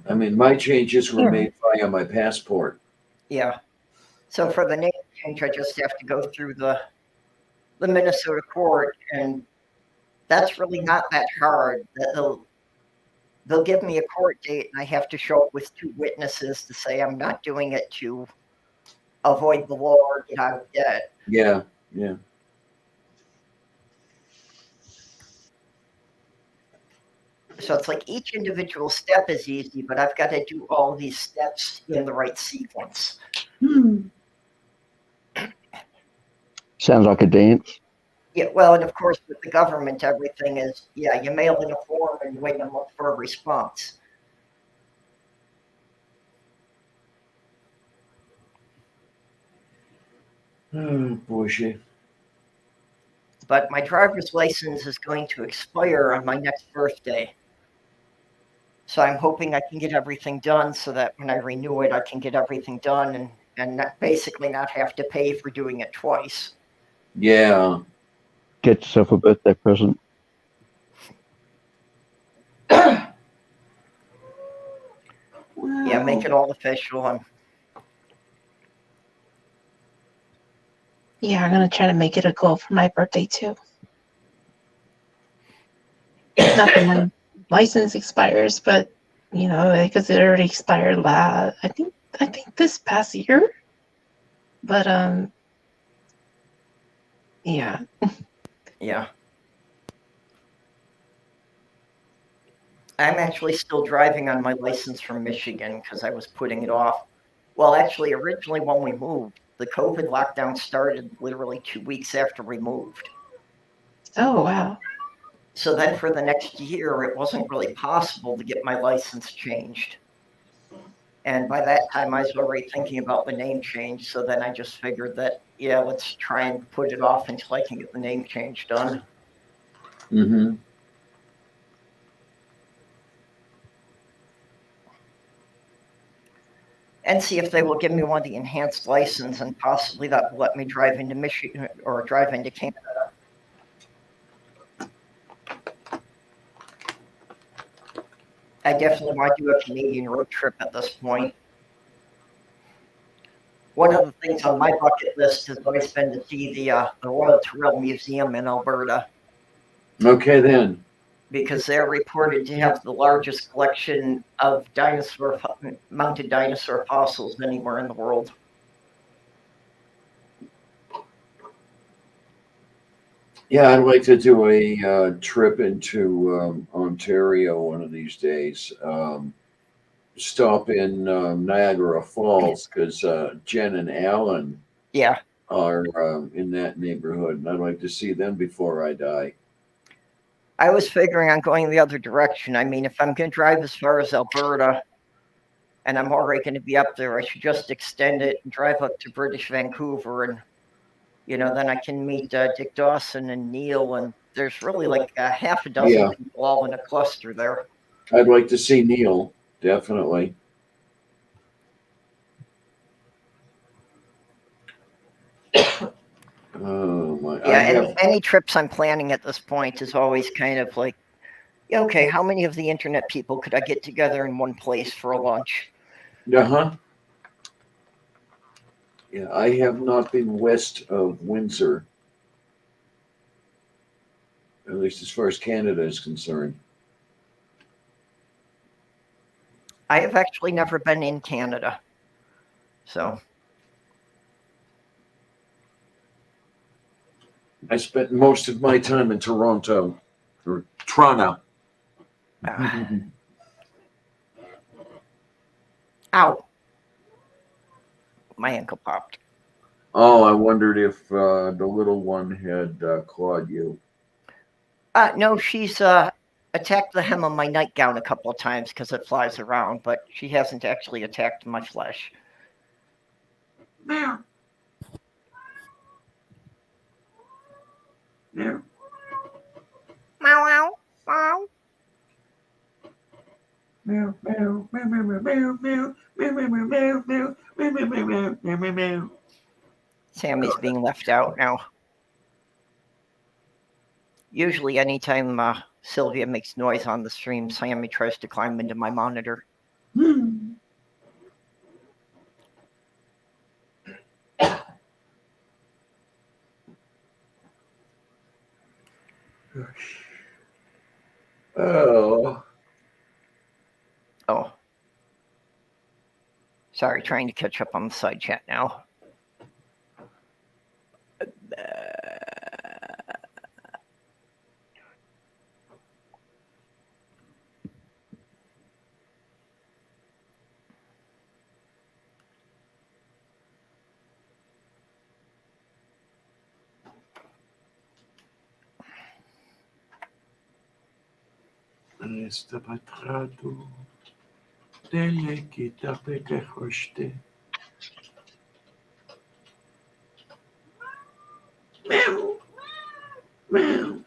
I mean, my changes were Yeah. made via my passport. Yeah. So for the name change, I just have to go through the Minnesota court, and that's really not that hard. They'll give me a court date, and I have to show up with 2 witnesses to say I'm not doing it to avoid the law or get out of debt. Yeah, yeah. So it's like each individual step is easy, but I've got to do all these steps in the right sequence. Sounds like a dance. Yeah, well, and of course with the government, everything is, yeah, you mail in a form and you wait a month for a response. Oh, boy. But my driver's license is going to expire on my next birthday. So I'm hoping I can get everything done so that when I renew it, I can get everything done and basically not have to pay for doing it twice. Yeah. Get yourself a birthday present. Yeah, make it all official. yeah, I'm gonna try to make it a goal for my birthday too. Not that my license expires, but because it already expired I think this past year. But yeah. Yeah. I'm actually still driving on my license from Michigan because I was putting it off. Well, actually, originally when we moved, the COVID lockdown started literally 2 weeks after we moved. Oh, wow. So then for the next year, it wasn't really possible to get my license changed. And by that time, I was already thinking about the name change. So then I just figured that, yeah, let's try and put it off until I can get the name change done. Mm-hmm. And see if they will give me one of the enhanced license, and possibly that will let me drive into Michigan or drive into Canada. I definitely want to do a Canadian road trip at this point. One of the things on my bucket list has always been to see the Royal Tyrrell Museum in Alberta. Okay, then. Because they're reported to have the largest collection of mounted dinosaur fossils anywhere in the world. Yeah, I'd like to do a trip into Ontario one of these days. Stop in Niagara Falls because Jen and Alan are in that neighborhood, and I'd like to see them before I die. I was figuring on going the other direction. I mean, if I'm going to drive as far as Alberta and I'm already going to be up there, I should just extend it and drive up to British Vancouver. And, then I can meet Dick Dawson and Neil. And there's really like a half a dozen people all in a cluster there. I'd like to see Neil, definitely. Oh my! Yeah, any trips I'm planning at this point is always kind of like, okay, how many of the internet people could I get together in one place for a lunch? Yeah, I have not been west of Windsor, at least as far as Canada is concerned. I have actually never been in Canada, so. I spent most of my time in Toronto. or Trana. Ow. My ankle popped. Oh, I wondered if the little one had clawed you. No, she's attacked the hem of my nightgown a couple of times because it flies around, but she hasn't actually attacked my flesh. Meow. Meow. Meow, meow, Meow, meow, meow, meow, meow, meow, meow, meow, meow, meow, meow, meow, meow, meow, meow, meow, meow. Sammy's being left out now. Usually, anytime Sylvia makes noise on the stream, Sammy tries to climb into my monitor. Oh. Oh. Sorry, trying to catch up on the side chat now. Este patrado delle chitarre che hoste. Meow. Meow.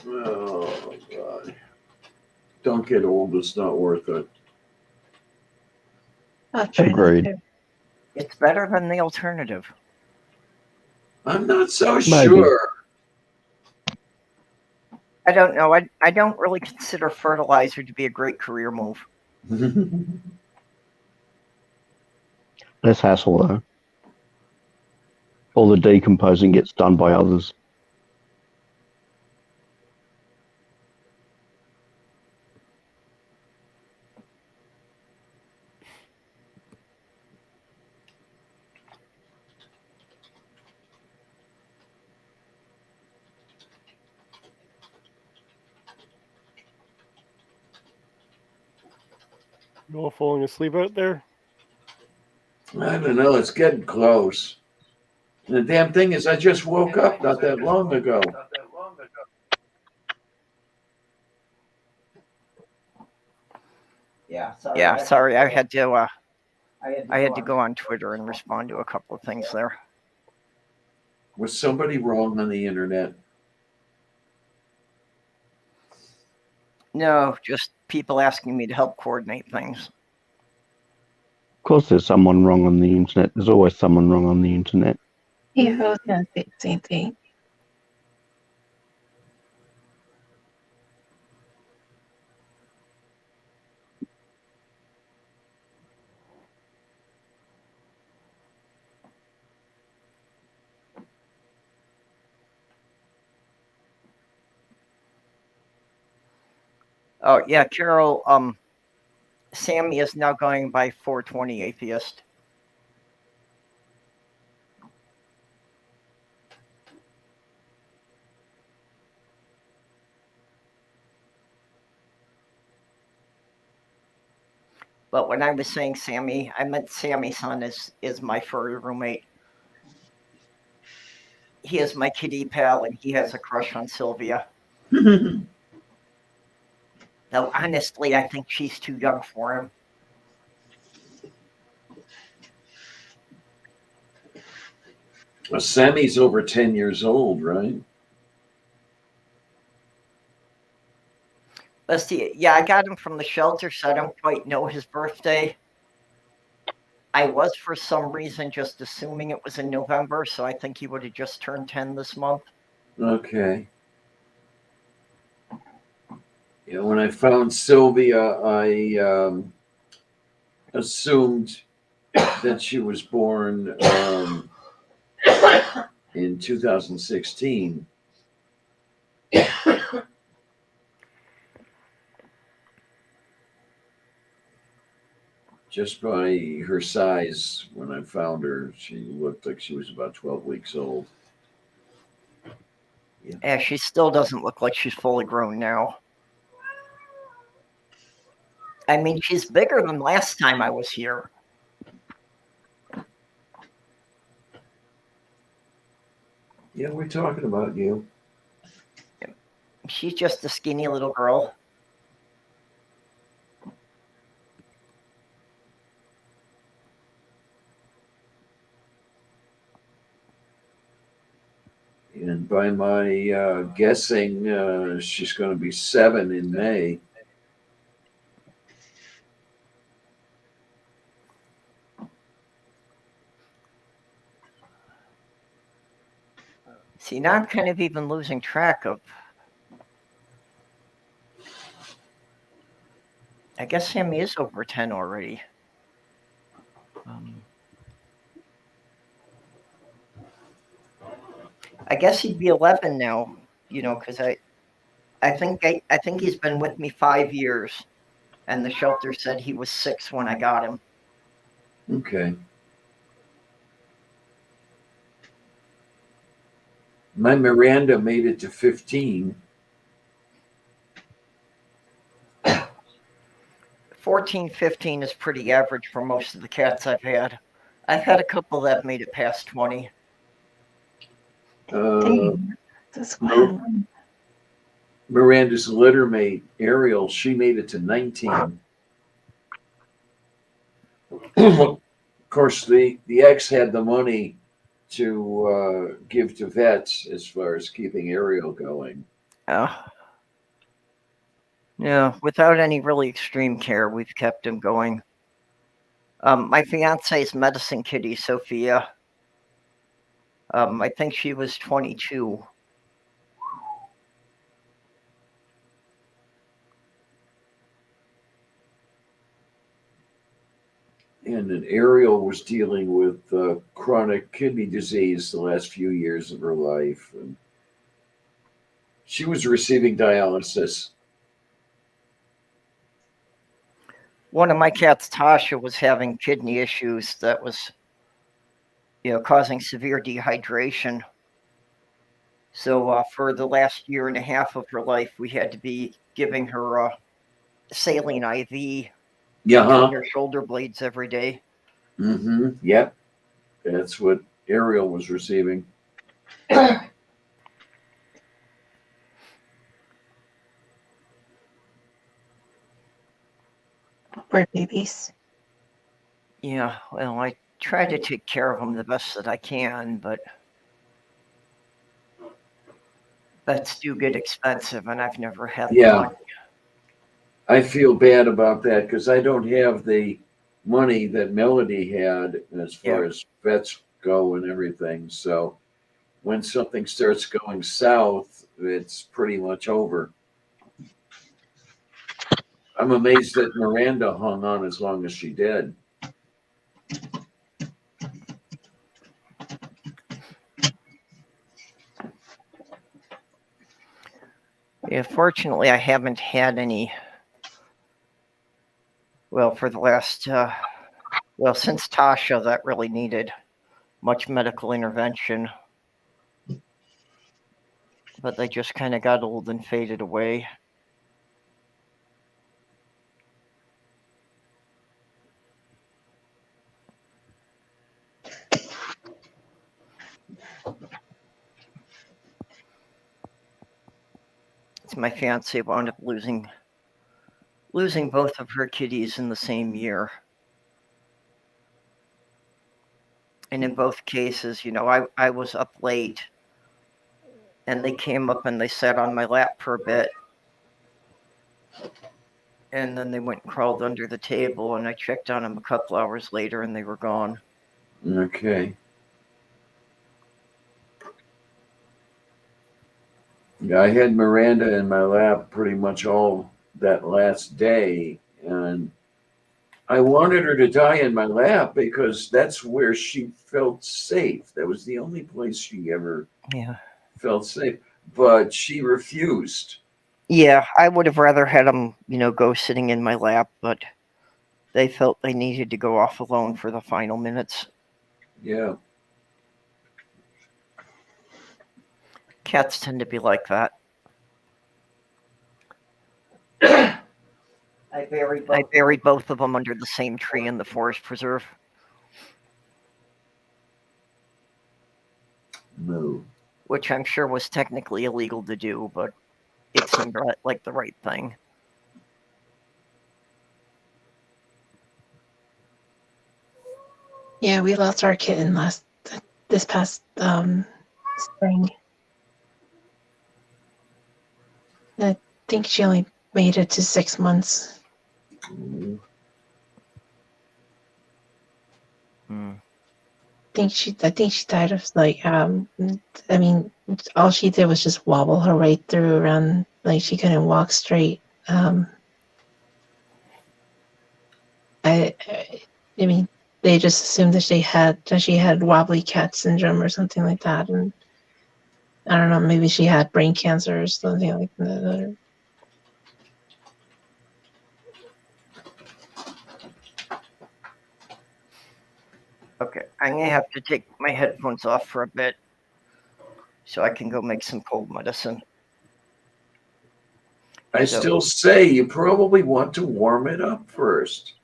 Oh, God. Don't get old. It's not worth it. I'll try not Agreed. to. It's better than the alternative. I'm not so Maybe. sure. I don't know. I don't really consider fertilizer to be a great career move. Less hassle though. All the decomposing gets done by others. You all falling asleep out there? I don't know. It's getting close. And the damn thing is, I just woke up not that long ago. Yeah, sorry. I had to go on Twitter and respond to a couple of things there. Was somebody wrong on the internet? No, just people asking me to help coordinate things. Of course, there's someone wrong on the internet. There's always someone wrong on the internet. Yeah, I was gonna say the same thing. Oh yeah, Carol. Sammy is now going by 420 Atheist. But when I was saying Sammy, I meant Sammy's son is my furry roommate. He is my kitty pal, and he has a crush on Sylvia. Though honestly, I think she's too young for him. Well, Sammy's over 10 years old, right? Let's see. Yeah, I got him from the shelter, so I don't quite know his birthday. I was, for some reason, just assuming it was in November, so I think he would have just turned 10 this month. Okay. Yeah, when I found Sylvia, I assumed that she was born in 2016. Just by her size, when I found her, she looked like she was about 12 weeks old. Yeah, she still doesn't look like she's fully grown now. I mean, she's bigger than last time I was here. Yeah, we're talking about you. She's just a skinny little girl. And by my guessing, she's going to be 7 in May. See, now I'm kind of even losing track of. I guess Sammy is over 10 already. I guess he'd be 11 now, because I think he's been with me 5 years, and the shelter said he was 6 when I got him. Okay. My Miranda made it to 15. 14, 15 is pretty average for most of the cats I've had. I've had a couple that made it past 20. That's wild. Miranda's litter mate, Ariel, she made it to 19. Of course, the ex had the money to give to vets as far as keeping Ariel going. Yeah, without any really extreme care, we've kept him going. My fiance's medicine kitty, Sophia, I think she was 22. And then Ariel was dealing with chronic kidney disease the last few years of her life. And she was receiving dialysis. One of my cats, Tasha, was having kidney issues that was, causing severe dehydration. So for the last year and a half of her life, we had to be giving her saline IV between her shoulder blades every day. Mm-hmm. Yep. That's what Ariel was receiving. Poor babies. Yeah, well, I try to take care of them the best that I can, but vets do get expensive, and I've never had the money. I feel bad about that because I don't have the money that Melody had as far as vets go and everything. So when something starts going south, it's pretty much over. I'm amazed that Miranda hung on as long as she did. Yeah, fortunately, I haven't had any. Well, for the last, since Tasha, that really needed much medical intervention. But they just kind of got old and faded away. My fiance wound up losing both of her kitties in the same year. And in both cases, I was up late, and they came up and they sat on my lap for a bit. And then they went and crawled under the table, and I checked on them a couple hours later, and they were gone. Okay. Yeah, I had Miranda in my lap pretty much all that last day, and I wanted her to die in my lap because that's where she felt safe. That was the only place she ever felt safe, but she refused. Yeah, I would have rather had them, go sitting in my lap, but they felt they needed to go off alone for the final minutes. Yeah. Cats tend to be like that. I buried both of them under the same tree in the forest preserve. Moo. Which I'm sure was technically illegal to do, but it seemed like the right thing. Yeah, we lost our kitten this past spring. I think she only made it to 6 months. Ooh. I think she died of I mean, all she did was just wobble her way through around, like she couldn't walk straight. I mean, they just assumed that she had wobbly cat syndrome or something like that, and I don't know, maybe she had brain cancer or something like that. Okay, I'm gonna have to take my headphones off for a bit so I can go make some cold medicine. I still say you probably want to warm it up first.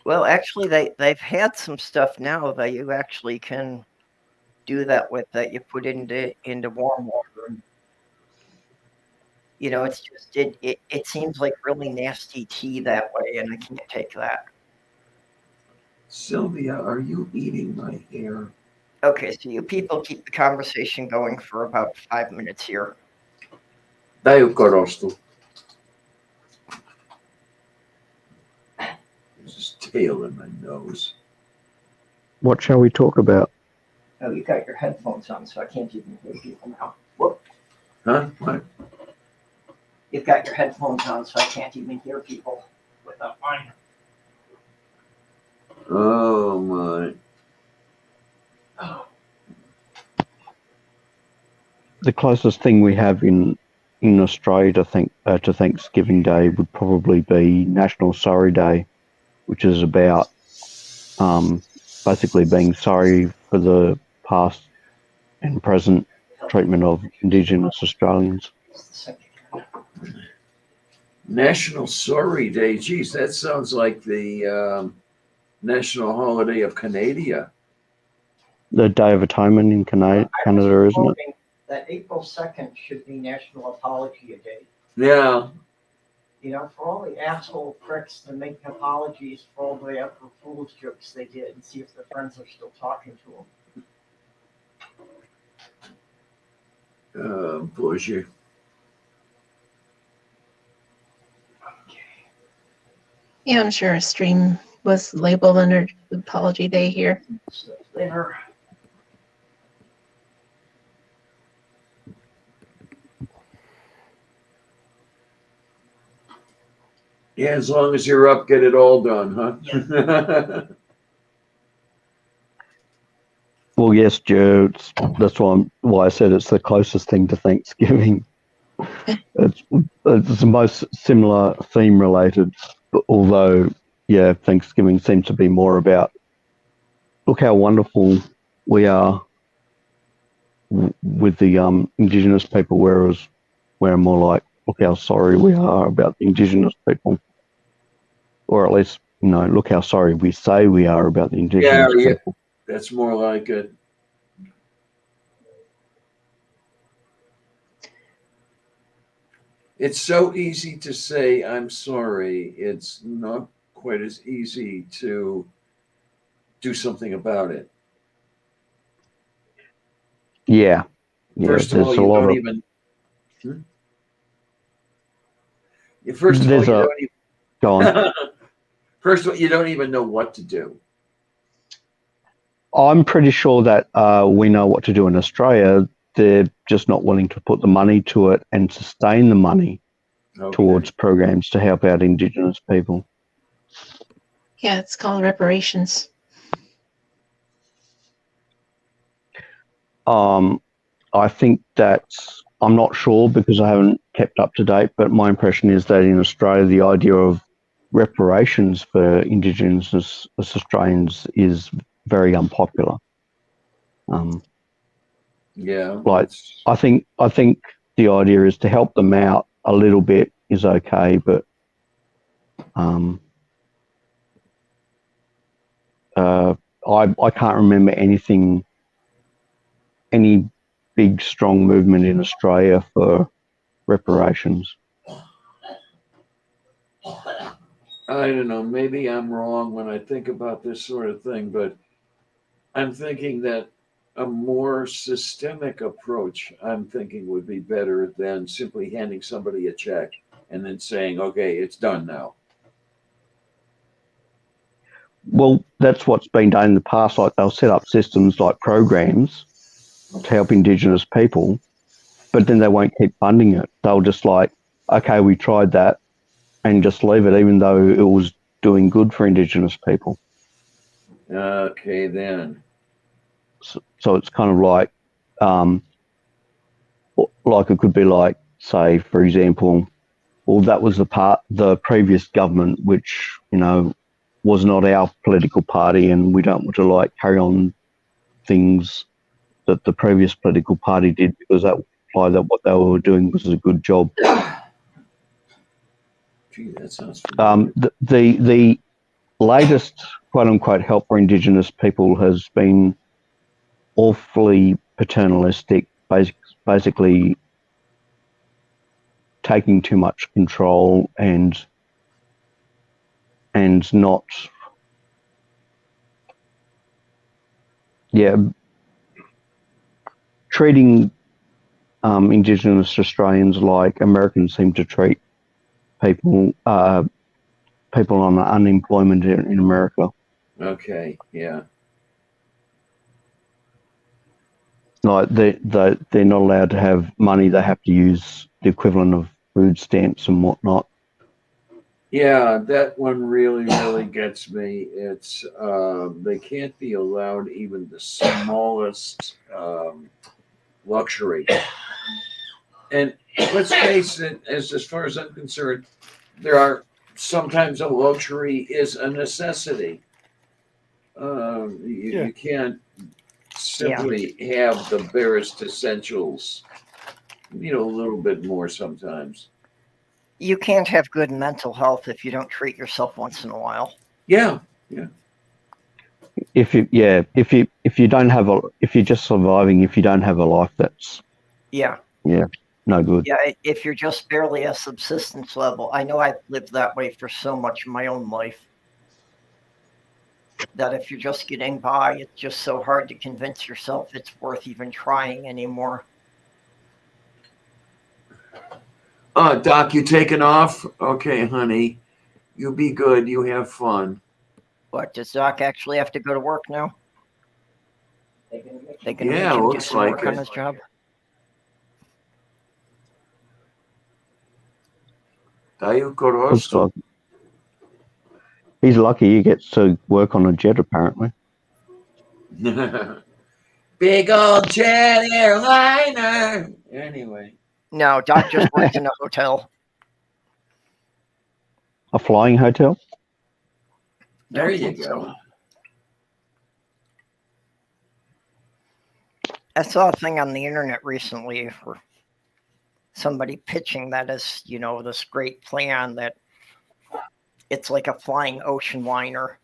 Well, actually, they've had some stuff now that you actually can do that with, that you put into warm water. You know, it's just it seems like really nasty tea that way, and I can't take that. Sylvia, are you eating my hair? Okay, so you people keep the conversation going for about 5 minutes here. Daj u korostu. There's this tail in my nose. What shall we talk about? Oh, you got your headphones on, so I can't even hear people now. Whoop. Huh? What? You've got your headphones on, so I can't even hear people without mine. Oh my. Oh. The closest thing we have in Australia to Thanksgiving Day would probably be National Sorry Day, which is about basically being sorry for the past and present treatment of Indigenous Australians. National Sorry Day. Geez, that sounds like the national holiday of Canada. The Day of Atonement in Canada, isn't it? That April 2nd should be National Apology Day. Yeah. You know, for all the asshole pricks that make apologies for all the April Fool's jokes they did, and see if their friends are still talking to them. Bullshit. Yeah, I'm sure a stream was labeled under Apology Day here. Later. Yeah, as long as you're up, get it all done, huh? Yeah. Well, yes, Joe. That's why I said it's the closest thing to Thanksgiving. It's the most similar theme related, although, yeah, Thanksgiving seems to be more about look how wonderful we are with the Indigenous people, whereas we're more like look how sorry we are about the Indigenous people, or at least look how sorry we say we are about the Indigenous people. That's more like it. It's so easy to say I'm sorry. It's not quite as easy to do something about it. Yeah. First of all, you don't even. First of all, you don't even. Go on. First of all, you don't even know what to do. I'm pretty sure that we know what to do in Australia. They're just not willing to put the money to it and sustain the money towards programs to help out Indigenous people. Yeah, it's called reparations. I think I'm not sure because I haven't kept up to date, but my impression is that in Australia, the idea of reparations for Indigenous Australians is very unpopular. Yeah. Like, I think the idea is to help them out a little bit is okay, but I can't remember any big strong movement in Australia for reparations. I don't know. Maybe I'm wrong when I think about this sort of thing, but I'm thinking that a more systemic approach, I'm thinking, would be better than simply handing somebody a check and then saying, okay, it's done now. Well, that's what's been done in the past. Like, they'll set up systems like programs to help Indigenous people, but then they won't keep funding it. They'll just like, okay, we tried that, and just leave it, even though it was doing good for Indigenous people. Okay, then. So it's kind of like it could be like, say, for example, well, that was the previous government, which, you know, was not our political party, and we don't want to like carry on things that the previous political party did, because that would imply that what they were doing was a good job. Gee, that sounds familiar. The latest quote unquote help for Indigenous people has been awfully paternalistic, basically taking too much control and not, treating Indigenous Australians like Americans seem to treat people on unemployment in America. Okay, yeah. Like, they're not allowed to have money. They have to use the equivalent of food stamps and whatnot. Yeah, that one really, really gets me. It's they can't be allowed even the smallest luxury. And let's face it, as far as I'm concerned, there are sometimes a luxury is a necessity. You can't simply have the barest essentials. You need a little bit more sometimes. You can't have good mental health if you don't treat yourself once in a while. Yeah. If you're just surviving, if you don't have a life, that's no good. Yeah, if you're just barely a subsistence level. I know I've lived that way for so much of my own life, that if you're just getting by, it's just so hard to convince yourself it's worth even trying anymore. Doc, you taking off? Okay, honey. You be good. You have fun. What, does Doc actually have to go to work now? They can Yeah, make him do looks some like work on it. his job. Looks like he's lucky he gets to work on a jet, apparently. Big old jet airliner. Anyway. No, Doc just works in a hotel. A flying hotel? There you go. I saw a thing on the internet recently for somebody pitching that as, this great plan that it's like a flying ocean liner.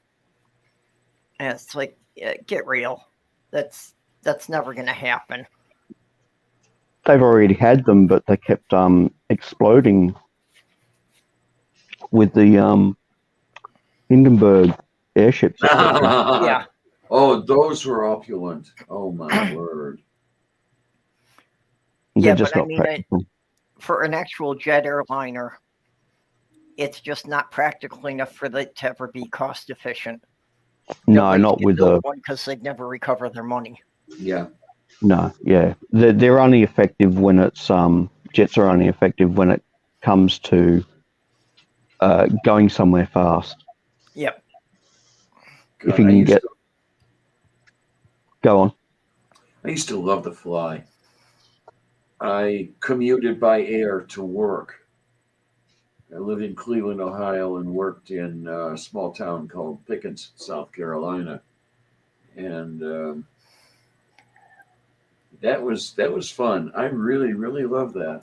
And it's like, get real. That's never going to happen. They've already had them, but they kept exploding with the Hindenburg airships. Yeah. Oh, those were opulent. Oh my word. They're just not practical. For an actual jet airliner, it's just not practical enough for it to ever be cost efficient. No, not with the one, because they'd never recover their money. Yeah. No, yeah, they're only effective when it's jets are only effective when it comes to going somewhere fast. Yep. God, if you can go on. I used to love to fly. I commuted by air to work. I lived in Cleveland, Ohio, and worked in a small town called Pickens, South Carolina, and that was fun. I really love that.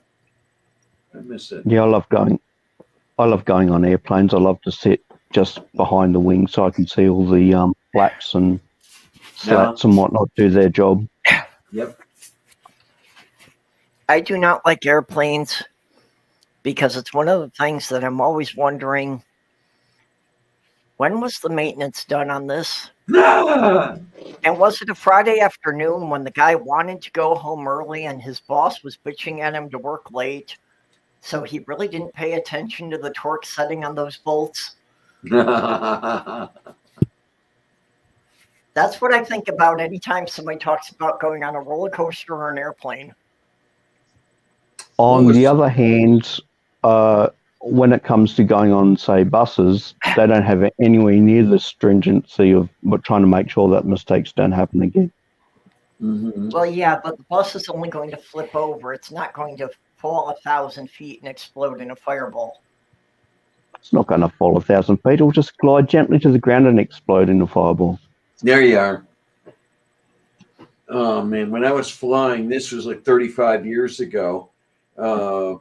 I miss it. Yeah, I love going on airplanes. I love to sit just behind the wing so I can see all the flaps and slats and whatnot do their job. Yep. I do not like airplanes because it's one of the things that I'm always wondering, when was the maintenance done on this? And was it a Friday afternoon when the guy wanted to go home early and his boss was bitching at him to work late? So he really didn't pay attention to the torque setting on those bolts? That's what I think about anytime somebody talks about going on a roller coaster or an airplane. On the other hand, when it comes to going on, say, buses, they don't have anywhere near the stringency of trying to make sure that mistakes don't happen again. Mm-hmm. Well, yeah, but the bus is only going to flip over. It's not going to fall 1,000 feet and explode in a fireball. It's not going to fall 1,000 feet. It'll just glide gently to the ground and explode in a fireball. There you are. Oh, man. When I was flying, this was like 35 years ago,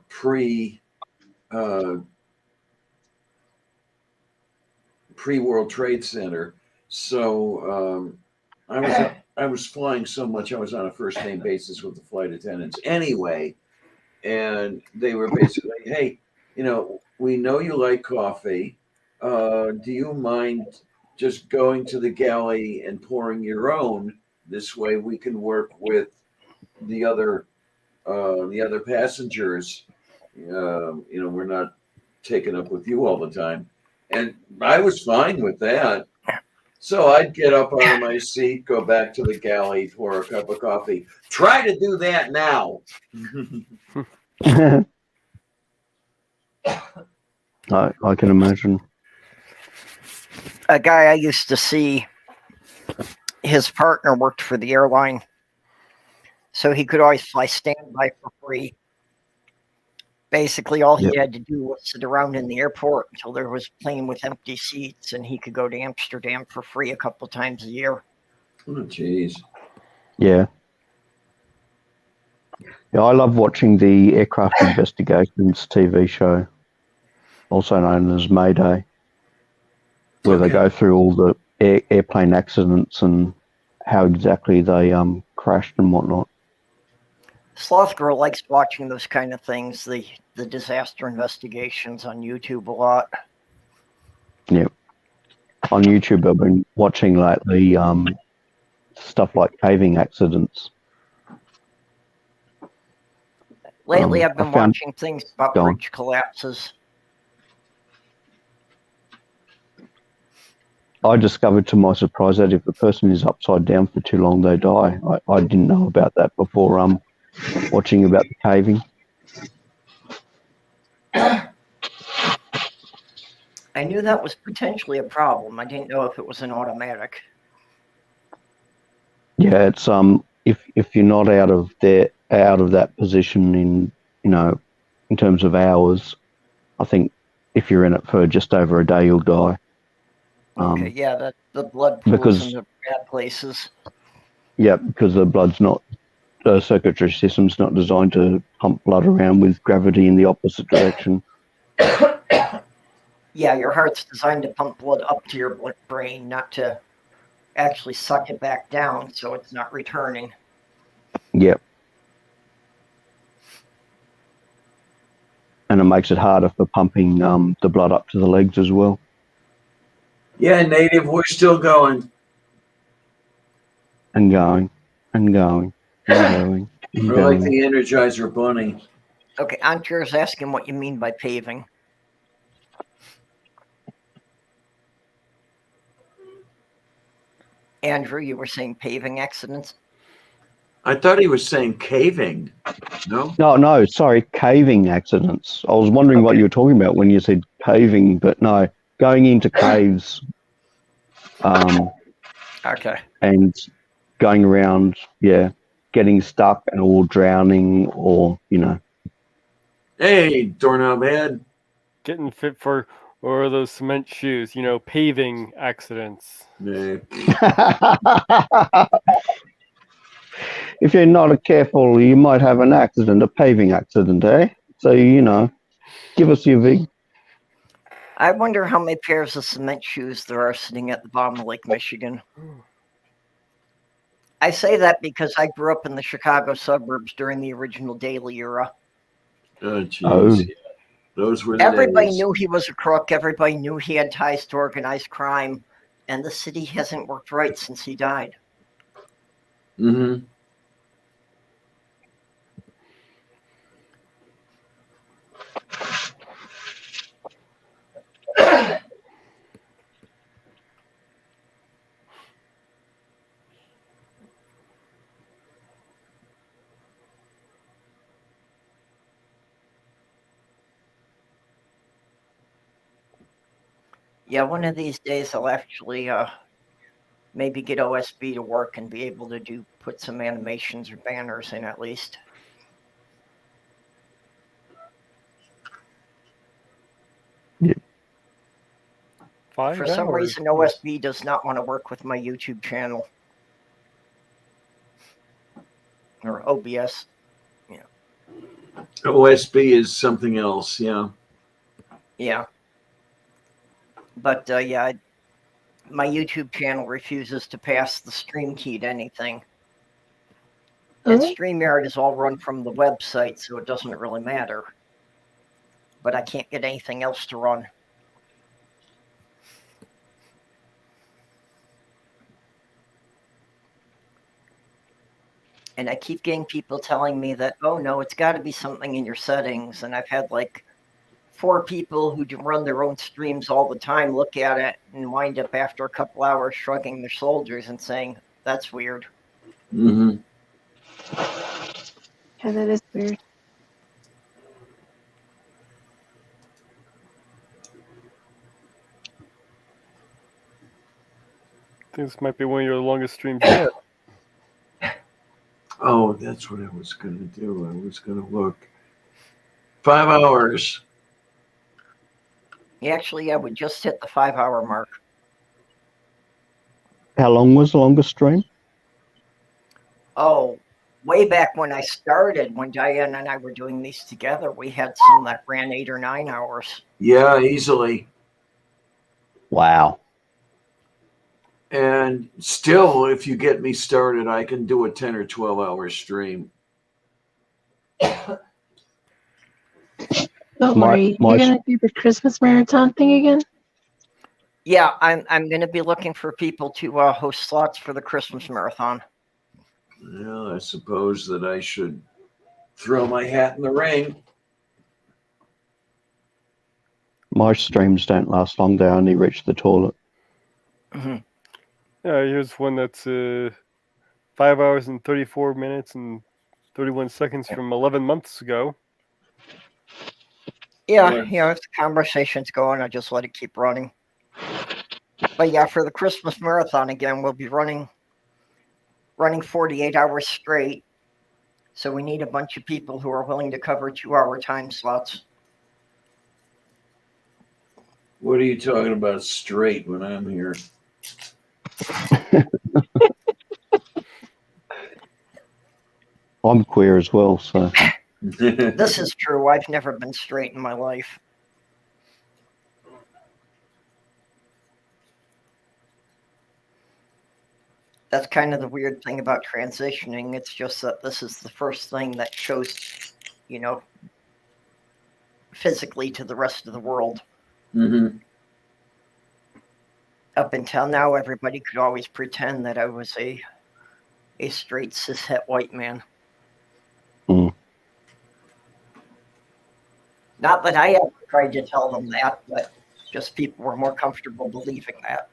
pre-World Trade Center. So I was flying so much, I was on a first-name basis with the flight attendants anyway. And they were basically, hey, we know you like coffee. Do you mind just going to the galley and pouring your own? This way we can work with the other passengers. We're not taken up with you all the time. And I was fine with that. So I'd get up out of my seat, go back to the galley, pour a cup of coffee. Try to do that now. I can imagine. A guy I used to see, his partner worked for the airline, so he could always fly standby for free. Basically, all he had to do was sit around in the airport until there was a plane with empty seats, and he could go to Amsterdam for free a couple times a year. Oh, jeez. Yeah. Yeah, I love watching the Aircraft Investigations TV show, also known as Mayday, where they go through all the airplane accidents and how exactly they crashed and whatnot. Sloth Girl likes watching those kind of things, the disaster investigations on YouTube a lot. Yeah. On YouTube, I've been watching lately stuff like caving accidents. Lately, I've been watching things about bridge collapses. I discovered to my surprise that if the person is upside down for too long, they die. I didn't know about that before watching about the caving. I knew that was potentially a problem. I didn't know if it was an automatic. Yeah, it's if you're not out of that position in terms of hours, I think if you're in it for just over a day, you'll die. Okay, yeah, that the blood pools in the bad places. Yeah, because the circulatory system's not designed to pump blood around with gravity in the opposite direction. Yeah, your heart's designed to pump blood up to your brain, not to actually suck it back down, so it's not returning. Yep. And it makes it harder for pumping the blood up to the legs as well. Yeah, Native, we're still going. And going, and going, and going. And We're like going. the Energizer Bunny. Okay, Antier's asking what you mean by paving. Andrew, you were saying paving accidents? I thought he was saying caving. No? No, sorry, caving accidents. I was wondering what you were talking about when you said caving, but no, going into caves. Okay. And going around, getting stuck or drowning or, Hey, doorknob head. getting fit for or those cement shoes, paving accidents. Yeah. If you're not careful, you might have an accident, a paving accident, eh? So, give us your big. I wonder how many pairs of cement shoes there are sitting at the bottom of Lake Michigan. I say that because I grew up in the Chicago suburbs during the original Daley era. Oh, jeez. Oh. Those were the Everybody days. knew he was a crook. Everybody knew he had ties to organized crime. And the city hasn't worked right since he died. Mm-hmm. Yeah, one of these days I'll actually maybe get OSB to work and be able to put some animations or banners in at least. Yep. For some reason, OSB does not want to work with my YouTube channel. Or OBS. Yeah. OSB is something else, yeah. Yeah. But yeah, my YouTube channel refuses to pass the stream key to anything. And StreamYard is all run from the website, so it doesn't really matter. But I can't get anything else to run. And I keep getting people telling me that, oh no, it's got to be something in your settings. And I've had like 4 people who run their own streams all the time look at it and wind up after a couple hours shrugging their shoulders and saying, that's weird. Mm-hmm. Yeah, that is weird. This might be one of your longest streams yet. Oh, that's what I was going to do. I was going to look. 5 hours. Actually, I would just hit the 5-hour mark. How long was the longest stream? Oh, way back when I started, when Diane and I were doing these together, we had some that ran 8 or 9 hours. Yeah, easily. Wow. And still, if you get me started, I can do a 10 or 12-hour stream. Don't worry. You're going to do the Christmas marathon thing again? Yeah, I'm going to be looking for people to host slots for the Christmas marathon. Well, I suppose that I should throw my hat in the ring. My streams don't last long. They only reach the toilet. Mm-hmm. Yeah, here's one that's 5 hours and 34 minutes and 31 seconds from 11 months ago. Yeah, if the conversation's going, I just let it keep running. But yeah, for the Christmas marathon again, we'll be running 48 hours straight. So we need a bunch of people who are willing to cover 2-hour time slots. What are you talking about straight when I'm here? I'm queer as well, so. This is true. I've never been straight in my life. That's kind of the weird thing about transitioning. It's just that this is the first thing that shows, physically to the rest of the world. Mm-hmm. Up until now, everybody could always pretend that I was a straight cishet white man. Mm. Not that I ever tried to tell them that, but just people were more comfortable believing that.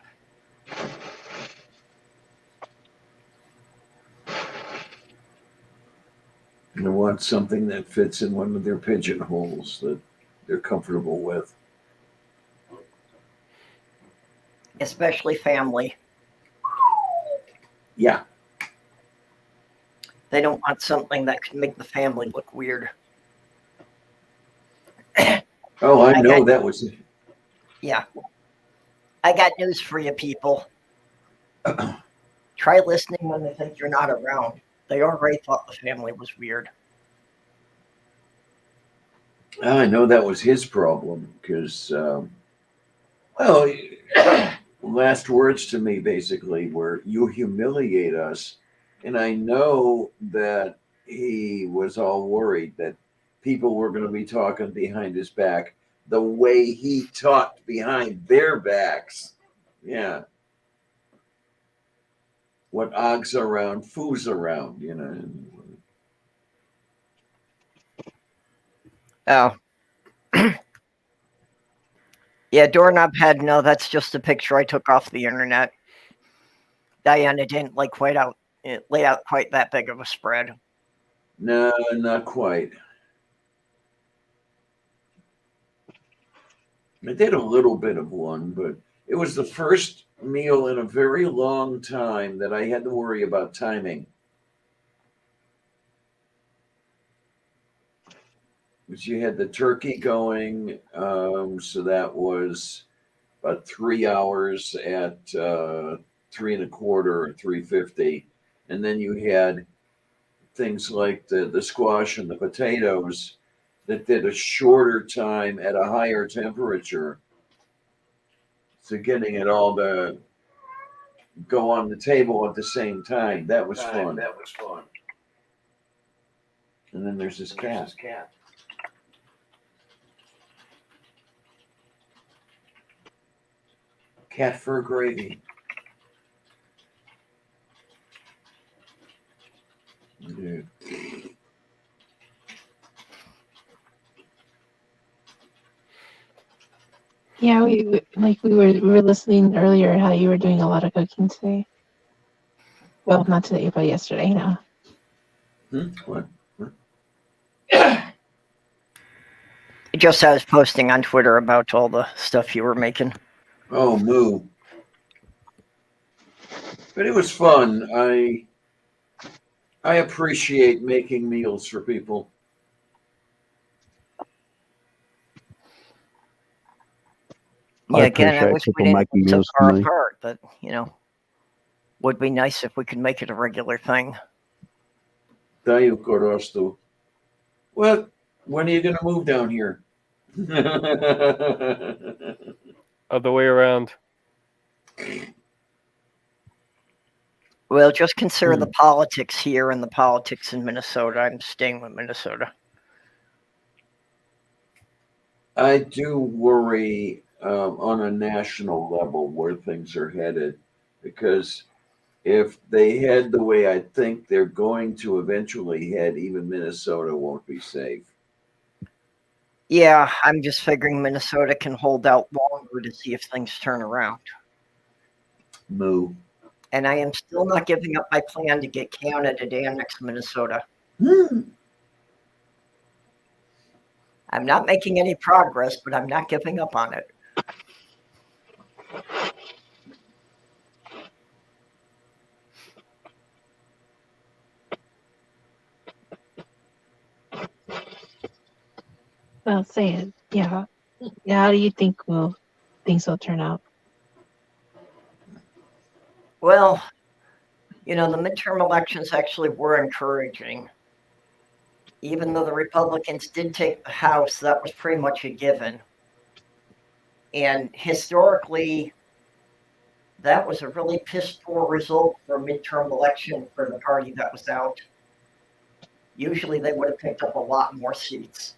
They want something that fits in one of their pigeonholes that they're comfortable with. Especially family. Yeah. They don't want something that could make the family look weird. Oh, I I know got- that was. Yeah. I got news for you people. Try listening when they think you're not around. They already thought the family was weird. I know that was his problem because, well, last words to me basically were, "You humiliate us," and I know that he was all worried that people were going to be talking behind his back the way he talked behind their backs. Yeah. What og's around, foo's around, you know. Oh. Yeah, Doorknob had no, that's just a picture I took off the internet. Diana didn't lay out quite that big of a spread. No, not quite. I did a little bit of one, but it was the first meal in a very long time that I had to worry about timing. Because you had the turkey going, so that was about 3 hours at 3.25 or 350, and then you had things like the squash and the potatoes that did a shorter time at a higher temperature. So getting it all to go on the table at the same time, that was fun. And then there's this cat. Cat fur gravy. Dude. Yeah, we were listening earlier how you were doing a lot of cooking today. Well, not today, but yesterday. No. What? Just I was posting on Twitter about all the stuff you were making. Oh, moo. But it was fun. I appreciate making meals for people. Yeah, I again, I appreciate wish we people didn't making live so meals far for me. apart, but would be nice if we could make it a regular thing. Dayo Corosto. Well, when are you going to move down here? Other way around. Well, just consider the politics here and the politics in Minnesota. I'm staying with Minnesota. I do worry on a national level where things are headed, because if they head the way I think they're going to eventually head, even Minnesota won't be safe. Yeah, I'm just figuring Minnesota can hold out longer to see if things turn around. Moo. And I am still not giving up my plan to get Canada to annex Minnesota. I'm not making any progress, but I'm not giving up on it. Well, say it. Yeah. How do you think things will turn out? Well, the midterm elections actually were encouraging. Even though the Republicans did take the House, that was pretty much a given. And historically, that was a really piss poor result for a midterm election for the party that was out. Usually they would have picked up a lot more seats.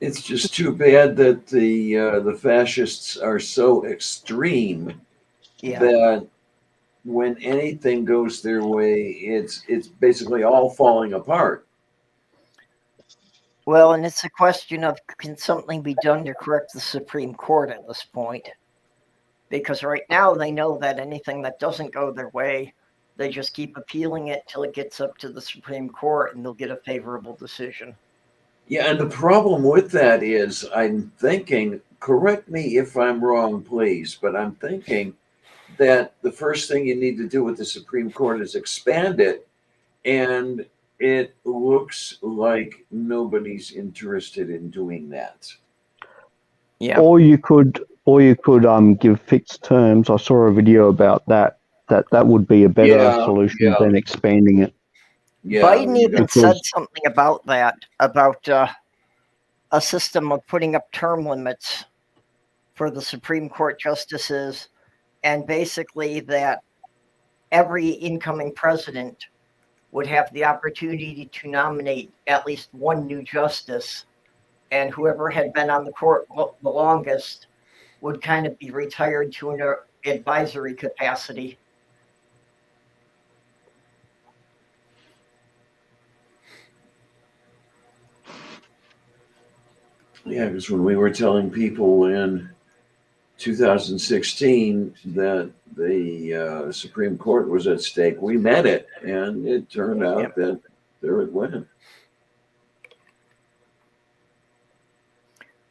It's just too bad that the fascists are so extreme that when anything goes their way, it's basically all falling apart. Well, and it's a question of, can something be done to correct the Supreme Court at this point? Because right now they know that anything that doesn't go their way, they just keep appealing it till it gets up to the Supreme Court and they'll get a favorable decision. Yeah, and the problem with that is, I'm thinking, correct me if I'm wrong, please, but I'm thinking that the first thing you need to do with the Supreme Court is expand it, and it looks like nobody's interested in doing that. Yeah. Or you could give fixed terms. I saw a video about that. That would be a better Yeah, solution yeah. than expanding it. Yeah, Biden even Because- said something about that, about a system of putting up term limits for the Supreme Court justices, and basically that every incoming president would have the opportunity to nominate at least one new justice, and whoever had been on the court the longest would kind of be retired to an advisory capacity. Yeah, because when we were telling people in 2016 that the Supreme Court was at stake, we met it, and it turned out that there it went.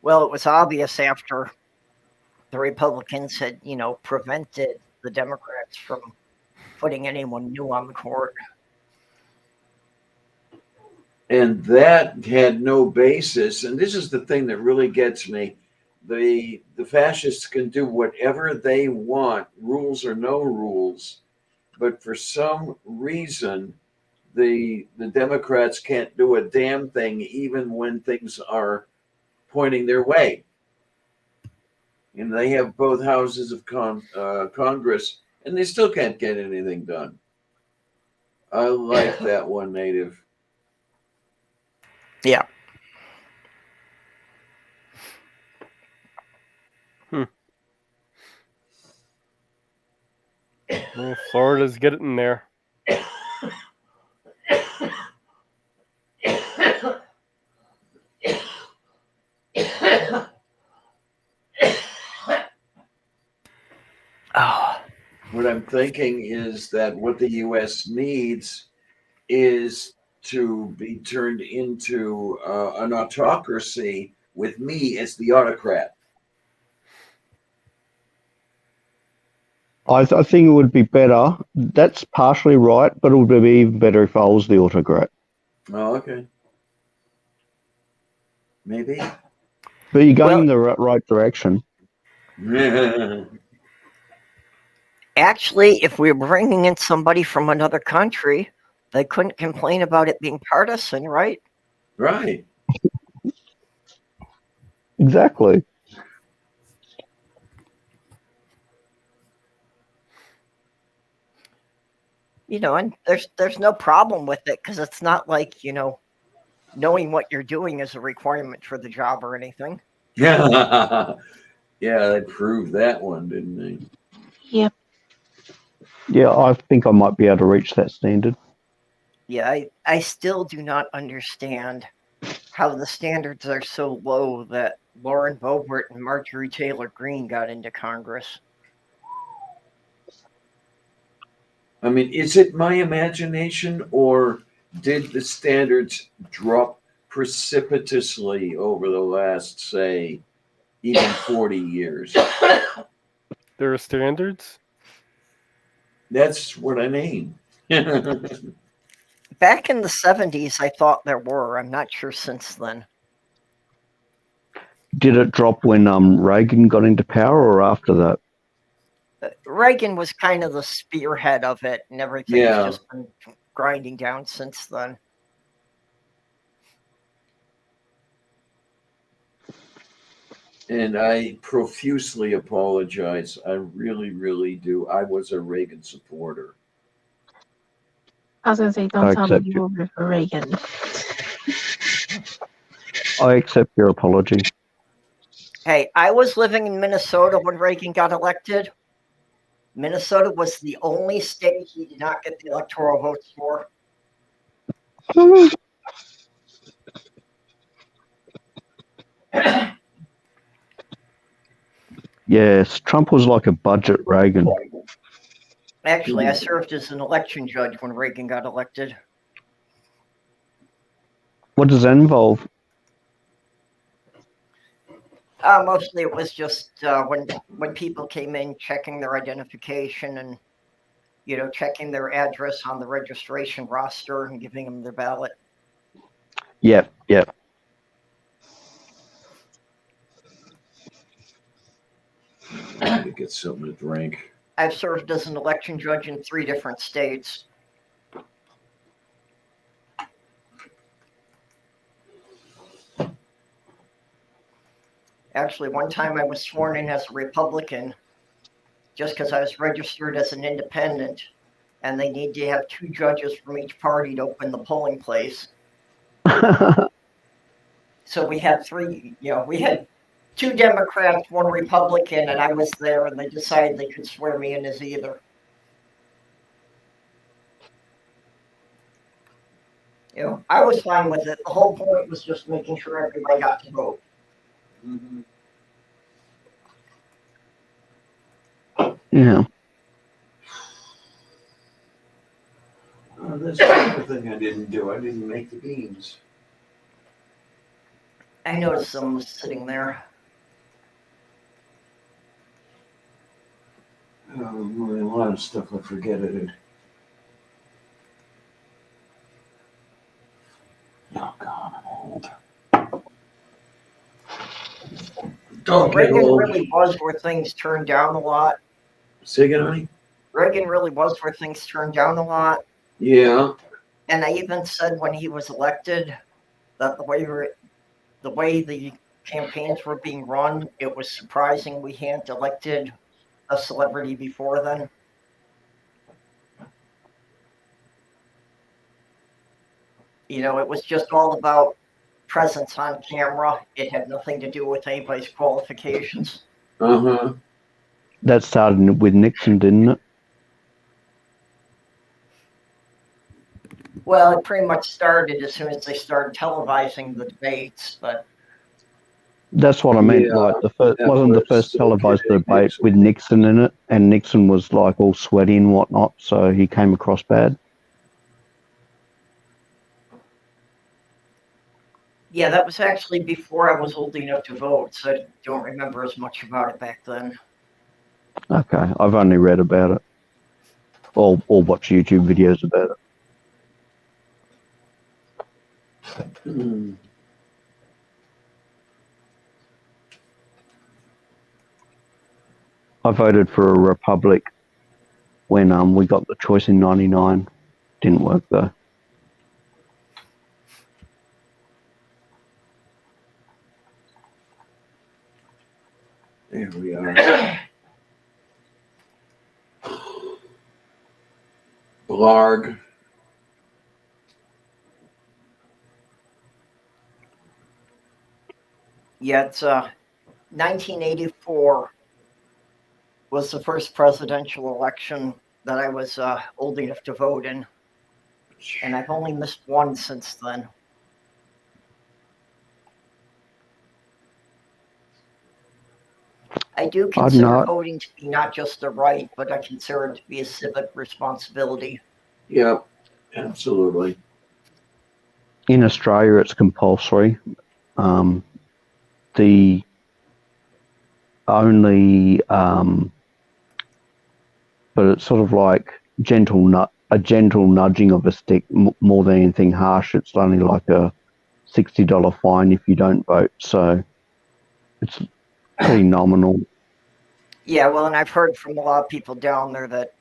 Well, it was obvious after the Republicans had, prevented the Democrats from putting anyone new on the court. And that had no basis. And this is the thing that really gets me. The fascists can do whatever they want, rules or no rules. But for some reason, the Democrats can't do a damn thing, even when things are pointing their way. And they have both houses of Congress, and they still can't get anything done. I like that one, Native. Yeah. Well, Florida's getting there. Oh, What I'm thinking is that what the U.S. needs is to be turned into an autocracy with me as the autocrat. I think it would be better. That's partially right, but it would be even better if I was the autocrat. Oh, okay. Maybe. But you're going in the right direction. actually, if we were bringing in somebody from another country, they couldn't complain about it being partisan, right? Right. Exactly. And there's no problem with it, because it's not like, knowing what you're doing is a requirement for the job or anything. Yeah. Yeah, they proved that one, didn't they? Yep. Yeah, I think I might be able to reach that standard. Yeah, I still do not understand how the standards are so low that Lauren Boebert and Marjorie Taylor Greene got into Congress. I mean, is it my imagination, or did the standards drop precipitously over the last, say, even 40 years? There are standards? That's what I mean. Back in the 70s, I thought there were. I'm not sure since then. Did it drop when Reagan got into power or after that? Reagan was kind of the spearhead of it, and everything's Yeah. just been grinding down since then. And I profusely apologize. I really, really do. I was a Reagan supporter. I was gonna say, don't tell me accept you voted for Reagan. I accept your apology. Hey, I was living in Minnesota when Reagan got elected. Minnesota was the only state he did not get the electoral votes for. Yes, Trump was like a budget Reagan. Actually, I served as an election judge when Reagan got elected. What does that involve? Mostly it was just when people came in, checking their identification and, checking their address on the registration roster and giving them their ballot. Yep. I had to get something to drink. I've served as an election judge in 3 different states. Actually, one time I was sworn in as a Republican just because I was registered as an independent, and they need to have 2 judges from each party to open the polling place. So we had 3, we had 2 Democrats, 1 Republican, and I was there, and they decided they could swear me in as either. I was fine with it. The whole point was just making sure everybody got to vote. Mm-hmm. Yeah. That's another thing I didn't do. I didn't make the beans. I noticed someone was sitting there. A lot of stuff I forget I did. Oh God, I'm old. Don't get Reagan old. really was where things turned down a lot. Say again, honey? Reagan really was where things turned down a lot. Yeah. And I even said when he was elected that the way the campaigns were being run, it was surprising we hadn't elected a celebrity before then. It was just all about presence on camera. It had nothing to do with anybody's qualifications. Uh-huh. That started with Nixon, didn't it? Well, it pretty much started as soon as they started televising the debates, but That's what I meant. Yeah, Like the first that wasn't the was first so televised kidding, debate Nixon. with Nixon in it, and Nixon was like all sweaty and whatnot, so he came across bad. yeah, that was actually before I was old enough to vote, so I don't remember as much about it back then. Okay, I've only read about it, or watched YouTube videos about it. Hmm. I voted for a Republic when we got the choice in '99. Didn't work though. There we are. Blarg. Yeah, it's 1984 was the first presidential election that I was old enough to vote in, and I've only missed one since then. I do consider voting to be not just a right, but I consider it to be a civic responsibility. Yep, absolutely. In Australia, it's compulsory. The only, but it's sort of like a gentle nudging of a stick more than anything harsh. It's only like a $60 fine if you don't vote. So it's pretty nominal. Yeah, well, and I've heard from a lot of people down there that,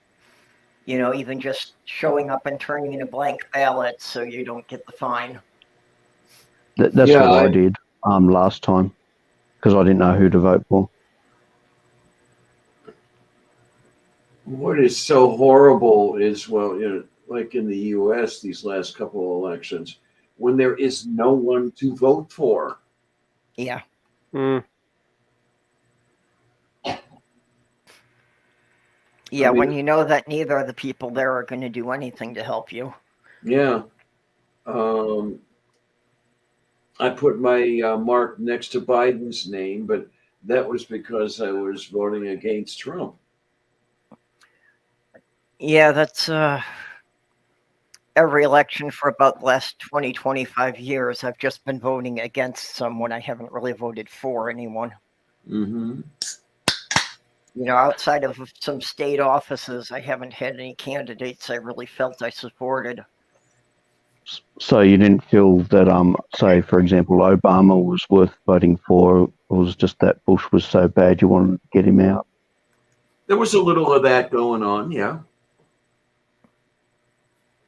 even just showing up and turning in a blank ballot so you don't get the fine. That's what I did last time because I didn't know who to vote for. What is so horrible is, like in the U.S. these last couple of elections, when there is no one to vote for. Yeah. Mm. Yeah, when you know that neither of the people there are going to do anything to help you. Yeah. I put my mark next to Biden's name, but that was because I was voting against Trump. Yeah, that's every election for about the last 20, 25 years. I've just been voting against someone. I haven't really voted for anyone. Mm-hmm. Outside of some state offices, I haven't had any candidates I really felt I supported. So you didn't feel that, say, for example, Obama was worth voting for. It was just that Bush was so bad you wanted to get him out. There was a little of that going on, yeah.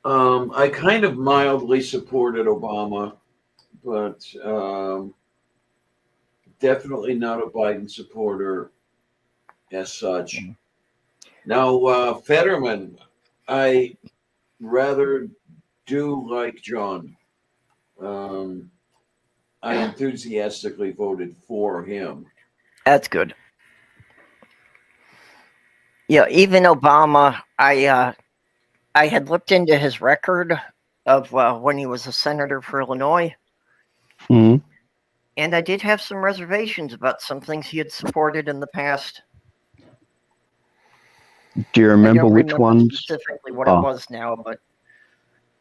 I kind of mildly supported Obama, but definitely not a Biden supporter as such. Now, Fetterman, I rather do like John. I enthusiastically voted for him. That's good. Yeah, even Obama, I had looked into his record of when he was a senator for Illinois, Mm. and I did have some reservations about some things he had supported in the past. Do you I remember don't which remember ones? specifically what Oh. it was now, but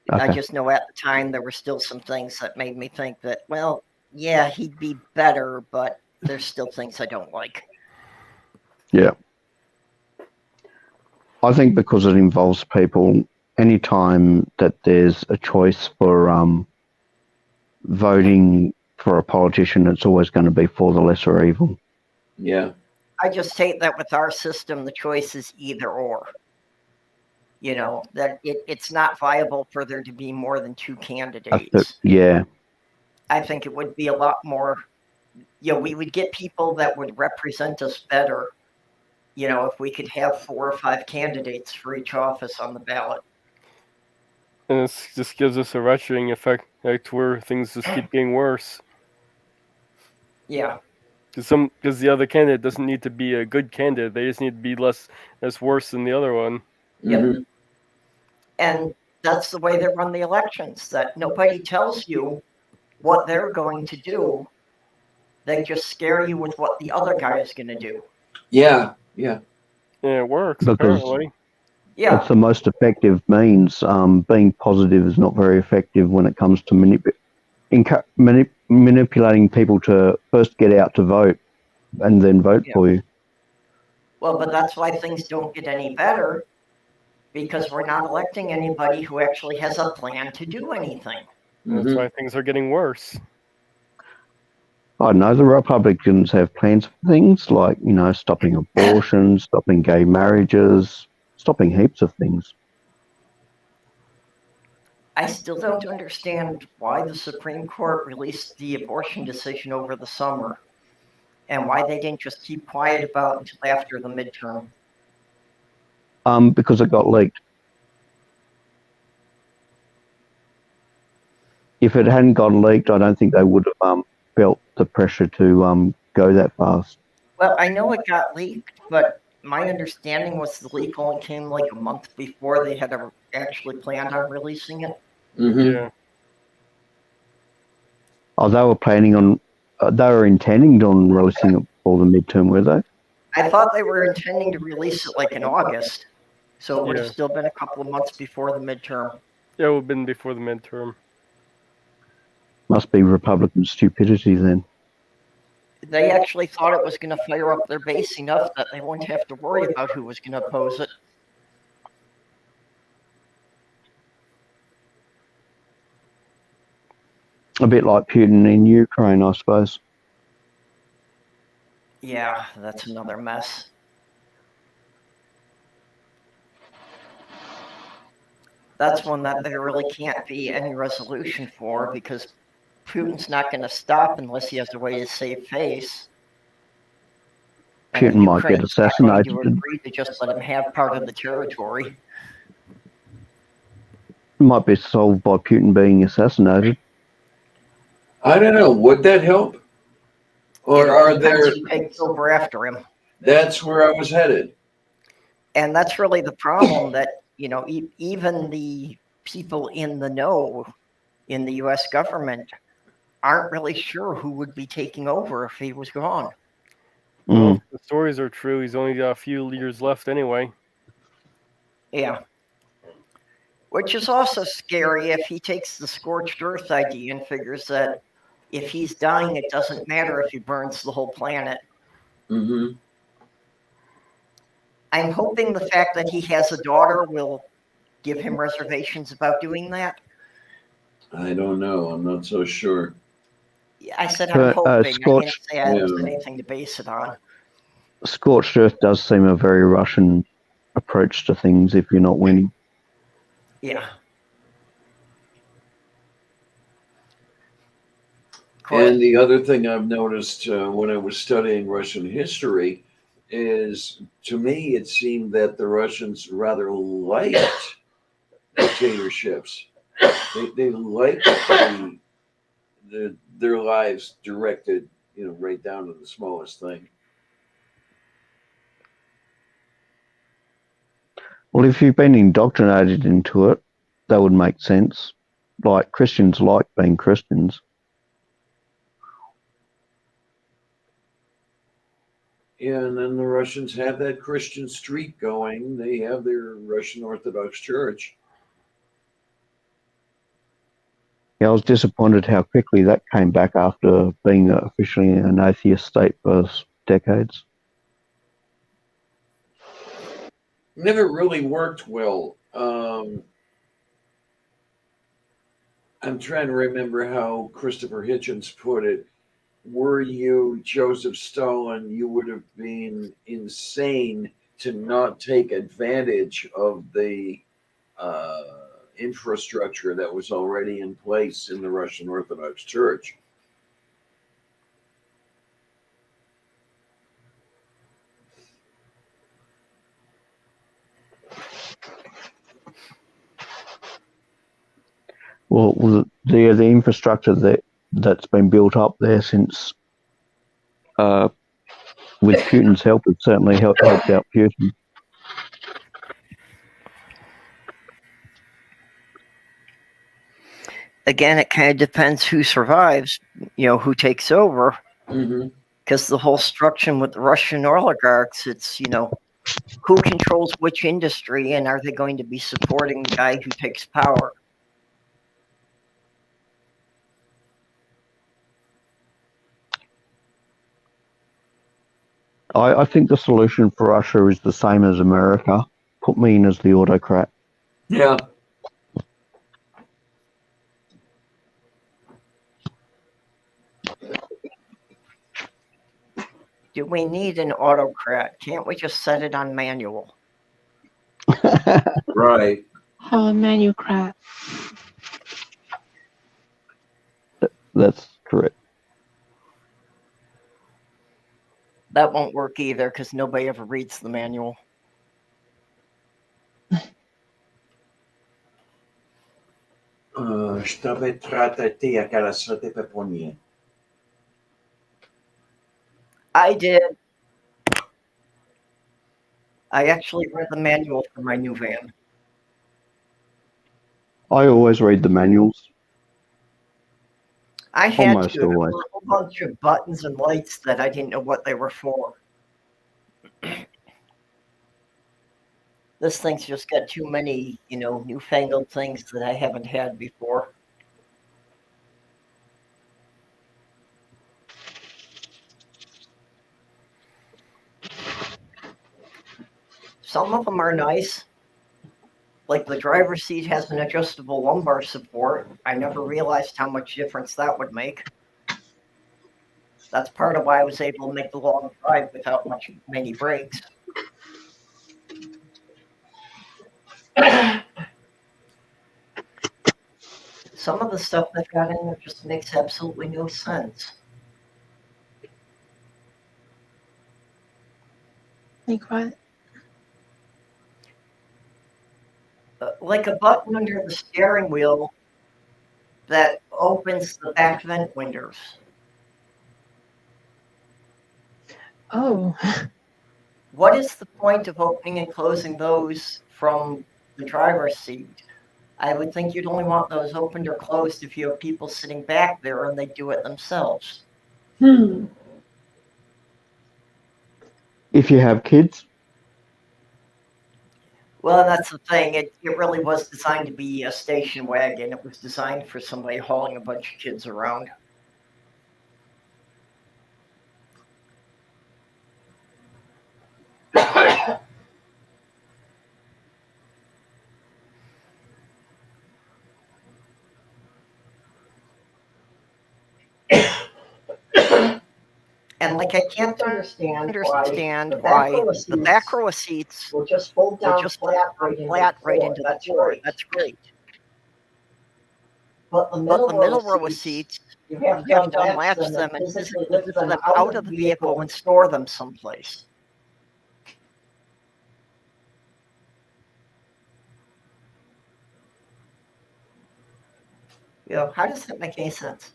I Okay. just know at the time there were still some things that made me think that, well, yeah, he'd be better, but there's still things I don't like. Yeah. I think because it involves people, anytime that there's a choice for voting for a politician, it's always going to be for the lesser evil. Yeah. I just hate that with our system, the choice is either or. You know, that it's not viable for there to be more than two candidates. Yeah. I think it would be a lot more, we would get people that would represent us better, if we could have 4 or 5 candidates for each office on the ballot. And this just gives us a ratcheting effect, like where things just keep getting worse. Yeah. Because the other candidate doesn't need to be a good candidate; they just need to be less worse than the other one. Yep. Mhm. And that's the way they run the elections. That nobody tells you what they're going to do. They just scare you with what the other guy is going to do. Yeah. Yeah. Yeah, it works Because apparently. Yeah. it's the most effective means. Being positive is not very effective when it comes to manipulating people to first get out to vote and then vote for you. Well, but that's why things don't get any better, because we're not electing anybody who actually has a plan to do anything. That's why things are getting worse. I know the Republicans have plans for things like, stopping abortion, stopping gay marriages, stopping heaps of things. I still don't understand why the Supreme Court released the abortion decision over the summer, and why they didn't just keep quiet about it until after the midterm. Because it got leaked. If it hadn't gotten leaked, I don't think they would have felt the pressure to go that fast. Well, I know it got leaked, but my understanding was the leak only came like a month before they had actually planned on releasing it. Yeah. Oh, they were planning on, they were intending on releasing it for the midterm, were they? I thought they were intending to release it like in August, so it would have still been a couple of months before the midterm. Yeah, it would have been before the midterm. Must be Republican stupidity then. They actually thought it was going to fire up their base enough that they wouldn't have to worry about who was going to oppose it. A bit like Putin in Ukraine, I suppose. Yeah, that's another mess. That's one that there really can't be any resolution for, because Putin's not going to stop unless he has a way to save face. Putin might get assassinated. To agree to just let him have part of the territory. Might be solved by Putin being assassinated. I don't know. Would that help? Or are there? Takes over after him. That's where I was headed. And that's really the problem, that even the people in the know in the U.S. government aren't really sure who would be taking over if he was gone. Well, if the stories are true, he's only got a few years left anyway. Yeah. Which is also scary if he takes the scorched earth idea and figures that if he's dying, it doesn't matter if he burns the whole planet. Mm-hmm. I'm hoping the fact that he has a daughter will give him reservations about doing that. I don't know. I'm not so sure. I said I'm But hoping. I didn't Scorched, say I have Yeah. anything to base it on. Scorched Earth does seem a very Russian approach to things if you're not winning. Yeah. Of course, And the other thing I've noticed when I was studying Russian history is, to me, it seemed that the Russians rather liked dictatorships. They liked their lives directed, right down to the smallest thing. Well, if you've been indoctrinated into it, that would make sense. Like Christians like being Christians. Yeah, and then the Russians have that Christian streak going. They have their Russian Orthodox Church. Yeah, I was disappointed how quickly that came back after being officially an atheist state for decades. Never really worked well. I'm trying to remember how Christopher Hitchens put it. Were you Joseph Stalin, you would have been insane to not take advantage of the infrastructure that was already in place in the Russian Orthodox Church. Well, the infrastructure that's been built up there since, with Putin's help, it certainly helped out Putin. again, it kind of depends who survives, who takes over. Mm-hmm. Because the whole structure with the Russian oligarchs, it's, who controls which industry and are they going to be supporting the guy who takes power? I think the solution for Russia is the same as America. Put me in as the autocrat. Yeah. Do we need an autocrat? Can't we just set it on manual? Right. How a manucrat. That's correct. That won't work either because nobody ever reads the manual. I did. I actually read the manual for my new van. I always read the manuals. I had Almost to. There always. were a whole bunch of buttons and lights that I didn't know what they were for. This thing's just got too many, newfangled things that I haven't had before. Some of them are nice. Like the driver's seat has an adjustable lumbar support. I never realized how much difference that would make. That's part of why I was able to make the long drive without many brakes. Some of the stuff they've got in there just makes absolutely no sense. Like what? Like a button under the steering wheel that opens the back vent windows. Oh, What is the point of opening and closing those from the driver's seat? I would think you'd only want those opened or closed if you have people sitting back there and they do it themselves. If you have kids, Well, that's the thing. It really was designed to be a station wagon. It was designed for somebody hauling a bunch of kids around. And like I can't understand understand why why the back row row seats will just fold will down just flat right into the floor. That's great. But the But the middle row row of seats, seats, you you have to have to unlatch unlatch them and physically physically lift them out of the vehicle and store them someplace. You know, how does that make any sense?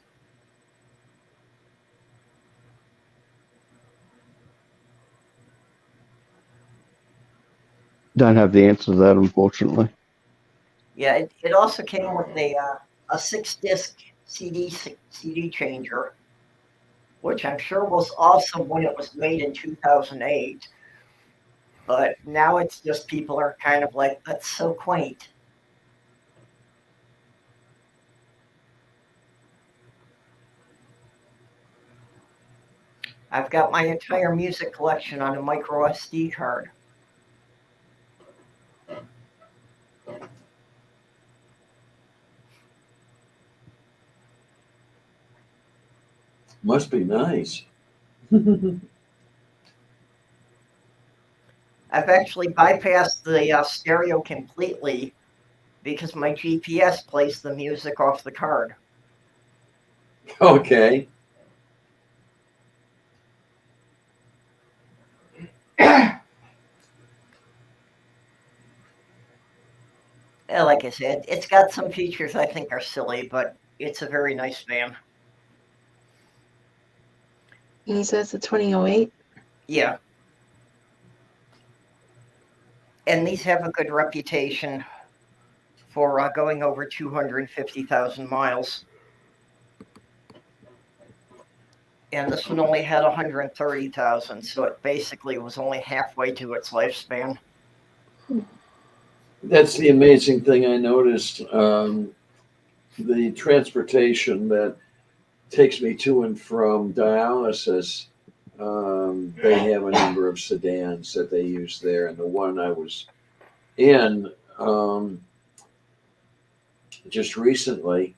Don't have the answer to that, unfortunately. Yeah, it also came with a 6-disc CD changer, which I'm sure was awesome when it was made in 2008. But now it's just people are kind of like, that's so quaint. I've got my entire music collection on a micro SD card. Must be nice. I've actually bypassed the stereo completely because my GPS plays the music off the card. Okay. Yeah, like I said, it's got some features I think are silly, but it's a very nice van. He says it's 2008. Yeah. And these have a good reputation for going over 250,000 miles. And this one only had 130,000, so it basically was only halfway to its lifespan. That's the amazing thing I noticed. The transportation that takes me to and from dialysis, they have a number of sedans that they use there. And the one I was in just recently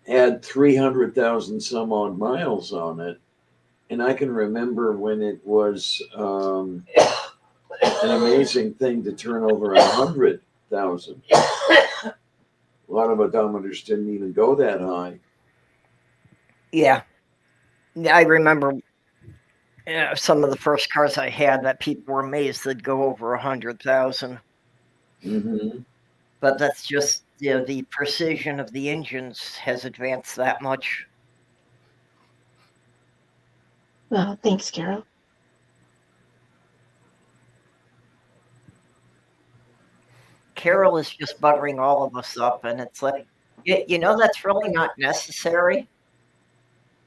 had 300,000 some odd miles on it. And I can remember when it was an amazing thing to turn over 100,000. A lot of odometers didn't even go that high. Yeah. I remember some of the first cars I had that people were amazed they'd go over 100,000. Mm-hmm. But that's just, the precision of the engines has advanced that much. Well, thanks, Carol. Carol is just buttering all of us up, and it's like, that's really not necessary.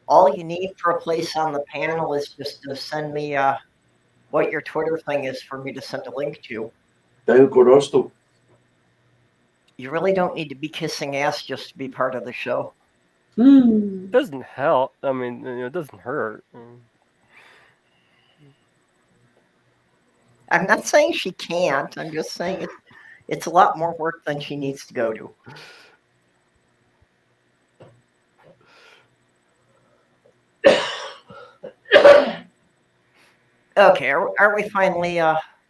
All you need for a place on the panel is just to send me what your Twitter thing is for me to send a link to. You really don't need to be kissing ass just to be part of the show. It doesn't help. I mean, it doesn't hurt. I'm not saying she can't. I'm just saying it's a lot more work than she needs to go to. Okay, are we finally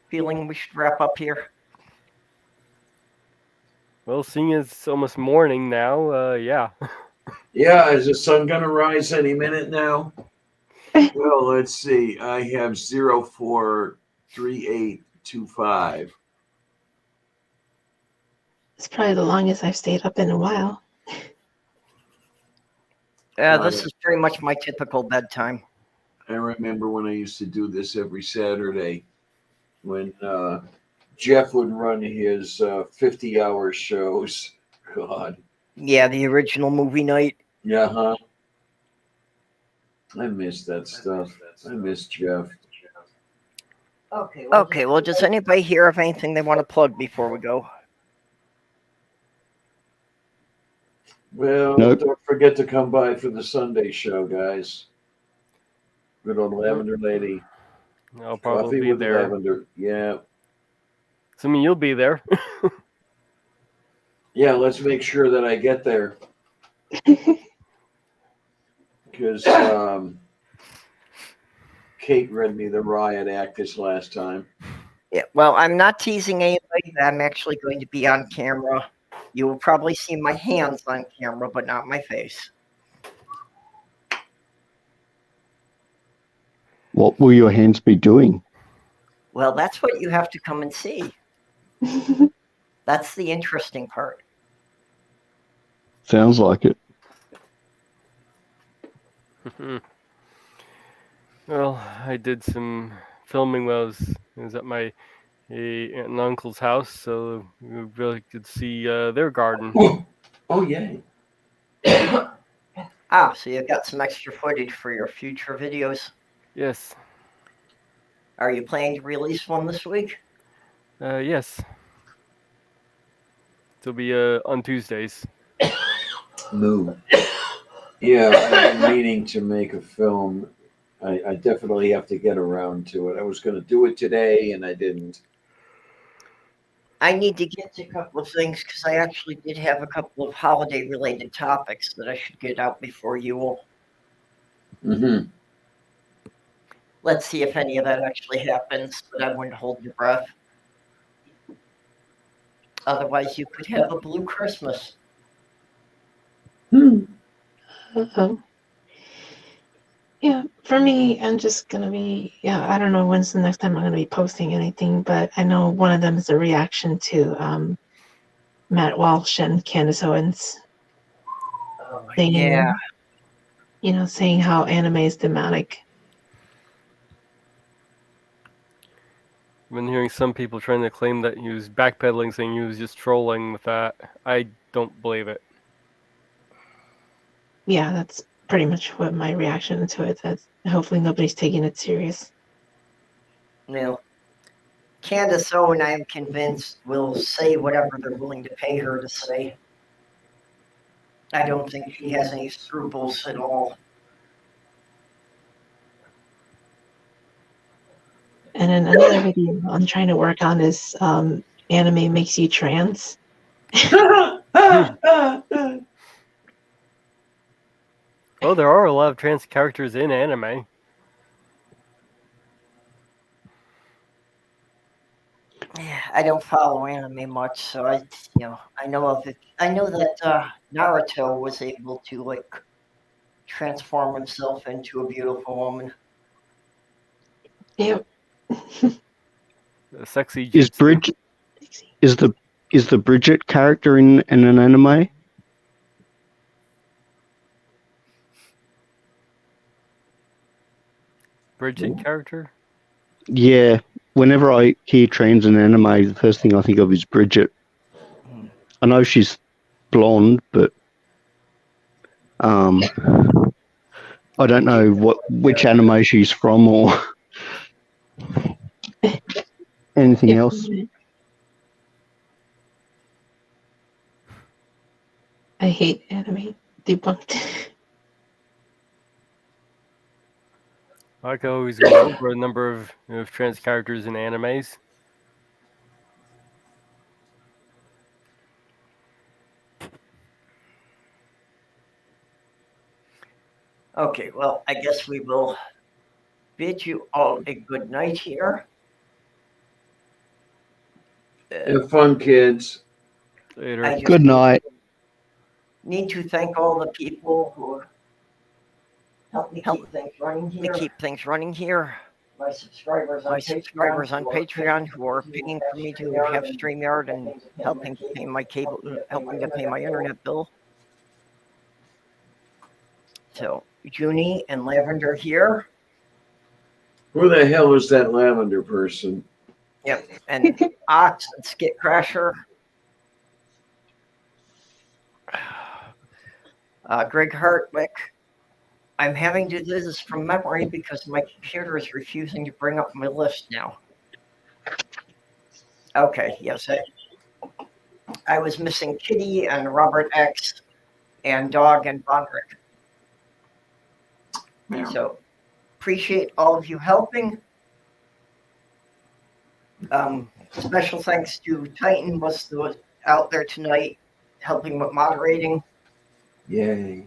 feeling we should wrap up here? Well, seeing as it's almost morning now, yeah. Yeah, is the sun going to rise any minute now? Well, let's see. I have 043825. It's probably the longest I've stayed up in a while. This is very much my typical bedtime. I remember when I used to do this every Saturday when Jeff would run his 50-hour shows. God. Yeah, the original movie night. Yeah, huh? I miss that stuff. I miss Jeff. Okay, well, does anybody here have anything they want to plug before we go? Well, Nope. Don't forget to come by for the Sunday show, guys. Good old Lavender Lady. I'll probably Coffee be with there. Lavender. Yeah. Assuming you'll be there. Yeah, let's make sure that I get there. Because Kate read me the riot act this last time. Yeah, well, I'm not teasing anybody. I'm actually going to be on camera. You will probably see my hands on camera, but not my face. What will your hands be doing? Well, that's what you have to come and see. That's the interesting part. Sounds like it. Well, I did some filming while I was at my aunt and uncle's house, so we really could see their garden. Oh, yay. Ah, so you've got some extra footage for your future videos. Yes. Are you planning to release one this week? Yes. It'll be on Tuesdays. Moo. Yeah, I've been meaning to make a film. I definitely have to get around to it. I was going to do it today, and I didn't. I need to get to a couple of things because I actually did have a couple of holiday-related topics that I should get out before Yule. Mm-hmm. Let's see if any of that actually happens, but I wouldn't hold your breath. Otherwise, you could have a blue Christmas. Uh-oh. Yeah, for me, I'm just gonna be, I don't know when's the next time I'm gonna be posting anything, but I know one of them is a reaction to Matt Walsh and Candace Owens saying, Yeah. Saying how anime is demonic. I've been hearing some people trying to claim that he was backpedaling, saying he was just trolling with that. I don't believe it. Yeah, that's pretty much what my reaction to it is. Hopefully nobody's taking it serious. Now, Candace Owen, I am convinced, will say whatever they're willing to pay her to say. I don't think she has any scruples at all. And then another video I'm trying to work on is anime makes you trans. Well, there are a lot of trans characters in anime. Yeah, I don't follow anime much, so I know of it. I know that Naruto was able to transform himself into a beautiful woman. Yep. A sexy Is jutsu. is the Bridget character in an anime? Bridget character? Yeah. Whenever I hear trans in anime, the first thing I think of is Bridget. I know she's blonde, but I don't know which anime she's from or anything else. I hate anime. Debunked. I could always go over a number of trans characters in animes. Okay, well, I guess we will bid you all a good night here. Have fun, kids. Later. I just Good night. need to thank all the people who help me keep things running here. My subscribers on Patreon who are paying for me to have StreamYard and helping to pay my internet bill. So Junie and Lavender here. Who the hell is that Lavender person? Yep, and Ox and Skit Crasher. Greg Hartwick. I'm having to do this from memory because my computer is refusing to bring up my list now. Okay, yes, I was missing Kitty and Robert X and Dog and Vonrek. So appreciate all of you helping. Special thanks to Titan was out there tonight helping with moderating. Yay.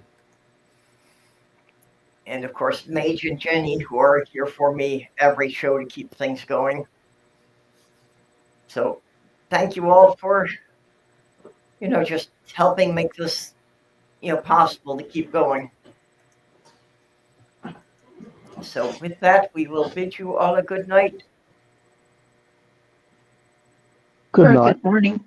And of course, Mage and Jenny, who are here for me every show to keep things going. So thank you all for, just helping make this, possible to keep going. So with that, we will bid you all a good night. Good Or night. good morning.